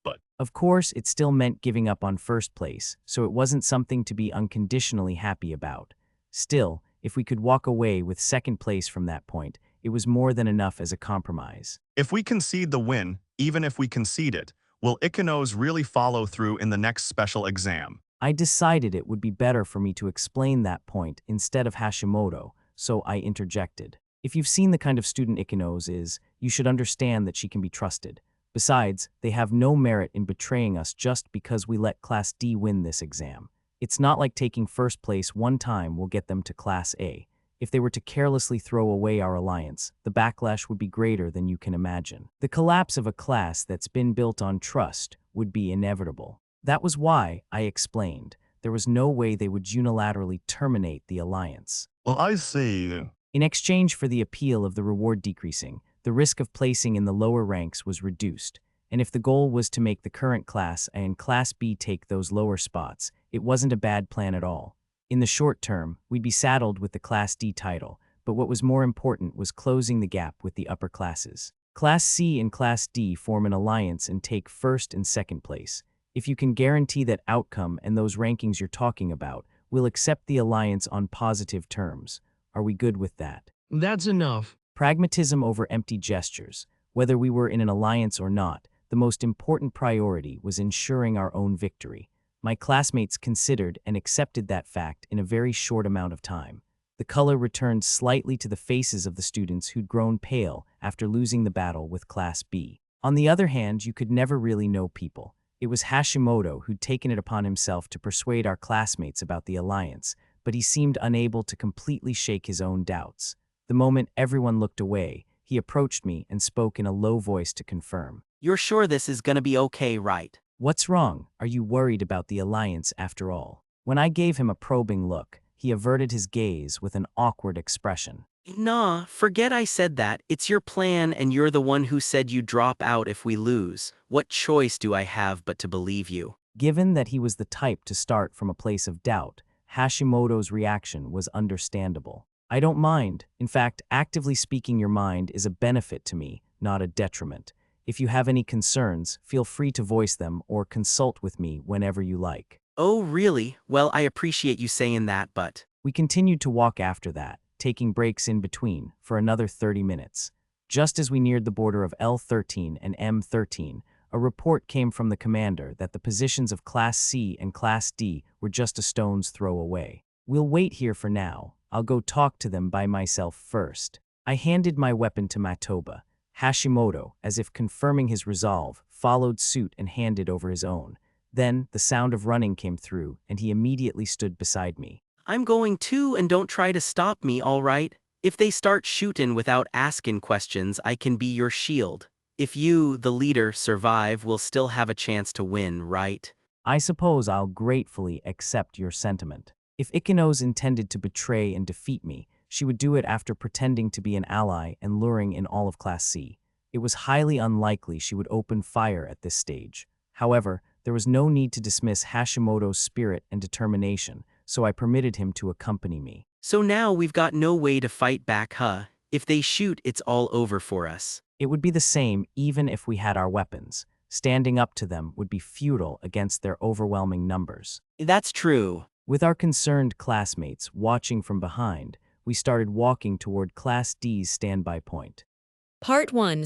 but Of course, it still meant giving up on first place, so it wasn't something to be unconditionally happy about. Still, if we could walk away with second place from that point, it was more than enough as a compromise. if we concede the win, even if we concede it, will Ikenos really follow through in the next special exam? I decided it would be better for me to explain that point instead of Hashimoto, so I interjected. If you've seen the kind of student Ikenos is, you should understand that she can be trusted. Besides, they have no merit in betraying us just because we let Class D win this exam. It's not like taking first place one time will get them to Class A. If they were to carelessly throw away our alliance, the backlash would be greater than you can imagine. The collapse of a class that's been built on trust would be inevitable. That was why, I explained, there was no way they would unilaterally terminate the alliance. Well, I see. In exchange for the appeal of the reward decreasing, the risk of placing in the lower ranks was reduced, and if the goal was to make the current Class A and Class B take those lower spots, it wasn't a bad plan at all. In the short term, we'd be saddled with the Class D title, but what was more important was closing the gap with the upper classes. Class C and Class D form an alliance and take first and second place. If you can guarantee that outcome and those rankings you're talking about, we'll accept the alliance on positive terms. Are we good with that? That's enough. Pragmatism over empty gestures. Whether we were in an alliance or not, the most important priority was ensuring our own victory. My classmates considered and accepted that fact in a very short amount of time. The color returned slightly to the faces of the students who'd grown pale after losing the battle with Class B. On the other hand, you could never really know people. It was Hashimoto who'd taken it upon himself to persuade our classmates about the alliance, but he seemed unable to completely shake his own doubts. The moment everyone looked away, he approached me and spoke in a low voice to confirm. You're sure this is gonna be okay, right? What's wrong? Are you worried about the alliance after all? When I gave him a probing look, he averted his gaze with an awkward expression. Nah, forget I said that. It's your plan and you're the one who said you drop out if we lose. What choice do I have but to believe you? Given that he was the type to start from a place of doubt, Hashimoto's reaction was understandable. I don't mind. In fact, actively speaking your mind is a benefit to me, not a detriment. If you have any concerns, feel free to voice them or consult with me whenever you like. Oh, really? Well, I appreciate you saying that, but... We continued to walk after that, taking breaks in between, for another 30 minutes. Just as we neared the border of L13 and M13, a report came from the commander that the positions of Class C and Class D were just a stone's throw away. We'll wait here for now. I'll go talk to them by myself first. I handed my weapon to Matoba. Hashimoto, as if confirming his resolve, followed suit and handed over his own. Then, the sound of running came through, and he immediately stood beside me. I'm going too, and don't try to stop me, all right? If they start shootin' without askin' questions, I can be your shield. If you, the leader, survive, we'll still have a chance to win, right? I suppose I'll gratefully accept your sentiment. If Ikenos intended to betray and defeat me, she would do it after pretending to be an ally and luring in all of Class C. It was highly unlikely she would open fire at this stage. However, there was no need to dismiss Hashimoto's spirit and determination, so I permitted him to accompany me. So now we've got no way to fight back, huh? If they shoot, it's all over for us. It would be the same even if we had our weapons. Standing up to them would be futile against their overwhelming numbers. That's true. With our concerned classmates watching from behind, we started walking toward Class D's standby point. Part 1.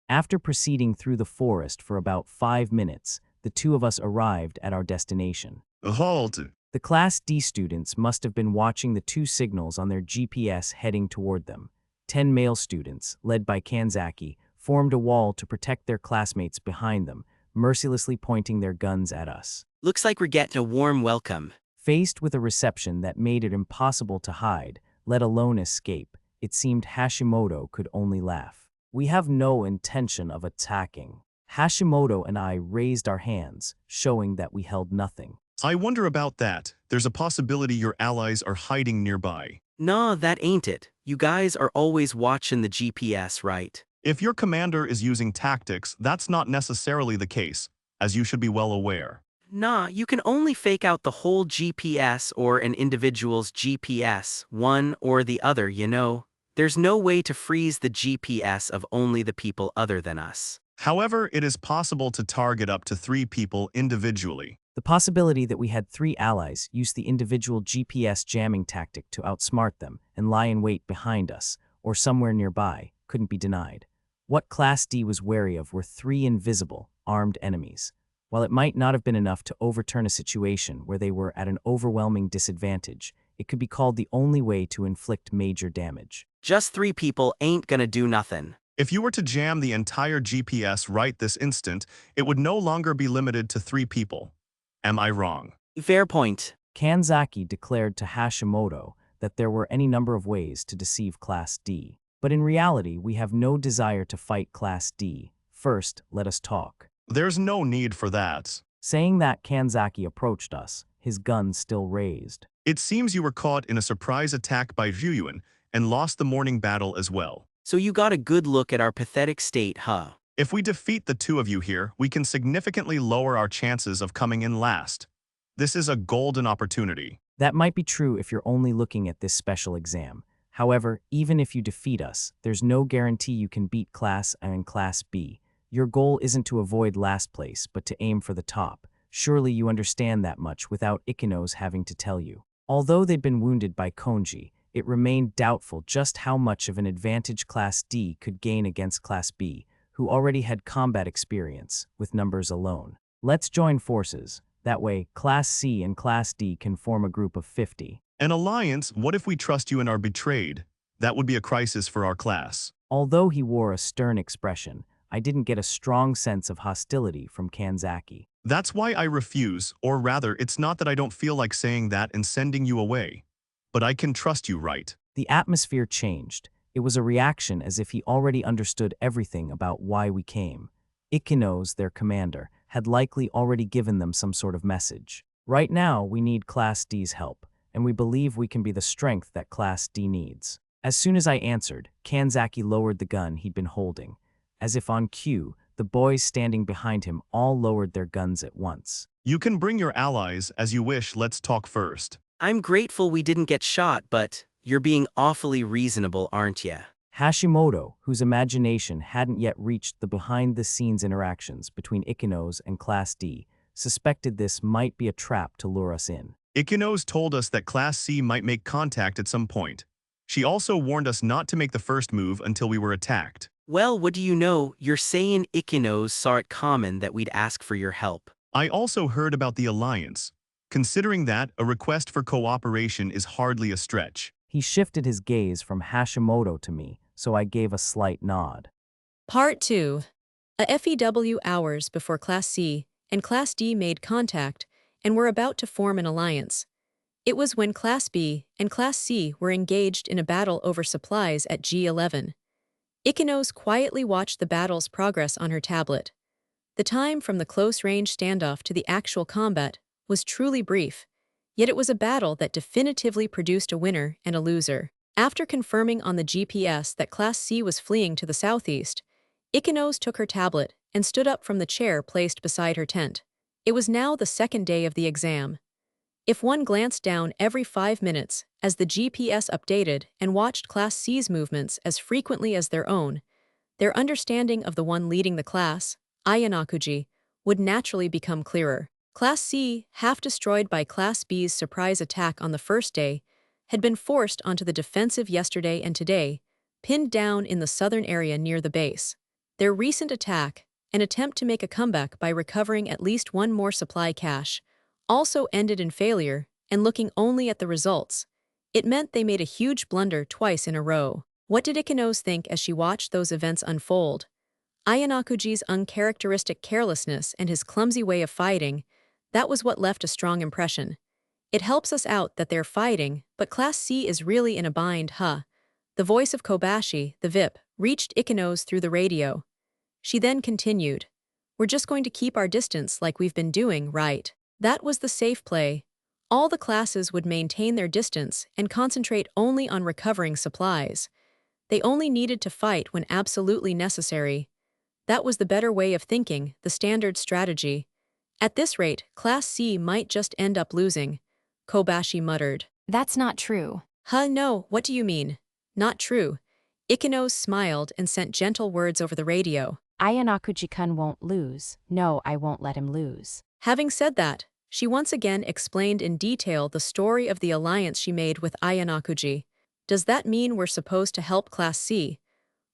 After proceeding through the forest for about 5 minutes, the two of us arrived at our destination. Halt! The Class D students must have been watching the two signals on their GPS heading toward them. 10 male students, led by Kanzaki, formed a wall to protect their classmates behind them, mercilessly pointing their guns at us. Looks like we're getting a warm welcome. Faced with a reception that made it impossible to hide, let alone escape, it seemed Hashimoto could only laugh. We have no intention of attacking. Hashimoto and I raised our hands, showing that we held nothing. I wonder about that. There's a possibility your allies are hiding nearby. Nah, that ain't it. You guys are always watching the GPS, right? If your commander is using tactics, that's not necessarily the case, as you should be well aware. Nah, you can only fake out the whole GPS or an individual's GPS, one or the other, you know. There's no way to freeze the GPS of only the people other than us. However, it is possible to target up to 3 people individually. The possibility that we had 3 allies use the individual GPS jamming tactic to outsmart them and lie in wait behind us, or somewhere nearby, couldn't be denied. What Class D was wary of were 3 invisible, armed enemies. While it might not have been enough to overturn a situation where they were at an overwhelming disadvantage, it could be called the only way to inflict major damage. Just 3 people ain't gonna do nothing. If you were to jam the entire GPS right this instant, it would no longer be limited to 3 people. Am I wrong? Fair point. Kanzaki declared to Hashimoto that there were any number of ways to deceive Class D. But in reality, we have no desire to fight Class D. First, let us talk. There's no need for that. Saying that, Kanzaki approached us, his gun still raised. It seems you were caught in a surprise attack by Ryuan and lost the morning battle as well. So you got a good look at our pathetic state, huh? If we defeat the 2 of you here, we can significantly lower our chances of coming in last. This is a golden opportunity. That might be true if you're only looking at this special exam. However, even if you defeat us, there's no guarantee you can beat Class A and Class B. Your goal isn't to avoid last place, but to aim for the top. Surely you understand that much without Ikenos having to tell you. Although they'd been wounded by Konji, it remained doubtful just how much of an advantage Class D could gain against Class B, who already had combat experience, with numbers alone. Let's join forces. That way, Class C and Class D can form a group of 50. An alliance? What if we trust you and are betrayed? That would be a crisis for our class. Although he wore a stern expression, I didn't get a strong sense of hostility from Kanzaki. That's why I refuse, or rather, it's not that I don't feel like saying that and sending you away. But I can trust you, right? The atmosphere changed. It was a reaction as if he already understood everything about why we came. Ikenos, their commander, had likely already given them some sort of message. Right now, we need Class D's help, and we believe we can be the strength that Class D needs. As soon as I answered, Kanzaki lowered the gun he'd been holding. As if on cue, the boys standing behind him all lowered their guns at once. You can bring your allies as you wish. Let's talk first. I'm grateful we didn't get shot, but you're being awfully reasonable, aren't ya? Hashimoto, whose imagination hadn't yet reached the behind-the-scenes interactions between Ikenos and Class D, suspected this might be a trap to lure us in. Ikenos told us that Class C might make contact at some point. She also warned us not to make the first move until we were attacked. Well, what do you know, you're saying Ikenos saw it common that we'd ask for your help. I also heard about the alliance. Considering that, a request for cooperation is hardly a stretch. He shifted his gaze from Hashimoto to me, so I gave a slight nod. Part 2. A FEW hours before Class C and Class D made contact and were about to form an alliance. It was when Class B and Class C were engaged in a battle over supplies at G11. Ikenos quietly watched the battle's progress on her tablet. The time from the close-range standoff to the actual combat was truly brief, yet it was a battle that definitively produced a winner and a loser. After confirming on the GPS that Class C was fleeing to the southeast, Ikenos took her tablet and stood up from the chair placed beside her tent. It was now the second day of the exam. If one glanced down every 5 minutes as the GPS updated and watched Class C's movements as frequently as their own, their understanding of the one leading the class, Ayanakuji, would naturally become clearer. Class C, half destroyed by Class B's surprise attack on the first day, had been forced onto the defensive yesterday and today, pinned down in the southern area near the base. Their recent attack, an attempt to make a comeback by recovering at least one more supply cache, also ended in failure, and looking only at the results, it meant they made a huge blunder twice in a row. What did Ikenos think as she watched those events unfold? Ayanakuji's uncharacteristic carelessness and his clumsy way of fighting, that was what left a strong impression. It helps us out that they're fighting, but Class C is really in a bind, huh? The voice of Kobashi, the VIP, reached Ikenos through the radio. She then continued, "We're just going to keep our distance like we've been doing, right?" That was the safe play. All the classes would maintain their distance and concentrate only on recovering supplies. They only needed to fight when absolutely necessary. That was the better way of thinking, the standard strategy. At this rate, Class C might just end up losing, Kobashi muttered. That's not true. Huh, no, what do you mean? Not true. Ikenos smiled and sent gentle words over the radio. Ayanokuji-kun won't lose. No, I won't let him lose. Having said that, she once again explained in detail the story of the alliance she made with Ayanokuji. Does that mean we're supposed to help Class C?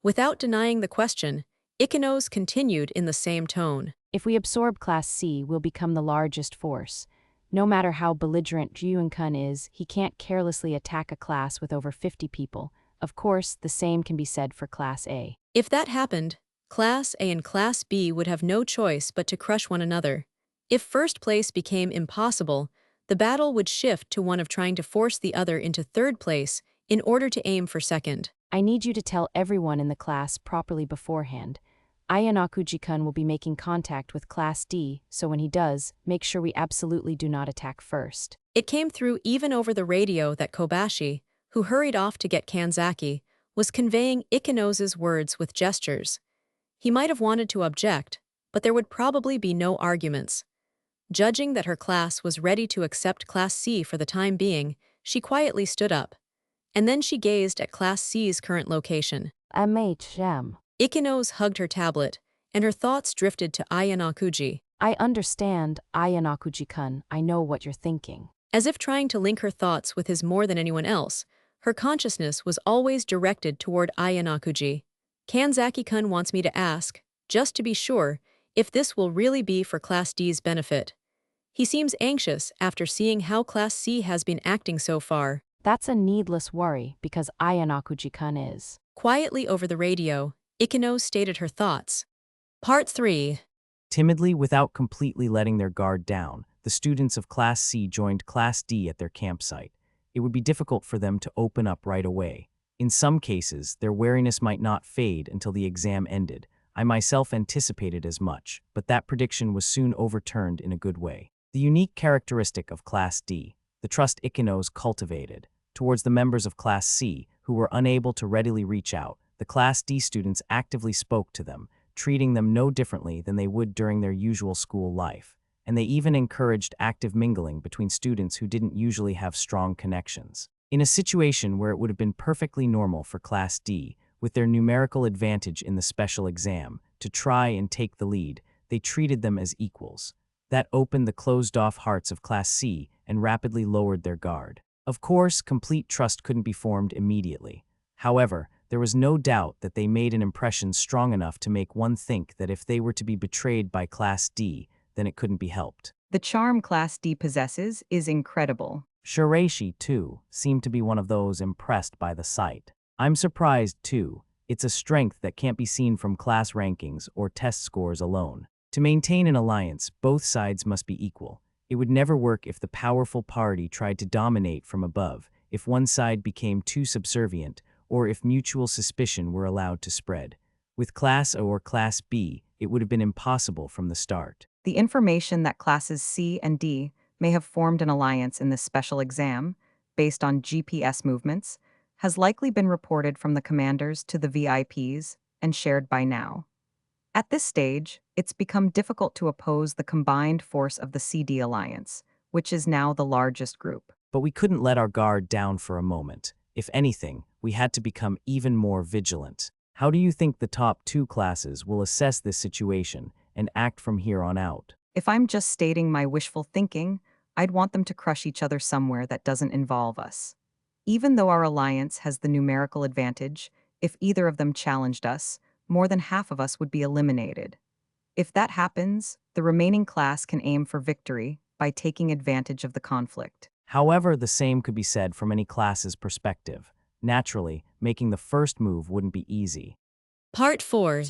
Without denying the question, Ikenos continued in the same tone. If we absorb Class C, we'll become the largest force. No matter how belligerent Juyun-kun is, he can't carelessly attack a class with over 50 people. Of course, the same can be said for Class A. If that happened, Class A and Class B would have no choice but to crush one another. If first place became impossible, the battle would shift to one of trying to force the other into third place in order to aim for second. I need you to tell everyone in the class properly beforehand. Ayanokuji-kun will be making contact with Class D, so when he does, make sure we absolutely do not attack first. It came through even over the radio that Kobashi, who hurried off to get Kanzaki, was conveying Ikenos' words with gestures. He might have wanted to object, but there would probably be no arguments. Judging that her class was ready to accept Class C for the time being, she quietly stood up. And then she gazed at Class C's current location. MHM. Ikenos hugged her tablet, and her thoughts drifted to Ayanokuji. I understand, Ayanokuji-kun, I know what you're thinking. As if trying to link her thoughts with his more than anyone else, her consciousness was always directed toward Ayanokuji. Kanzaki-kun wants me to ask, just to be sure, if this will really be for Class D's benefit. He seems anxious after seeing how Class C has been acting so far. That's a needless worry, because Ayanokuji-kun is. Quietly over the radio, Ikenos stated her thoughts. Part 3. Timidly, without completely letting their guard down, the students of Class C joined Class D at their campsite. It would be difficult for them to open up right away. In some cases, their wariness might not fade until the exam ended. I myself anticipated as much, but that prediction was soon overturned in a good way. The unique characteristic of Class D, the trust Ikenos cultivated towards the members of Class C who were unable to readily reach out, the Class D students actively spoke to them, treating them no differently than they would during their usual school life, and they even encouraged active mingling between students who didn't usually have strong connections. In a situation where it would have been perfectly normal for Class D, with their numerical advantage in the special exam, to try and take the lead, they treated them as equals. That opened the closed-off hearts of Class C and rapidly lowered their guard. Of course, complete trust couldn't be formed immediately. However, there was no doubt that they made an impression strong enough to make one think that if they were to be betrayed by Class D, then it couldn't be helped. The charm Class D possesses is incredible. Shiraishi, too, seemed to be one of those impressed by the sight. I'm surprised, too. It's a strength that can't be seen from class rankings or test scores alone. To maintain an alliance, both sides must be equal. It would never work if the powerful party tried to dominate from above, if one side became too subservient, or if mutual suspicion were allowed to spread. With Class A or Class B, it would have been impossible from the start. The information that Classes C and D may have formed an alliance in this special exam, based on GPS movements, has likely been reported from the commanders to the VIPs and shared by now. At this stage, it's become difficult to oppose the combined force of the CD alliance, which is now the largest group. But we couldn't let our guard down for a moment. If anything, we had to become even more vigilant. How do you think the top two classes will assess this situation and act from here on out? If I'm just stating my wishful thinking, I'd want them to crush each other somewhere that doesn't involve us. Even though our alliance has the numerical advantage, if either of them challenged us, more than half of us would be eliminated. If that happens, the remaining class can aim for victory by taking advantage of the conflict. However, the same could be said from any class's perspective. Naturally, making the first move wouldn't be easy. Part 4.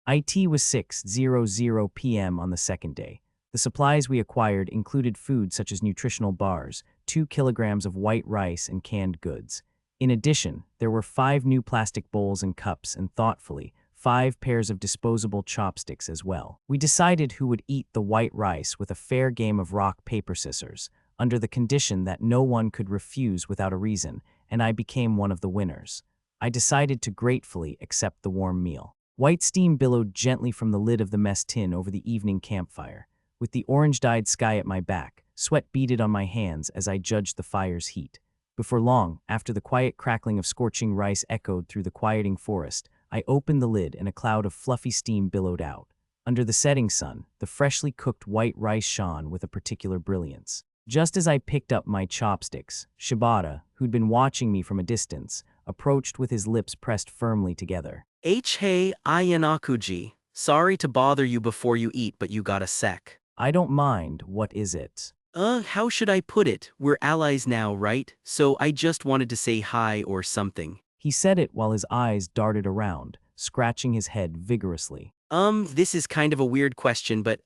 IT was 6:00 p.m. on the second day. The supplies we acquired included food such as nutritional bars, 2 kilograms of white rice and canned goods. In addition, there were 5 new plastic bowls and cups and thoughtfully, 5 pairs of disposable chopsticks as well. We decided who would eat the white rice with a fair game of rock, paper, scissors, under the condition that no one could refuse without a reason, and I became one of the winners. I decided to gratefully accept the warm meal. White steam billowed gently from the lid of the mess tin over the evening campfire. With the orange-dyed sky at my back, sweat beaded on my hands as I judged the fire's heat. Before long, after the quiet crackling of scorching rice echoed through the quieting forest, I opened the lid and a cloud of fluffy steam billowed out. Under the setting sun, the freshly cooked white rice shone with a particular brilliance. Just as I picked up my chopsticks, Shibata, who'd been watching me from a distance, approached with his lips pressed firmly together. Hey, Ayanakuji. Sorry to bother you before you eat, but you got a sec. I don't mind, what is it? How should I put it? We're allies now, right? So I just wanted to say hi or something. He said it while his eyes darted around, scratching his head vigorously. This is kind of a weird question, but,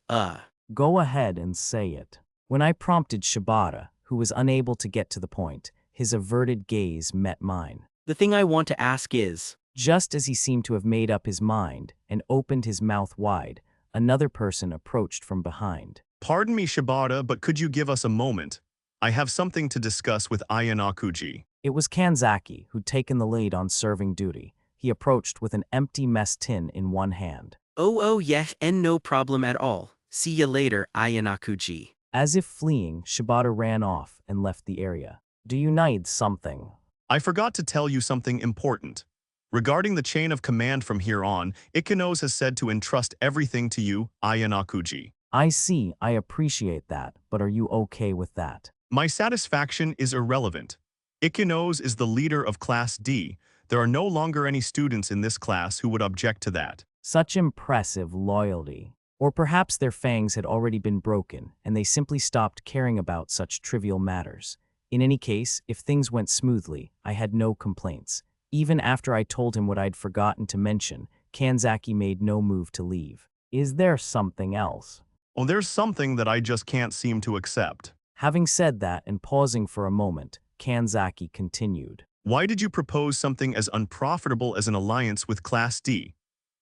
Go ahead and say it. When I prompted Shibata, who was unable to get to the point, his averted gaze met mine. The thing I want to ask is… Just as he seemed to have made up his mind and opened his mouth wide, another person approached from behind. Pardon me, Shibata, but could you give us a moment? I have something to discuss with Ayanakuji. It was Kanzaki, who'd taken the lead on serving duty. He approached with an empty mess tin in one hand. Oh, yes, and no problem at all. See ya later, Ayanakuji. As if fleeing, Shibata ran off and left the area. Do you need something? I forgot to tell you something important. Regarding the chain of command from here on, Ikenos has said to entrust everything to you, Ayanakuji. I see, I appreciate that, but are you okay with that? My satisfaction is irrelevant. Ikenos is the leader of Class D. There are no longer any students in this class who would object to that. Such impressive loyalty. Or perhaps their fangs had already been broken, and they simply stopped caring about such trivial matters. In any case, if things went smoothly, I had no complaints. Even after I told him what I'd forgotten to mention, Kanzaki made no move to leave. Is there something else? Oh, there's something that I just can't seem to accept. Having said that and pausing for a moment, Kanzaki continued. Why did you propose something as unprofitable as an alliance with Class D?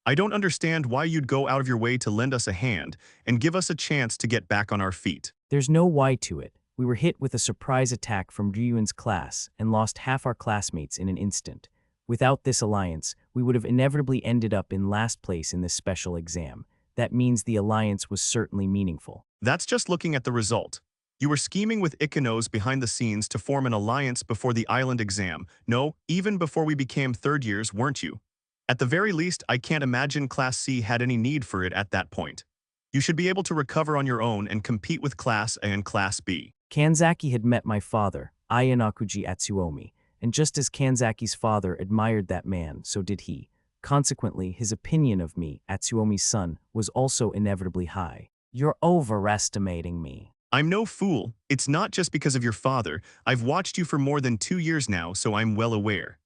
I don't understand why you'd go out of your way to lend us a hand and give us a chance to get back on our feet. There's no why to it. We were hit with a surprise attack from Ryuan's class and lost half our classmates in an instant. Without this alliance, we would have inevitably ended up in last place in this special exam. That means the alliance was certainly meaningful. That's just looking at the result. You were scheming with Ikenos behind the scenes to form an alliance before the island exam. No, even before we became third years, weren't you? At the very least, I can't imagine Class C had any need for it at that point. You should be able to recover on your own and compete with Class A and Class B. Kanzaki had met my father, Ayanakuji Atsuomi, and just as Kanzaki's father admired that man, so did he. Consequently, his opinion of me, Atsuomi's son, was also inevitably high. You're overestimating me. I'm no fool. It's not just because of your father. I've watched you for more than 2 years now, so I'm well aware.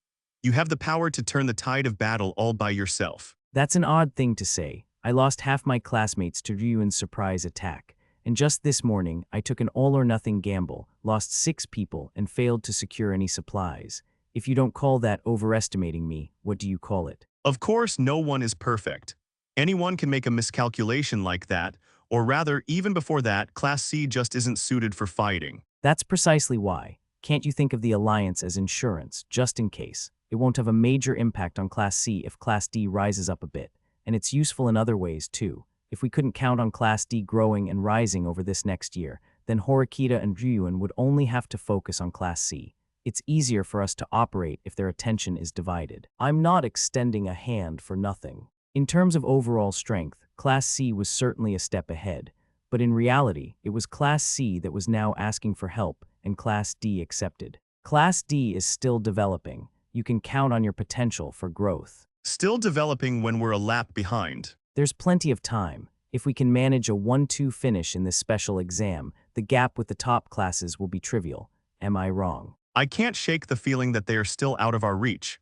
You have the power to turn the tide of battle all by yourself. That's an odd thing to say. I lost half my classmates to Ryuan's surprise attack. And just this morning, I took an all-or-nothing gamble, lost 6 people, and failed to secure any supplies. If you don't call that overestimating me, what do you call it? Of course, no one is perfect. Anyone can make a miscalculation like that, or rather, even before that, Class C just isn't suited for fighting. That's precisely why. Can't you think of the alliance as insurance, just in case? It won't have a major impact on Class C if Class D rises up a bit, and it's useful in other ways, too. If we couldn't count on Class D growing and rising over this next year, then Horikita and Ryuan would only have to focus on Class C. It's easier for us to operate if their attention is divided. I'm not extending a hand for nothing. In terms of overall strength, Class C was certainly a step ahead, but in reality, it was Class C that was now asking for help, and Class D accepted. Class D is still developing. You can count on your potential for growth. Still developing when we're a lap behind. There's plenty of time. If we can manage a 1-2 finish in this special exam, the gap with the top classes will be trivial. Am I wrong? I can't shake the feeling that they are still out of our reach.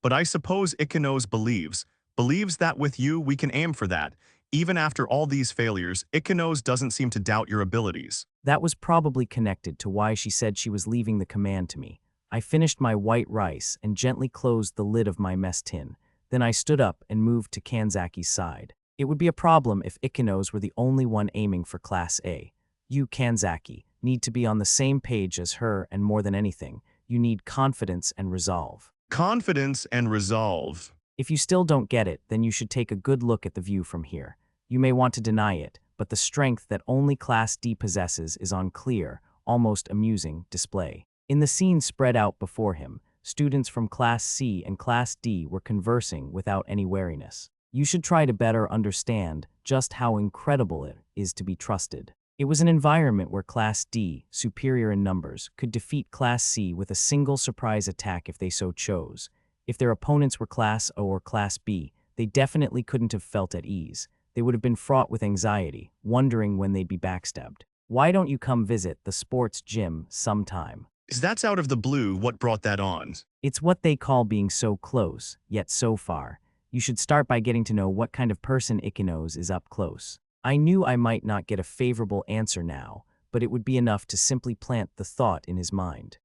But I suppose Ikenos believes that with you we can aim for that. Even after all these failures, Ikenos doesn't seem to doubt your abilities. That was probably connected to why she said she was leaving the command to me. I finished my white rice and gently closed the lid of my mess tin. Then I stood up and moved to Kanzaki's side. It would be a problem if Ikenos were the only one aiming for Class A. You, Kanzaki, need to be on the same page as her, and more than anything, you need confidence and resolve. Confidence and resolve. If you still don't get it, then you should take a good look at the view from here. You may want to deny it, but the strength that only Class D possesses is on clear, almost amusing display. In the scene spread out before him, students from Class C and Class D were conversing without any wariness. You should try to better understand just how incredible it is to be trusted. It was an environment where Class D, superior in numbers, could defeat Class C with a single surprise attack if they so chose. If their opponents were Class O or Class B, they definitely couldn't have felt at ease. They would have been fraught with anxiety, wondering when they'd be backstabbed. Why don't you come visit the sports gym sometime? That's out of the blue what brought that on. It's what they call being so close, yet so far. You should start by getting to know what kind of person Ikenos is up close. I knew I might not get a favorable answer now, but it would be enough to simply plant the thought in his mind.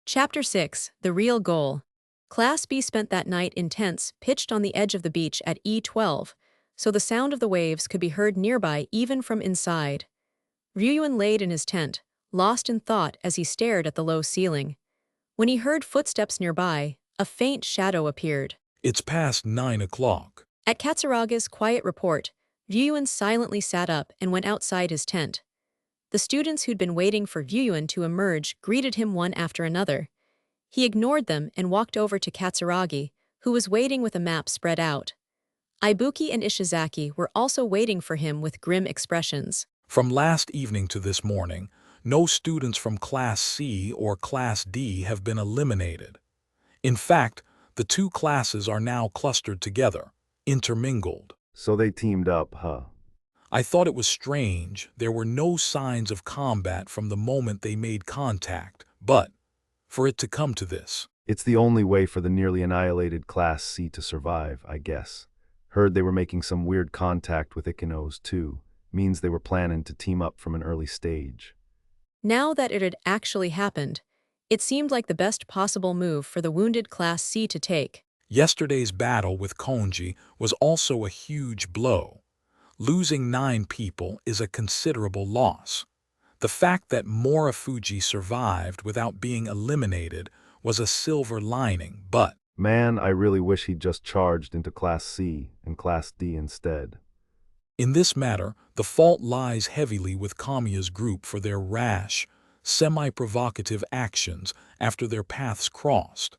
Chapter 6, The Real Goal. Class B spent that night in tents pitched on the edge of the beach at E12, so the sound of the waves could be heard nearby even from inside. Ryuyun laid in his tent, lost in thought as he stared at the low ceiling. When he heard footsteps nearby, a faint shadow appeared. It's past 9 o'clock. At Katsuraga's quiet report, Ryuyun silently sat up and went outside his tent. The students who'd been waiting for Ryuyun to emerge greeted him one after another. He ignored them and walked over to Katsuragi, who was waiting with a map spread out. Ibuki and Ishizaki were also waiting for him with grim expressions. From last evening to this morning, no students from Class C or Class D have been eliminated. In fact, the two classes are now clustered together, intermingled. So they teamed up, huh? I thought it was strange. There were no signs of combat from the moment they made contact, but for it to come to this. It's the only way for the nearly annihilated Class C to survive, I guess. Heard they were making some weird contact with Ikenos too. Means they were planning to team up from an early stage. Now that it had actually happened, it seemed like the best possible move for the wounded Class C to take. Yesterday's battle with Konji was also a huge blow. Losing 9 people is a considerable loss. The fact that Morifuji survived without being eliminated was a silver lining, but... Man, I really wish he'd just charged into Class C and Class D instead. In this matter, the fault lies heavily with Kamiya's group for their rash, semi-provocative actions after their paths crossed.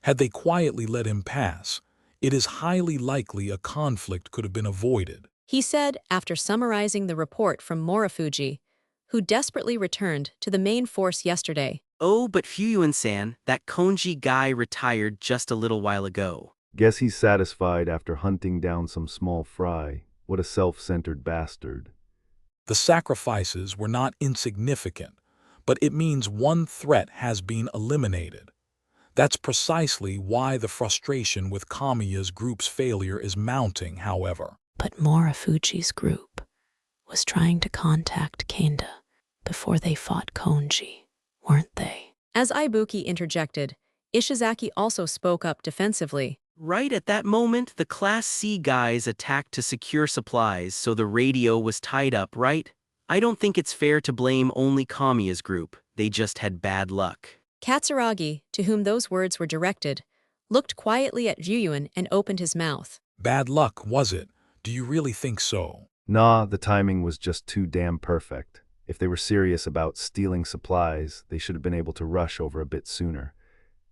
Had they quietly let him pass, it is highly likely a conflict could have been avoided. He said after summarizing the report from Morifuji, who desperately returned to the main force yesterday. Oh, but Fuyuan-san, that Konji guy retired just a little while ago. Guess he's satisfied after hunting down some small fry. What a self-centered bastard. The sacrifices were not insignificant, but it means one threat has been eliminated. That's precisely why the frustration with Kamiya's group's failure is mounting, however. But Morifuji's group was trying to contact Kanda before they fought Konji, weren't they? As Ibuki interjected, Ishizaki also spoke up defensively. Right at that moment, the Class C guys attacked to secure supplies, so the radio was tied up, right? I don't think it's fair to blame only Kamiya's group. They just had bad luck. Katsuragi, to whom those words were directed, looked quietly at Ryuyun and opened his mouth. Bad luck, was it? Do you really think so? Nah, the timing was just too damn perfect. If they were serious about stealing supplies, they should have been able to rush over a bit sooner.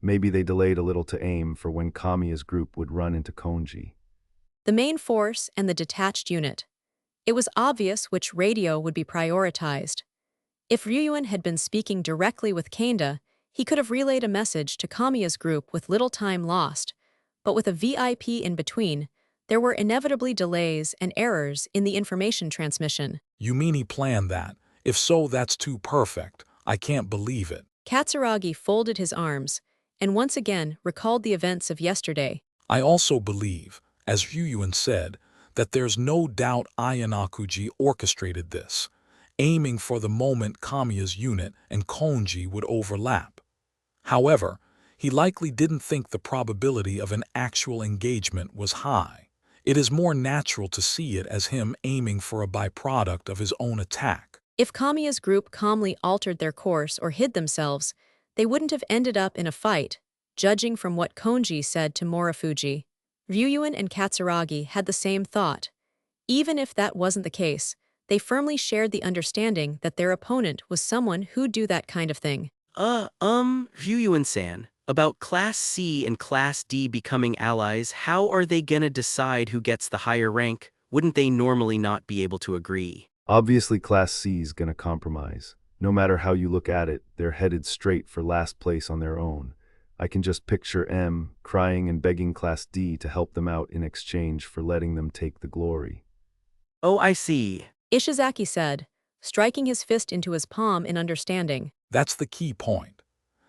Maybe they delayed a little to aim for when Kamiya's group would run into Konji. The main force and the detached unit. It was obvious which radio would be prioritized. If Ryuyun had been speaking directly with Kanda, he could have relayed a message to Kamiya's group with little time lost, but with a VIP in between, there were inevitably delays and errors in the information transmission. You mean he planned that? If so, that's too perfect. I can't believe it. Katsuragi folded his arms and once again recalled the events of yesterday. I also believe, as Ryuyun said, that there's no doubt Ayanakuji orchestrated this, aiming for the moment Kamiya's unit and Konji would overlap. However, he likely didn't think the probability of an actual engagement was high. It is more natural to see it as him aiming for a byproduct of his own attack. If Kamiya's group calmly altered their course or hid themselves, they wouldn't have ended up in a fight, judging from what Konji said to Morifuji. Ryuyun and Katsuragi had the same thought. Even if that wasn't the case, They firmly shared the understanding that their opponent was someone who'd do that kind of thing. Ryuyuan-san, about Class C and Class D becoming allies, how are they gonna decide who gets the higher rank? Wouldn't they normally not be able to agree? Obviously, Class C's gonna compromise. No matter how you look at it, they're headed straight for last place on their own. I can just picture M crying and begging Class D to help them out in exchange for letting them take the glory. Oh, I see. Ishizaki said, striking his fist into his palm in understanding. That's the key point.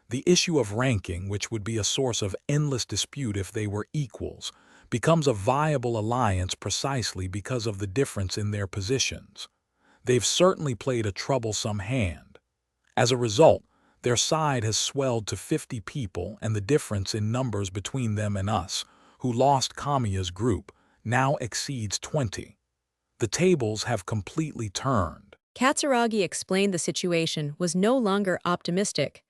The issue of ranking, which would be a source of endless dispute if they were equals, becomes a viable alliance precisely because of the difference in their positions. They've certainly played a troublesome hand. As a result, their side has swelled to 50 people, and the difference in numbers between them and us, who lost Kamiya's group, now exceeds 20. The tables have completely turned. Katsuragi explained the situation was no longer optimistic,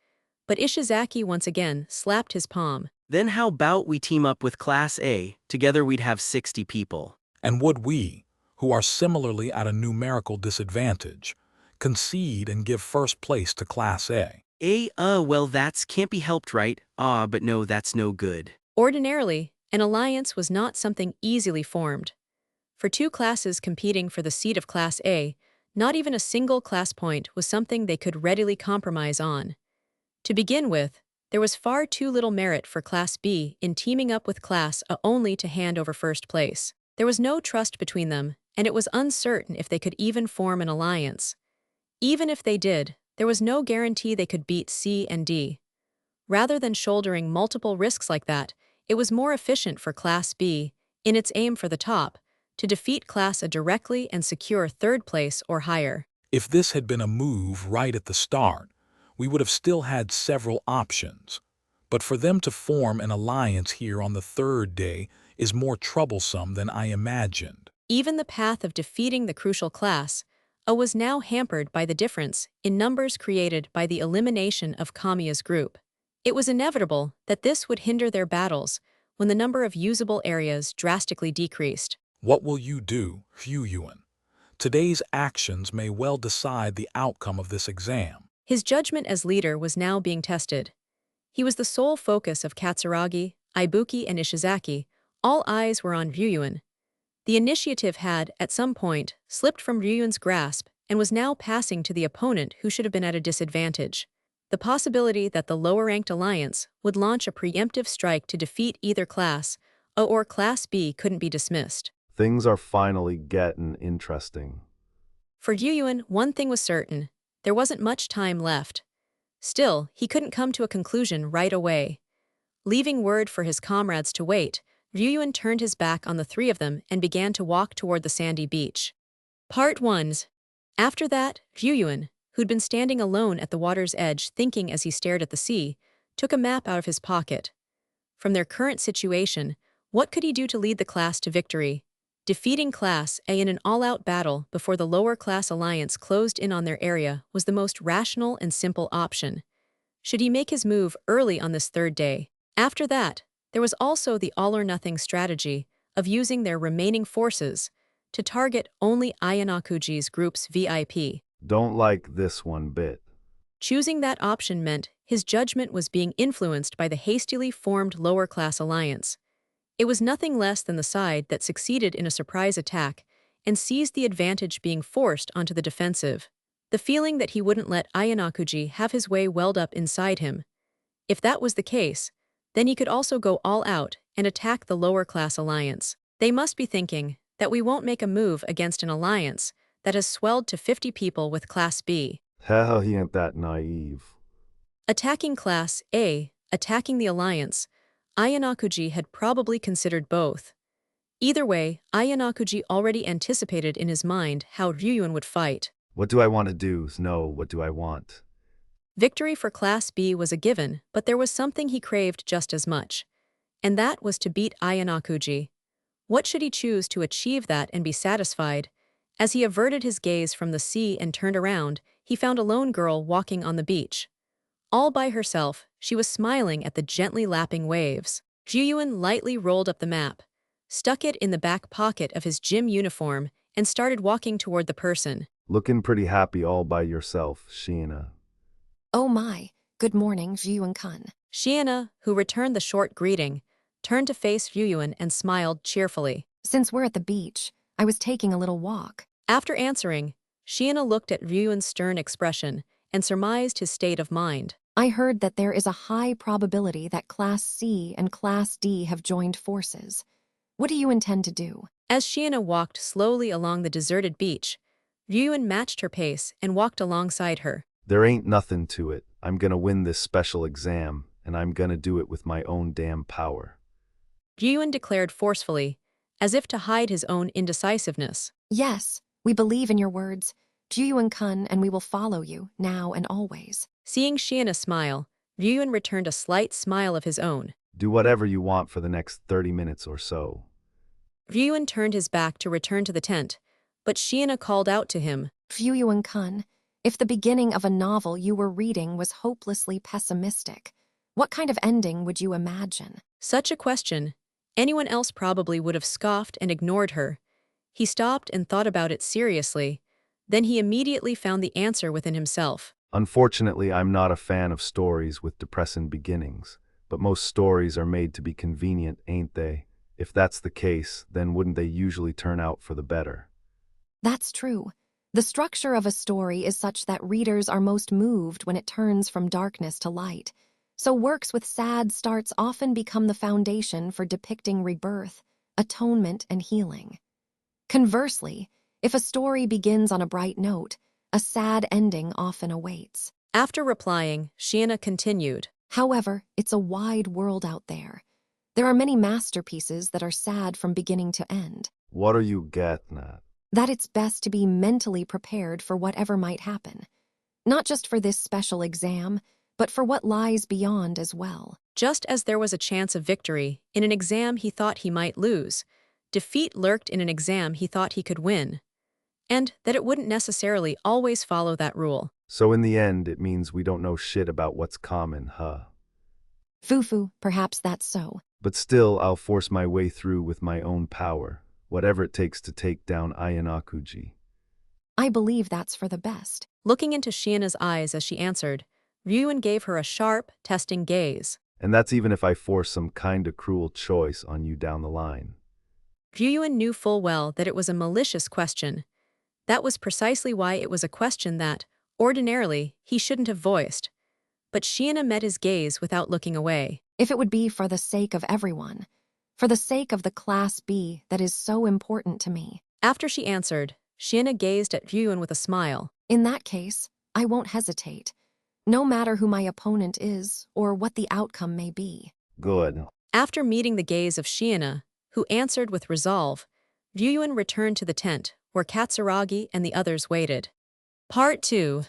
but Ishizaki once again slapped his palm. Then how about we team up with Class A? Together we'd have 60 people. And would we, who are similarly at a numerical disadvantage, concede and give first place to Class A? Well, that's can't be helped, right? But no, that's no good. Ordinarily, an alliance was not something easily formed. For two classes competing for the seat of Class A, not even a single class point was something they could readily compromise on. To begin with, there was far too little merit for Class B in teaming up with Class A only to hand over first place. There was no trust between them, and it was uncertain if they could even form an alliance. Even if they did, there was no guarantee they could beat C and D. Rather than shouldering multiple risks like that, it was more efficient for Class B, in its aim for the top, to defeat Class A directly and secure third place or higher. If this had been a move right at the start, we would have still had several options. But for them to form an alliance here on the third day is more troublesome than I imagined. Even the path of defeating the crucial Class A was now hampered by the difference in numbers created by the elimination of Kamiya's group. It was inevitable that this would hinder their battles when the number of usable areas drastically decreased. What will you do, Ryuyuan? Today's actions may well decide the outcome of this exam. His judgment as leader was now being tested. He was the sole focus of Katsuragi, Ibuki, and Ishizaki. All eyes were on Ryuyuan. The initiative had, at some point, slipped from Ryuyuan's grasp and was now passing to the opponent who should have been at a disadvantage. The possibility that the lower-ranked alliance would launch a preemptive strike to defeat either Class A or Class B couldn't be dismissed. Things are finally getting interesting. For Ryuyuan, one thing was certain. There wasn't much time left. Still, he couldn't come to a conclusion right away. Leaving word for his comrades to wait, Ryuyuan turned his back on the three of them and began to walk toward the sandy beach. Part 1. After that, Ryuyuan, who'd been standing alone at the water's edge thinking as he stared at the sea, took a map out of his pocket. From their current situation, what could he do to lead the class to victory? Defeating Class A in an all-out battle before the lower-class alliance closed in on their area was the most rational and simple option. Should he make his move early on this third day? After that, there was also the all-or-nothing strategy of using their remaining forces to target only Ayanakuji's group's VIP. Don't like this one bit. Choosing that option meant his judgment was being influenced by the hastily formed lower-class alliance. It was nothing less than the side that succeeded in a surprise attack and seized the advantage being forced onto the defensive. The feeling that he wouldn't let Ayanakuji have his way welled up inside him. If that was the case, then he could also go all out and attack the lower-class alliance. They must be thinking that we won't make a move against an alliance that has swelled to 50 people with Class B. Hell, he ain't that naive. Attacking Class A, attacking the alliance, Ayanakuji had probably considered both. Either way, Ayanakuji already anticipated in his mind how Ryuyuan would fight. What do I want to do? No, what do I want? Victory for Class B was a given, but there was something he craved just as much. And that was to beat Ayanakuji. What should he choose to achieve that and be satisfied? As he averted his gaze from the sea and turned around, he found a lone girl walking on the beach. All by herself, she was smiling at the gently lapping waves. Ryuyuan lightly rolled up the map, stuck it in the back pocket of his gym uniform, and started walking toward the person. Looking pretty happy all by yourself, Shiina. Oh my, good morning, Ryuan-kun. Shiina, who returned the short greeting, turned to face Ryuan and smiled cheerfully. Since we're at the beach, I was taking a little walk. After answering, Shiina looked at Ryuan's stern expression and surmised his state of mind. I heard that there is a high probability that Class C and Class D have joined forces. What do you intend to do? As Shiina walked slowly along the deserted beach, Ryuan matched her pace and walked alongside her. There ain't nothing to it. I'm gonna win this special exam, and I'm gonna do it with my own damn power. Ryuan declared forcefully, as if to hide his own indecisiveness. Yes, we believe in your words, Ryuan-kun, and we will follow you, now and always. Seeing Shiina smile, Ryuan returned a slight smile of his own. Do whatever you want for the next 30 minutes or so. Ryuan turned his back to return to the tent, but Shiina called out to him. Ryuan-kun, if the beginning of a novel you were reading was hopelessly pessimistic, what kind of ending would you imagine? Such a question. Anyone else probably would have scoffed and ignored her. He stopped and thought about it seriously. Then he immediately found the answer within himself. Unfortunately, I'm not a fan of stories with depressing beginnings, but most stories are made to be convenient, ain't they? If that's the case, then wouldn't they usually turn out for the better? That's true. The structure of a story is such that readers are most moved when it turns from darkness to light. So works with sad starts often become the foundation for depicting rebirth, atonement, and healing. Conversely, if a story begins on a bright note, a sad ending often awaits. After replying, Shiina continued. However, it's a wide world out there. There are many masterpieces that are sad from beginning to end. What are you getting at? That it's best to be mentally prepared for whatever might happen. Not just for this special exam, but for what lies beyond as well. Just as there was a chance of victory in an exam he thought he might lose, defeat lurked in an exam he thought he could win. And that it wouldn't necessarily always follow that rule. So in the end, it means we don't know shit about what's common, huh? Fufu, perhaps that's so. But still, I'll force my way through with my own power, whatever it takes to take down Ayanakuji. I believe that's for the best. Looking into Shiina's eyes as she answered, Ryuan gave her a sharp, testing gaze. And that's even if I force some kinda cruel choice on you down the line. Ryuan knew full well that it was a malicious question. That was precisely why it was a question that, ordinarily, he shouldn't have voiced. But Shiina met his gaze without looking away. If it would be for the sake of everyone, for the sake of the Class B that is so important to me. After she answered, Shiina gazed at Ryuan with a smile. In that case, I won't hesitate, no matter who my opponent is or what the outcome may be. Good. After meeting the gaze of Shiina, who answered with resolve, Ryuan returned to the tent, where Katsuragi and the others waited. Part 2.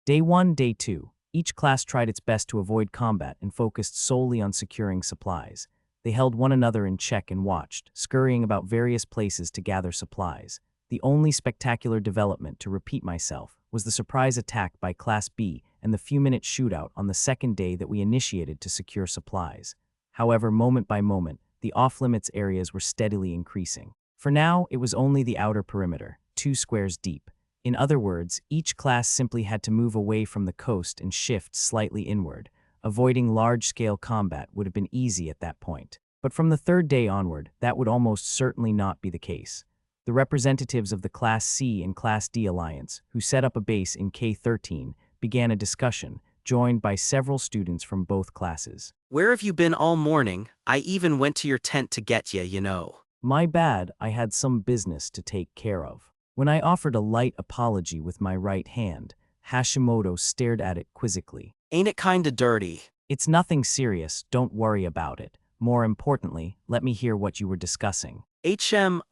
Day 1, Day 2. Each class tried its best to avoid combat and focused solely on securing supplies. They held one another in check and watched, scurrying about various places to gather supplies. The only spectacular development, to repeat myself, was the surprise attack by Class B and the few-minute shootout on the second day that we initiated to secure supplies. However, moment by moment, the off-limits areas were steadily increasing. For now, it was only the outer perimeter, 2 squares deep. In other words, each class simply had to move away from the coast and shift slightly inward. Avoiding large-scale combat would have been easy at that point. But from the third day onward, that would almost certainly not be the case. The representatives of the Class C and Class D alliance, who set up a base in K13, began a discussion, joined by several students from both classes. Where have you been all morning? I even went to your tent to get you know. My bad, I had some business to take care of. When I offered a light apology with my right hand, Hashimoto stared at it quizzically. Ain't it kinda dirty? It's nothing serious, don't worry about it. More importantly, let me hear what you were discussing.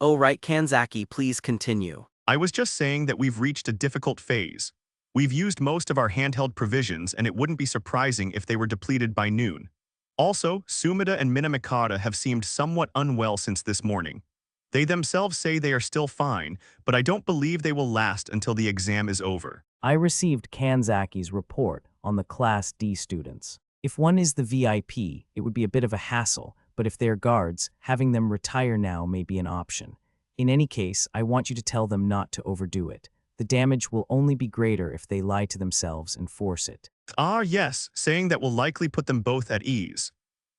Oh right, Kanzaki, please continue. I was just saying that we've reached a difficult phase. We've used most of our handheld provisions, and it wouldn't be surprising if they were depleted by noon. Also, Sumida and Minamikata have seemed somewhat unwell since this morning. They themselves say they are still fine, but I don't believe they will last until the exam is over. I received Kanzaki's report on the Class D students. If one is the VIP, it would be a bit of a hassle, but if they're guards, having them retire now may be an option. In any case, I want you to tell them not to overdo it. The damage will only be greater if they lie to themselves and force it. Ah, yes, saying that will likely put them both at ease.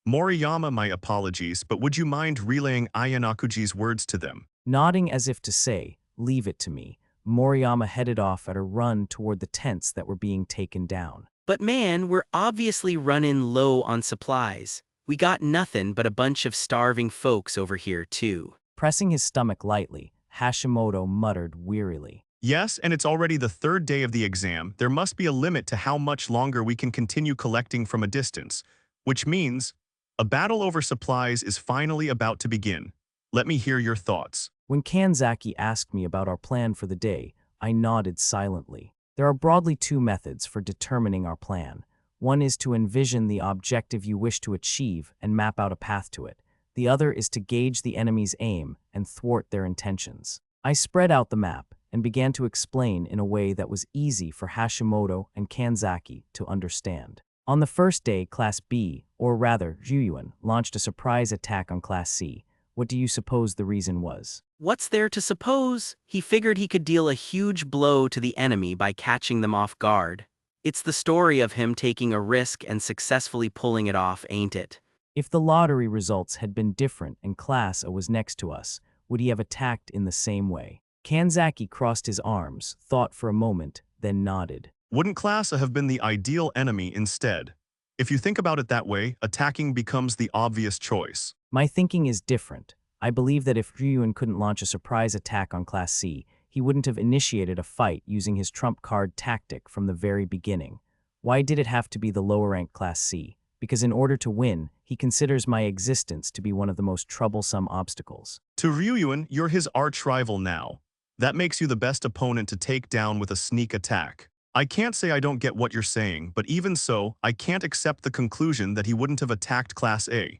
Moriyama, my apologies, but would you mind relaying Ayanakuji's words to them? Nodding as if to say, leave it to me, Moriyama headed off at a run toward the tents that were being taken down. But man, we're obviously running low on supplies. We got nothing but a bunch of starving folks over here, too. Pressing his stomach lightly, Hashimoto muttered wearily. Yes, and it's already the third day of the exam. There must be a limit to how much longer we can continue collecting from a distance, which means a battle over supplies is finally about to begin. Let me hear your thoughts. When Kanzaki asked me about our plan for the day, I nodded silently. There are broadly two methods for determining our plan. One is to envision the objective you wish to achieve and map out a path to it. The other is to gauge the enemy's aim and thwart their intentions. I spread out the map and began to explain in a way that was easy for Hashimoto and Kanzaki to understand. On the first day, Class B, or rather Ryuan, launched a surprise attack on Class C. What do you suppose the reason was? What's there to suppose? He figured he could deal a huge blow to the enemy by catching them off guard. It's the story of him taking a risk and successfully pulling it off, ain't it? If the lottery results had been different and Class A was next to us, would he have attacked in the same way? Kanzaki crossed his arms, thought for a moment, then nodded. Wouldn't Class A have been the ideal enemy instead? If you think about it that way, attacking becomes the obvious choice. My thinking is different. I believe that if Ryuan couldn't launch a surprise attack on Class C, he wouldn't have initiated a fight using his trump card tactic from the very beginning. Why did it have to be the lower-ranked Class C? Because in order to win, he considers my existence to be one of the most troublesome obstacles. To Ryuan, you're his arch-rival now. That makes you the best opponent to take down with a sneak attack. I can't say I don't get what you're saying, but even so, I can't accept the conclusion that he wouldn't have attacked Class A.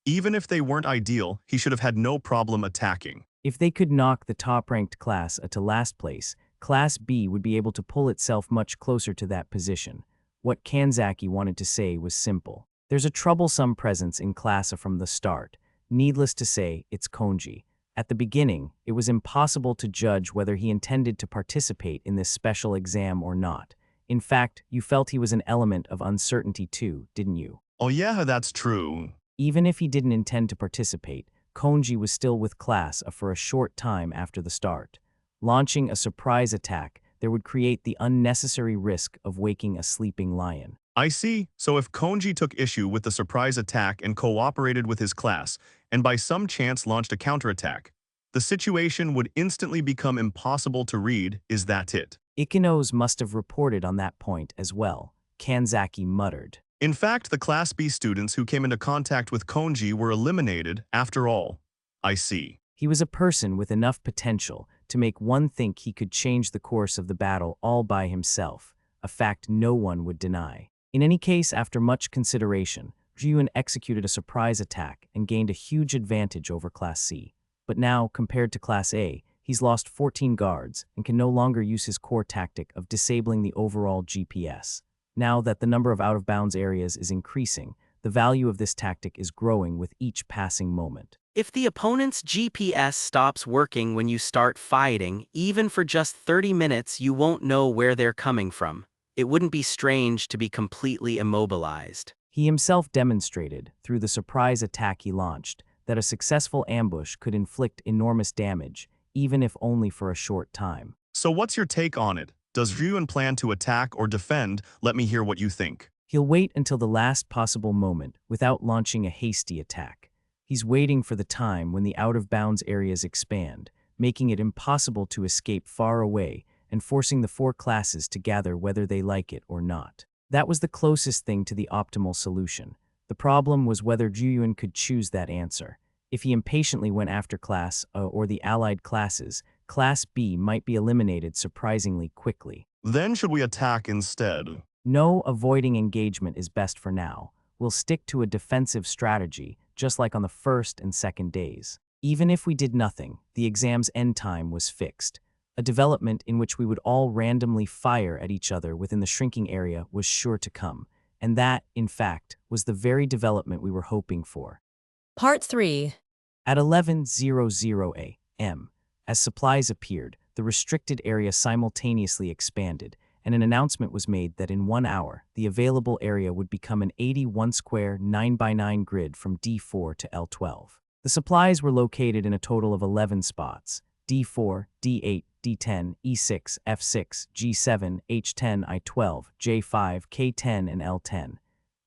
Even if they weren't ideal, he should have had no problem attacking. If they could knock the top-ranked Class A to last place, Class B would be able to pull itself much closer to that position. What Kanzaki wanted to say was simple. There's a troublesome presence in Class A from the start. Needless to say, it's Konji. At the beginning, it was impossible to judge whether he intended to participate in this special exam or not. In fact, you felt he was an element of uncertainty too, didn't you? Oh yeah, that's true. Even if he didn't intend to participate, Konji was still with Class A for a short time after the start. Launching a surprise attack, there would create the unnecessary risk of waking a sleeping lion. I see. So if Konji took issue with the surprise attack and cooperated with his class, and by some chance launched a counterattack, the situation would instantly become impossible to read. Is that it? Ikenos must have reported on that point as well, Kanzaki muttered. In fact, the Class B students who came into contact with Konji were eliminated, after all. I see. He was a person with enough potential to make one think he could change the course of the battle all by himself, a fact no one would deny. In any case, after much consideration, Ryuan executed a surprise attack and gained a huge advantage over Class C. But now, compared to Class A, he's lost 14 guards and can no longer use his core tactic of disabling the overall GPS. Now that the number of out-of-bounds areas is increasing, the value of this tactic is growing with each passing moment. If the opponent's GPS stops working when you start fighting, even for just 30 minutes, you won't know where they're coming from. It wouldn't be strange to be completely immobilized. He himself demonstrated, through the surprise attack he launched, that a successful ambush could inflict enormous damage, even if only for a short time. So what's your take on it? Does Ryuan plan to attack or defend? Let me hear what you think. He'll wait until the last possible moment without launching a hasty attack. He's waiting for the time when the out-of-bounds areas expand, making it impossible to escape far away and forcing the four classes to gather whether they like it or not. That was the closest thing to the optimal solution. The problem was whether Ryuan could choose that answer. If he impatiently went after Class A or the allied classes, Class B might be eliminated surprisingly quickly. Then should we attack instead? No, avoiding engagement is best for now. We'll stick to a defensive strategy, just like on the first and second days. Even if we did nothing, the exam's end time was fixed. A development in which we would all randomly fire at each other within the shrinking area was sure to come. And that, in fact, was the very development we were hoping for. Part 3. At 11:00 a.m., As supplies appeared, the restricted area simultaneously expanded, and an announcement was made that in 1 hour, the available area would become an 81-square 9x9 grid from D4 to L12. The supplies were located in a total of 11 spots: D4, D8, D10, E6, F6, G7, H10, I12, J5, K10, and L10.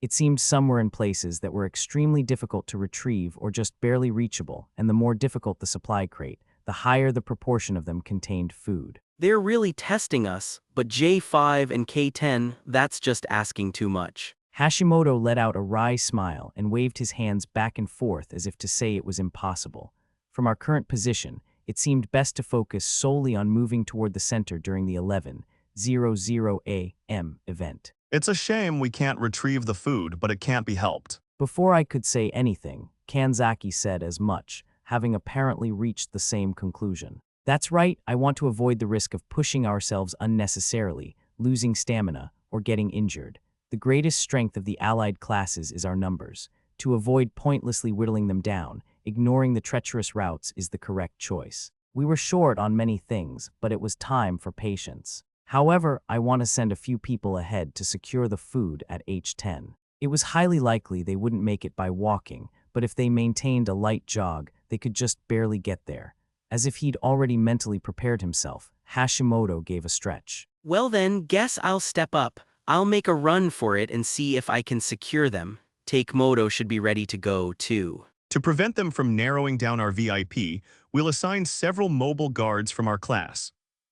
It seemed some were in places that were extremely difficult to retrieve or just barely reachable, and the more difficult the supply crate, the higher the proportion of them contained food. They're really testing us, but J5 and K10, that's just asking too much. Hashimoto let out a wry smile and waved his hands back and forth as if to say it was impossible. From our current position, it seemed best to focus solely on moving toward the center during the 11:00 a.m. event. It's a shame we can't retrieve the food, but it can't be helped. Before I could say anything, Kanzaki said as much, having apparently reached the same conclusion. That's right, I want to avoid the risk of pushing ourselves unnecessarily, losing stamina, or getting injured. The greatest strength of the allied classes is our numbers. To avoid pointlessly whittling them down, ignoring the treacherous routes is the correct choice. We were short on many things, but it was time for patience. However, I want to send a few people ahead to secure the food at H10. It was highly likely they wouldn't make it by walking, but if they maintained a light jog, they could just barely get there. As if he'd already mentally prepared himself, Hashimoto gave a stretch. Well then, guess I'll step up. I'll make a run for it and see if I can secure them. Takemoto should be ready to go, too. To prevent them from narrowing down our VIP, we'll assign several mobile guards from our class.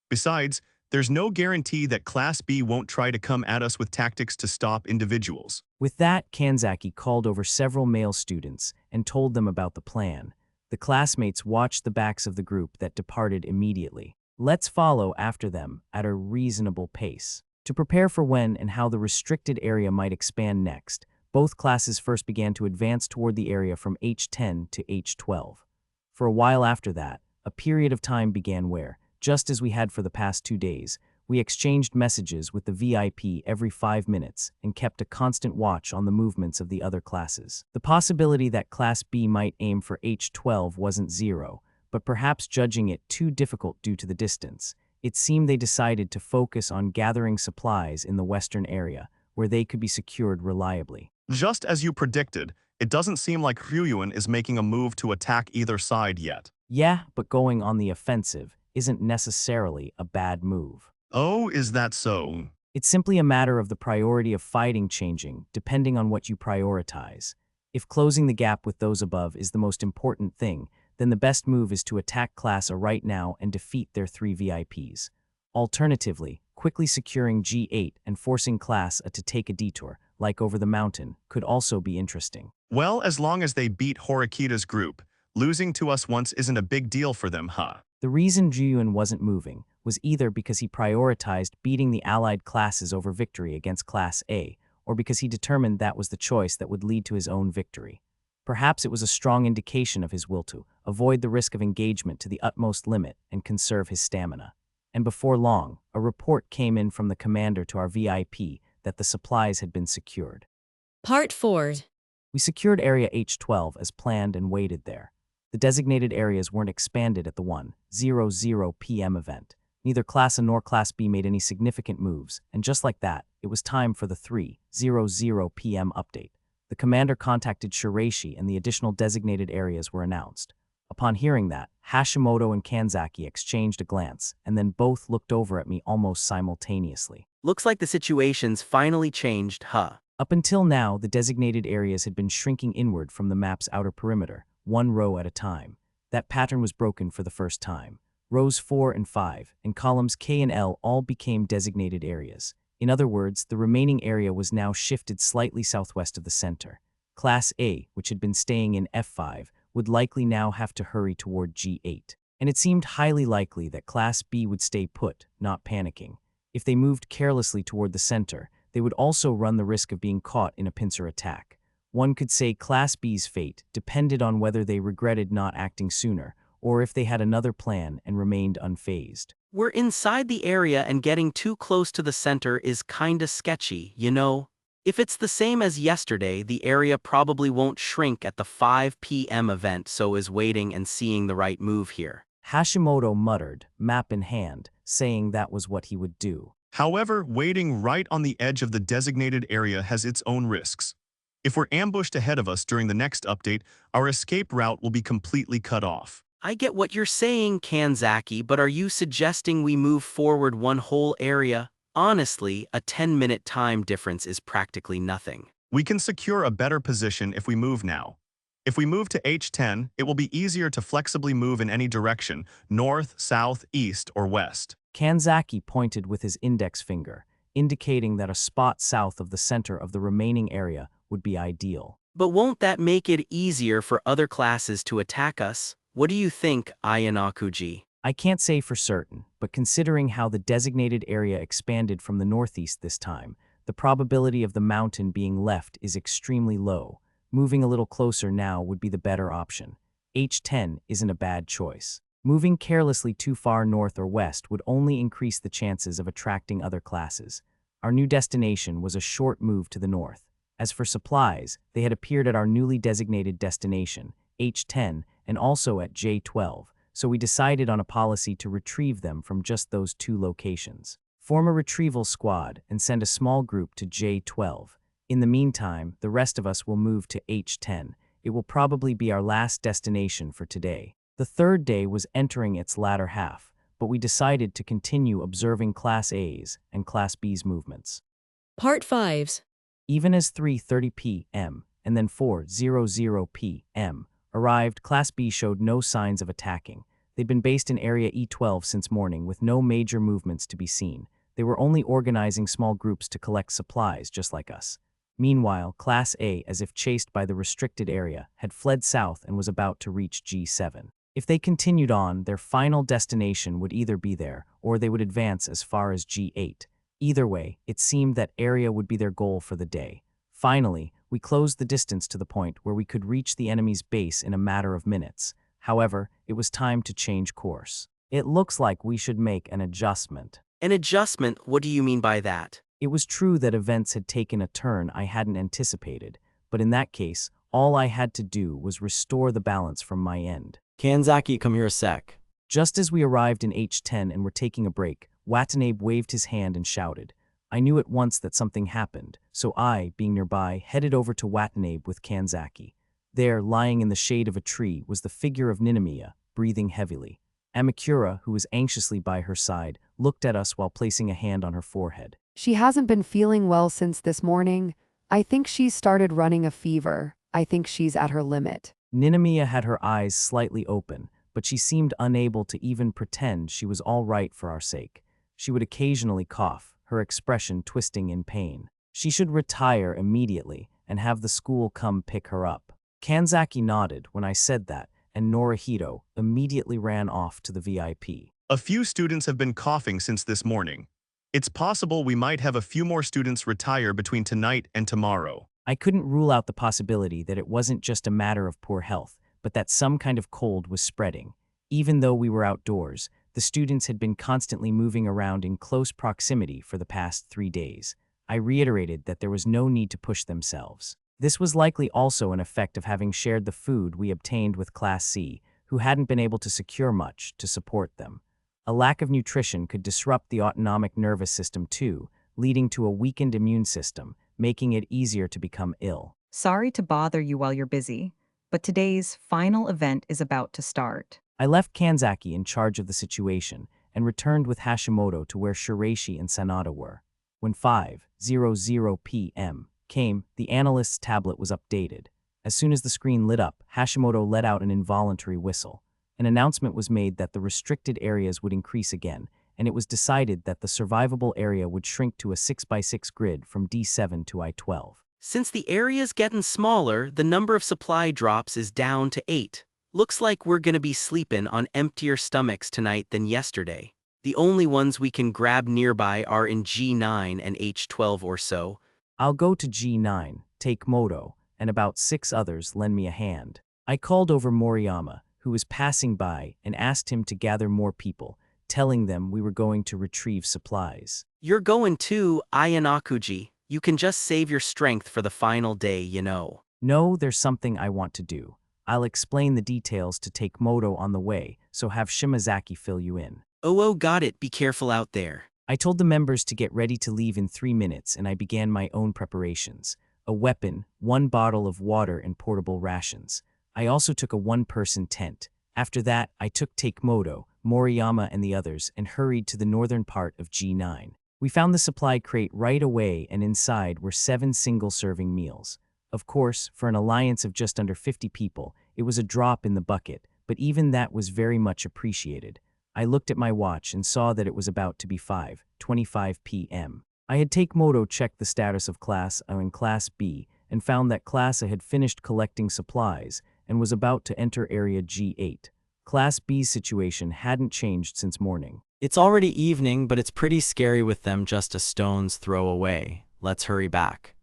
Besides, there's no guarantee that Class B won't try to come at us with tactics to stop individuals. With that, Kanzaki called over several male students and told them about the plan. The classmates watched the backs of the group that departed immediately. Let's follow after them at a reasonable pace. To prepare for when and how the restricted area might expand next, both classes first began to advance toward the area from H10 to H12. For a while after that, a period of time began where, just as we had for the past 2 days, we exchanged messages with the VIP every 5 minutes and kept a constant watch on the movements of the other classes. The possibility that Class B might aim for H12 wasn't zero, but perhaps judging it too difficult due to the distance, it seemed they decided to focus on gathering supplies in the western area, where they could be secured reliably. Just as you predicted, it doesn't seem like Ryuan is making a move to attack either side yet. Yeah, but going on the offensive isn't necessarily a bad move. Oh, is that so? It's simply a matter of the priority of fighting changing, depending on what you prioritize. If closing the gap with those above is the most important thing, then the best move is to attack Class A right now and defeat their 3 VIPs. Alternatively, quickly securing G8 and forcing Class A to take a detour, like over the mountain, could also be interesting. Well, as long as they beat Horikita's group, losing to us once isn't a big deal for them, huh? The reason Ryuan wasn't moving was either because he prioritized beating the allied classes over victory against Class A, or because he determined that was the choice that would lead to his own victory. Perhaps it was a strong indication of his will to avoid the risk of engagement to the utmost limit and conserve his stamina. And before long, a report came in from the commander to our VIP that the supplies had been secured. Part 4. We secured Area H12 as planned and waited there. The designated areas weren't expanded at the 1:00 p.m. event. Neither Class A nor Class B made any significant moves, and just like that, it was time for the 3:00 p.m. update. The commander contacted Shiraishi and the additional designated areas were announced. Upon hearing that, Hashimoto and Kanzaki exchanged a glance, and then both looked over at me almost simultaneously. Looks like the situation's finally changed, huh? Up until now, the designated areas had been shrinking inward from the map's outer perimeter, 1 row at a time. That pattern was broken for the first time. Rows 4 and 5, and columns K and L all became designated areas. In other words, the remaining area was now shifted slightly southwest of the center. Class A, which had been staying in F5, would likely now have to hurry toward G8. And it seemed highly likely that Class B would stay put, not panicking. If they moved carelessly toward the center, they would also run the risk of being caught in a pincer attack. One could say Class B's fate depended on whether they regretted not acting sooner, or if they had another plan and remained unfazed. We're inside the area and getting too close to the center is kinda sketchy, you know? If it's the same as yesterday, the area probably won't shrink at the 5 p.m. event, so is waiting and seeing the right move here. Hashimoto muttered, map in hand, saying that was what he would do. However, waiting right on the edge of the designated area has its own risks. If we're ambushed ahead of us during the next update, our escape route will be completely cut off. I get what you're saying, Kanzaki, but are you suggesting we move forward one whole area? Honestly, a 10-minute time difference is practically nothing. We can secure a better position if we move now. If we move to H10, it will be easier to flexibly move in any direction, north, south, east, or west. Kanzaki pointed with his index finger, indicating that a spot south of the center of the remaining area would be ideal. But won't that make it easier for other classes to attack us? What do you think, Ayanakuji? I can't say for certain, but considering how the designated area expanded from the northeast this time, the probability of the mountain being left is extremely low. Moving a little closer now would be the better option. H10 isn't a bad choice. Moving carelessly too far north or west would only increase the chances of attracting other classes. Our new destination was a short move to the north. As for supplies, they had appeared at our newly designated destination, H10, and also at J12, so we decided on a policy to retrieve them from just those two locations. Form a retrieval squad and send a small group to J12. In the meantime, the rest of us will move to H10. It will probably be our last destination for today. The third day was entering its latter half, but we decided to continue observing Class A's and Class B's movements. Part 5's. Even as 3:30 p.m. and then 4:00 p.m. arrived, Class B showed no signs of attacking. They'd been based in Area E12 since morning with no major movements to be seen. They were only organizing small groups to collect supplies, just like us. Meanwhile, Class A, as if chased by the restricted area, had fled south and was about to reach G7. If they continued on, their final destination would either be there, or they would advance as far as G8. Either way, it seemed that area would be their goal for the day. Finally, we closed the distance to the point where we could reach the enemy's base in a matter of minutes. However, it was time to change course. It looks like we should make an adjustment. An adjustment? What do you mean by that? It was true that events had taken a turn I hadn't anticipated, but in that case, all I had to do was restore the balance from my end. Kanzaki, come here a sec. Just as we arrived in H10 and were taking a break, Watanabe waved his hand and shouted. I knew at once that something happened, so I, being nearby, headed over to Watanabe with Kanzaki. There, lying in the shade of a tree, was the figure of Ninomiya, breathing heavily. Amakura, who was anxiously by her side, looked at us while placing a hand on her forehead. She hasn't been feeling well since this morning. I think she's started running a fever. I think she's at her limit. Ninomiya had her eyes slightly open, but she seemed unable to even pretend she was all right for our sake. She would occasionally cough, her expression twisting in pain. She should retire immediately and have the school come pick her up. Kanzaki nodded when I said that, and Norihito immediately ran off to the VIP. A few students have been coughing since this morning. It's possible we might have a few more students retire between tonight and tomorrow. I couldn't rule out the possibility that it wasn't just a matter of poor health, but that some kind of cold was spreading. Even though we were outdoors, the students had been constantly moving around in close proximity for the past 3 days. I reiterated that there was no need to push themselves. This was likely also an effect of having shared the food we obtained with Class C, who hadn't been able to secure much to support them. A lack of nutrition could disrupt the autonomic nervous system too, leading to a weakened immune system, making it easier to become ill. Sorry to bother you while you're busy, but today's final event is about to start. I left Kanzaki in charge of the situation and returned with Hashimoto to where Shiraishi and Sanada were. When 5:00 p.m. came, the analyst's tablet was updated. As soon as the screen lit up, Hashimoto let out an involuntary whistle. An announcement was made that the restricted areas would increase again, and it was decided that the survivable area would shrink to a 6x6 grid from D7 to I12. Since the area's getting smaller, the number of supply drops is down to 8. Looks like we're gonna be sleeping on emptier stomachs tonight than yesterday. The only ones we can grab nearby are in G9 and H12 or so. I'll go to G9, take Moto, and about 6 others lend me a hand. I called over Moriyama, who was passing by, and asked him to gather more people, telling them we were going to retrieve supplies. You're going too, Ayanakuji. You can just save your strength for the final day, you know. No, there's something I want to do. I'll explain the details to take Moto on the way, so have Shimazaki fill you in. Oh, got it. Be careful out there. I told the members to get ready to leave in 3 minutes, and I began my own preparations. A weapon, 1 bottle of water, and portable rations. I also took a 1-person tent. After that, I took Takemoto, Moriyama, and the others and hurried to the northern part of G9. We found the supply crate right away, and inside were 7 single-serving meals. Of course, for an alliance of just under 50 people, it was a drop in the bucket, but even that was very much appreciated. I looked at my watch and saw that it was about to be 5:25 p.m. I had Takemoto check the status of Class A in Class B and found that Class A had finished collecting supplies and was about to enter Area G8. Class B's situation hadn't changed since morning. It's already evening, but it's pretty scary with them just a stone's throw away. Let's hurry back.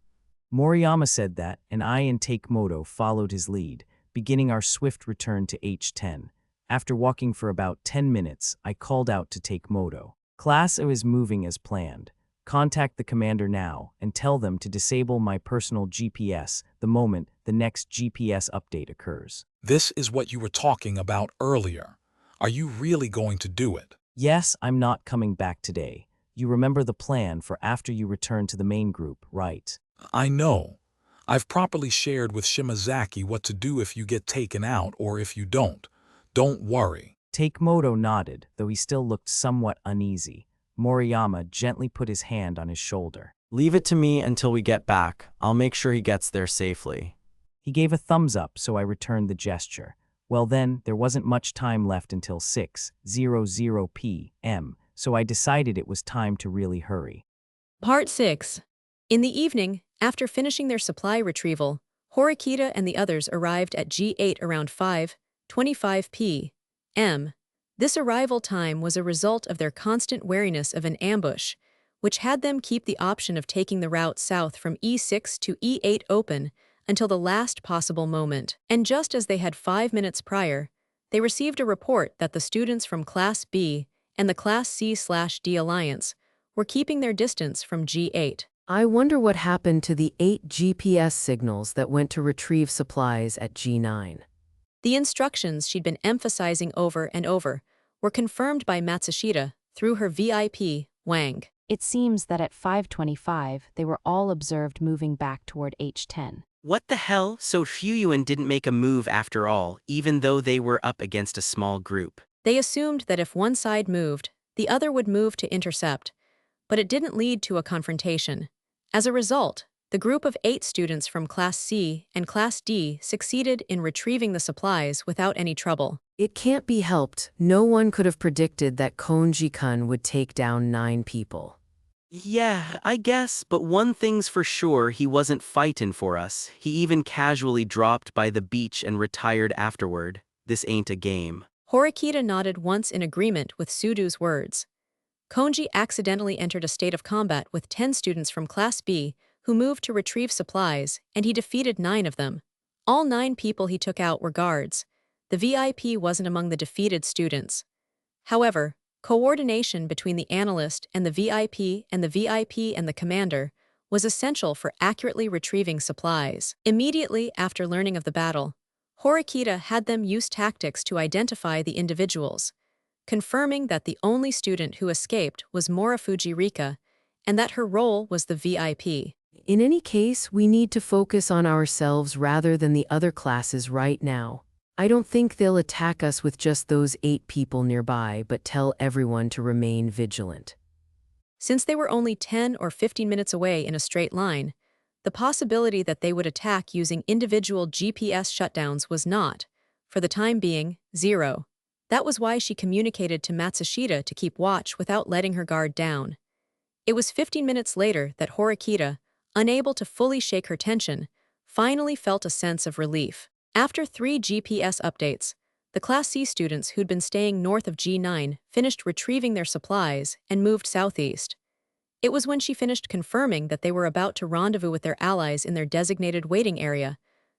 Moriyama said that, and I and Takemoto followed his lead, beginning our swift return to H10. After walking for about 10 minutes, I called out to Takemoto. Class A is moving as planned. Contact the commander now and tell them to disable my personal GPS the moment the next GPS update occurs. This is what you were talking about earlier. Are you really going to do it? Yes, I'm not coming back today. You remember the plan for after you return to the main group, right? I know. I've properly shared with Shimazaki what to do if you get taken out or if you don't. Don't worry. Takemoto nodded, though he still looked somewhat uneasy. Moriyama gently put his hand on his shoulder. Leave it to me until we get back. I'll make sure he gets there safely. He gave a thumbs up, so I returned the gesture. Well then, there wasn't much time left until 6:00 p.m., so I decided it was time to really hurry. Part 6. In the evening, after finishing their supply retrieval, Horikita and the others arrived at G8 around 5:25 p.m. This arrival time was a result of their constant wariness of an ambush, which had them keep the option of taking the route south from E6 to E8 open until the last possible moment. And just as they had 5 minutes prior, they received a report that the students from Class B and the Class C/D Alliance were keeping their distance from G8. I wonder what happened to the 8 GPS signals that went to retrieve supplies at G9. The instructions she'd been emphasizing over and over were confirmed by Matsushita through her VIP, Wang. It seems that at 5:25, they were all observed moving back toward H10. What the hell? So Fuyuan didn't make a move after all, even though they were up against a small group. They assumed that if one side moved, the other would move to intercept, but it didn't lead to a confrontation. As a result, the group of 8 students from Class C and Class D succeeded in retrieving the supplies without any trouble. It can't be helped. No one could have predicted that Konji-kun would take down 9 people. Yeah, I guess, but one thing's for sure, he wasn't fighting for us. He even casually dropped by the beach and retired afterward. This ain't a game. Horikita nodded once in agreement with Sudu's words. Konji accidentally entered a state of combat with 10 students from Class B who moved to retrieve supplies, and he defeated 9 of them. All 9 people he took out were guards. The VIP wasn't among the defeated students. However, coordination between the analyst and the VIP and the VIP and the commander was essential for accurately retrieving supplies. Immediately after learning of the battle, Horikita had them use tactics to identify the individuals, confirming that the only student who escaped was Morifuji Rika, and that her role was the VIP. In any case, we need to focus on ourselves rather than the other classes right now. I don't think they'll attack us with just those 8 people nearby, but tell everyone to remain vigilant. Since they were only 10 or 15 minutes away in a straight line, the possibility that they would attack using individual GPS shutdowns was not, for the time being, 0. That was why she communicated to Matsushita to keep watch without letting her guard down. It was 15 minutes later that Horikita, unable to fully shake her tension, finally felt a sense of relief. After 3 GPS updates, the Class C students who'd been staying north of G9 finished retrieving their supplies and moved southeast. It was when she finished confirming that they were about to rendezvous with their allies in their designated waiting area,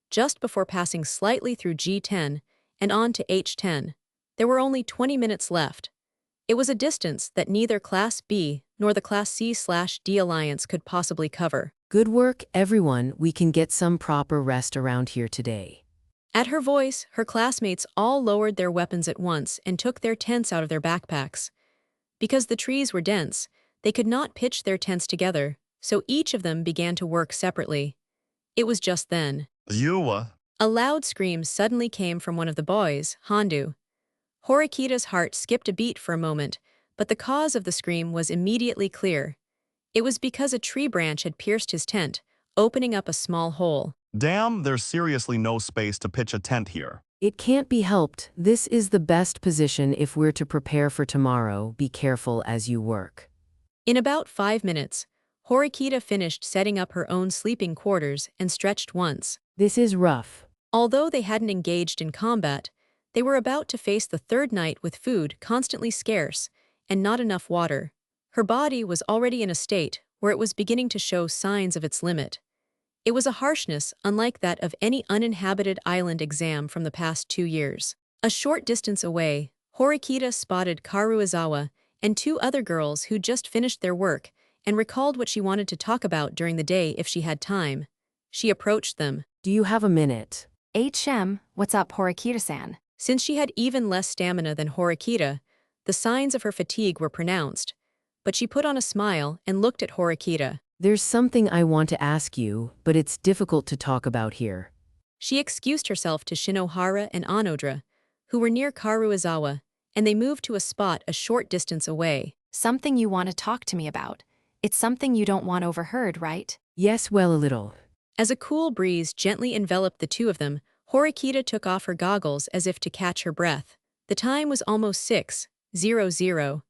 just before passing slightly through G10 and on to H10. There were only 20 minutes left. It was a distance that neither Class B nor the Class C/D Alliance could possibly cover. Good work, everyone. We can get some proper rest around here today. At her voice, her classmates all lowered their weapons at once and took their tents out of their backpacks. Because the trees were dense, they could not pitch their tents together, so each of them began to work separately. It was just then. A loud scream suddenly came from one of the boys, Hondu. Horikita's heart skipped a beat for a moment, but the cause of the scream was immediately clear. It was because a tree branch had pierced his tent, opening up a small hole. Damn, there's seriously no space to pitch a tent here. It can't be helped. This is the best position if we're to prepare for tomorrow. Be careful as you work. In about 5 minutes, Horikita finished setting up her own sleeping quarters and stretched once. This is rough. Although they hadn't engaged in combat, they were about to face the third night with food constantly scarce and not enough water. Her body was already in a state where it was beginning to show signs of its limit. It was a harshness unlike that of any uninhabited island exam from the past 2 years. A short distance away, Horikita spotted Karuizawa and 2 other girls who'd just finished their work and recalled what she wanted to talk about during the day if she had time. She approached them. Do you have a minute? What's up, Horikita-san? Since she had even less stamina than Horikita, the signs of her fatigue were pronounced, but she put on a smile and looked at Horikita. There's something I want to ask you, but it's difficult to talk about here. She excused herself to Shinohara and Anodra, who were near Karuizawa, and they moved to a spot a short distance away. Something you want to talk to me about. It's something you don't want overheard, right? Yes, well, a little. As a cool breeze gently enveloped the two of them, Horikita took off her goggles as if to catch her breath. The time was almost 6:00.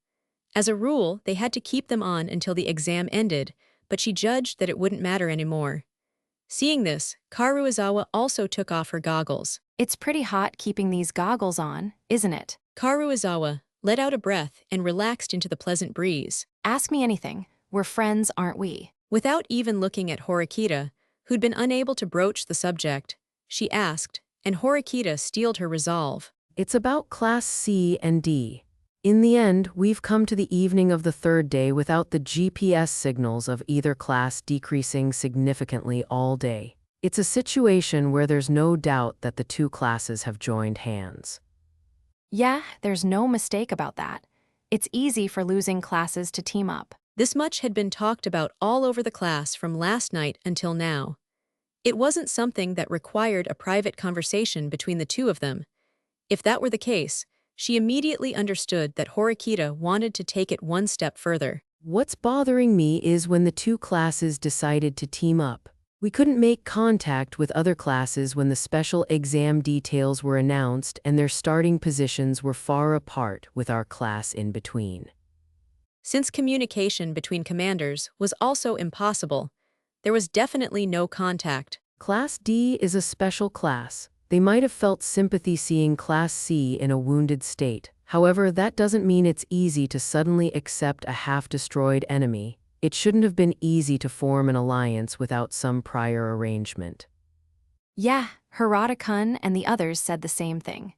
As a rule, they had to keep them on until the exam ended, but she judged that it wouldn't matter anymore. Seeing this, Karuizawa also took off her goggles. It's pretty hot keeping these goggles on, isn't it? Karuizawa let out a breath and relaxed into the pleasant breeze. Ask me anything. We're friends, aren't we? Without even looking at Horikita, who'd been unable to broach the subject, she asked, and Horikita steeled her resolve. It's about Class C and D. In the end, we've come to the evening of the third day without the GPS signals of either class decreasing significantly all day. It's a situation where there's no doubt that the 2 classes have joined hands. Yeah, there's no mistake about that. It's easy for losing classes to team up. This much had been talked about all over the class from last night until now. It wasn't something that required a private conversation between the two of them. If that were the case, she immediately understood that Horikita wanted to take it one step further. What's bothering me is when the 2 classes decided to team up. We couldn't make contact with other classes when the special exam details were announced and their starting positions were far apart with our class in between. Since communication between commanders was also impossible, there was definitely no contact. Class D is a special class. They might have felt sympathy seeing Class C in a wounded state. However, that doesn't mean it's easy to suddenly accept a half-destroyed enemy. It shouldn't have been easy to form an alliance without some prior arrangement. Yeah, Hirata-kun and the others said the same thing.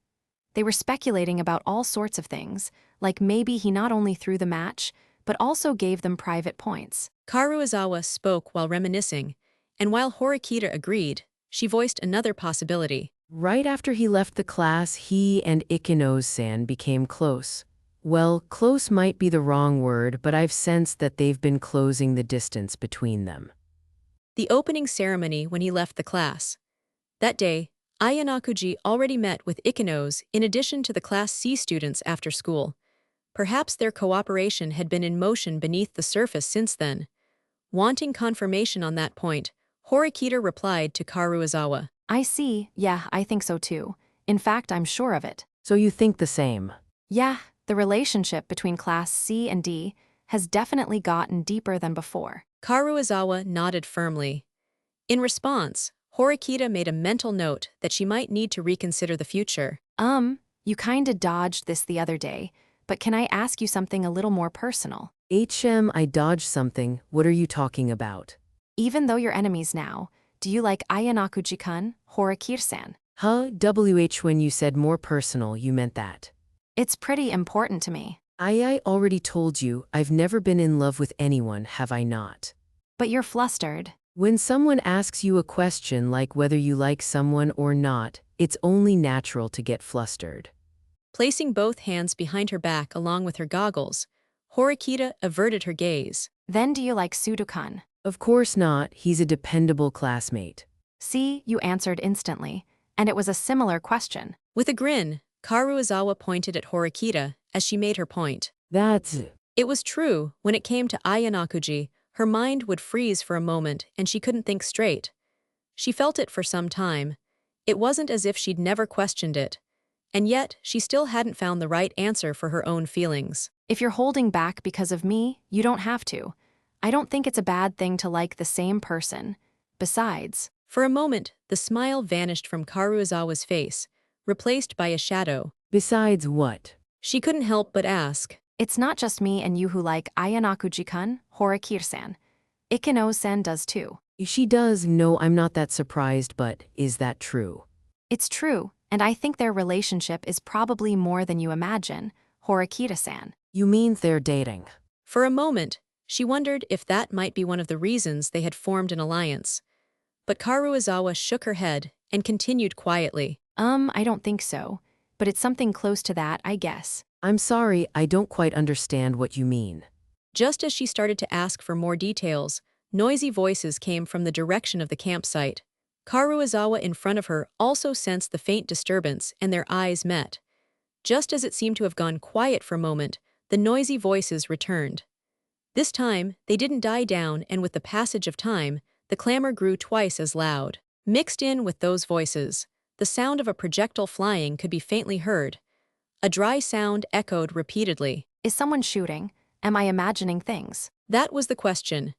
They were speculating about all sorts of things, like maybe he not only threw the match, but also gave them private points. Karuizawa spoke while reminiscing, and while Horikita agreed, she voiced another possibility. Right after he left the class, he and Ikino's-san became close. Well, close might be the wrong word, but I've sensed that they've been closing the distance between them. The opening ceremony when he left the class. That day, Ayanakuji already met with Ikino's in addition to the Class C students after school. Perhaps their cooperation had been in motion beneath the surface since then. Wanting confirmation on that point, Horikita replied to Karuizawa. I see. Yeah, I think so too. In fact, I'm sure of it. So you think the same? Yeah, the relationship between Class C and D has definitely gotten deeper than before. Karuizawa nodded firmly. In response, Horikita made a mental note that she might need to reconsider the future. You kinda dodged this the other day, but can I ask you something a little more personal? I dodged something. What are you talking about? Even though you're enemies now, do you like Ayanakuji-kun, Horikita-san? When you said more personal, you meant that. It's pretty important to me. I already told you, I've never been in love with anyone, have I not? But you're flustered. When someone asks you a question like whether you like someone or not, It's only natural to get flustered. Placing both hands behind her back along with her goggles, Horikita averted her gaze. Then do you like Sudokan? Of course not, he's a dependable classmate. See, you answered instantly, and it was a similar question. With a grin, Karuizawa pointed at Horikita as she made her point. That's... It was true, when it came to Ayanakuji, her mind would freeze for a moment and she couldn't think straight. She felt it for some time. It wasn't as if she'd never questioned it. And yet, she still hadn't found the right answer for her own feelings. If you're holding back because of me, you don't have to. I don't think it's a bad thing to like the same person. Besides... For a moment, the smile vanished from Karuizawa's face, replaced by a shadow. Besides what? She couldn't help but ask. It's not just me and you who like Ayanakuji-kun, Horikir-san. Ikino-sen does too. She does. No, I'm not that surprised, but is that true? It's true, and I think their relationship is probably more than you imagine, Horikita-san. You mean they're dating? For a moment, she wondered if that might be one of the reasons they had formed an alliance. But Karuizawa shook her head and continued quietly. I don't think so, but it's something close to that, I guess. I'm sorry, I don't quite understand what you mean. Just as she started to ask for more details, noisy voices came from the direction of the campsite. Karuizawa in front of her also sensed the faint disturbance and their eyes met. Just as it seemed to have gone quiet for a moment, the noisy voices returned. This time, they didn't die down, and with the passage of time, the clamor grew twice as loud. Mixed in with those voices, the sound of a projectile flying could be faintly heard. A dry sound echoed repeatedly. Is someone shooting? Am I imagining things? That was the question.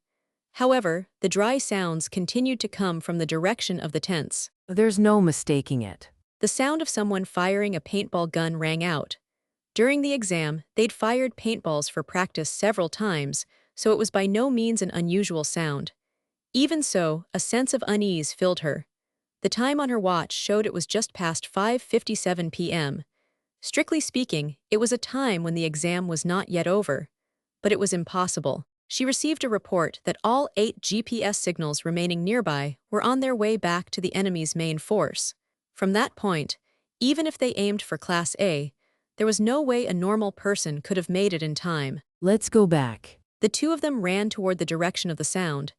However, the dry sounds continued to come from the direction of the tents. There's no mistaking it. The sound of someone firing a paintball gun rang out. During the exam, they'd fired paintballs for practice several times, so it was by no means an unusual sound. Even so, a sense of unease filled her. The time on her watch showed it was just past 5:57 p.m. Strictly speaking, it was a time when the exam was not yet over. But it was impossible. She received a report that all 8 GPS signals remaining nearby were on their way back to the enemy's main force. From that point, even if they aimed for Class A, there was no way a normal person could have made it in time. Let's go back. The two of them ran toward the direction of the sound.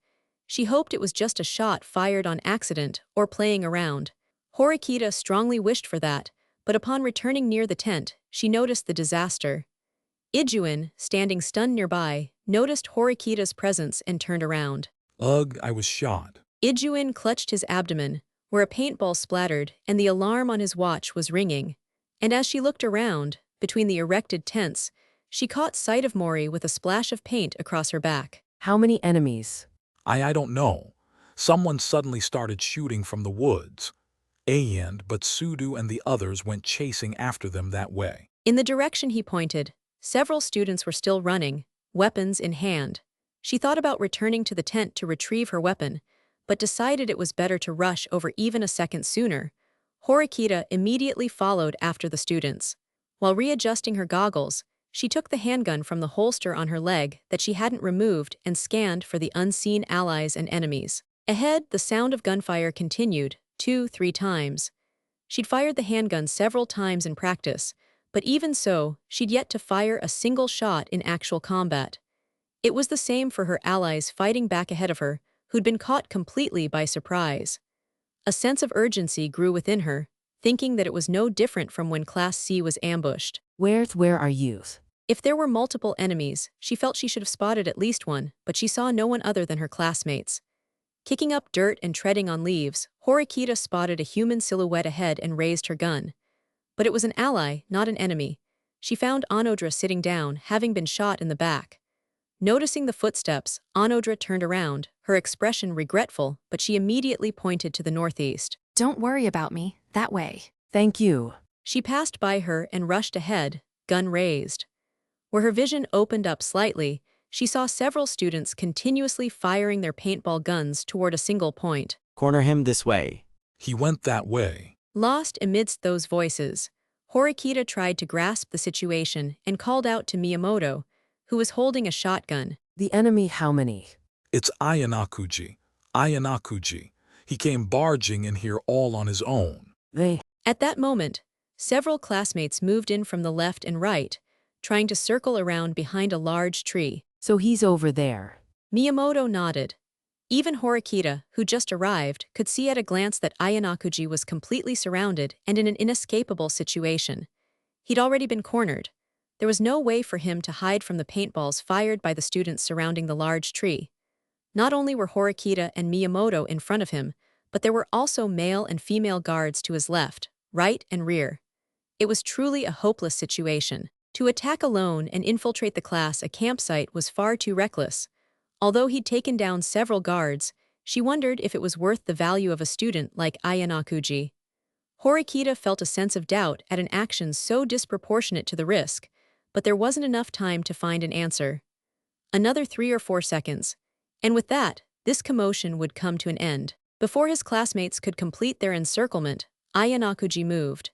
She hoped it was just a shot fired on accident or playing around. Horikita strongly wished for that, but upon returning near the tent, she noticed the disaster. Ijuin, standing stunned nearby, noticed Horikita's presence and turned around. Ugh, I was shot. Ijuin clutched his abdomen, where a paintball splattered and the alarm on his watch was ringing. And as she looked around, between the erected tents, she caught sight of Mori with a splash of paint across her back. How many enemies? I don't know. Someone suddenly started shooting from the woods. But Sudu and the others went chasing after them that way. In the direction he pointed, several students were still running, weapons in hand. She thought about returning to the tent to retrieve her weapon, but decided it was better to rush over even a second sooner. Horikita immediately followed after the students. While readjusting her goggles, she took the handgun from the holster on her leg that she hadn't removed and scanned for the unseen allies and enemies. Ahead, the sound of gunfire continued, 2-3 times. She'd fired the handgun several times in practice, but even so, she'd yet to fire a single shot in actual combat. It was the same for her allies fighting back ahead of her, who'd been caught completely by surprise. A sense of urgency grew within her, thinking that it was no different from when Class C was ambushed. Where are you? If there were multiple enemies, she felt she should have spotted at least one, but she saw no one other than her classmates. Kicking up dirt and treading on leaves, Horikita spotted a human silhouette ahead and raised her gun. But it was an ally, not an enemy. She found Onodra sitting down, having been shot in the back. Noticing the footsteps, Onodra turned around, her expression regretful, but she immediately pointed to the northeast. Don't worry about me, that way. Thank you. She passed by her and rushed ahead, gun raised. Where her vision opened up slightly, she saw several students continuously firing their paintball guns toward a single point. Corner him this way. He went that way. Lost amidst those voices, Horikita tried to grasp the situation and called out to Miyamoto, who was holding a shotgun. The enemy, how many? It's Ayanakuji. Ayanakuji. He came barging in here all on his own. They At that moment, several classmates moved in from the left and right, trying to circle around behind a large tree. So he's over there. Miyamoto nodded. Even Horikita, who just arrived, could see at a glance that Ayanakuji was completely surrounded and in an inescapable situation. He'd already been cornered. There was no way for him to hide from the paintballs fired by the students surrounding the large tree. Not only were Horikita and Miyamoto in front of him, but there were also male and female guards to his left, right, and rear. It was truly a hopeless situation. To attack alone and infiltrate the class at campsite was far too reckless. Although he'd taken down several guards, she wondered if it was worth the value of a student like Ayanakuji. Horikita felt a sense of doubt at an action so disproportionate to the risk, but there wasn't enough time to find an answer. Another 3 or 4 seconds, and with that, this commotion would come to an end. Before his classmates could complete their encirclement, Ayanakuji moved.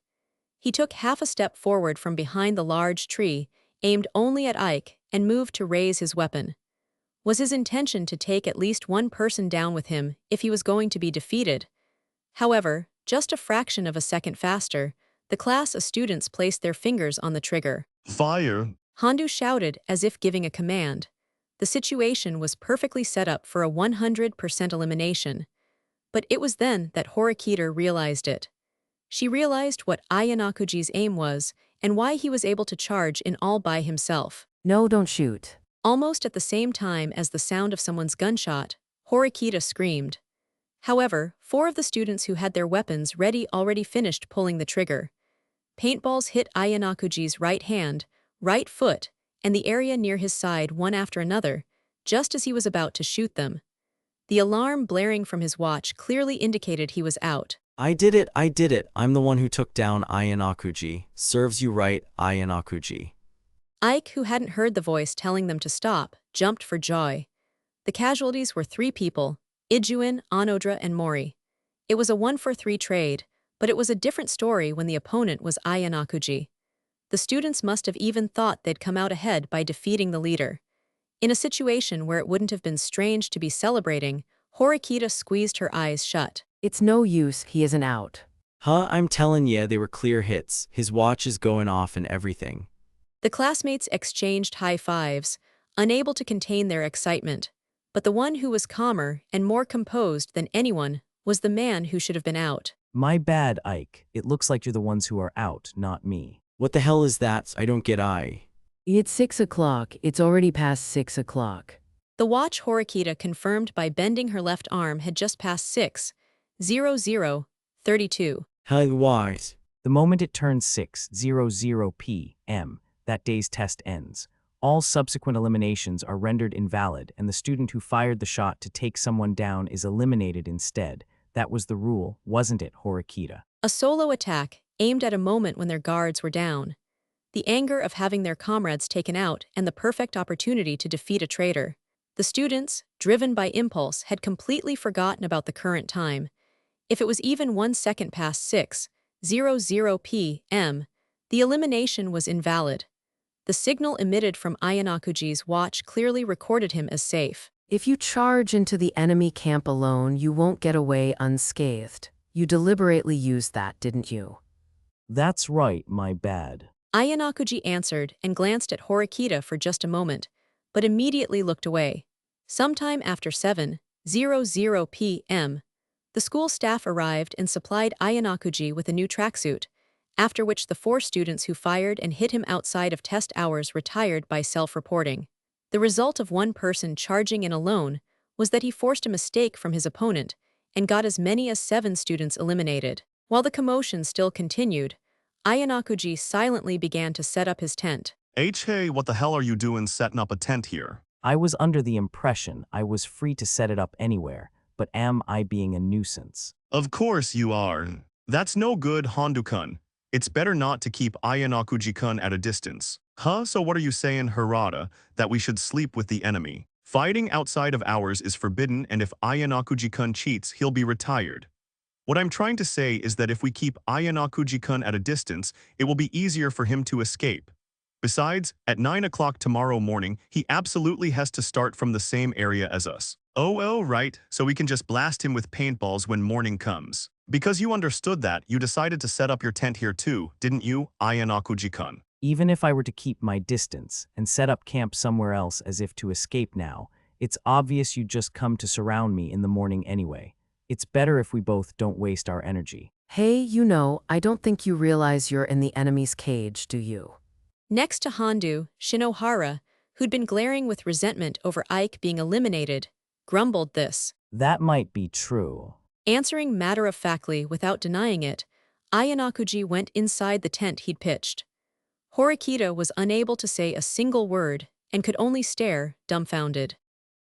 He took half a step forward from behind the large tree, aimed only at Ike, and moved to raise his weapon. Was his intention to take at least one person down with him if he was going to be defeated? However, just a fraction of a second faster, the class of students placed their fingers on the trigger. Fire! Hondu shouted as if giving a command. The situation was perfectly set up for a 100% elimination. But it was then that Horikita realized it. She realized what Ayanakuji's aim was and why he was able to charge in all by himself. No, don't shoot. Almost at the same time as the sound of someone's gunshot, Horikita screamed. However, 4 of the students who had their weapons ready already finished pulling the trigger. Paintballs hit Ayanakuji's right hand, right foot, and the area near his side one after another, just as he was about to shoot them. The alarm blaring from his watch clearly indicated he was out. I did it, I'm the one who took down Ayanakuji. Serves you right, Ayanakuji. Ike, who hadn't heard the voice telling them to stop, jumped for joy. The casualties were 3 people, Ijuin, Onodra, and Mori. It was a 1-for-3 trade, but it was a different story when the opponent was Ayanakuji. The students must have even thought they'd come out ahead by defeating the leader. In a situation where it wouldn't have been strange to be celebrating, Horikita squeezed her eyes shut. It's no use, he isn't out. Huh, I'm tellin' ya, they were clear hits. His watch is going off and everything. The classmates exchanged high fives, unable to contain their excitement. But the one who was calmer and more composed than anyone was the man who should have been out. My bad, Ike. It looks like you're the ones who are out, not me. What the hell is that? I don't get It's 6 o'clock. It's already past 6 o'clock. The watch Horikita confirmed by bending her left arm had just passed 6:00:32. Wise. The moment it turns 6:00 p.m., that day's test ends. All subsequent eliminations are rendered invalid, and the student who fired the shot to take someone down is eliminated instead. That was the rule, wasn't it, Horikita? A solo attack, aimed at a moment when their guards were down. The anger of having their comrades taken out and the perfect opportunity to defeat a traitor. The students, driven by impulse, had completely forgotten about the current time. If it was even 1 second past 6:00 p.m., the elimination was invalid. The signal emitted from Ayanakuji's watch clearly recorded him as safe. If you charge into the enemy camp alone, you won't get away unscathed. You deliberately used that, didn't you? That's right, my bad. Ayanakuji answered and glanced at Horikita for just a moment, but immediately looked away. Sometime after 7:00 p.m., the school staff arrived and supplied Ayanakuji with a new tracksuit, after which the 4 students who fired and hit him outside of test hours retired by self-reporting. The result of one person charging in alone was that he forced a mistake from his opponent and got as many as 7 students eliminated. While the commotion still continued, Ayanakuji silently began to set up his tent. Hey, what the hell are you doing setting up a tent here? I was under the impression I was free to set it up anywhere, but am I being a nuisance? Of course you are. That's no good, Hondu-kun. It's better not to keep Ayanakuji-kun at a distance. Huh? So what are you saying, Harada, that we should sleep with the enemy? Fighting outside of hours is forbidden, and if Ayanakuji-kun cheats, he'll be retired. What I'm trying to say is that if we keep Ayanakuji-kun at a distance, it will be easier for him to escape. Besides, at 9 o'clock tomorrow morning, he absolutely has to start from the same area as us. Oh, right, so we can just blast him with paintballs when morning comes. Because you understood that, you decided to set up your tent here too, didn't you, Ayanakuji-kun? Even if I were to keep my distance and set up camp somewhere else as if to escape now, it's obvious you'd just come to surround me in the morning anyway. It's better if we both don't waste our energy. Hey, I don't think you realize you're in the enemy's cage, do you? Next to Hondu, Shinohara, who'd been glaring with resentment over Ike being eliminated, grumbled this. That might be true. Answering matter-of-factly without denying it, Ayanakuji went inside the tent he'd pitched. Horikita was unable to say a single word and could only stare, dumbfounded.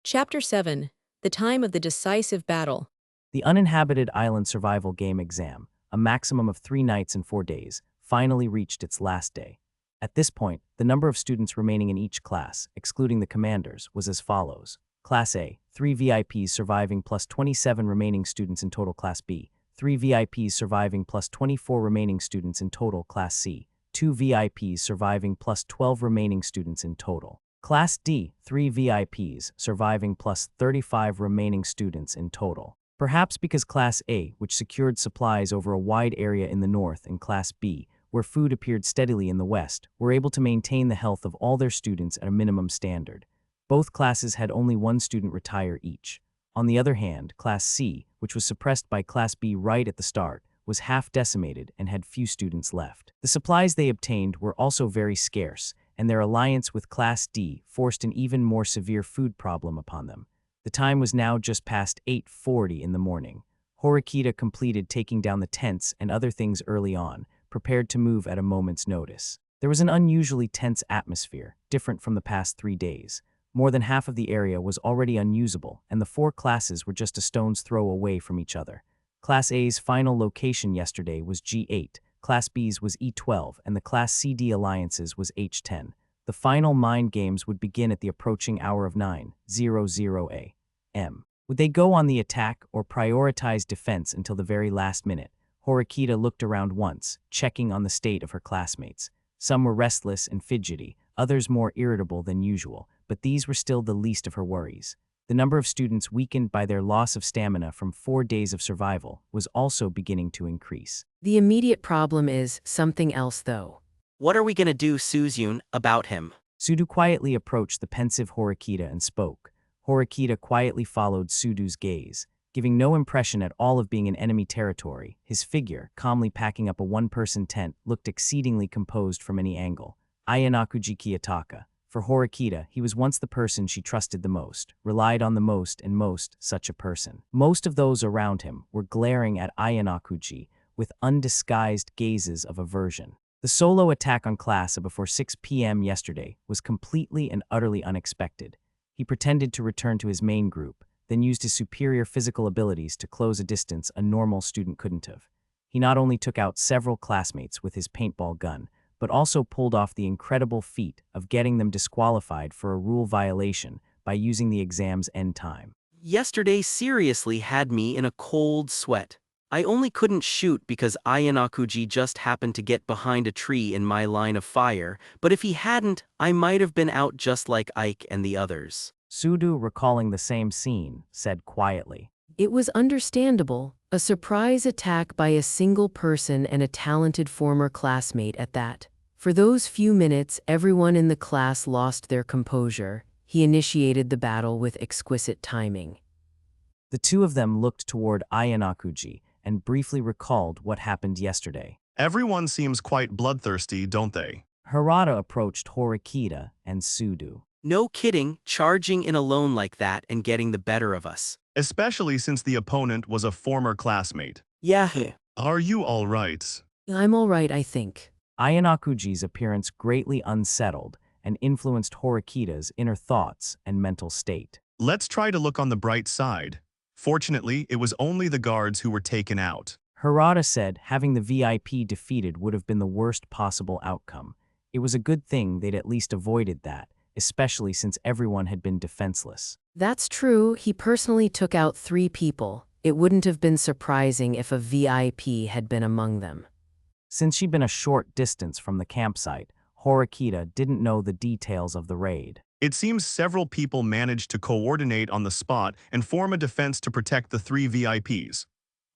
Chapter 7. The Time of the Decisive Battle. The Uninhabited Island Survival Game exam, a maximum of 3 nights and 4 days, finally reached its last day. At this point, the number of students remaining in each class, excluding the commanders, was as follows. Class A, 3 VIPs surviving plus 27 remaining students in total. Class B, 3 VIPs surviving plus 24 remaining students in total. Class C, 2 VIPs surviving plus 12 remaining students in total. Class D, 3 VIPs surviving plus 35 remaining students in total. Perhaps because Class A, which secured supplies over a wide area in the north, and Class B, where food appeared steadily in the west, were able to maintain the health of all their students at a minimum standard. Both classes had only 1 student retire each. On the other hand, Class C, which was suppressed by Class B right at the start, was half decimated and had few students left. The supplies they obtained were also very scarce, and their alliance with Class D forced an even more severe food problem upon them. The time was now just past 8:40 in the morning. Horikita completed taking down the tents and other things early on, prepared to move at a moment's notice. There was an unusually tense atmosphere, different from the past 3 days. More than half of the area was already unusable, and the 4 classes were just a stone's throw away from each other. Class A's final location yesterday was G8, Class B's was E12, and the Class CD alliances was H10. The final mind games would begin at the approaching hour of 9:00 a.m. Would they go on the attack or prioritize defense until the very last minute? Horikita looked around once, checking on the state of her classmates. Some were restless and fidgety, others more irritable than usual, but these were still the least of her worries. The number of students weakened by their loss of stamina from 4 days of survival was also beginning to increase. The immediate problem is something else, though. What are we gonna do, Suzyun, about him? Sudu quietly approached the pensive Horikita and spoke. Horikita quietly followed Sudu's gaze. Giving no impression at all of being in enemy territory, his figure, calmly packing up a 1-person tent, looked exceedingly composed from any angle. Ayanakuji Kiyotaka. For Horikita, he was once the person she trusted the most, relied on the most, and most such a person. Most of those around him were glaring at Ayanakuji with undisguised gazes of aversion. The solo attack on Class A before 6 p.m. yesterday was completely and utterly unexpected. He pretended to return to his main group, then used his superior physical abilities to close a distance a normal student couldn't have. He not only took out several classmates with his paintball gun, but also pulled off the incredible feat of getting them disqualified for a rule violation by using the exam's end time. Yesterday seriously had me in a cold sweat. I only couldn't shoot because Ayanakuji just happened to get behind a tree in my line of fire, but if he hadn't, I might have been out just like Ike and the others. Sudu, recalling the same scene, said quietly. It was understandable, a surprise attack by a single person and a talented former classmate at that. For those few minutes, everyone in the class lost their composure. He initiated the battle with exquisite timing. The two of them looked toward Ayanakuji and briefly recalled what happened yesterday. Everyone seems quite bloodthirsty, don't they? Harada approached Horikita and Sudu. No kidding, charging in alone like that and getting the better of us. Especially since the opponent was a former classmate. Yeah. Are you all right? I'm all right, I think. Ayanakuji's appearance greatly unsettled and influenced Horikita's inner thoughts and mental state. Let's try to look on the bright side. Fortunately, it was only the guards who were taken out. Harada said having the VIP defeated would have been the worst possible outcome. It was a good thing they'd at least avoided that, especially since everyone had been defenseless. That's true. He personally took out 3 people. It wouldn't have been surprising if a VIP had been among them. Since she'd been a short distance from the campsite, Horikita didn't know the details of the raid. It seems several people managed to coordinate on the spot and form a defense to protect the 3 VIPs.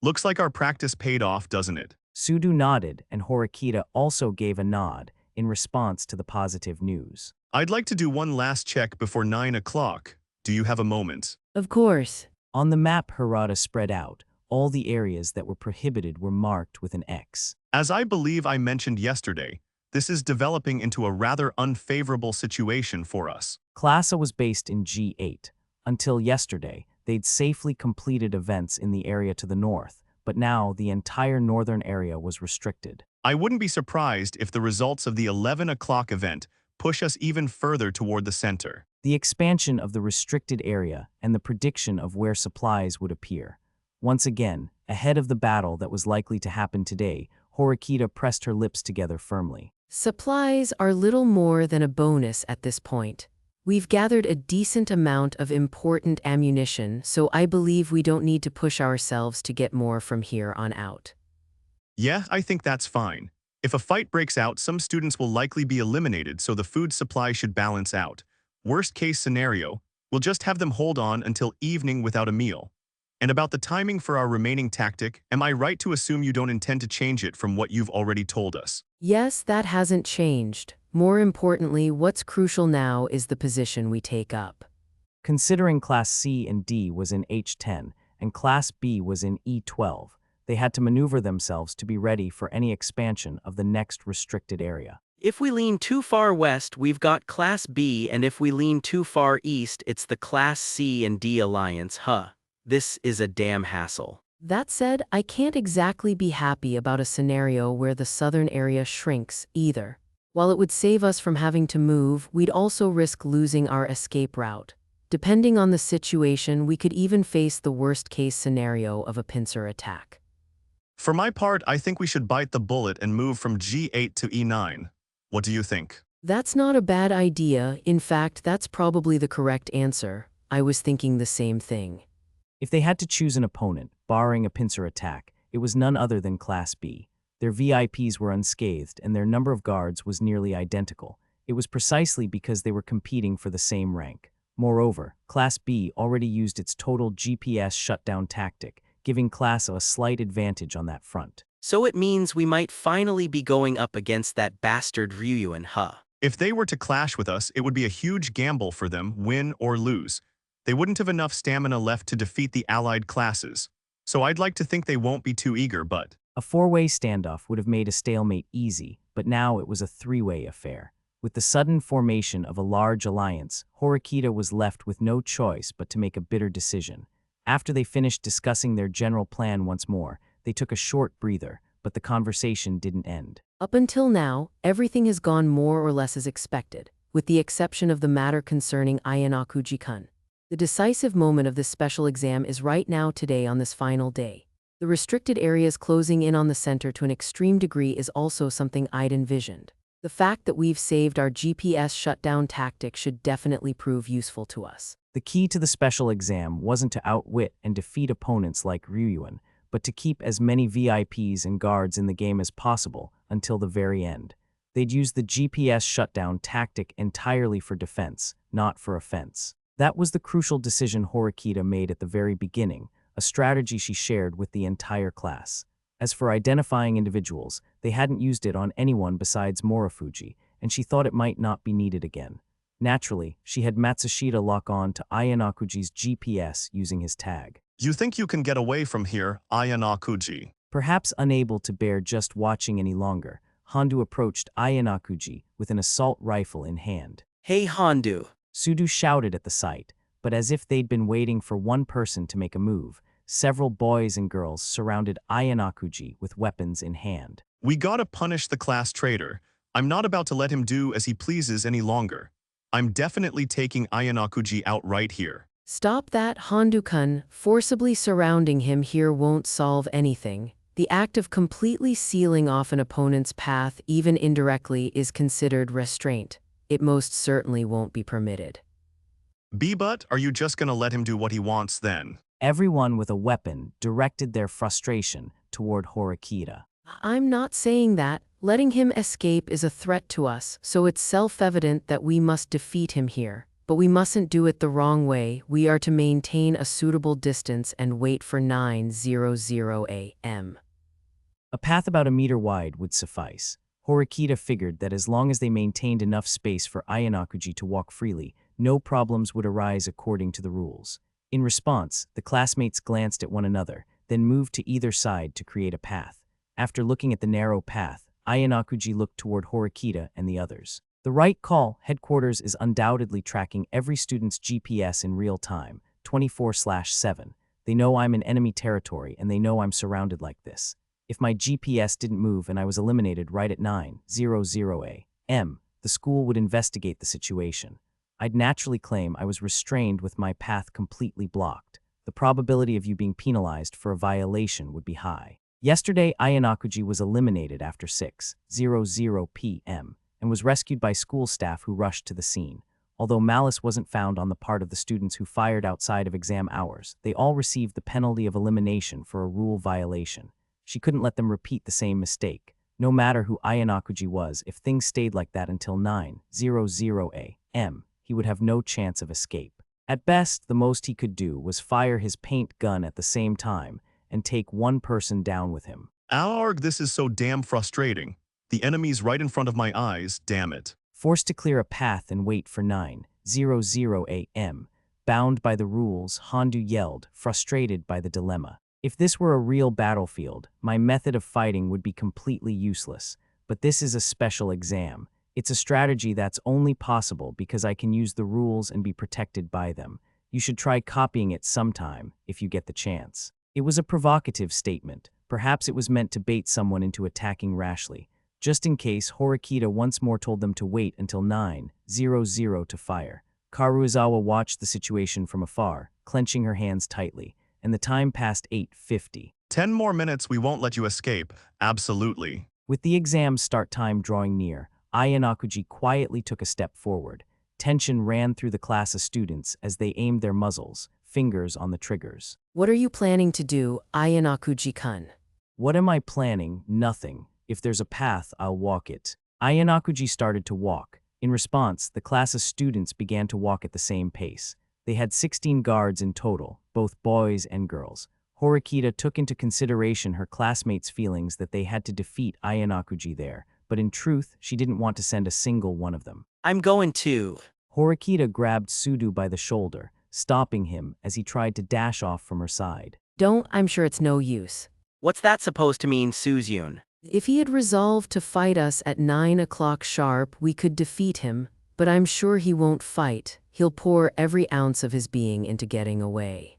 Looks like our practice paid off, doesn't it? Sudu nodded, and Horikita also gave a nod in response to the positive news. I'd like to do one last check before 9 o'clock. Do you have a moment? Of course. On the map Harada spread out, all the areas that were prohibited were marked with an X. As I believe I mentioned yesterday, this is developing into a rather unfavorable situation for us. Classa was based in G8. Until yesterday, they'd safely completed events in the area to the north, but now the entire northern area was restricted. I wouldn't be surprised if the results of the 11 o'clock event push us even further toward the center. The expansion of the restricted area and the prediction of where supplies would appear. Once again, ahead of the battle that was likely to happen today, Horikita pressed her lips together firmly. Supplies are little more than a bonus at this point. We've gathered a decent amount of important ammunition, so I believe we don't need to push ourselves to get more from here on out. Yeah, I think that's fine. If a fight breaks out, some students will likely be eliminated, so the food supply should balance out. Worst case scenario, we'll just have them hold on until evening without a meal. And about the timing for our remaining tactic, am I right to assume you don't intend to change it from what you've already told us? Yes, that hasn't changed. More importantly, what's crucial now is the position we take up. Considering Class C and D was in H10 and Class B was in E12, they had to maneuver themselves to be ready for any expansion of the next restricted area. If we lean too far west, we've got Class B, and if we lean too far east, it's the Class C and D alliance, This is a damn hassle. That said, I can't exactly be happy about a scenario where the southern area shrinks, either. While it would save us from having to move, we'd also risk losing our escape route. Depending on the situation, we could even face the worst-case scenario of a pincer attack. For my part, I think we should bite the bullet and move from G8 to E9. What do you think? That's not a bad idea. In fact, that's probably the correct answer. I was thinking the same thing. If they had to choose an opponent, barring a pincer attack, it was none other than Class B. Their VIPs were unscathed, and their number of guards was nearly identical. It was precisely because they were competing for the same rank. Moreover, Class B already used its total GPS shutdown tactic, giving Class A slight advantage on that front. So it means we might finally be going up against that bastard Ryuan, If they were to clash with us, it would be a huge gamble for them, win or lose. They wouldn't have enough stamina left to defeat the allied classes. So I'd like to think they won't be too eager, but... A four-way standoff would have made a stalemate easy, but now it was a three-way affair. With the sudden formation of a large alliance, Horikita was left with no choice but to make a bitter decision. After they finished discussing their general plan once more, they took a short breather, but the conversation didn't end. Up until now, everything has gone more or less as expected, with the exception of the matter concerning Ayanakuji-kun. The decisive moment of this special exam is right now today on this final day. The restricted areas closing in on the center to an extreme degree is also something I'd envisioned. The fact that we've saved our GPS shutdown tactic should definitely prove useful to us. The key to the special exam wasn't to outwit and defeat opponents like Ryuan, but to keep as many VIPs and guards in the game as possible until the very end. They'd use the GPS shutdown tactic entirely for defense, not for offense. That was the crucial decision Horikita made at the very beginning, a strategy she shared with the entire class. As for identifying individuals, they hadn't used it on anyone besides Morofuji, and she thought it might not be needed again. Naturally, she had Matsushita lock on to Ayanakuji's GPS using his tag. You think you can get away from here, Ayanakuji? Perhaps unable to bear just watching any longer, Hondu approached Ayanakuji with an assault rifle in hand. Hey Hondu. Sudu shouted at the sight, but as if they'd been waiting for one person to make a move, several boys and girls surrounded Ayanakuji with weapons in hand. We gotta punish the class traitor. I'm not about to let him do as he pleases any longer. I'm definitely taking Ayanakuji out right here. Stop that, Hondu-kun. Forcibly surrounding him here won't solve anything. The act of completely sealing off an opponent's path, even indirectly, is considered restraint. It most certainly won't be permitted. But are you just gonna let him do what he wants then? Everyone with a weapon directed their frustration toward Horikita. I'm not saying that. Letting him escape is a threat to us, so it's self-evident that we must defeat him here. But we mustn't do it the wrong way. We are to maintain a suitable distance and wait for 9:00 a.m. A path about a meter wide would suffice. Horikita figured that as long as they maintained enough space for Ayanakuji to walk freely, no problems would arise according to the rules. In response, the classmates glanced at one another, then moved to either side to create a path. After looking at the narrow path, Ayanakuji looked toward Horikita and the others. The right call, headquarters is undoubtedly tracking every student's GPS in real time, 24/7. They know I'm in enemy territory and they know I'm surrounded like this. If my GPS didn't move and I was eliminated right at 9:00 a.m., the school would investigate the situation. I'd naturally claim I was restrained with my path completely blocked. The probability of you being penalized for a violation would be high. Yesterday, Ayanakuji was eliminated after 6:00 p.m. and was rescued by school staff who rushed to the scene. Although malice wasn't found on the part of the students who fired outside of exam hours, they all received the penalty of elimination for a rule violation. She couldn't let them repeat the same mistake. No matter who Ayanakuji was, if things stayed like that until 9:00 a.m., he would have no chance of escape. At best, the most he could do was fire his paint gun at the same time and take one person down with him. Arg, this is so damn frustrating. The enemy's right in front of my eyes, damn it. Forced to clear a path and wait for 9:00 a.m., bound by the rules, Hondu yelled, frustrated by the dilemma. If this were a real battlefield, my method of fighting would be completely useless. But this is a special exam. It's a strategy that's only possible because I can use the rules and be protected by them. You should try copying it sometime, if you get the chance. It was a provocative statement. Perhaps it was meant to bait someone into attacking rashly. Just in case, Horikita once more told them to wait until 9:00 to fire. Karuizawa watched the situation from afar, clenching her hands tightly, and the time passed 8:50. 10 more minutes, we won't let you escape. Absolutely. With the exam start time drawing near, Ayanakuji quietly took a step forward. Tension ran through the class of students as they aimed their muzzles, fingers on the triggers. What are you planning to do, Ayanakuji-kun? What am I planning? Nothing. If there's a path, I'll walk it. Ayanakuji started to walk. In response, the class of students began to walk at the same pace. They had 16 guards in total, both boys and girls. Horikita took into consideration her classmates' feelings that they had to defeat Ayanakuji there, but in truth, she didn't want to send a single one of them. I'm going too. Horikita grabbed Sudu by the shoulder, stopping him as he tried to dash off from her side. Don't, I'm sure it's no use. What's that supposed to mean, Suzyun? If he had resolved to fight us at 9 o'clock sharp, we could defeat him, but I'm sure he won't fight. He'll pour every ounce of his being into getting away.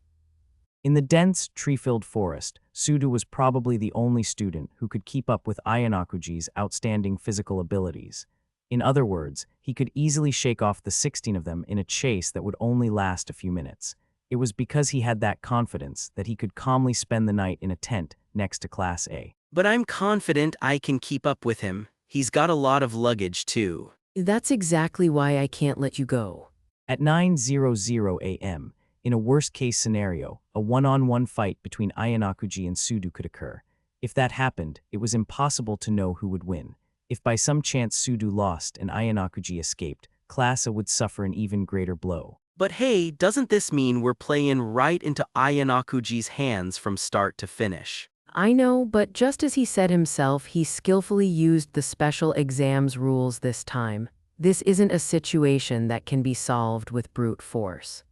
In the dense, tree-filled forest, Sudu was probably the only student who could keep up with Ayanakuji's outstanding physical abilities. In other words, he could easily shake off the 16 of them in a chase that would only last a few minutes. It was because he had that confidence that he could calmly spend the night in a tent next to Class A. But I'm confident I can keep up with him. He's got a lot of luggage, too. That's exactly why I can't let you go. At 9:00 a.m., in a worst-case scenario, a one-on-one fight between Ayanakuji and Sudu could occur. If that happened, it was impossible to know who would win. If by some chance Sudu lost and Ayanakuji escaped, Class A would suffer an even greater blow. But hey, doesn't this mean we're playing right into Ayanakuji's hands from start to finish? I know, but just as he said himself, he skillfully used the special exams rules this time. This isn't a situation that can be solved with brute force.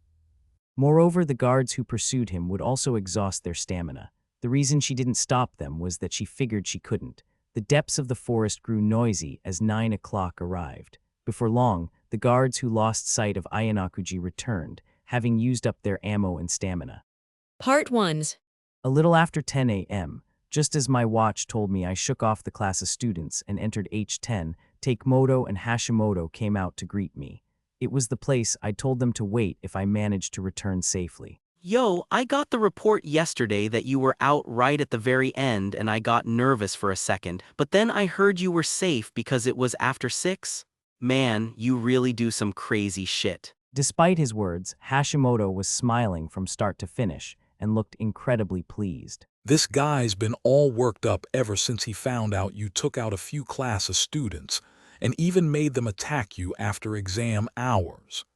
Moreover, the guards who pursued him would also exhaust their stamina. The reason she didn't stop them was that she figured she couldn't. The depths of the forest grew noisy as 9 o'clock arrived. Before long, the guards who lost sight of Ayanakuji returned, having used up their ammo and stamina. Part 1. A little after 10 a.m., just as my watch told me, I shook off the class of students and entered H10, Takemoto and Hashimoto came out to greet me. It was the place I'd told them to wait if I managed to return safely. Yo, I got the report yesterday that you were out right at the very end and I got nervous for a second, but then I heard you were safe because it was after 6? Man, you really do some crazy shit. Despite his words, Hashimoto was smiling from start to finish and looked incredibly pleased. This guy's been all worked up ever since he found out you took out a few class of students and even made them attack you after exam hours.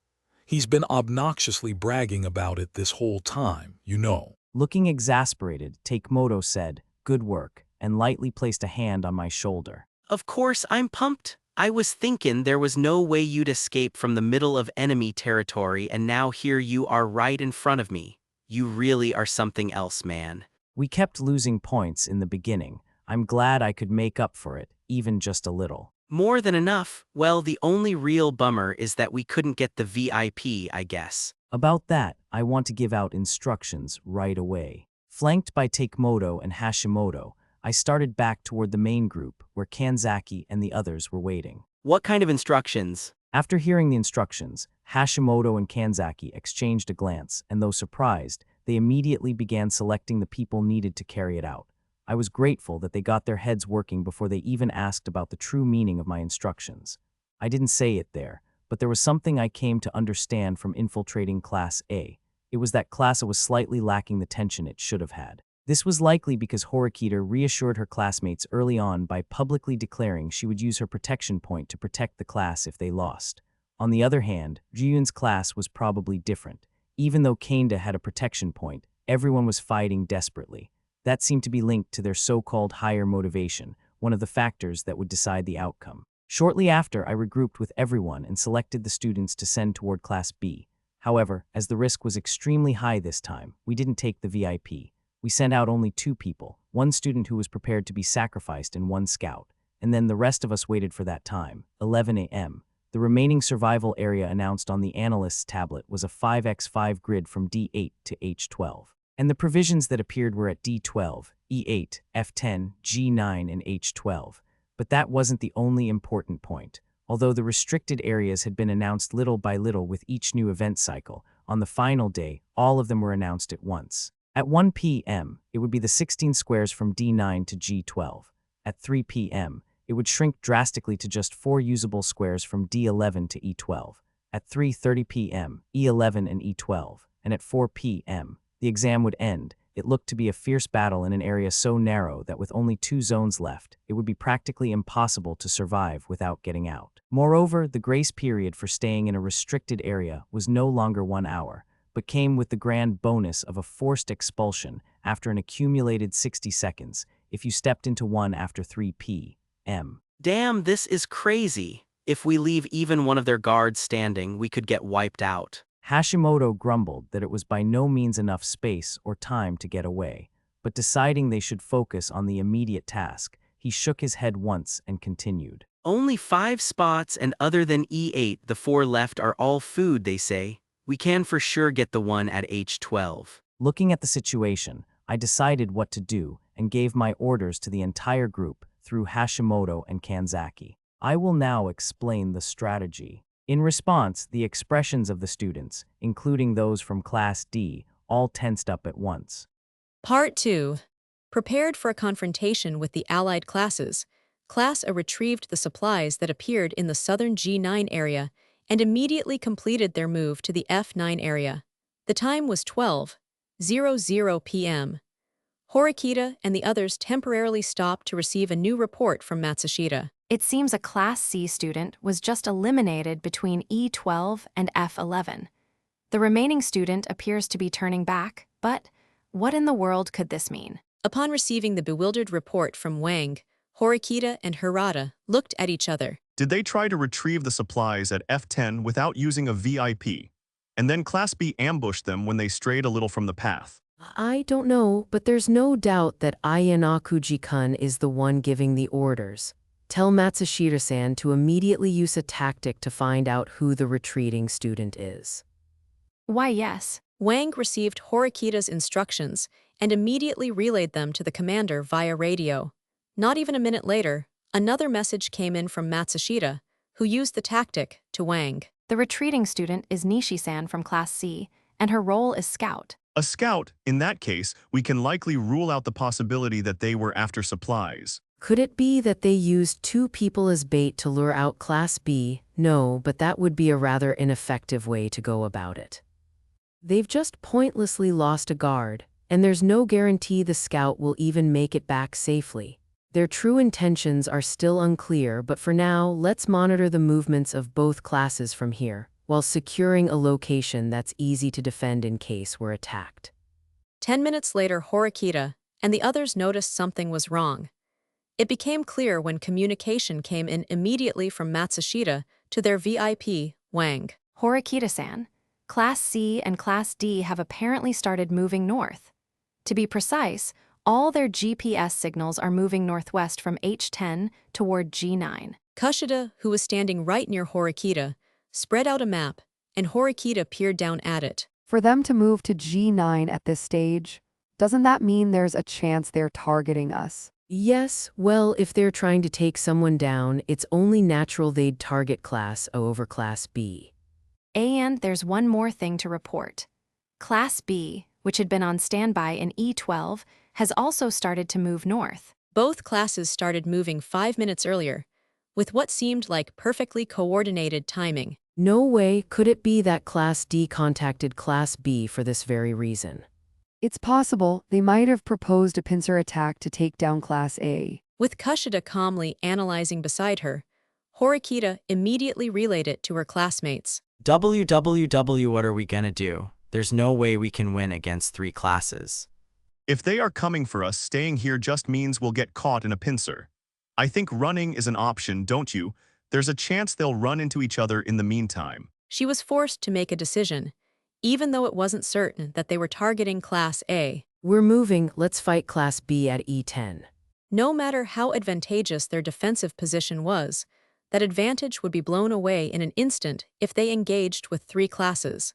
He's been obnoxiously bragging about it this whole time, you know." Looking exasperated, Takemoto said, "Good work," and lightly placed a hand on my shoulder. Of course I'm pumped. I was thinking there was no way you'd escape from the middle of enemy territory, and now here you are right in front of me. You really are something else, man. We kept losing points in the beginning. I'm glad I could make up for it, even just a little. More than enough. Well, the only real bummer is that we couldn't get the VIP, I guess. About that, I want to give out instructions right away. Flanked by Takemoto and Hashimoto, I started back toward the main group, where Kanzaki and the others were waiting. What kind of instructions? After hearing the instructions, Hashimoto and Kanzaki exchanged a glance, and though surprised, they immediately began selecting the people needed to carry it out. I was grateful that they got their heads working before they even asked about the true meaning of my instructions. I didn't say it there, but there was something I came to understand from infiltrating Class A. It was that class was slightly lacking the tension it should have had. This was likely because Horikita reassured her classmates early on by publicly declaring she would use her protection point to protect the class if they lost. On the other hand, Jiyun's class was probably different. Even though Kanda had a protection point, everyone was fighting desperately. That seemed to be linked to their so-called higher motivation, one of the factors that would decide the outcome. Shortly after, I regrouped with everyone and selected the students to send toward Class B. However, as the risk was extremely high this time, we didn't take the VIP. We sent out only 2 people, one student who was prepared to be sacrificed and one scout, and then the rest of us waited for that time, 11 a.m. The remaining survival area announced on the analyst's tablet was a 5x5 grid from D8 to H12. And the provisions that appeared were at D12, E8, F10, G9, and H12. But that wasn't the only important point. Although the restricted areas had been announced little by little with each new event cycle, on the final day, all of them were announced at once. At 1 p.m., it would be the 16 squares from D9 to G12. At 3 p.m., it would shrink drastically to just 4 usable squares from D11 to E12. At 3:30 p.m., E11 and E12. And at 4 p.m., the exam would end. It looked to be a fierce battle in an area so narrow that with only 2 zones left, it would be practically impossible to survive without getting out. Moreover, the grace period for staying in a restricted area was no longer 1 hour, but came with the grand bonus of a forced expulsion after an accumulated 60 seconds if you stepped into one after 3 p.m. Damn, this is crazy. If we leave even one of their guards standing, we could get wiped out. Hashimoto grumbled that it was by no means enough space or time to get away, but deciding they should focus on the immediate task, he shook his head once and continued. Only 5 spots, and other than E8, the 4 left are all food, they say. We can for sure get the one at H12. Looking at the situation, I decided what to do and gave my orders to the entire group through Hashimoto and Kanzaki. I will now explain the strategy. In response, the expressions of the students, including those from Class D, all tensed up at once. Part 2. Prepared for a confrontation with the allied classes, Class A retrieved the supplies that appeared in the southern G9 area and immediately completed their move to the F9 area. The time was 12:00 p.m. Horikita and the others temporarily stopped to receive a new report from Matsushita. It seems a Class C student was just eliminated between E12 and F11. The remaining student appears to be turning back, but what in the world could this mean? Upon receiving the bewildered report from Wang, Horikita and Hirata looked at each other. Did they try to retrieve the supplies at F10 without using a VIP? And then Class B ambushed them when they strayed a little from the path? I don't know, but there's no doubt that Ayanakuji-kun is the one giving the orders. Tell Matsushita-san to immediately use a tactic to find out who the retreating student is. Why, yes. Wang received Horikita's instructions and immediately relayed them to the commander via radio. Not even a minute later, another message came in from Matsushita, who used the tactic to Wang. The retreating student is Nishi-san from Class C, and her role is scout. A scout, in that case, we can likely rule out the possibility that they were after supplies. Could it be that they used 2 people as bait to lure out Class B? No, but that would be a rather ineffective way to go about it. They've just pointlessly lost a guard, And there's no guarantee the scout will even make it back safely. Their true intentions are still unclear, but for now, let's monitor the movements of both classes from here, while securing a location that's easy to defend in case we're attacked. 10 minutes later, Horikita and the others noticed something was wrong. It became clear when communication came in immediately from Matsushita to their VIP, Wang. Horikita-san, Class C and Class D have apparently started moving north. To be precise, all their GPS signals are moving northwest from H10 toward G9. Kushida, who was standing right near Horikita, spread out a map, and Horikita peered down at it. For them to move to G9 at this stage, doesn't that mean there's a chance they're targeting us? Yes, well, if they're trying to take someone down, it's only natural they'd target Class O over Class B. And there's one more thing to report. Class B, which had been on standby in E12, has also started to move north. Both classes started moving 5 minutes earlier, with what seemed like perfectly coordinated timing. No way could it be that Class D contacted Class B for this very reason. It's possible they might have proposed a pincer attack to take down Class A. With Kushida calmly analyzing beside her, Horikita immediately relayed it to her classmates. WWW, what are we gonna do? There's no way we can win against 3 classes. If they are coming for us, staying here just means we'll get caught in a pincer. I think running is an option, don't you? There's a chance they'll run into each other in the meantime. She was forced to make a decision, even though it wasn't certain that they were targeting Class A. We're moving, let's fight Class B at E10. No matter how advantageous their defensive position was, that advantage would be blown away in an instant if they engaged with 3 classes.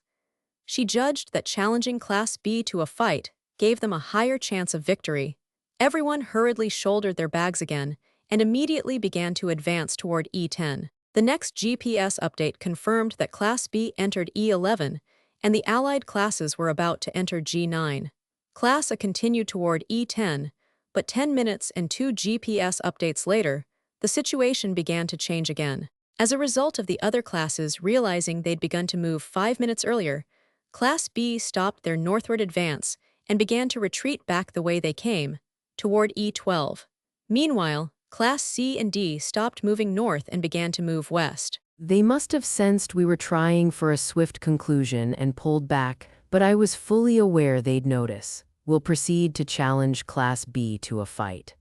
She judged that challenging Class B to a fight gave them a higher chance of victory. Everyone hurriedly shouldered their bags again and immediately began to advance toward E10. The next GPS update confirmed that Class B entered E11 and the allied classes were about to enter G9. Class A continued toward E10, but 10 minutes and 2 GPS updates later, the situation began to change again. As a result of the other classes realizing they'd begun to move 5 minutes earlier, Class B stopped their northward advance and began to retreat back the way they came, toward E12. Meanwhile, Class C and D stopped moving north and began to move west. They must have sensed we were trying for a swift conclusion and pulled back, but I was fully aware they'd notice. We'll proceed to challenge Class B to a fight.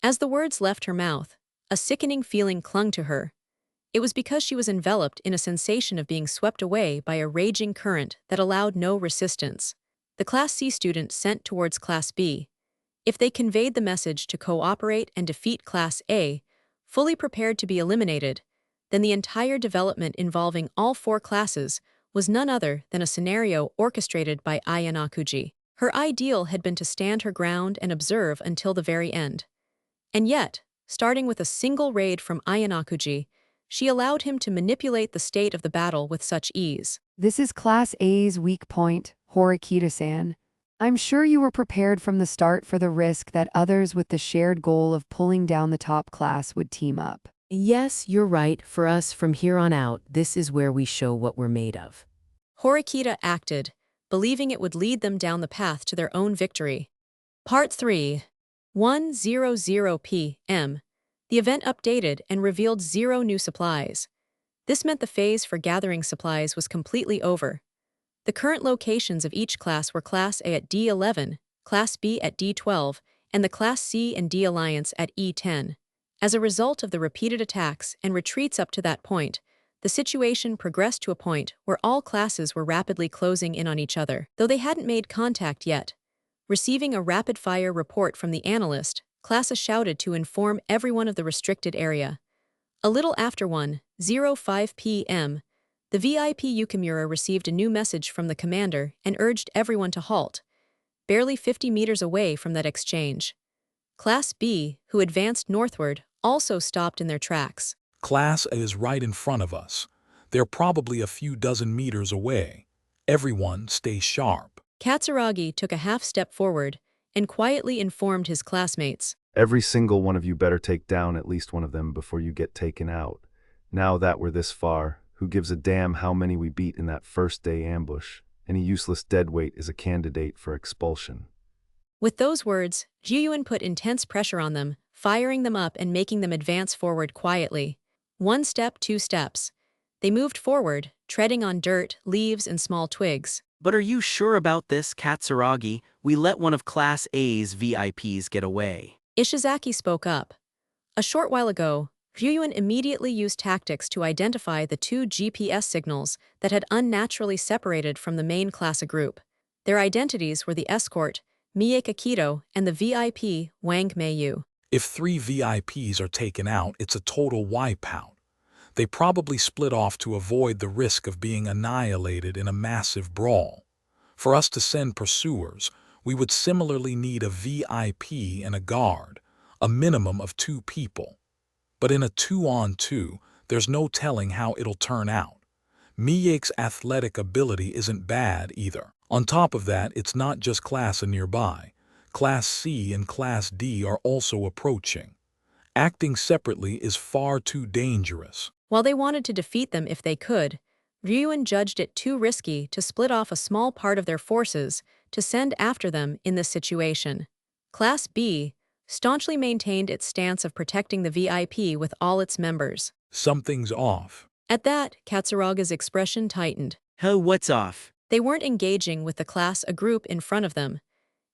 As the words left her mouth, a sickening feeling clung to her. It was because she was enveloped in a sensation of being swept away by a raging current that allowed no resistance. The Class C student sent towards Class B. If they conveyed the message to cooperate and defeat Class A, fully prepared to be eliminated, then the entire development involving all 4 classes was none other than a scenario orchestrated by Ayanakuji. Her ideal had been to stand her ground and observe until the very end. And yet, starting with a single raid from Ayanakuji, she allowed him to manipulate the state of the battle with such ease. This is Class A's weak point, Horikita-san. I'm sure you were prepared from the start for the risk that others with the shared goal of pulling down the top class would team up. Yes, you're right. For us, from here on out, this is where we show what we're made of. Horikita acted, believing it would lead them down the path to their own victory. Part 3. 1:00 p.m. The event updated and revealed 0 new supplies. This meant the phase for gathering supplies was completely over. The current locations of each class were Class A at D11, Class B at D12, and the Class C and D Alliance at E10. As a result of the repeated attacks and retreats up to that point, the situation progressed to a point where all classes were rapidly closing in on each other, though they hadn't made contact yet. Receiving a rapid-fire report from the analyst, Class A shouted to inform everyone of the restricted area. A little after 1:05 p.m., the VIP Yukimura received a new message from the commander and urged everyone to halt, barely 50 meters away from that exchange. Class B, who advanced northward, also stopped in their tracks. Class A is right in front of us. They're probably a few dozen meters away. Everyone stay sharp. Katsuragi took a half step forward and quietly informed his classmates. Every single one of you better take down at least one of them before you get taken out. Now that we're this far, who gives a damn how many we beat in that first day ambush? Any useless deadweight is a candidate for expulsion. With those words, Jiyuan put intense pressure on them, firing them up and making them advance forward quietly. 1 step, 2 steps. They moved forward, treading on dirt, leaves, and small twigs. But are you sure about this, Katsuragi? We let one of Class A's VIPs get away. Ishizaki spoke up. A short while ago, Ryuan immediately used tactics to identify the 2 GPS signals that had unnaturally separated from the main class group. Their identities were the escort, Mie Kakito, and the VIP, Wang Meiyu. If 3 VIPs are taken out, it's a total wipeout. They probably split off to avoid the risk of being annihilated in a massive brawl. For us to send pursuers, we would similarly need a VIP and a guard, a minimum of 2 people. But in a 2-on-2, there's no telling how it'll turn out. Miek's athletic ability isn't bad either. On top of that, it's not just Class A nearby. Class C and Class D are also approaching. Acting separately is far too dangerous. While they wanted to defeat them if they could, Ryuan judged it too risky to split off a small part of their forces to send after them in this situation. Class B staunchly maintained its stance of protecting the VIP with all its members. Something's off. At that, Katsuraga's expression tightened. Oh, what's off? They weren't engaging with the Class A group in front of them.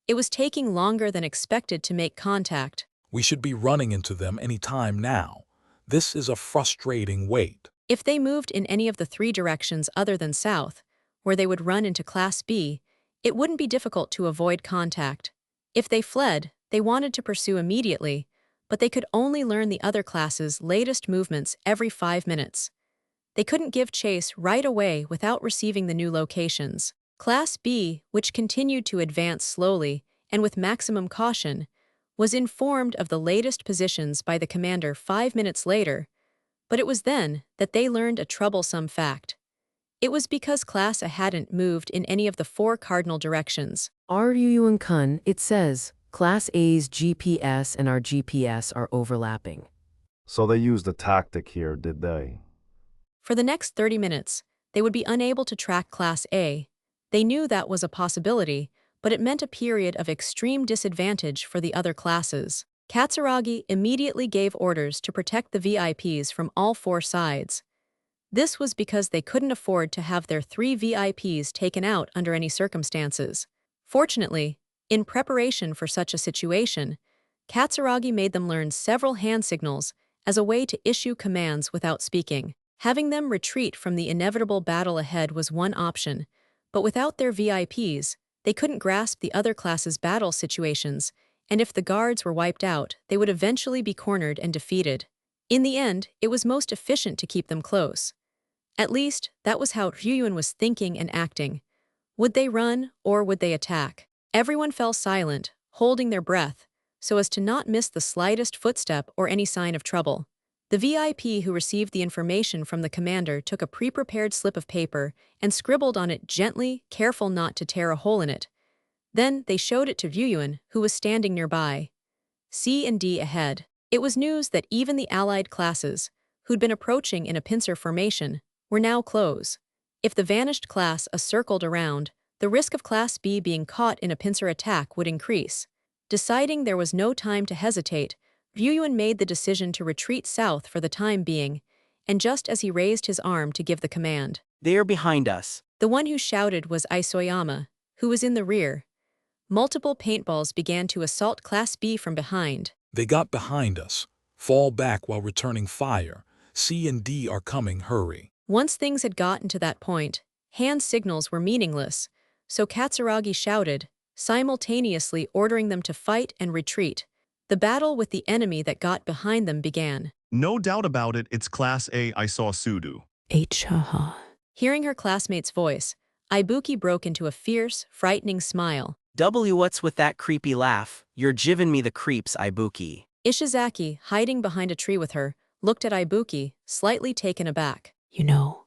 It was taking longer than expected to make contact. We should be running into them any time now. This is a frustrating wait. If they moved in any of the 3 directions other than south, where they would run into Class B, it wouldn't be difficult to avoid contact. If they fled, they wanted to pursue immediately, but they could only learn the other classes' latest movements every 5 minutes. They couldn't give chase right away without receiving the new locations. Class B, which continued to advance slowly and with maximum caution, was informed of the latest positions by the commander 5 minutes later, but it was then that they learned a troublesome fact. It was because Class A hadn't moved in any of the 4 cardinal directions. Ryuan-kun, it says, Class A's GPS and our GPS are overlapping. So they used a tactic here, did they? For the next 30 minutes, they would be unable to track Class A. They knew that was a possibility, but it meant a period of extreme disadvantage for the other classes. Katsuragi immediately gave orders to protect the VIPs from all 4 sides. This was because they couldn't afford to have their 3 VIPs taken out under any circumstances. Fortunately, in preparation for such a situation, Katsuragi made them learn several hand signals as a way to issue commands without speaking. Having them retreat from the inevitable battle ahead was one option, but without their VIPs, they couldn't grasp the other classes' battle situations, and if the guards were wiped out, they would eventually be cornered and defeated. In the end, it was most efficient to keep them close. At least, that was how Ryuan was thinking and acting. Would they run, or would they attack? Everyone fell silent, holding their breath, so as to not miss the slightest footstep or any sign of trouble. The VIP who received the information from the commander took a pre-prepared slip of paper and scribbled on it gently, careful not to tear a hole in it. Then they showed it to Ryuan, who was standing nearby. C and D ahead. It was news that even the allied classes, who'd been approaching in a pincer formation, were now close. If the vanished Class A circled around, the risk of Class B being caught in a pincer attack would increase. Deciding there was no time to hesitate, Ryuan made the decision to retreat south for the time being, and just as he raised his arm to give the command, They are behind us. the one who shouted was Isoyama, who was in the rear. Multiple paintballs began to assault Class B from behind. They got behind us. Fall back while returning fire. C and D are coming, hurry. Once things had gotten to that point, hand signals were meaningless, so Katsuragi shouted, simultaneously ordering them to fight and retreat. The battle with the enemy that got behind them began. No doubt about it, it's Class A. I saw Sudu. Haha. Hearing her classmate's voice, Ibuki broke into a fierce, frightening smile. What's with that creepy laugh? You're giving me the creeps, Ibuki. Ishizaki, hiding behind a tree with her, looked at Ibuki, slightly taken aback. You know,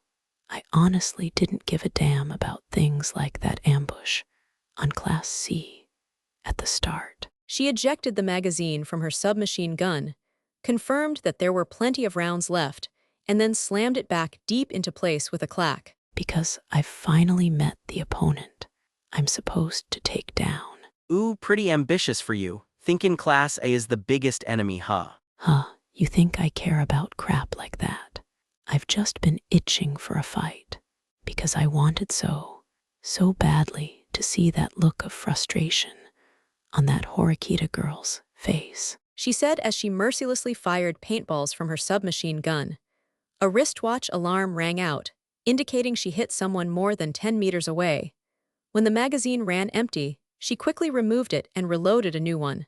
I honestly didn't give a damn about things like that ambush on Class C at the start. She ejected the magazine from her submachine gun, confirmed that there were plenty of rounds left, and then slammed it back deep into place with a clack. because I've finally met the opponent I'm supposed to take down. Ooh, pretty ambitious for you. Thinking Class A is the biggest enemy, huh? Huh, you think I care about crap like that? I've just been itching for a fight because I wanted so badly to see that look of frustration on that Horikita girl's face. She said as she mercilessly fired paintballs from her submachine gun. A wristwatch alarm rang out, indicating she hit someone more than 10 meters away. When the magazine ran empty, she quickly removed it and reloaded a new one.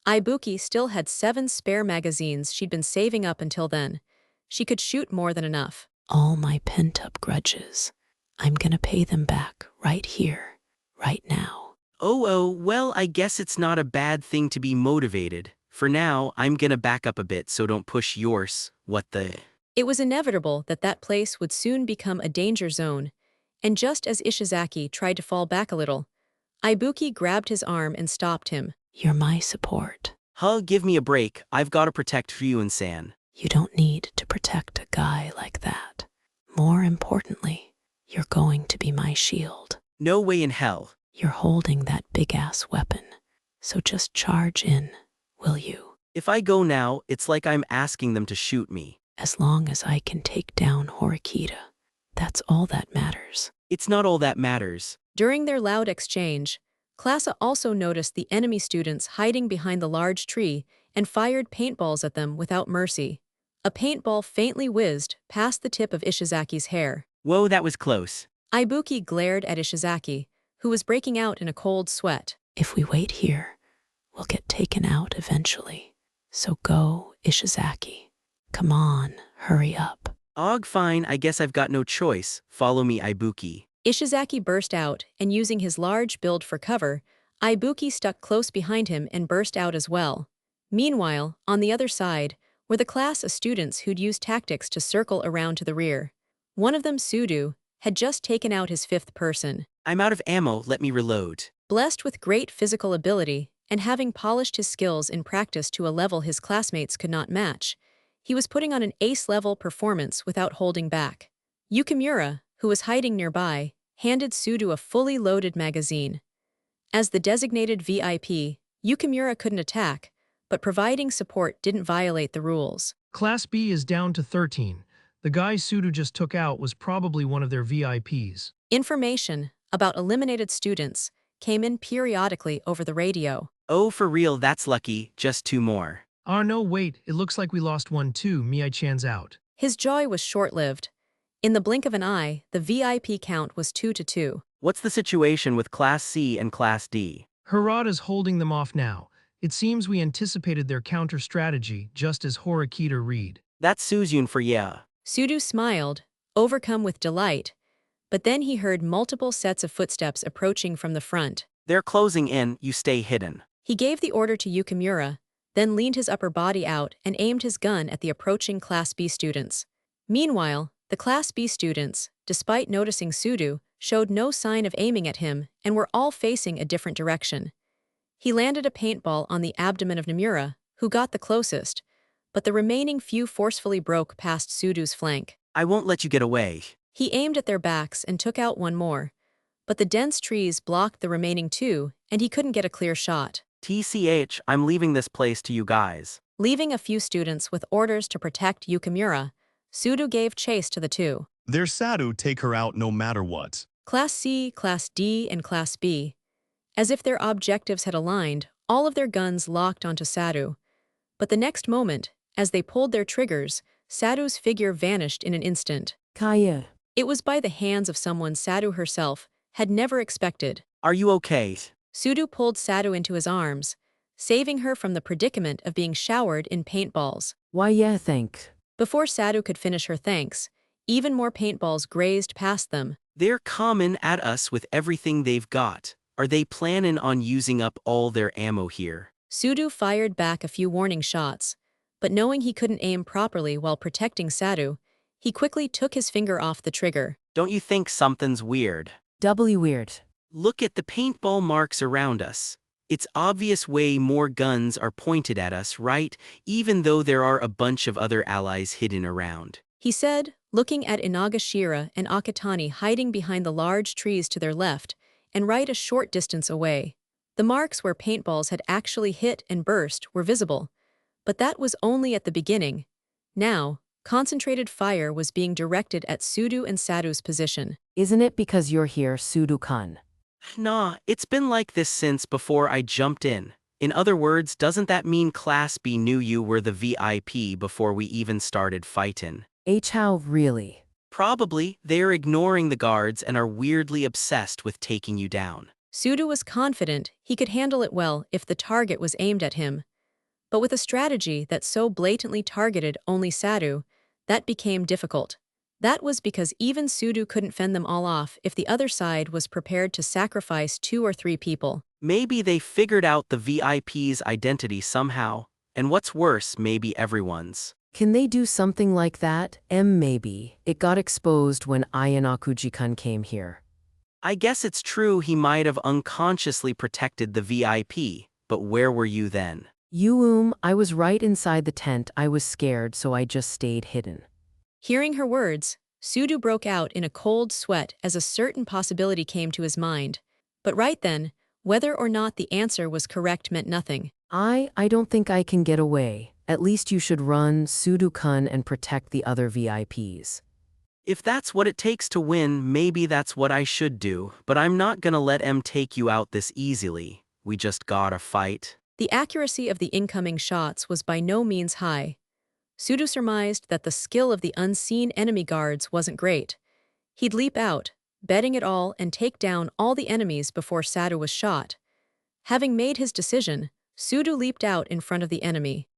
Ibuki still had 7 spare magazines she'd been saving up until then. She could shoot more than enough. All my pent-up grudges. I'm gonna pay them back right here, right now. Oh, well, I guess it's not a bad thing to be motivated. For now, I'm gonna back up a bit so don't push yours. What the... It was inevitable that that place would soon become a danger zone, and just as Ishizaki tried to fall back a little, Ibuki grabbed his arm and stopped him. You're my support. Huh, give me a break. I've got to protect Ryuen-san. You don't need to protect a guy like that. More importantly, you're going to be my shield. No way in hell. You're holding that big-ass weapon, so just charge in, will you? If I go now, it's like I'm asking them to shoot me. As long as I can take down Horikita, that's all that matters. It's not all that matters. During their loud exchange, Klasa also noticed the enemy students hiding behind the large tree and fired paintballs at them without mercy. A paintball faintly whizzed past the tip of Ishizaki's hair. Whoa, that was close. Ibuki glared at Ishizaki, who was breaking out in a cold sweat. If we wait here, we'll get taken out eventually. So go, Ishizaki. Come on, hurry up. Fine, I guess I've got no choice. Follow me, Ibuki. Ishizaki burst out, and using his large build for cover, Ibuki stuck close behind him and burst out as well. Meanwhile, on the other side, were the class of students who'd used tactics to circle around to the rear. One of them, Sudu, had just taken out his 5th person. I'm out of ammo, let me reload. Blessed with great physical ability, and having polished his skills in practice to a level his classmates could not match, he was putting on an ace-level performance without holding back. Yukimura, who was hiding nearby, handed Sudu a fully loaded magazine. As the designated VIP, Yukimura couldn't attack, but providing support didn't violate the rules. Class B is down to 13. The guy Sudu just took out was probably one of their VIPs. Information about eliminated students came in periodically over the radio. Oh, for real, that's lucky. Just 2 more. No, wait, it looks like we lost one too. Miyai-chan's out. His joy was short-lived. In the blink of an eye, the VIP count was 2-2. What's the situation with Class C and Class D? Harada's holding them off now. It seems we anticipated their counter-strategy, just as Horikita read. That's Suzune for yeah. Sudu smiled, overcome with delight, but then he heard multiple sets of footsteps approaching from the front. They're closing in, you stay hidden. He gave the order to Yukimura, then leaned his upper body out and aimed his gun at the approaching Class B students. Meanwhile, the Class B students, despite noticing Sudu, showed no sign of aiming at him and were all facing a different direction. He landed a paintball on the abdomen of Nomura, who got the closest, but the remaining few forcefully broke past Sudu's flank. I won't let you get away. He aimed at their backs and took out one more, but the dense trees blocked the remaining 2, and he couldn't get a clear shot. TCH, I'm leaving this place to you guys. Leaving a few students with orders to protect Yukimura, Sudu gave chase to the 2. There's Sadu, take her out no matter what. Class C, Class D, and Class B. As if their objectives had aligned, all of their guns locked onto Sadu. But the next moment, as they pulled their triggers, Sadu's figure vanished in an instant. Kaya. It was by the hands of someone Sadu herself had never expected. Are you okay? Sudu pulled Sadu into his arms, saving her from the predicament of being showered in paintballs. Why yeah, thank. Before Sadu could finish her thanks, even more paintballs grazed past them. They're coming at us with everything they've got. Are they planning on using up all their ammo here? Sudu fired back a few warning shots, but knowing he couldn't aim properly while protecting Sadu, he quickly took his finger off the trigger. Don't you think something's weird? Doubly weird. Look at the paintball marks around us. It's obvious way more guns are pointed at us, right? Even though there are a bunch of other allies hidden around. He said, looking at Inagashira and Akatani hiding behind the large trees to their left and right a short distance away. The marks where paintballs had actually hit and burst were visible, but that was only at the beginning. Now, concentrated fire was being directed at Sudu and Sadu's position. Isn't it because you're here, Sudu-kun? Nah, it's been like this since before I jumped in. In other words, doesn't that mean Class B knew you were the VIP before we even started fightin'? How really? Probably, they're ignoring the guards and are weirdly obsessed with taking you down. Sudu was confident he could handle it well if the target was aimed at him. But with a strategy that so blatantly targeted only Sadu, that became difficult. That was because even Sudu couldn't fend them all off if the other side was prepared to sacrifice 2 or 3 people. Maybe they figured out the VIP's identity somehow, and what's worse, maybe everyone's. Can they do something like that? Maybe. It got exposed when Ayanakuji-kun came here. I guess it's true he might have unconsciously protected the VIP, but where were you then? I was right inside the tent. I was scared, so I just stayed hidden. Hearing her words, Sudu broke out in a cold sweat as a certain possibility came to his mind. But right then, whether or not the answer was correct meant nothing. I don't think I can get away. At least you should run, Sudu-kun, and protect the other VIPs. If that's what it takes to win, maybe that's what I should do, but I'm not gonna let em take you out this easily. We just gotta fight. The accuracy of the incoming shots was by no means high. Sudu surmised that the skill of the unseen enemy guards wasn't great. He'd leap out, betting it all and take down all the enemies before Sadu was shot. Having made his decision, Sudu leaped out in front of the enemy.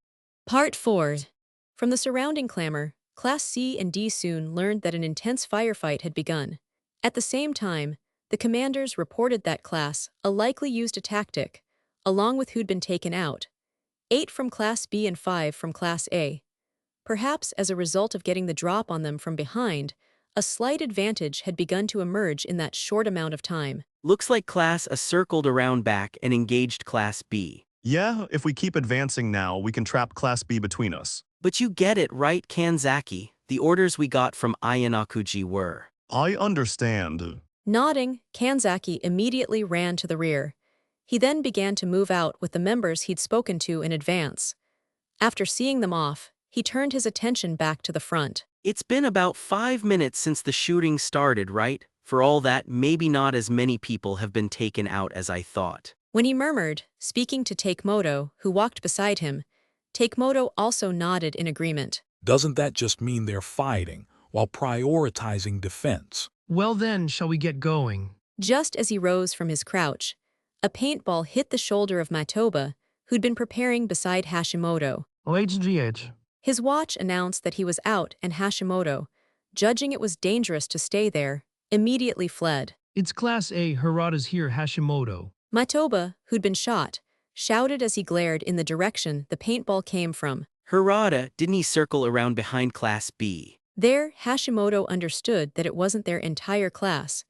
Part 4. From the surrounding clamor, Class C and D soon learned that an intense firefight had begun. At the same time, the commanders reported that Class A likely used a tactic, along with who'd been taken out. 8 from Class B and 5 from Class A. Perhaps as a result of getting the drop on them from behind, a slight advantage had begun to emerge in that short amount of time. Looks like Class A circled around back and engaged Class B. Yeah, if we keep advancing now, we can trap Class B between us. But you get it right, Kanzaki. The orders we got from Ayanakuji were. I understand. Nodding, Kanzaki immediately ran to the rear. He then began to move out with the members he'd spoken to in advance. After seeing them off, he turned his attention back to the front. It's been about 5 minutes since the shooting started, right? For all that, maybe not as many people have been taken out as I thought. When he murmured, speaking to Takemoto, who walked beside him, Takemoto also nodded in agreement. Doesn't that just mean they're fighting while prioritizing defense? Well then, shall we get going? Just as he rose from his crouch, a paintball hit the shoulder of Matoba, who'd been preparing beside Hashimoto. OHGH. His watch announced that he was out, and Hashimoto, judging it was dangerous to stay there, immediately fled. It's Class A, Harada's here, Hashimoto. Matoba, who'd been shot, shouted as he glared in the direction the paintball came from. Harada, didn't he circle around behind Class B? There, Hashimoto understood that it wasn't their entire class,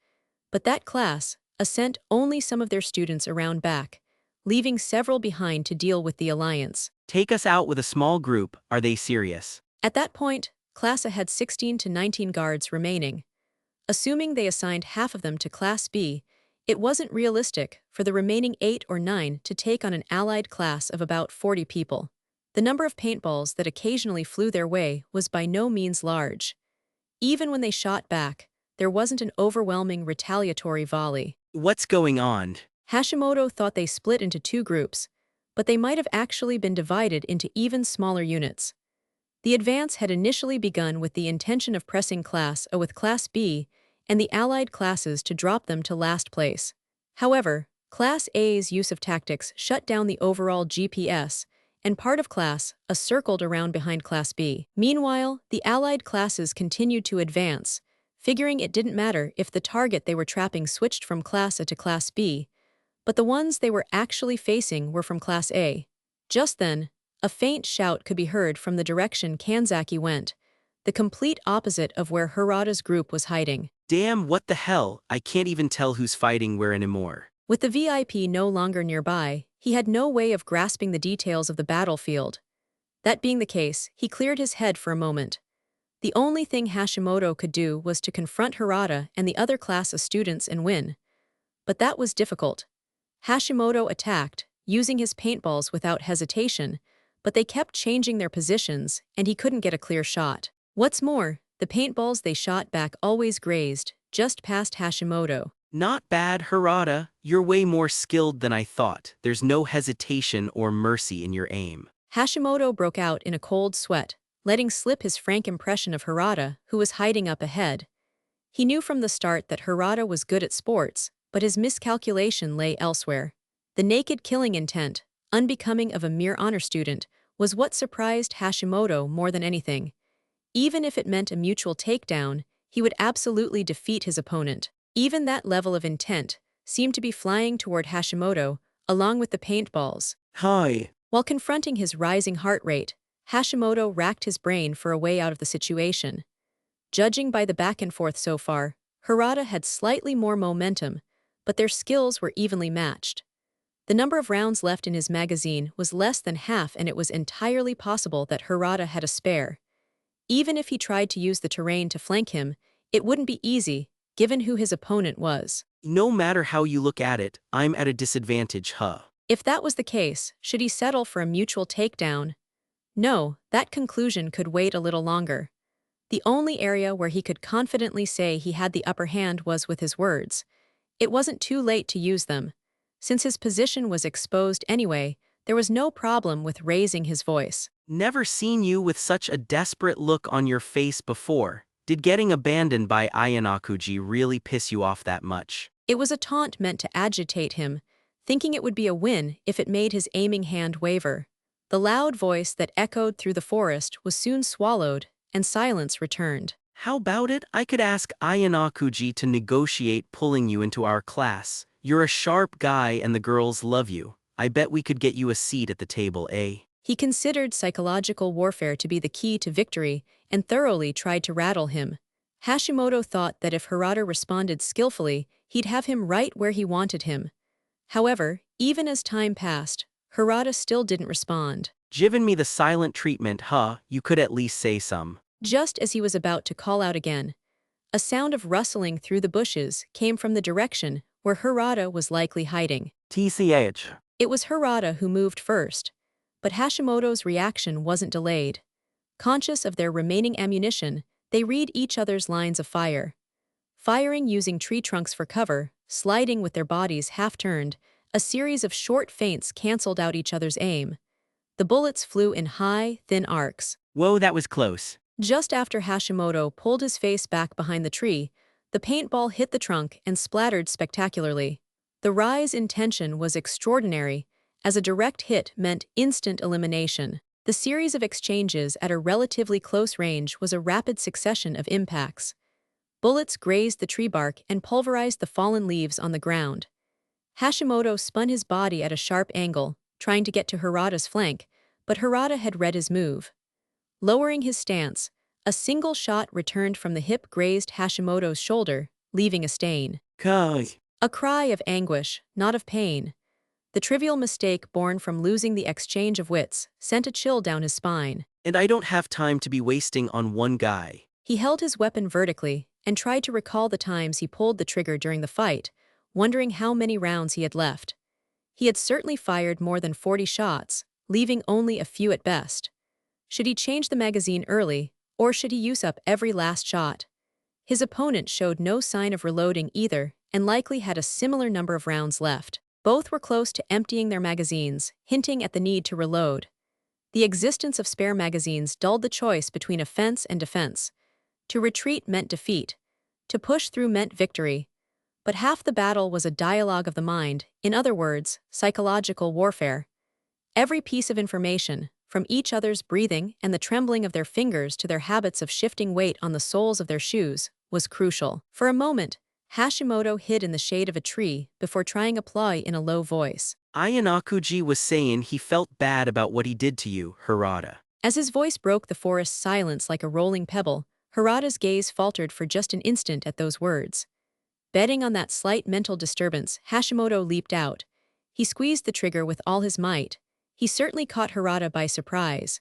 but that class sent only some of their students around back, leaving several behind to deal with the alliance. Take us out with a small group, are they serious? At that point, Class A had 16 to 19 guards remaining. Assuming they assigned half of them to Class B, it wasn't realistic for the remaining 8 or 9 to take on an allied class of about 40 people. The number of paintballs that occasionally flew their way was by no means large. Even when they shot back, there wasn't an overwhelming retaliatory volley. What's going on? Hashimoto thought they split into 2 groups, but they might have actually been divided into even smaller units. The advance had initially begun with the intention of pressing Class A with Class B and the allied classes to drop them to last place. However, Class A's use of tactics shut down the overall GPS, and part of Class A circled around behind Class B. Meanwhile, the allied classes continued to advance, figuring it didn't matter if the target they were trapping switched from Class A to Class B, but the ones they were actually facing were from Class A. Just then, a faint shout could be heard from the direction Kanzaki went, the complete opposite of where Harada's group was hiding. Damn, what the hell? I can't even tell who's fighting where anymore. With the VIP no longer nearby, he had no way of grasping the details of the battlefield. That being the case, he cleared his head for a moment. The only thing Hashimoto could do was to confront Harada and the other class of students and win. But that was difficult. Hashimoto attacked, using his paintballs without hesitation, but they kept changing their positions, and he couldn't get a clear shot. What's more, the paintballs they shot back always grazed, just past Hashimoto. Not bad, Harada. You're way more skilled than I thought. There's no hesitation or mercy in your aim. Hashimoto broke out in a cold sweat, letting slip his frank impression of Harada, who was hiding up ahead. He knew from the start that Harada was good at sports, but his miscalculation lay elsewhere. The naked killing intent, unbecoming of a mere honor student, was what surprised Hashimoto more than anything. Even if it meant a mutual takedown, he would absolutely defeat his opponent. Even that level of intent seemed to be flying toward Hashimoto, along with the paintballs. Hi. While confronting his rising heart rate, Hashimoto racked his brain for a way out of the situation. Judging by the back and forth so far, Harada had slightly more momentum, but their skills were evenly matched. The number of rounds left in his magazine was less than half, and it was entirely possible that Harada had a spare. Even if he tried to use the terrain to flank him, it wouldn't be easy, given who his opponent was. No matter how you look at it, I'm at a disadvantage, huh? If that was the case, should he settle for a mutual takedown? No, that conclusion could wait a little longer. The only area where he could confidently say he had the upper hand was with his words. It wasn't too late to use them. Since his position was exposed anyway, there was no problem with raising his voice. Never seen you with such a desperate look on your face before. Did getting abandoned by Ayanakuji really piss you off that much? It was a taunt meant to agitate him, thinking it would be a win if it made his aiming hand waver. The loud voice that echoed through the forest was soon swallowed, and silence returned. How about it? I could ask Ayanakuji to negotiate pulling you into our class. You're a sharp guy and the girls love you. I bet we could get you a seat at the table, eh? He considered psychological warfare to be the key to victory and thoroughly tried to rattle him. Hashimoto thought that if Harada responded skillfully, he'd have him right where he wanted him. However, even as time passed, Harada still didn't respond. Given me the silent treatment, huh? You could at least say some. Just as he was about to call out again, a sound of rustling through the bushes came from the direction where Harada was likely hiding. TCH. It was Harada who moved first, but Hashimoto's reaction wasn't delayed. Conscious of their remaining ammunition, they read each other's lines of fire. Firing using tree trunks for cover, sliding with their bodies half-turned, a series of short feints canceled out each other's aim. The bullets flew in high, thin arcs. Whoa, that was close. Just after Hashimoto pulled his face back behind the tree, the paintball hit the trunk and splattered spectacularly. The rise in tension was extraordinary, as a direct hit meant instant elimination. The series of exchanges at a relatively close range was a rapid succession of impacts. Bullets grazed the tree bark and pulverized the fallen leaves on the ground. Hashimoto spun his body at a sharp angle, trying to get to Harada's flank, but Harada had read his move. Lowering his stance, a single shot returned from the hip grazed Hashimoto's shoulder, leaving a stain. Kai. A cry of anguish, not of pain. The trivial mistake born from losing the exchange of wits sent a chill down his spine. And I don't have time to be wasting on one guy. He held his weapon vertically and tried to recall the times he pulled the trigger during the fight, wondering how many rounds he had left. He had certainly fired more than 40 shots, leaving only a few at best. Should he change the magazine early, or should he use up every last shot? His opponent showed no sign of reloading either, and likely had a similar number of rounds left. Both were close to emptying their magazines, hinting at the need to reload. The existence of spare magazines dulled the choice between offense and defense. To retreat meant defeat. To push through meant victory. But half the battle was a dialogue of the mind, in other words, psychological warfare. Every piece of information, from each other's breathing and the trembling of their fingers to their habits of shifting weight on the soles of their shoes, was crucial. For a moment, Hashimoto hid in the shade of a tree before trying a ploy in a low voice. Ayanakuji was saying he felt bad about what he did to you, Harada. As his voice broke the forest's silence like a rolling pebble, Harada's gaze faltered for just an instant at those words. Betting on that slight mental disturbance, Hashimoto leaped out. He squeezed the trigger with all his might. He certainly caught Harada by surprise.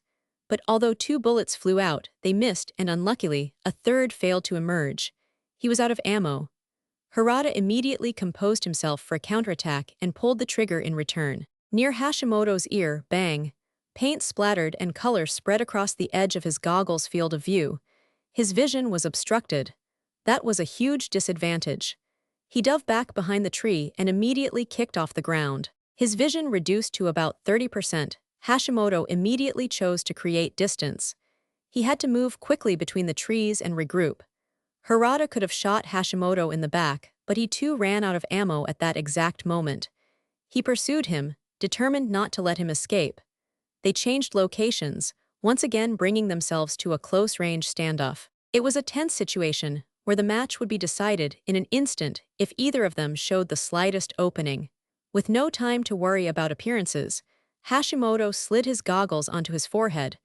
but although 2 bullets flew out, they missed and unluckily, a third failed to emerge. He was out of ammo. Harada immediately composed himself for a counterattack and pulled the trigger in return. Near Hashimoto's ear, bang! Paint splattered and color spread across the edge of his goggles' field of view. His vision was obstructed. That was a huge disadvantage. He dove back behind the tree and immediately kicked off the ground. His vision reduced to about 30%. Hashimoto immediately chose to create distance. He had to move quickly between the trees and regroup. Harada could have shot Hashimoto in the back, but he too ran out of ammo at that exact moment. He pursued him, determined not to let him escape. They changed locations, once again bringing themselves to a close-range standoff. It was a tense situation, where the match would be decided in an instant if either of them showed the slightest opening. With no time to worry about appearances, Hashimoto slid his goggles onto his forehead,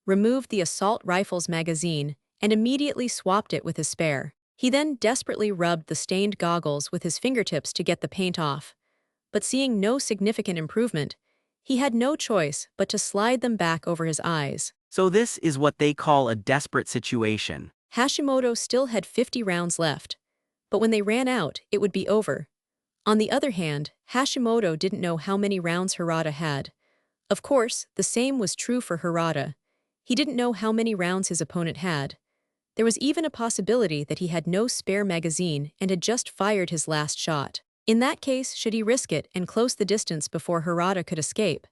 removed the assault rifle's magazine, and immediately swapped it with his spare. He then desperately rubbed the stained goggles with his fingertips to get the paint off. But seeing no significant improvement, he had no choice but to slide them back over his eyes. So this is what they call a desperate situation. Hashimoto still had 50 rounds left, but when they ran out, it would be over. On the other hand, Hashimoto didn't know how many rounds Harada had. Of course, the same was true for Harada. He didn't know how many rounds his opponent had. There was even a possibility that he had no spare magazine and had just fired his last shot. In that case, should he risk it and close the distance before Harada could escape?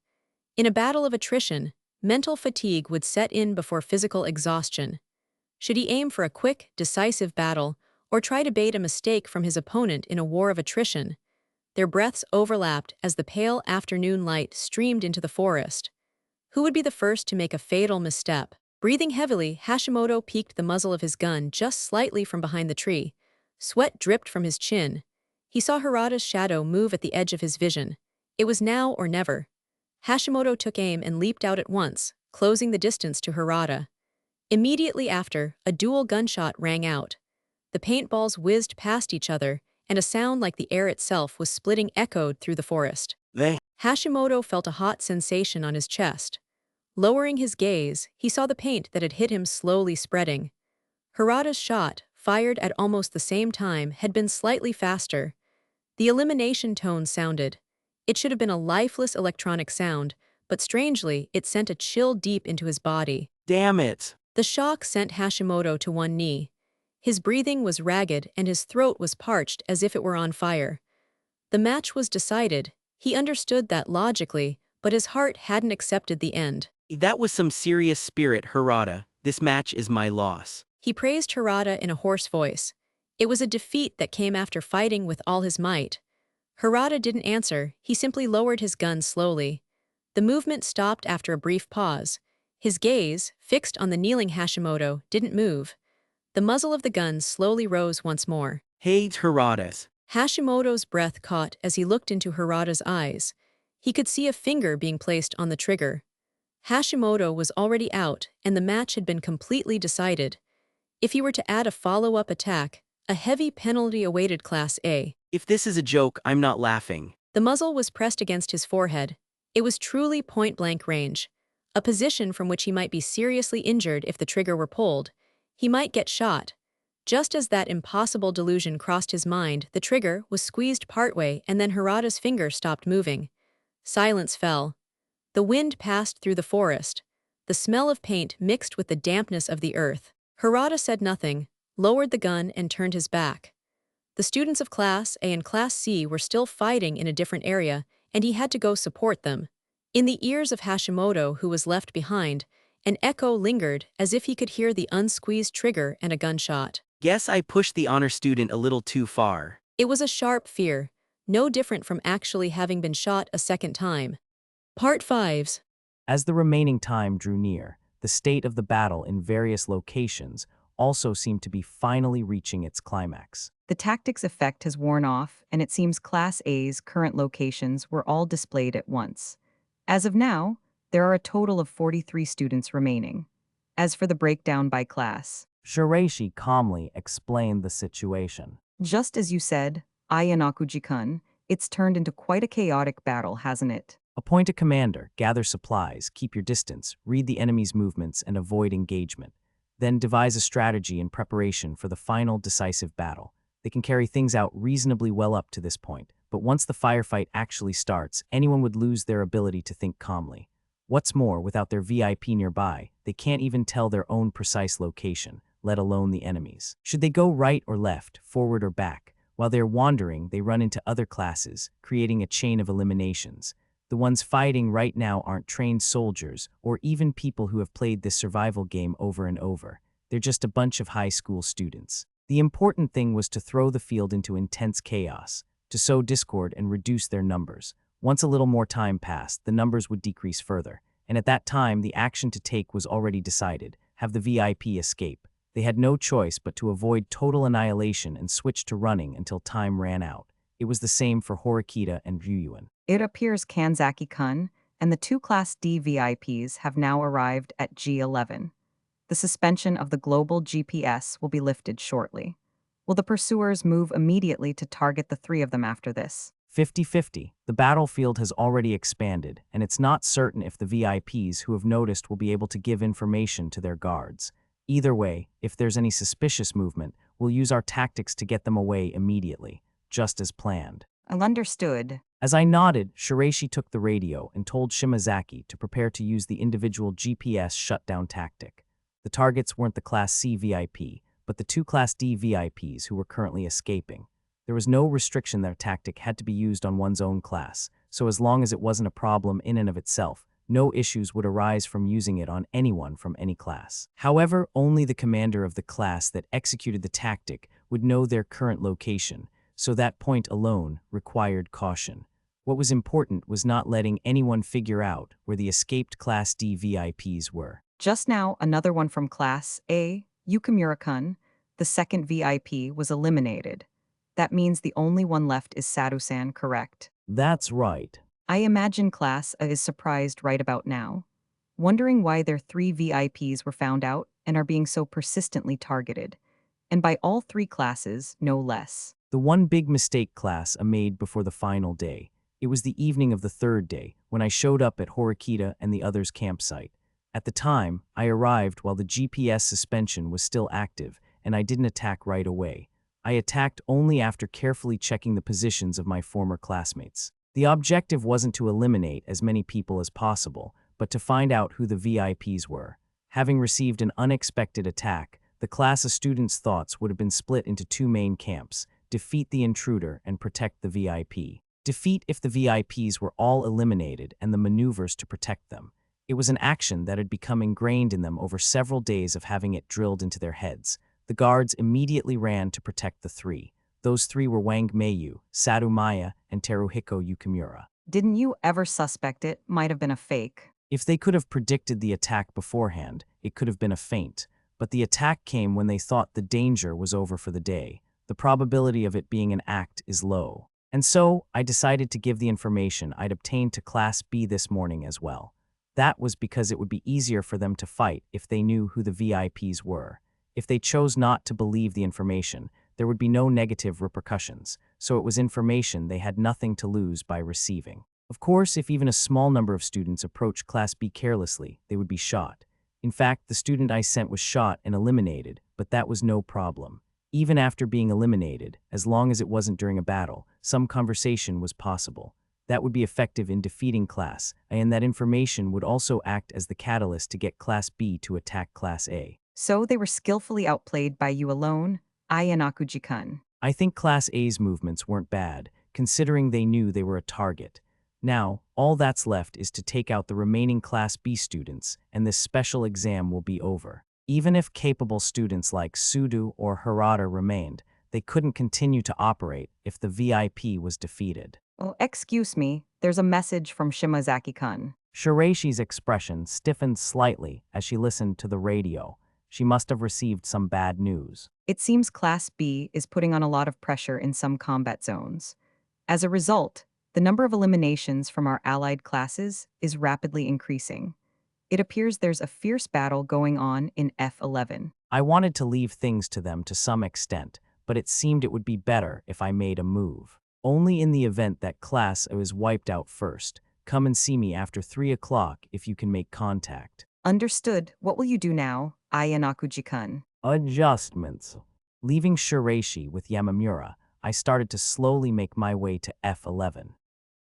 In a battle of attrition, mental fatigue would set in before physical exhaustion. Should he aim for a quick, decisive battle, or try to bait a mistake from his opponent in a war of attrition? Their breaths overlapped as the pale afternoon light streamed into the forest. Who would be the first to make a fatal misstep? Breathing heavily, Hashimoto peeked the muzzle of his gun just slightly from behind the tree. Sweat dripped from his chin. He saw Harada's shadow move at the edge of his vision. It was now or never. Hashimoto took aim and leaped out at once, closing the distance to Harada. Immediately after, a dual gunshot rang out. The paintballs whizzed past each other, and a sound like the air itself was splitting echoed through the forest. Hashimoto felt a hot sensation on his chest. Lowering his gaze, he saw the paint that had hit him slowly spreading. Harada's shot, fired at almost the same time, had been slightly faster. The elimination tone sounded. It should have been a lifeless electronic sound, but strangely, it sent a chill deep into his body. Damn it! The shock sent Hashimoto to one knee. His breathing was ragged and his throat was parched as if it were on fire. The match was decided. He understood that logically, but his heart hadn't accepted the end. That was some serious spirit, Harada. This match is my loss. He praised Harada in a hoarse voice. It was a defeat that came after fighting with all his might. Harada didn't answer, he simply lowered his gun slowly. The movement stopped after a brief pause. His gaze, fixed on the kneeling Hashimoto, didn't move. The muzzle of the gun slowly rose once more. Hey, Harada. Hashimoto's breath caught as he looked into Harada's eyes. He could see a finger being placed on the trigger. Hashimoto was already out, and the match had been completely decided. If he were to add a follow-up attack, a heavy penalty awaited Class A. If this is a joke, I'm not laughing. The muzzle was pressed against his forehead. It was truly point-blank range, a position from which he might be seriously injured if the trigger were pulled. He might get shot. Just as that impossible delusion crossed his mind, the trigger was squeezed partway and then Harada's finger stopped moving. Silence fell. The wind passed through the forest. The smell of paint mixed with the dampness of the earth. Harada said nothing, lowered the gun and turned his back. The students of Class A and Class C were still fighting in a different area, and he had to go support them. In the ears of Hashimoto, who was left behind, an echo lingered as if he could hear the unsqueezed trigger and a gunshot. Guess I pushed the honor student a little too far. It was a sharp fear, no different from actually having been shot a second time. Part 5. As the remaining time drew near, the state of the battle in various locations also seemed to be finally reaching its climax. The tactics effect has worn off, and it seems Class A's current locations were all displayed at once. As of now, there are a total of 43 students remaining. As for the breakdown by class, Shiraishi calmly explained the situation. Just as you said, Ayanakuji-kun, it's turned into quite a chaotic battle, hasn't it? Appoint a commander, gather supplies, keep your distance, read the enemy's movements, and avoid engagement. Then devise a strategy in preparation for the final decisive battle. They can carry things out reasonably well up to this point, but once the firefight actually starts, anyone would lose their ability to think calmly. What's more, without their VIP nearby, they can't even tell their own precise location, let alone the enemy's. Should they go right or left, forward or back? While they're wandering, they run into other classes, creating a chain of eliminations. The ones fighting right now aren't trained soldiers or even people who have played this survival game over and over. They're just a bunch of high school students. The important thing was to throw the field into intense chaos, to sow discord and reduce their numbers. Once a little more time passed, the numbers would decrease further, and at that time the action to take was already decided: have the VIP escape. They had no choice but to avoid total annihilation and switch to running until time ran out. It was the same for Horikita and Ryuan. It appears Kanzaki-kun and the two Class D VIPs have now arrived at G11. The suspension of the global GPS will be lifted shortly. Will the pursuers move immediately to target the three of them after this? 50-50. The battlefield has already expanded, and it's not certain if the VIPs who have noticed will be able to give information to their guards. Either way, if there's any suspicious movement, we'll use our tactics to get them away immediately, just as planned. Understood. As I nodded, Shireishi took the radio and told Shimazaki to prepare to use the individual GPS shutdown tactic. The targets weren't the Class C VIP, but the two Class D VIPs who were currently escaping. There was no restriction their tactic had to be used on one's own class, so as long as it wasn't a problem in and of itself, no issues would arise from using it on anyone from any class. However, only the commander of the class that executed the tactic would know their current location, so that point alone required caution. What was important was not letting anyone figure out where the escaped Class D VIPs were. Just now, another one from Class A, Yukimura-kun, the second VIP, was eliminated. That means the only one left is Sato-san, correct? That's right. I imagine Class A is surprised right about now, wondering why their three VIPs were found out and are being so persistently targeted. And by all three classes, no less. The one big mistake Class A made before the final day. It was the evening of the third day, when I showed up at Horikita and the others' campsite. At the time, I arrived while the GPS suspension was still active, and I didn't attack right away. I attacked only after carefully checking the positions of my former classmates. The objective wasn't to eliminate as many people as possible, but to find out who the VIPs were. Having received an unexpected attack, the class of students' thoughts would have been split into two main camps: defeat the intruder and protect the VIP. Defeat if the VIPs were all eliminated and the maneuvers to protect them. It was an action that had become ingrained in them over several days of having it drilled into their heads. The guards immediately ran to protect the three. Those three were Wang Meiyu, Sadu Maya, and Teruhiko Yukimura. Didn't you ever suspect it might have been a fake? If they could have predicted the attack beforehand, it could have been a feint. But the attack came when they thought the danger was over for the day. The probability of it being an act is low. And so, I decided to give the information I'd obtained to Class B this morning as well. That was because it would be easier for them to fight if they knew who the VIPs were. If they chose not to believe the information, there would be no negative repercussions, so it was information they had nothing to lose by receiving. Of course, if even a small number of students approached Class B carelessly, they would be shot. In fact, the student I sent was shot and eliminated, but that was no problem. Even after being eliminated, as long as it wasn't during a battle, some conversation was possible. That would be effective in defeating Class A, and that information would also act as the catalyst to get Class B to attack Class A. So they were skillfully outplayed by you alone, Ayanakuji-kun. I think Class A's movements weren't bad, considering they knew they were a target. Now, all that's left is to take out the remaining Class B students, and this special exam will be over. Even if capable students like Sudu or Harada remained, they couldn't continue to operate if the VIP was defeated. Oh, excuse me, there's a message from Shimazaki-kun. Shireishi's expression stiffened slightly as she listened to the radio. She must have received some bad news. It seems Class B is putting on a lot of pressure in some combat zones. As a result, the number of eliminations from our allied classes is rapidly increasing. It appears there's a fierce battle going on in F11. I wanted to leave things to them to some extent, but it seemed it would be better if I made a move. Only in the event that Class A was wiped out first, Come and see me after 3 o'clock if you can make contact. Understood. What will you do now, Ayanakuji-kun? Adjustments. Leaving Shireishi with Yamamura, I started to slowly make my way to F11.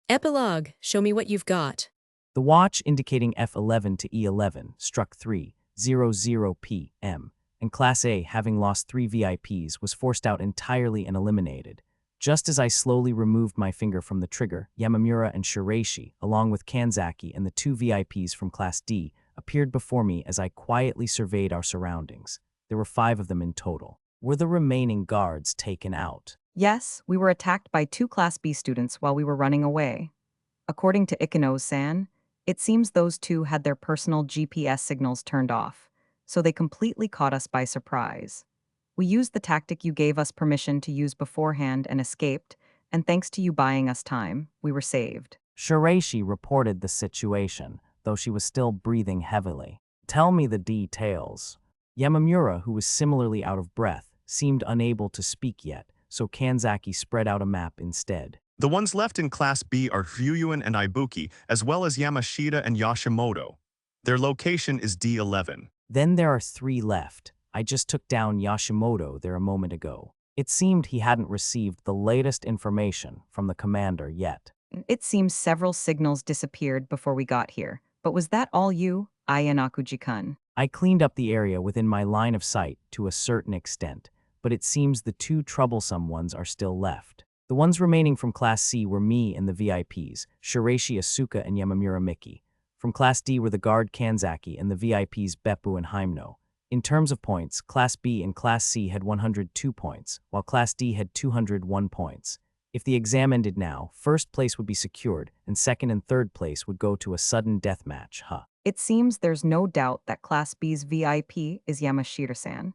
Epilogue, show me what you've got. The watch indicating F11 to E11 struck 3:00 p.m., and Class A, having lost 3 VIPs, was forced out entirely and eliminated. Just as I slowly removed my finger from the trigger, Yamamura and Shireishi, along with Kanzaki and the 2 VIPs from Class D, appeared before me as I quietly surveyed our surroundings. There were 5 of them in total. Were the remaining guards taken out? Yes, we were attacked by 2 Class B students while we were running away. According to Ikano-san, it seems those 2 had their personal GPS signals turned off, so they completely caught us by surprise. We used the tactic you gave us permission to use beforehand and escaped, and thanks to you buying us time, we were saved. Shireishi reported the situation, though she was still breathing heavily. Tell me the details. Yamamura, who was similarly out of breath, seemed unable to speak yet, so Kanzaki spread out a map instead. The ones left in Class B are Ryuan and Ibuki, as well as Yamashita and Yashimoto. Their location is D11. Then there are 3 left. I just took down Yashimoto there a moment ago. It seemed he hadn't received the latest information from the commander yet. It seems several signals disappeared before we got here, but was that all you, Ayanakuji-kun? I cleaned up the area within my line of sight to a certain extent, but it seems the 2 troublesome ones are still left. The ones remaining from Class C were me and the VIPs, Shireishi Asuka and Yamamura Miki. From Class D were the guard Kanzaki and the VIPs Beppu and Himeno. In terms of points, Class B and Class C had 102 points, while Class D had 201 points. If the exam ended now, first place would be secured, and second and third place would go to a sudden death match, It seems there's no doubt that Class B's VIP is Yamashita-san.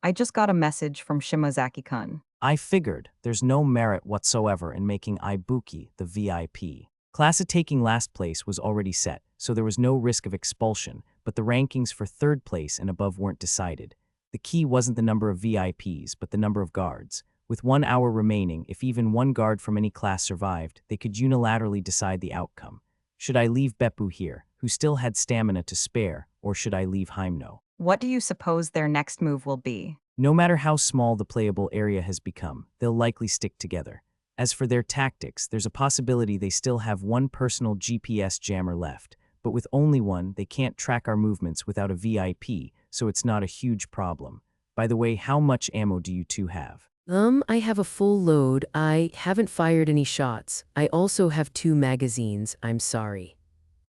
I just got a message from Shimazaki-kun. I figured there's no merit whatsoever in making Ibuki the VIP. Class A taking last place was already set, so there was no risk of expulsion, but the rankings for third place and above weren't decided. The key wasn't the number of VIPs, but the number of guards. With 1 hour remaining, if even 1 guard from any class survived, they could unilaterally decide the outcome. Should I leave Beppu here, who still had stamina to spare, or should I leave Himeno? What do you suppose their next move will be? No matter how small the playable area has become, they'll likely stick together. As for their tactics, there's a possibility they still have 1 personal GPS jammer left, but with only 1, they can't track our movements without a VIP, so it's not a huge problem. By the way, how much ammo do you 2 have? I have a full load. I haven't fired any shots. I also have 2 magazines. I'm sorry.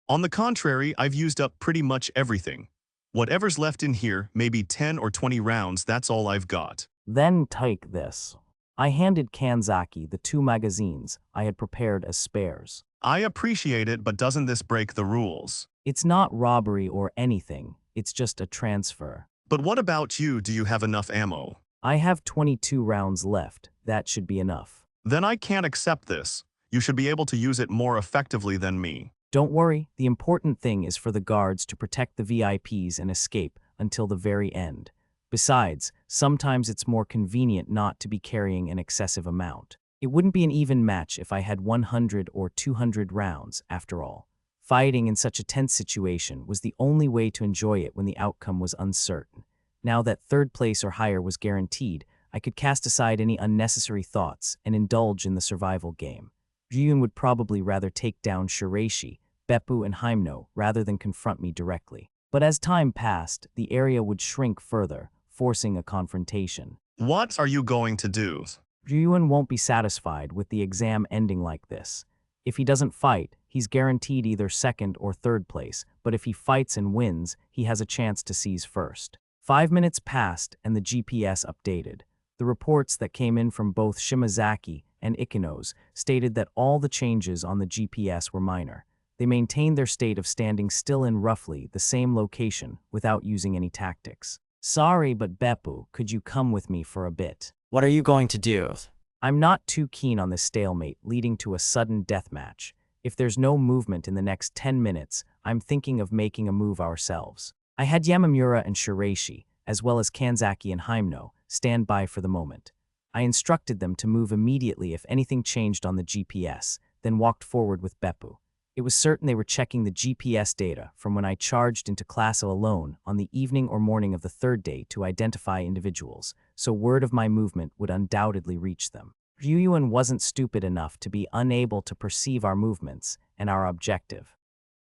On the contrary, I've used up pretty much everything. Whatever's left in here, maybe 10 or 20 rounds, that's all I've got. Then take this. I handed Kanzaki the 2 magazines I had prepared as spares. I appreciate it, but doesn't this break the rules? It's not robbery or anything, it's just a transfer. But what about you? Do you have enough ammo? I have 22 rounds left. That should be enough. Then I can't accept this. You should be able to use it more effectively than me. Don't worry, the important thing is for the guards to protect the VIPs and escape until the very end. Besides, sometimes it's more convenient not to be carrying an excessive amount. It wouldn't be an even match if I had 100 or 200 rounds, after all. Fighting in such a tense situation was the only way to enjoy it when the outcome was uncertain. Now that third place or higher was guaranteed, I could cast aside any unnecessary thoughts and indulge in the survival game. Ryun would probably rather take down Shireishi, Beppu, and Himeno rather than confront me directly. But as time passed, the area would shrink further, forcing a confrontation. What are you going to do? Ryun won't be satisfied with the exam ending like this. If he doesn't fight, he's guaranteed either second or third place, but if he fights and wins, he has a chance to seize first. 5 minutes passed and the GPS updated. The reports that came in from both Shimazaki and Ikano's stated that all the changes on the GPS were minor. They maintained their state of standing still in roughly the same location without using any tactics. Sorry, but Beppu, could you come with me for a bit? What are you going to do? I'm not too keen on this stalemate leading to a sudden death match. If there's no movement in the next 10 minutes, I'm thinking of making a move ourselves. I had Yamamura and Shireishi, as well as Kanzaki and Himeno, stand by for the moment. I instructed them to move immediately if anything changed on the GPS, then walked forward with Beppu. It was certain they were checking the GPS data from when I charged into class alone on the evening or morning of the third day to identify individuals, so word of my movement would undoubtedly reach them. Ryuyuan wasn't stupid enough to be unable to perceive our movements and our objective.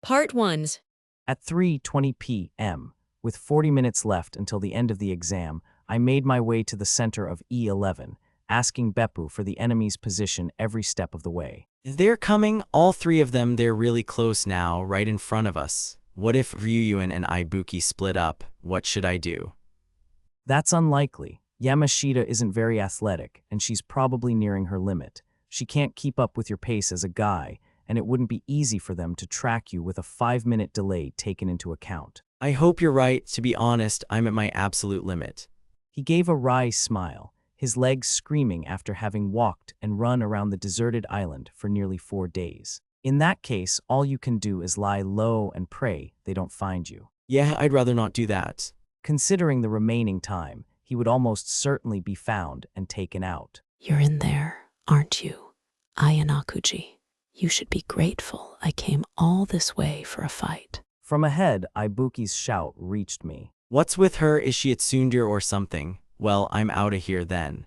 Part 1. At 3:20 p.m., with 40 minutes left until the end of the exam, I made my way to the center of E11, asking Beppu for the enemy's position every step of the way. They're coming, all three of them. They're really close now, right in front of us. What if Ryuyuan and Ibuki split up? What should I do? That's unlikely. Yamashita isn't very athletic, and she's probably nearing her limit. She can't keep up with your pace as a guy, and it wouldn't be easy for them to track you with a 5-minute delay taken into account. I hope you're right. To be honest, I'm at my absolute limit. He gave a wry smile, his legs screaming after having walked and run around the deserted island for nearly 4 days. In that case, all you can do is lie low and pray they don't find you. Yeah, I'd rather not do that. Considering the remaining time, he would almost certainly be found and taken out. You're in there, aren't you? Ayanakuji, you should be grateful I came all this way for a fight. From ahead, Ibuki's shout reached me. What's with her? Is she at Tsundere or something? Well, I'm out of here then.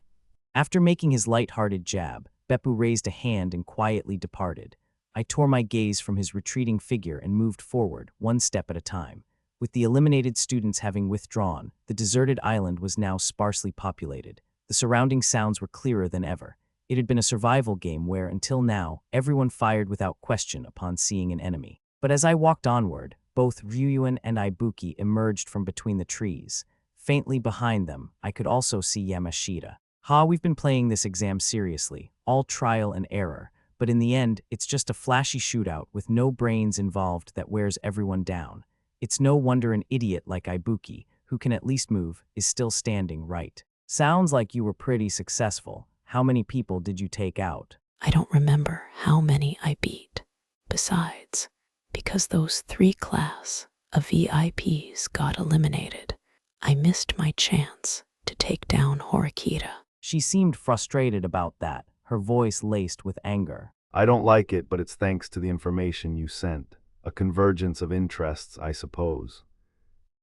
After making his light-hearted jab, Beppu raised a hand and quietly departed. I tore my gaze from his retreating figure and moved forward, one step at a time. With the eliminated students having withdrawn, the deserted island was now sparsely populated. The surrounding sounds were clearer than ever. It had been a survival game where, until now, everyone fired without question upon seeing an enemy. But as I walked onward, both Ryuyuan and Ibuki emerged from between the trees. Faintly behind them, I could also see Yamashita. We've been playing this exam seriously, all trial and error, but in the end, it's just a flashy shootout with no brains involved that wears everyone down. It's no wonder an idiot like Ibuki, who can at least move, is still standing right. Sounds like you were pretty successful. How many people did you take out? I don't remember how many I beat. Besides, because those 3 class of VIPs got eliminated, I missed my chance to take down Horikita. She seemed frustrated about that, her voice laced with anger. I don't like it, but it's thanks to the information you sent. A convergence of interests, I suppose.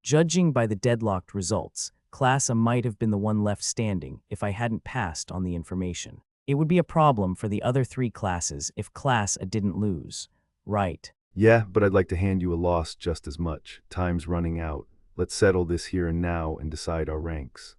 Judging by the deadlocked results, Class A might have been the one left standing if I hadn't passed on the information. It would be a problem for the other 3 classes if Class A didn't lose. Right. Yeah, but I'd like to hand you a loss just as much. Time's running out. Let's settle this here and now and decide our ranks.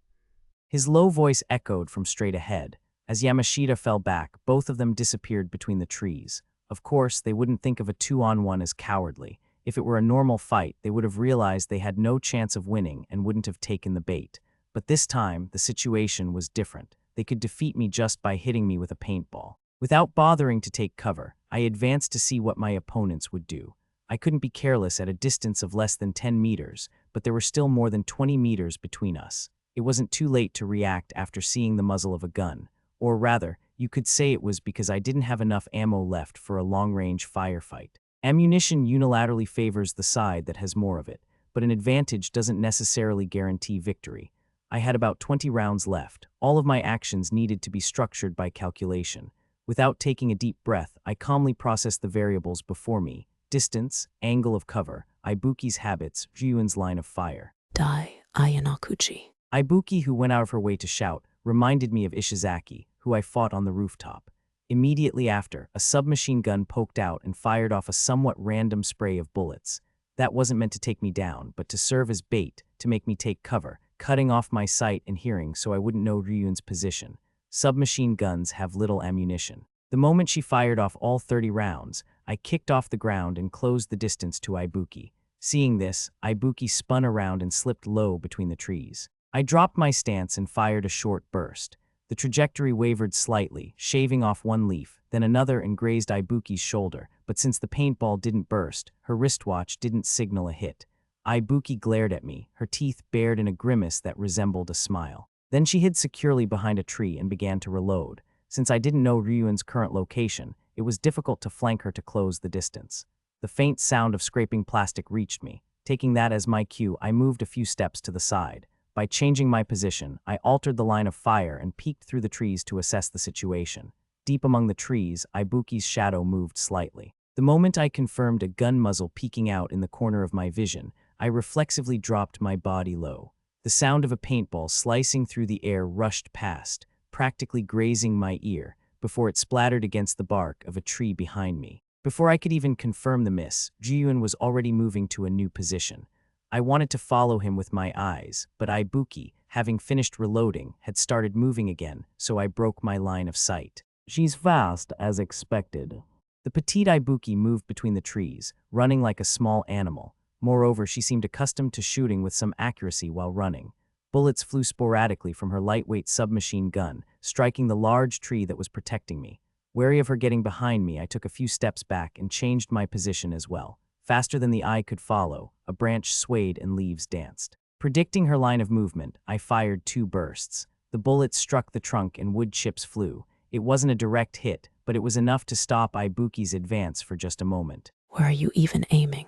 His low voice echoed from straight ahead. As Yamashita fell back, both of them disappeared between the trees. Of course, they wouldn't think of a 2-on-1 as cowardly. If it were a normal fight, they would have realized they had no chance of winning and wouldn't have taken the bait. But this time, the situation was different. They could defeat me just by hitting me with a paintball. Without bothering to take cover, I advanced to see what my opponents would do. I couldn't be careless at a distance of less than 10 meters, but there were still more than 20 meters between us. It wasn't too late to react after seeing the muzzle of a gun. Or rather, you could say it was because I didn't have enough ammo left for a long-range firefight. Ammunition unilaterally favors the side that has more of it, but an advantage doesn't necessarily guarantee victory. I had about 20 rounds left. All of my actions needed to be structured by calculation. Without taking a deep breath, I calmly processed the variables before me: distance, angle of cover, Ibuki's habits, Ryuan's line of fire. Die, Ayanakuji. Ibuki, who went out of her way to shout, reminded me of Ishizaki, who I fought on the rooftop. Immediately after, a submachine gun poked out and fired off a somewhat random spray of bullets. That wasn't meant to take me down, but to serve as bait, to make me take cover, cutting off my sight and hearing so I wouldn't know Ryuan's position. Submachine guns have little ammunition. The moment she fired off all 30 rounds, I kicked off the ground and closed the distance to Ibuki. Seeing this, Ibuki spun around and slipped low between the trees. I dropped my stance and fired a short burst. The trajectory wavered slightly, shaving off one leaf, then another and grazed Ibuki's shoulder, but since the paintball didn't burst, her wristwatch didn't signal a hit. Ibuki glared at me, her teeth bared in a grimace that resembled a smile. Then she hid securely behind a tree and began to reload. Since I didn't know Ryuan's current location, it was difficult to flank her to close the distance. The faint sound of scraping plastic reached me. Taking that as my cue, I moved a few steps to the side. By changing my position, I altered the line of fire and peeked through the trees to assess the situation. Deep among the trees, Ibuki's shadow moved slightly. The The moment I confirmed a gun muzzle peeking out in the corner of my vision, I reflexively dropped my body low. The sound of a paintball slicing through the air rushed past, practically grazing my ear, before it splattered against the bark of a tree behind me. Before I could even confirm the miss, Jiyun was already moving to a new position. I wanted to follow him with my eyes, but Ibuki, having finished reloading, had started moving again, so I broke my line of sight. She's fast, as expected. The petite Ibuki moved between the trees, running like a small animal. Moreover, she seemed accustomed to shooting with some accuracy while running. Bullets flew sporadically from her lightweight submachine gun, striking the large tree that was protecting me. Wary of her getting behind me, I took a few steps back and changed my position as well. Faster than the eye could follow, a branch swayed and leaves danced. Predicting her line of movement, I fired 2 bursts. The bullets struck the trunk and wood chips flew. It wasn't a direct hit, but it was enough to stop Ibuki's advance for just a moment. Where are you even aiming?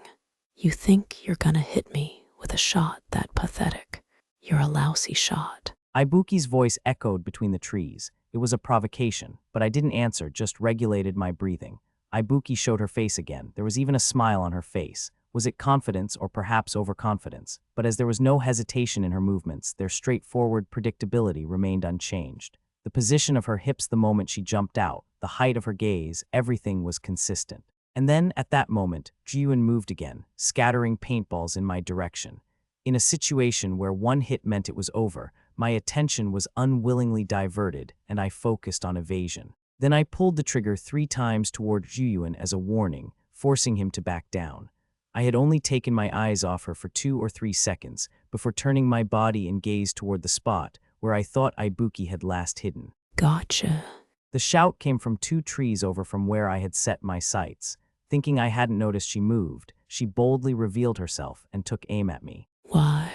You think you're gonna hit me with a shot that pathetic. You're a lousy shot. Ibuki's voice echoed between the trees. It was a provocation, but I didn't answer, just regulated my breathing. Ibuki showed her face again. There was even a smile on her face. Was it confidence or perhaps overconfidence? But as there was no hesitation in her movements, their straightforward predictability remained unchanged. The position of her hips the moment she jumped out, the height of her gaze, everything was consistent. And then, at that moment, Jiyun moved again, scattering paintballs in my direction. In a situation where one hit meant it was over, my attention was unwillingly diverted, and I focused on evasion. Then I pulled the trigger 3 times toward Jiyun as a warning, forcing him to back down. I had only taken my eyes off her for 2 or 3 seconds, before turning my body and gaze toward the spot where I thought Ibuki had last hidden. Gotcha. The shout came from 2 trees over from where I had set my sights. Thinking I hadn't noticed she moved, she boldly revealed herself and took aim at me. Why?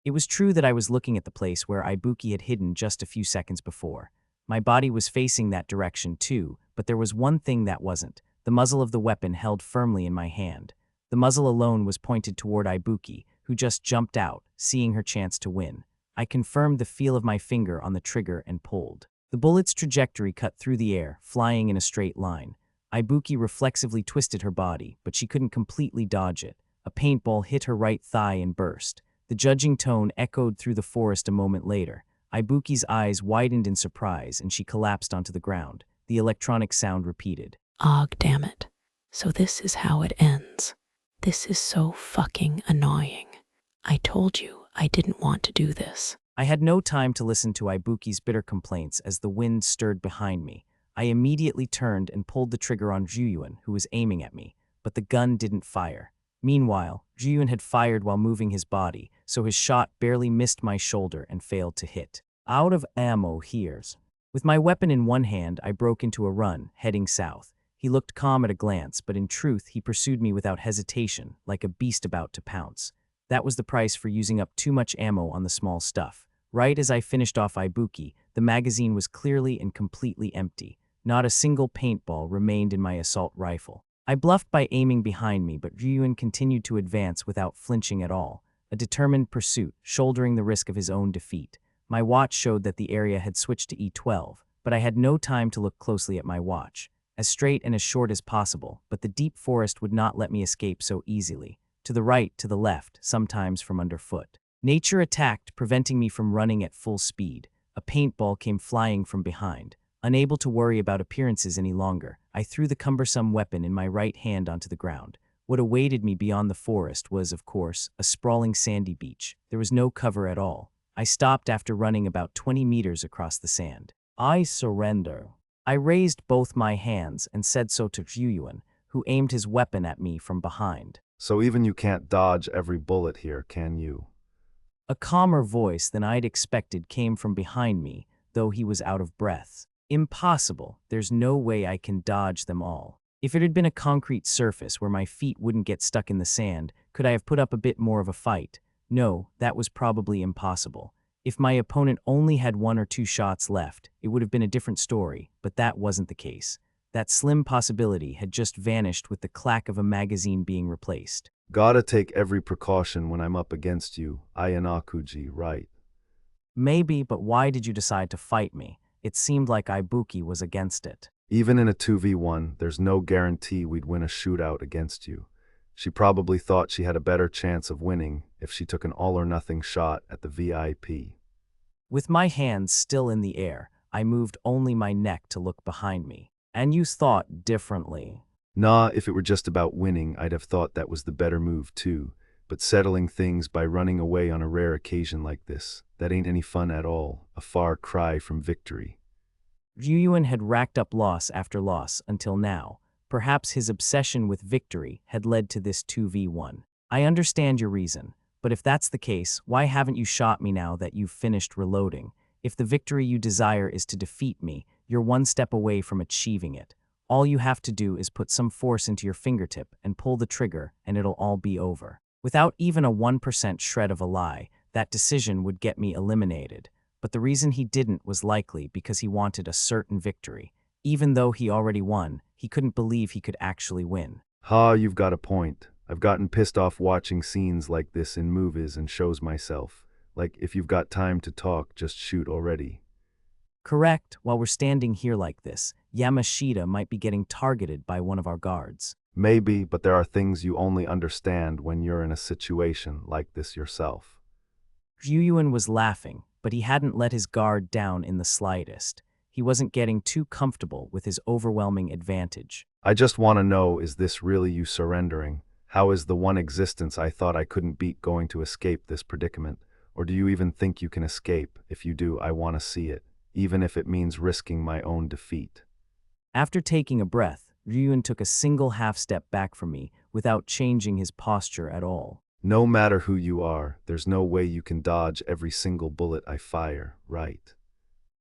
It was true that I was looking at the place where Ibuki had hidden just a few seconds before. My body was facing that direction too, but there was one thing that wasn't: the muzzle of the weapon held firmly in my hand. The muzzle alone was pointed toward Ibuki, who just jumped out, seeing her chance to win. I confirmed the feel of my finger on the trigger and pulled. The bullet's trajectory cut through the air, flying in a straight line. Ibuki reflexively twisted her body, but she couldn't completely dodge it. A paintball hit her right thigh and burst. The judging tone echoed through the forest a moment later. Ibuki's eyes widened in surprise and she collapsed onto the ground. The electronic sound repeated. Og damn it. So this is how it ends. This is so fucking annoying. I told you I didn't want to do this. I had no time to listen to Ibuki's bitter complaints as the wind stirred behind me. I immediately turned and pulled the trigger on Jiyun, who was aiming at me, but the gun didn't fire. Meanwhile, Jiyun had fired while moving his body, so his shot barely missed my shoulder and failed to hit. Out of ammo here's. With my weapon in one hand, I broke into a run, heading south. He looked calm at a glance, but in truth, he pursued me without hesitation, like a beast about to pounce. That was the price for using up too much ammo on the small stuff. Right as I finished off Ibuki, the magazine was clearly and completely empty. Not a single paintball remained in my assault rifle. I bluffed by aiming behind me, but Jiyun continued to advance without flinching at all. A determined pursuit, shouldering the risk of his own defeat. My watch showed that the area had switched to E12, but I had no time to look closely at my watch. As straight and as short as possible, but the deep forest would not let me escape so easily. To the right, to the left, sometimes from underfoot. Nature attacked, preventing me from running at full speed. A paintball came flying from behind. Unable to worry about appearances any longer, I threw the cumbersome weapon in my right hand onto the ground. What awaited me beyond the forest was, of course, a sprawling sandy beach. There was no cover at all. I stopped after running about 20 meters across the sand. I surrender. I raised both my hands and said so to Jiyun, who aimed his weapon at me from behind. So even you can't dodge every bullet here, can you? A calmer voice than I'd expected came from behind me, though he was out of breath. Impossible. There's no way I can dodge them all. If it had been a concrete surface where my feet wouldn't get stuck in the sand, could I have put up a bit more of a fight? No, that was probably impossible. If my opponent only had 1 or 2 shots left, it would have been a different story, but that wasn't the case. That slim possibility had just vanished with the clack of a magazine being replaced. Gotta take every precaution when I'm up against you, Ayanakuji, right? Maybe, but why did you decide to fight me? It seemed like Ibuki was against it. Even in a 2v1, there's no guarantee we'd win a shootout against you. She probably thought she had a better chance of winning if she took an all-or-nothing shot at the VIP. With my hands still in the air, I moved only my neck to look behind me. And you thought differently. Nah, if it were just about winning, I'd have thought that was the better move too. But settling things by running away on a rare occasion like this, that ain't any fun at all. A far cry from victory. Ryuyuan had racked up loss after loss until now. Perhaps his obsession with victory had led to this 2v1. I understand your reason, but if that's the case, why haven't you shot me now that you've finished reloading? If the victory you desire is to defeat me, you're one step away from achieving it. All you have to do is put some force into your fingertip and pull the trigger, and it'll all be over. Without even a 1% shred of a lie, that decision would get me eliminated. But the reason he didn't was likely because he wanted a certain victory. Even though he already won, he couldn't believe he could actually win. Ha, you've got a point. I've gotten pissed off watching scenes like this in movies and shows myself. Like, if you've got time to talk, just shoot already. Correct. While we're standing here like this, Yamashita might be getting targeted by one of our guards. Maybe, but there are things you only understand when you're in a situation like this yourself. Ryuyuan was laughing, but he hadn't let his guard down in the slightest. He wasn't getting too comfortable with his overwhelming advantage. I just want to know, is this really you surrendering? How is the one existence I thought I couldn't beat going to escape this predicament? Or do you even think you can escape? If you do, I want to see it, even if it means risking my own defeat. After taking a breath, Ryuyuan took a single half-step back from me without changing his posture at all. No matter who you are, there's no way you can dodge every single bullet I fire, right?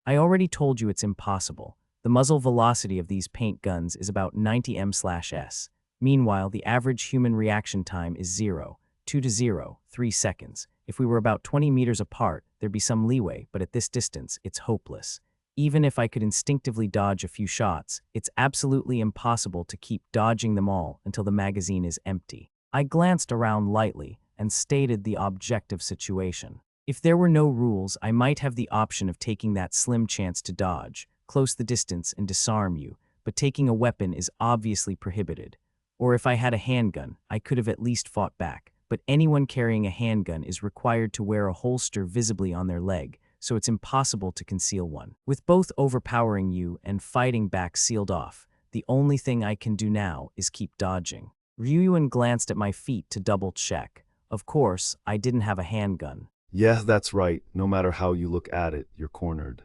I already told you it's impossible. The muzzle velocity of these paint guns is about 90 m/s. Meanwhile, the average human reaction time is 0, 2 to 0, 3 seconds. If we were about 20 meters apart, there'd be some leeway, but at this distance, it's hopeless. Even if I could instinctively dodge a few shots, it's absolutely impossible to keep dodging them all until the magazine is empty. I glanced around lightly and stated the objective situation. If there were no rules, I might have the option of taking that slim chance to dodge, close the distance, and disarm you, but taking a weapon is obviously prohibited. Or if I had a handgun, I could have at least fought back, but anyone carrying a handgun is required to wear a holster visibly on their leg, so it's impossible to conceal one. With both overpowering you and fighting back sealed off, the only thing I can do now is keep dodging. Ryuyuan glanced at my feet to double-check. Of course, I didn't have a handgun. Yeah, that's right. No matter how you look at it, you're cornered.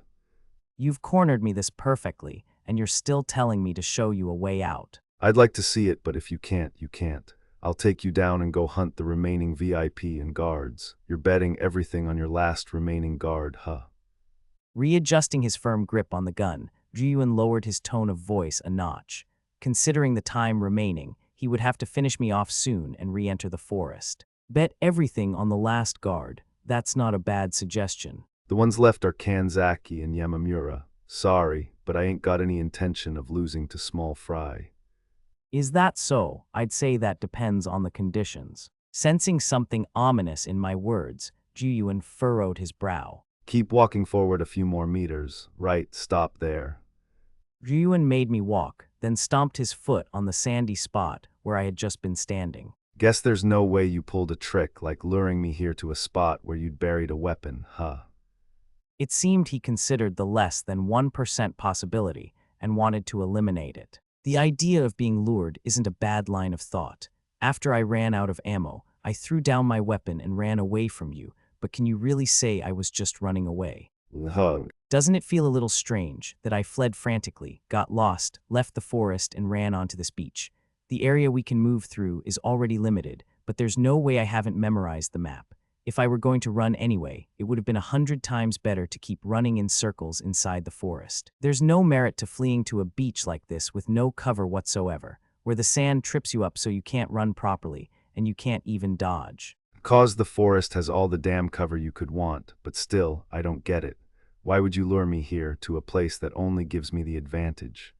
You've cornered me this perfectly, and you're still telling me to show you a way out. I'd like to see it, but if you can't, you can't. I'll take you down and go hunt the remaining VIP and guards. You're betting everything on your last remaining guard, huh? Readjusting his firm grip on the gun, Ryuyuan lowered his tone of voice a notch. Considering the time remaining, he would have to finish me off soon and re-enter the forest. Bet everything on the last guard. That's not a bad suggestion. The ones left are Kanzaki and Yamamura. Sorry, but I ain't got any intention of losing to Small Fry. Is that so? I'd say that depends on the conditions. Sensing something ominous in my words, Ryuyuan furrowed his brow. Keep walking forward a few more meters. Right, stop there. Ryuyuan made me walk, then stomped his foot on the sandy spot where I had just been standing. Guess there's no way you pulled a trick like luring me here to a spot where you'd buried a weapon, huh? It seemed he considered the less than 1% possibility and wanted to eliminate it. The idea of being lured isn't a bad line of thought. After I ran out of ammo, I threw down my weapon and ran away from you, but can you really say I was just running away? Hug. Doesn't it feel a little strange that I fled frantically, got lost, left the forest, and ran onto this beach? The area we can move through is already limited, but there's no way I haven't memorized the map. If I were going to run anyway, it would have been 100 times better to keep running in circles inside the forest. There's no merit to fleeing to a beach like this with no cover whatsoever, where the sand trips you up so you can't run properly, and you can't even dodge. 'Cause the forest has all the damn cover you could want, but still, I don't get it. Why would you lure me here to a place that only gives me the advantage?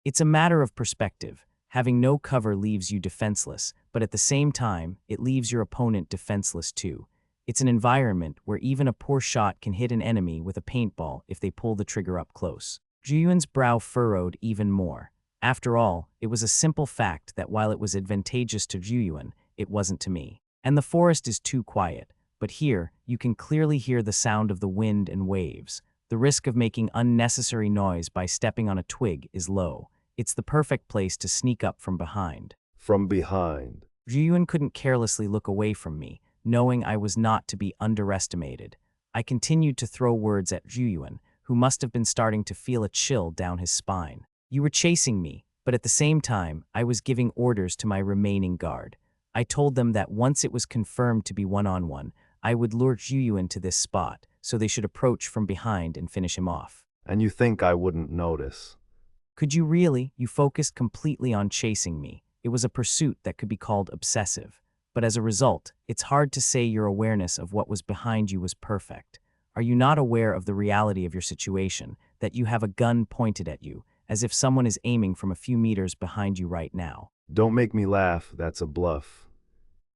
It's a matter of perspective. Having no cover leaves you defenseless, but at the same time, it leaves your opponent defenseless too. It's an environment where even a poor shot can hit an enemy with a paintball if they pull the trigger up close. Juyuan's brow furrowed even more. After all, it was a simple fact that while it was advantageous to Juyuan, it wasn't to me. And the forest is too quiet, but here, you can clearly hear the sound of the wind and waves. The risk of making unnecessary noise by stepping on a twig is low. It's the perfect place to sneak up from behind. From behind. Juyuan couldn't carelessly look away from me, knowing I was not to be underestimated. I continued to throw words at Juyuan, who must have been starting to feel a chill down his spine. You were chasing me, but at the same time, I was giving orders to my remaining guard. I told them that once it was confirmed to be one-on-one, I would lure Juyuan to this spot, so they should approach from behind and finish him off. And you think I wouldn't notice? Could you really? You focused completely on chasing me. It was a pursuit that could be called obsessive. But as a result, it's hard to say your awareness of what was behind you was perfect. Are you not aware of the reality of your situation, that you have a gun pointed at you, as if someone is aiming from a few meters behind you right now? Don't make me laugh, that's a bluff.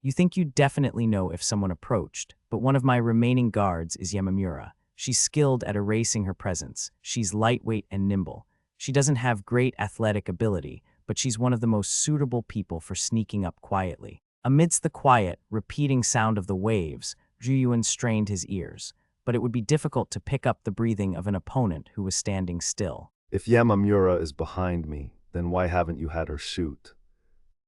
You think you definitely know if someone approached, but one of my remaining guards is Yamamura. She's skilled at erasing her presence. She's lightweight and nimble. She doesn't have great athletic ability, but she's one of the most suitable people for sneaking up quietly. Amidst the quiet, repeating sound of the waves, Juyuan strained his ears, but it would be difficult to pick up the breathing of an opponent who was standing still. If Yamamura is behind me, then why haven't you had her shoot?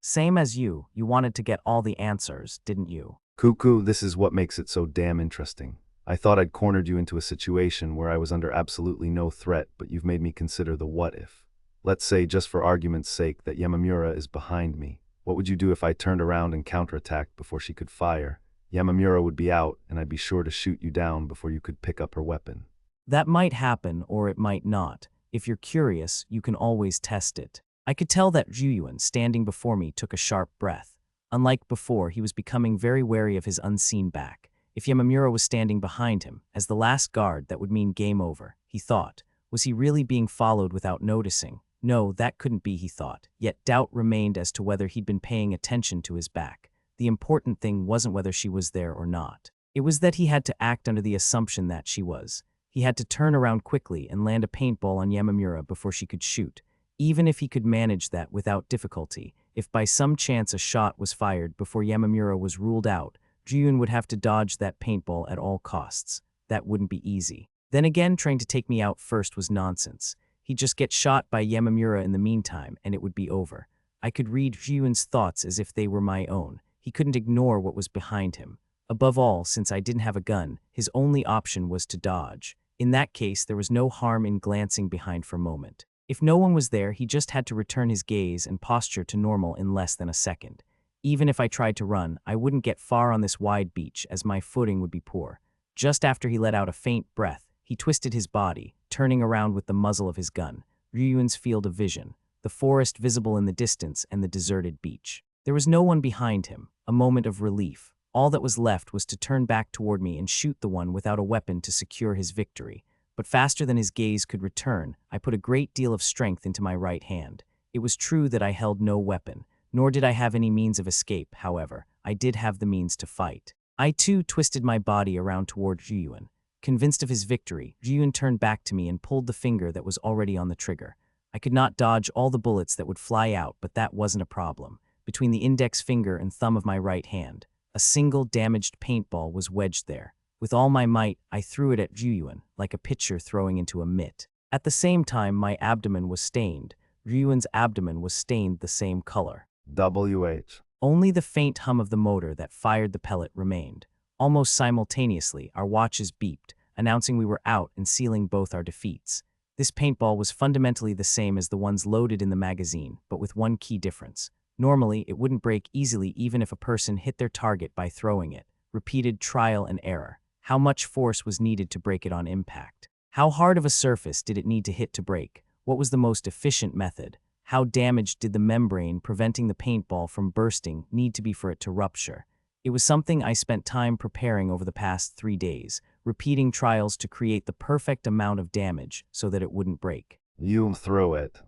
Same as you wanted to get all the answers, didn't you? Cuckoo, this is what makes it so damn interesting. I thought I'd cornered you into a situation where I was under absolutely no threat, but you've made me consider the what if. Let's say, just for argument's sake, that Yamamura is behind me. What would you do if I turned around and counterattacked before she could fire? Yamamura would be out, and I'd be sure to shoot you down before you could pick up her weapon. That might happen, or it might not. If you're curious, you can always test it. I could tell that Juyuan, standing before me, took a sharp breath. Unlike before, he was becoming very wary of his unseen back. If Yamamura was standing behind him, as the last guard, that would mean game over, he thought. Was he really being followed without noticing? No, that couldn't be, he thought. Yet doubt remained as to whether he'd been paying attention to his back. The important thing wasn't whether she was there or not. It was that he had to act under the assumption that she was. He had to turn around quickly and land a paintball on Yamamura before she could shoot. Even if he could manage that without difficulty, if by some chance a shot was fired before Yamamura was ruled out, Juyuan would have to dodge that paintball at all costs. That wouldn't be easy. Then again, trying to take me out first was nonsense. He'd just get shot by Yamamura in the meantime, and it would be over. I could read Juyuan's thoughts as if they were my own. He couldn't ignore what was behind him. Above all, since I didn't have a gun, his only option was to dodge. In that case, there was no harm in glancing behind for a moment. If no one was there, he just had to return his gaze and posture to normal in less than a second. Even if I tried to run, I wouldn't get far on this wide beach, as my footing would be poor. Just after he let out a faint breath, he twisted his body, turning around with the muzzle of his gun. Juyuan's field of vision, the forest visible in the distance, and the deserted beach. There was no one behind him. A moment of relief. All that was left was to turn back toward me and shoot the one without a weapon to secure his victory. But faster than his gaze could return, I put a great deal of strength into my right hand. It was true that I held no weapon, nor did I have any means of escape. However, I did have the means to fight. I too twisted my body around toward Juyuan. Convinced of his victory, Juyuan turned back to me and pulled the finger that was already on the trigger. I could not dodge all the bullets that would fly out, but that wasn't a problem. Between the index finger and thumb of my right hand, a single damaged paintball was wedged there. With all my might, I threw it at Juyuan, like a pitcher throwing into a mitt. At the same time, my abdomen was stained. Juyuan's abdomen was stained the same color. WH. Only the faint hum of the motor that fired the pellet remained. Almost simultaneously, our watches beeped, announcing we were out and sealing both our defeats. This paintball was fundamentally the same as the ones loaded in the magazine, but with one key difference. Normally, it wouldn't break easily even if a person hit their target by throwing it. Repeated trial and error. How much force was needed to break it on impact? How hard of a surface did it need to hit to break? What was the most efficient method? How damaged did the membrane preventing the paintball from bursting need to be for it to rupture? It was something I spent time preparing over the past 3 days, repeating trials to create the perfect amount of damage so that it wouldn't break. You threw it.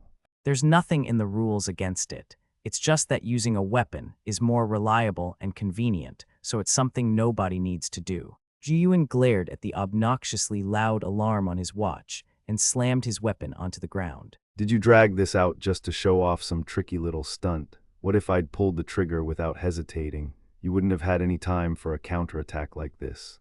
There's nothing in the rules against it. It's just that using a weapon is more reliable and convenient, so it's something nobody needs to do. Juyuan glared at the obnoxiously loud alarm on his watch, and slammed his weapon onto the ground. Did you drag this out just to show off some tricky little stunt? What if I'd pulled the trigger without hesitating? You wouldn't have had any time for a counterattack like this.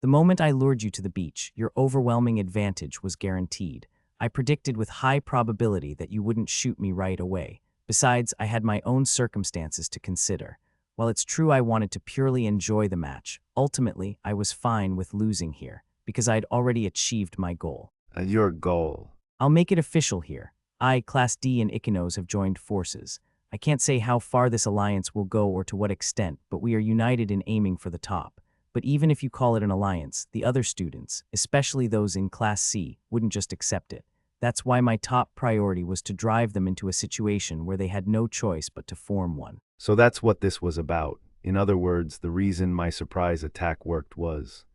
The moment I lured you to the beach, your overwhelming advantage was guaranteed. I predicted with high probability that you wouldn't shoot me right away. Besides, I had my own circumstances to consider. While it's true I wanted to purely enjoy the match, ultimately I was fine with losing here, because I'd already achieved my goal. Your goal. I'll make it official here. I, Class D and Ikinos have joined forces. I can't say how far this alliance will go or to what extent, but we are united in aiming for the top. But even if you call it an alliance, the other students, especially those in Class C, wouldn't just accept it. That's why my top priority was to drive them into a situation where they had no choice but to form one. So that's what this was about. In other words, the reason my surprise attack worked was...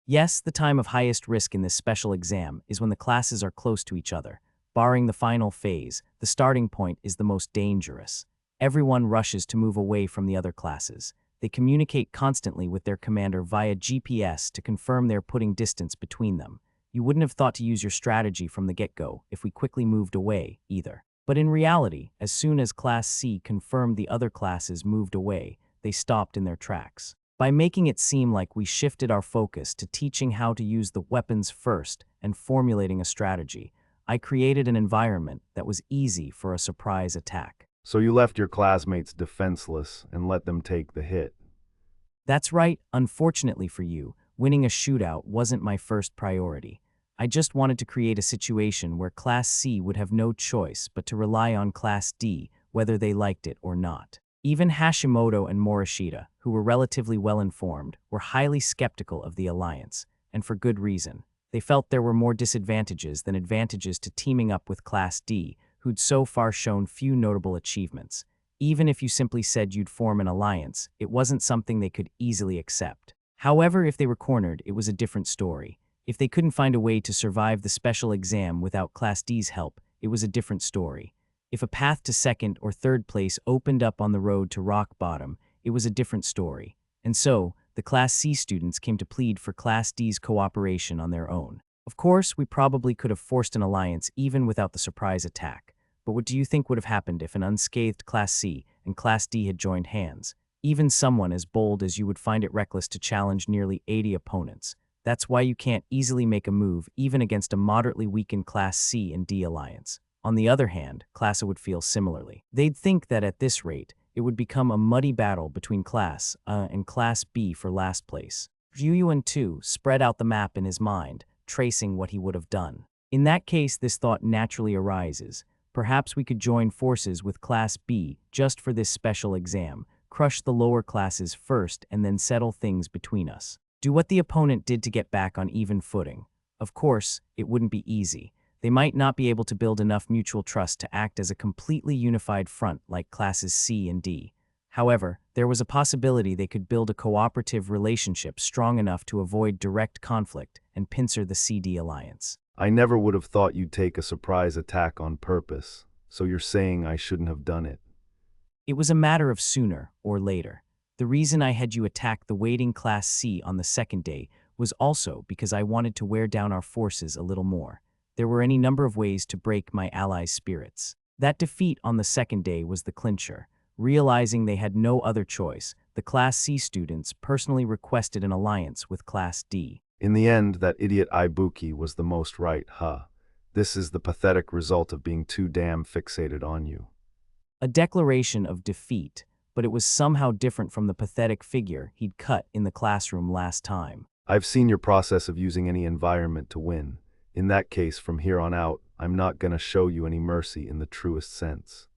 Yes, the time of highest risk in this special exam is when the classes are close to each other. Barring the final phase, the starting point is the most dangerous. Everyone rushes to move away from the other classes. They communicate constantly with their commander via GPS to confirm they're putting distance between them. You wouldn't have thought to use your strategy from the get-go if we quickly moved away, either. But in reality, as soon as Class C confirmed the other classes moved away, they stopped in their tracks. By making it seem like we shifted our focus to teaching how to use the weapons first and formulating a strategy, I created an environment that was easy for a surprise attack. So you left your classmates defenseless and let them take the hit. That's right. Unfortunately for you, winning a shootout wasn't my first priority. I just wanted to create a situation where Class C would have no choice but to rely on Class D, whether they liked it or not. Even Hashimoto and Morishita, who were relatively well-informed, were highly skeptical of the alliance, and for good reason. They felt there were more disadvantages than advantages to teaming up with Class D, who'd so far shown few notable achievements. Even if you simply said you'd form an alliance, it wasn't something they could easily accept. However, if they were cornered, it was a different story. If they couldn't find a way to survive the special exam without Class D's help, it was a different story. If a path to second or third place opened up on the road to rock bottom, it was a different story. And so, the Class C students came to plead for Class D's cooperation on their own. Of course, we probably could have forced an alliance even without the surprise attack. But what do you think would have happened if an unscathed Class C and Class D had joined hands? Even someone as bold as you would find it reckless to challenge nearly 80 opponents. That's why you can't easily make a move even against a moderately weakened Class C and D alliance. On the other hand, Class A would feel similarly. They'd think that at this rate, it would become a muddy battle between Class A and Class B for last place. Ryuyuan too spread out the map in his mind, tracing what he would have done. In that case, this thought naturally arises. Perhaps we could join forces with Class B just for this special exam, crush the lower classes first and then settle things between us. Do what the opponent did to get back on even footing. Of course, it wouldn't be easy. They might not be able to build enough mutual trust to act as a completely unified front like Classes C and D. However, there was a possibility they could build a cooperative relationship strong enough to avoid direct conflict and pincer the CD alliance. I never would have thought you'd take a surprise attack on purpose, so you're saying I shouldn't have done it. It was a matter of sooner or later. The reason I had you attack the waiting Class C on the second day was also because I wanted to wear down our forces a little more. There were any number of ways to break my allies' spirits. That defeat on the second day was the clincher. Realizing they had no other choice, the Class C students personally requested an alliance with Class D. In the end, that idiot Ibuki was the most right, huh? This is the pathetic result of being too damn fixated on you. A declaration of defeat, but it was somehow different from the pathetic figure he'd cut in the classroom last time. I've seen your process of using any environment to win. In that case, from here on out, I'm not gonna show you any mercy in the truest sense.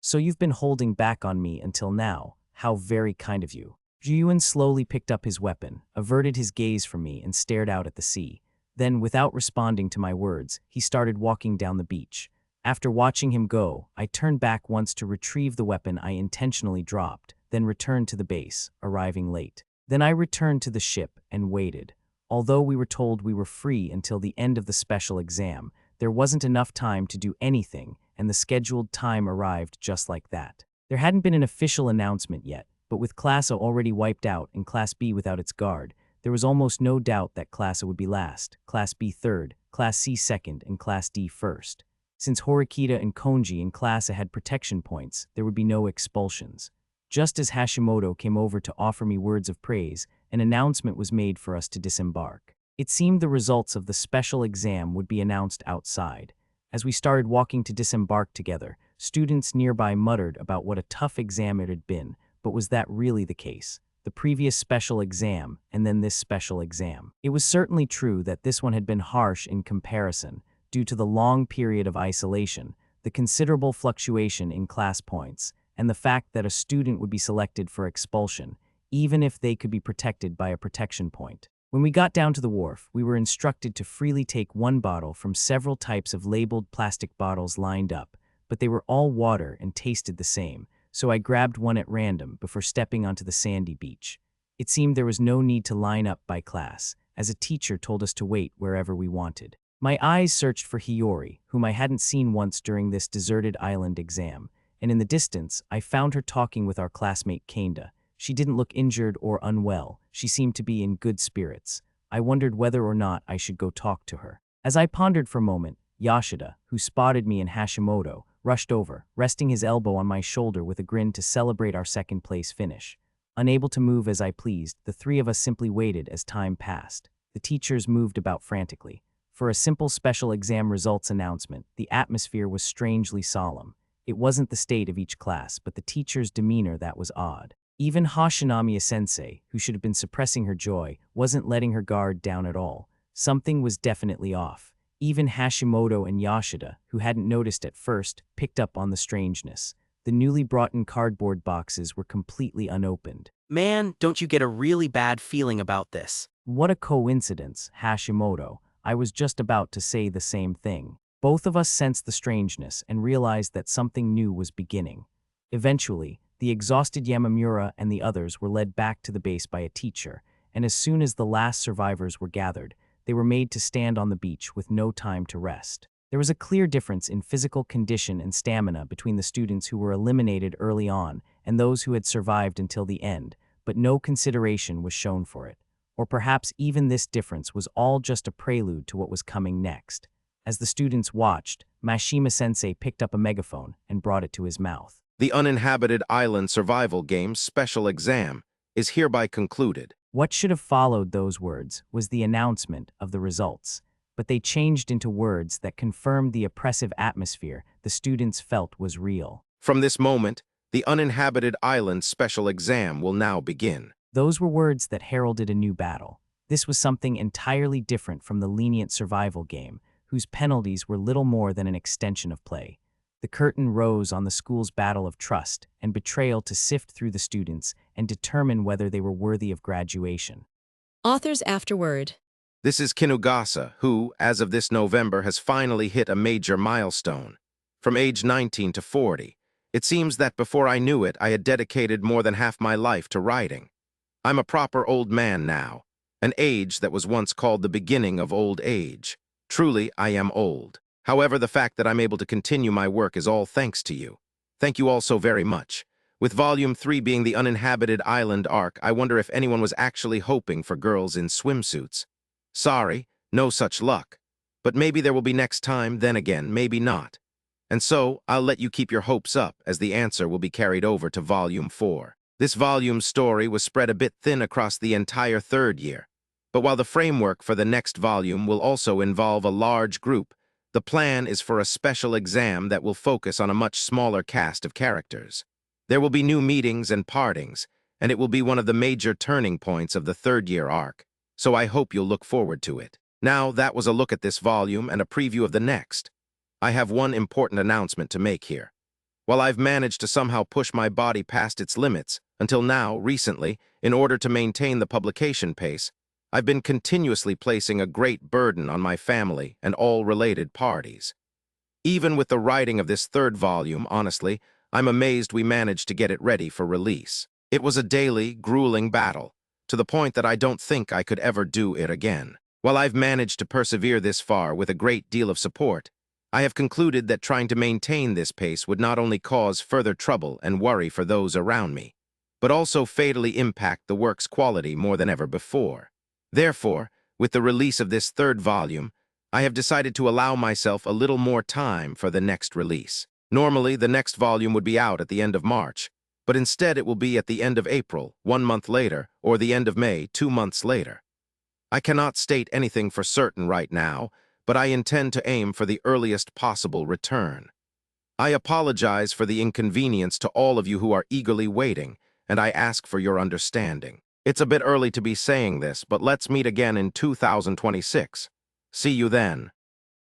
So you've been holding back on me until now. How very kind of you. Ryuyuan slowly picked up his weapon, averted his gaze from me and stared out at the sea. Then, without responding to my words, he started walking down the beach. After watching him go, I turned back once to retrieve the weapon I intentionally dropped, then returned to the base, arriving late. Then I returned to the ship and waited. Although we were told we were free until the end of the special exam, there wasn't enough time to do anything, and the scheduled time arrived just like that. There hadn't been an official announcement yet, but with Class A already wiped out and Class B without its guard, there was almost no doubt that Class A would be last, Class B third, Class C second, and Class D first. Since Horikita and Konji in Class A had protection points, there would be no expulsions. Just as Hashimoto came over to offer me words of praise, an announcement was made for us to disembark. It seemed the results of the special exam would be announced outside. As we started walking to disembark together, students nearby muttered about what a tough exam it had been, but was that really the case? The previous special exam, and then this special exam. It was certainly true that this one had been harsh in comparison, due to the long period of isolation, the considerable fluctuation in class points, and the fact that a student would be selected for expulsion, even if they could be protected by a protection point. When we got down to the wharf, we were instructed to freely take one bottle from several types of labeled plastic bottles lined up, but they were all water and tasted the same, so I grabbed one at random before stepping onto the sandy beach. It seemed there was no need to line up by class, as a teacher told us to wait wherever we wanted. My eyes searched for Hiyori, whom I hadn't seen once during this deserted island exam, and in the distance, I found her talking with our classmate Kanda. She didn't look injured or unwell. She seemed to be in good spirits. I wondered whether or not I should go talk to her. As I pondered for a moment, Yoshida, who spotted me and Hashimoto, rushed over, resting his elbow on my shoulder with a grin to celebrate our second-place finish. Unable to move as I pleased, the three of us simply waited as time passed. The teachers moved about frantically. For a simple special exam results announcement, the atmosphere was strangely solemn. It wasn't the state of each class, but the teacher's demeanor that was odd. Even Hashinamiya-sensei, who should have been suppressing her joy, wasn't letting her guard down at all. Something was definitely off. Even Hashimoto and Yoshida, who hadn't noticed at first, picked up on the strangeness. The newly brought-in cardboard boxes were completely unopened. Man, don't you get a really bad feeling about this? What a coincidence, Hashimoto. I was just about to say the same thing. Both of us sensed the strangeness and realized that something new was beginning. Eventually, the exhausted Yamamura and the others were led back to the base by a teacher, and as soon as the last survivors were gathered, they were made to stand on the beach with no time to rest. There was a clear difference in physical condition and stamina between the students who were eliminated early on and those who had survived until the end, but no consideration was shown for it. Or perhaps even this difference was all just a prelude to what was coming next. As the students watched, Mashima-sensei picked up a megaphone and brought it to his mouth. The Uninhabited Island Survival Game's special exam is hereby concluded. What should have followed those words was the announcement of the results, but they changed into words that confirmed the oppressive atmosphere the students felt was real. From this moment, the Uninhabited Island special exam will now begin. Those were words that heralded a new battle. This was something entirely different from the lenient survival game, whose penalties were little more than an extension of play. The curtain rose on the school's battle of trust and betrayal to sift through the students and determine whether they were worthy of graduation. Author's Afterword. This is Kinugasa, who, as of this November, has finally hit a major milestone. From age 19 to 40, it seems that before I knew it, I had dedicated more than half my life to writing. I'm a proper old man now, an age that was once called the beginning of old age. Truly, I am old. However, the fact that I'm able to continue my work is all thanks to you. Thank you all so very much. With Volume 3 being the Uninhabited Island arc, I wonder if anyone was actually hoping for girls in swimsuits. Sorry, no such luck. But maybe there will be next time, then again, maybe not. And so, I'll let you keep your hopes up, as the answer will be carried over to Volume 4. This volume's story was spread a bit thin across the entire third year. But while the framework for the next volume will also involve a large group, the plan is for a special exam that will focus on a much smaller cast of characters. There will be new meetings and partings, and it will be one of the major turning points of the third-year arc, so I hope you'll look forward to it. Now, that was a look at this volume and a preview of the next. I have one important announcement to make here. While I've managed to somehow push my body past its limits, until now, recently, in order to maintain the publication pace, I've been continuously placing a great burden on my family and all related parties. Even with the writing of this third volume, honestly, I'm amazed we managed to get it ready for release. It was a daily, grueling battle, to the point that I don't think I could ever do it again. While I've managed to persevere this far with a great deal of support, I have concluded that trying to maintain this pace would not only cause further trouble and worry for those around me, but also fatally impact the work's quality more than ever before. Therefore, with the release of this third volume, I have decided to allow myself a little more time for the next release. Normally, the next volume would be out at the end of March, but instead it will be at the end of April, 1 month later, or the end of May, 2 months later. I cannot state anything for certain right now, but I intend to aim for the earliest possible return. I apologize for the inconvenience to all of you who are eagerly waiting, and I ask for your understanding. It's a bit early to be saying this, but let's meet again in 2026. See you then.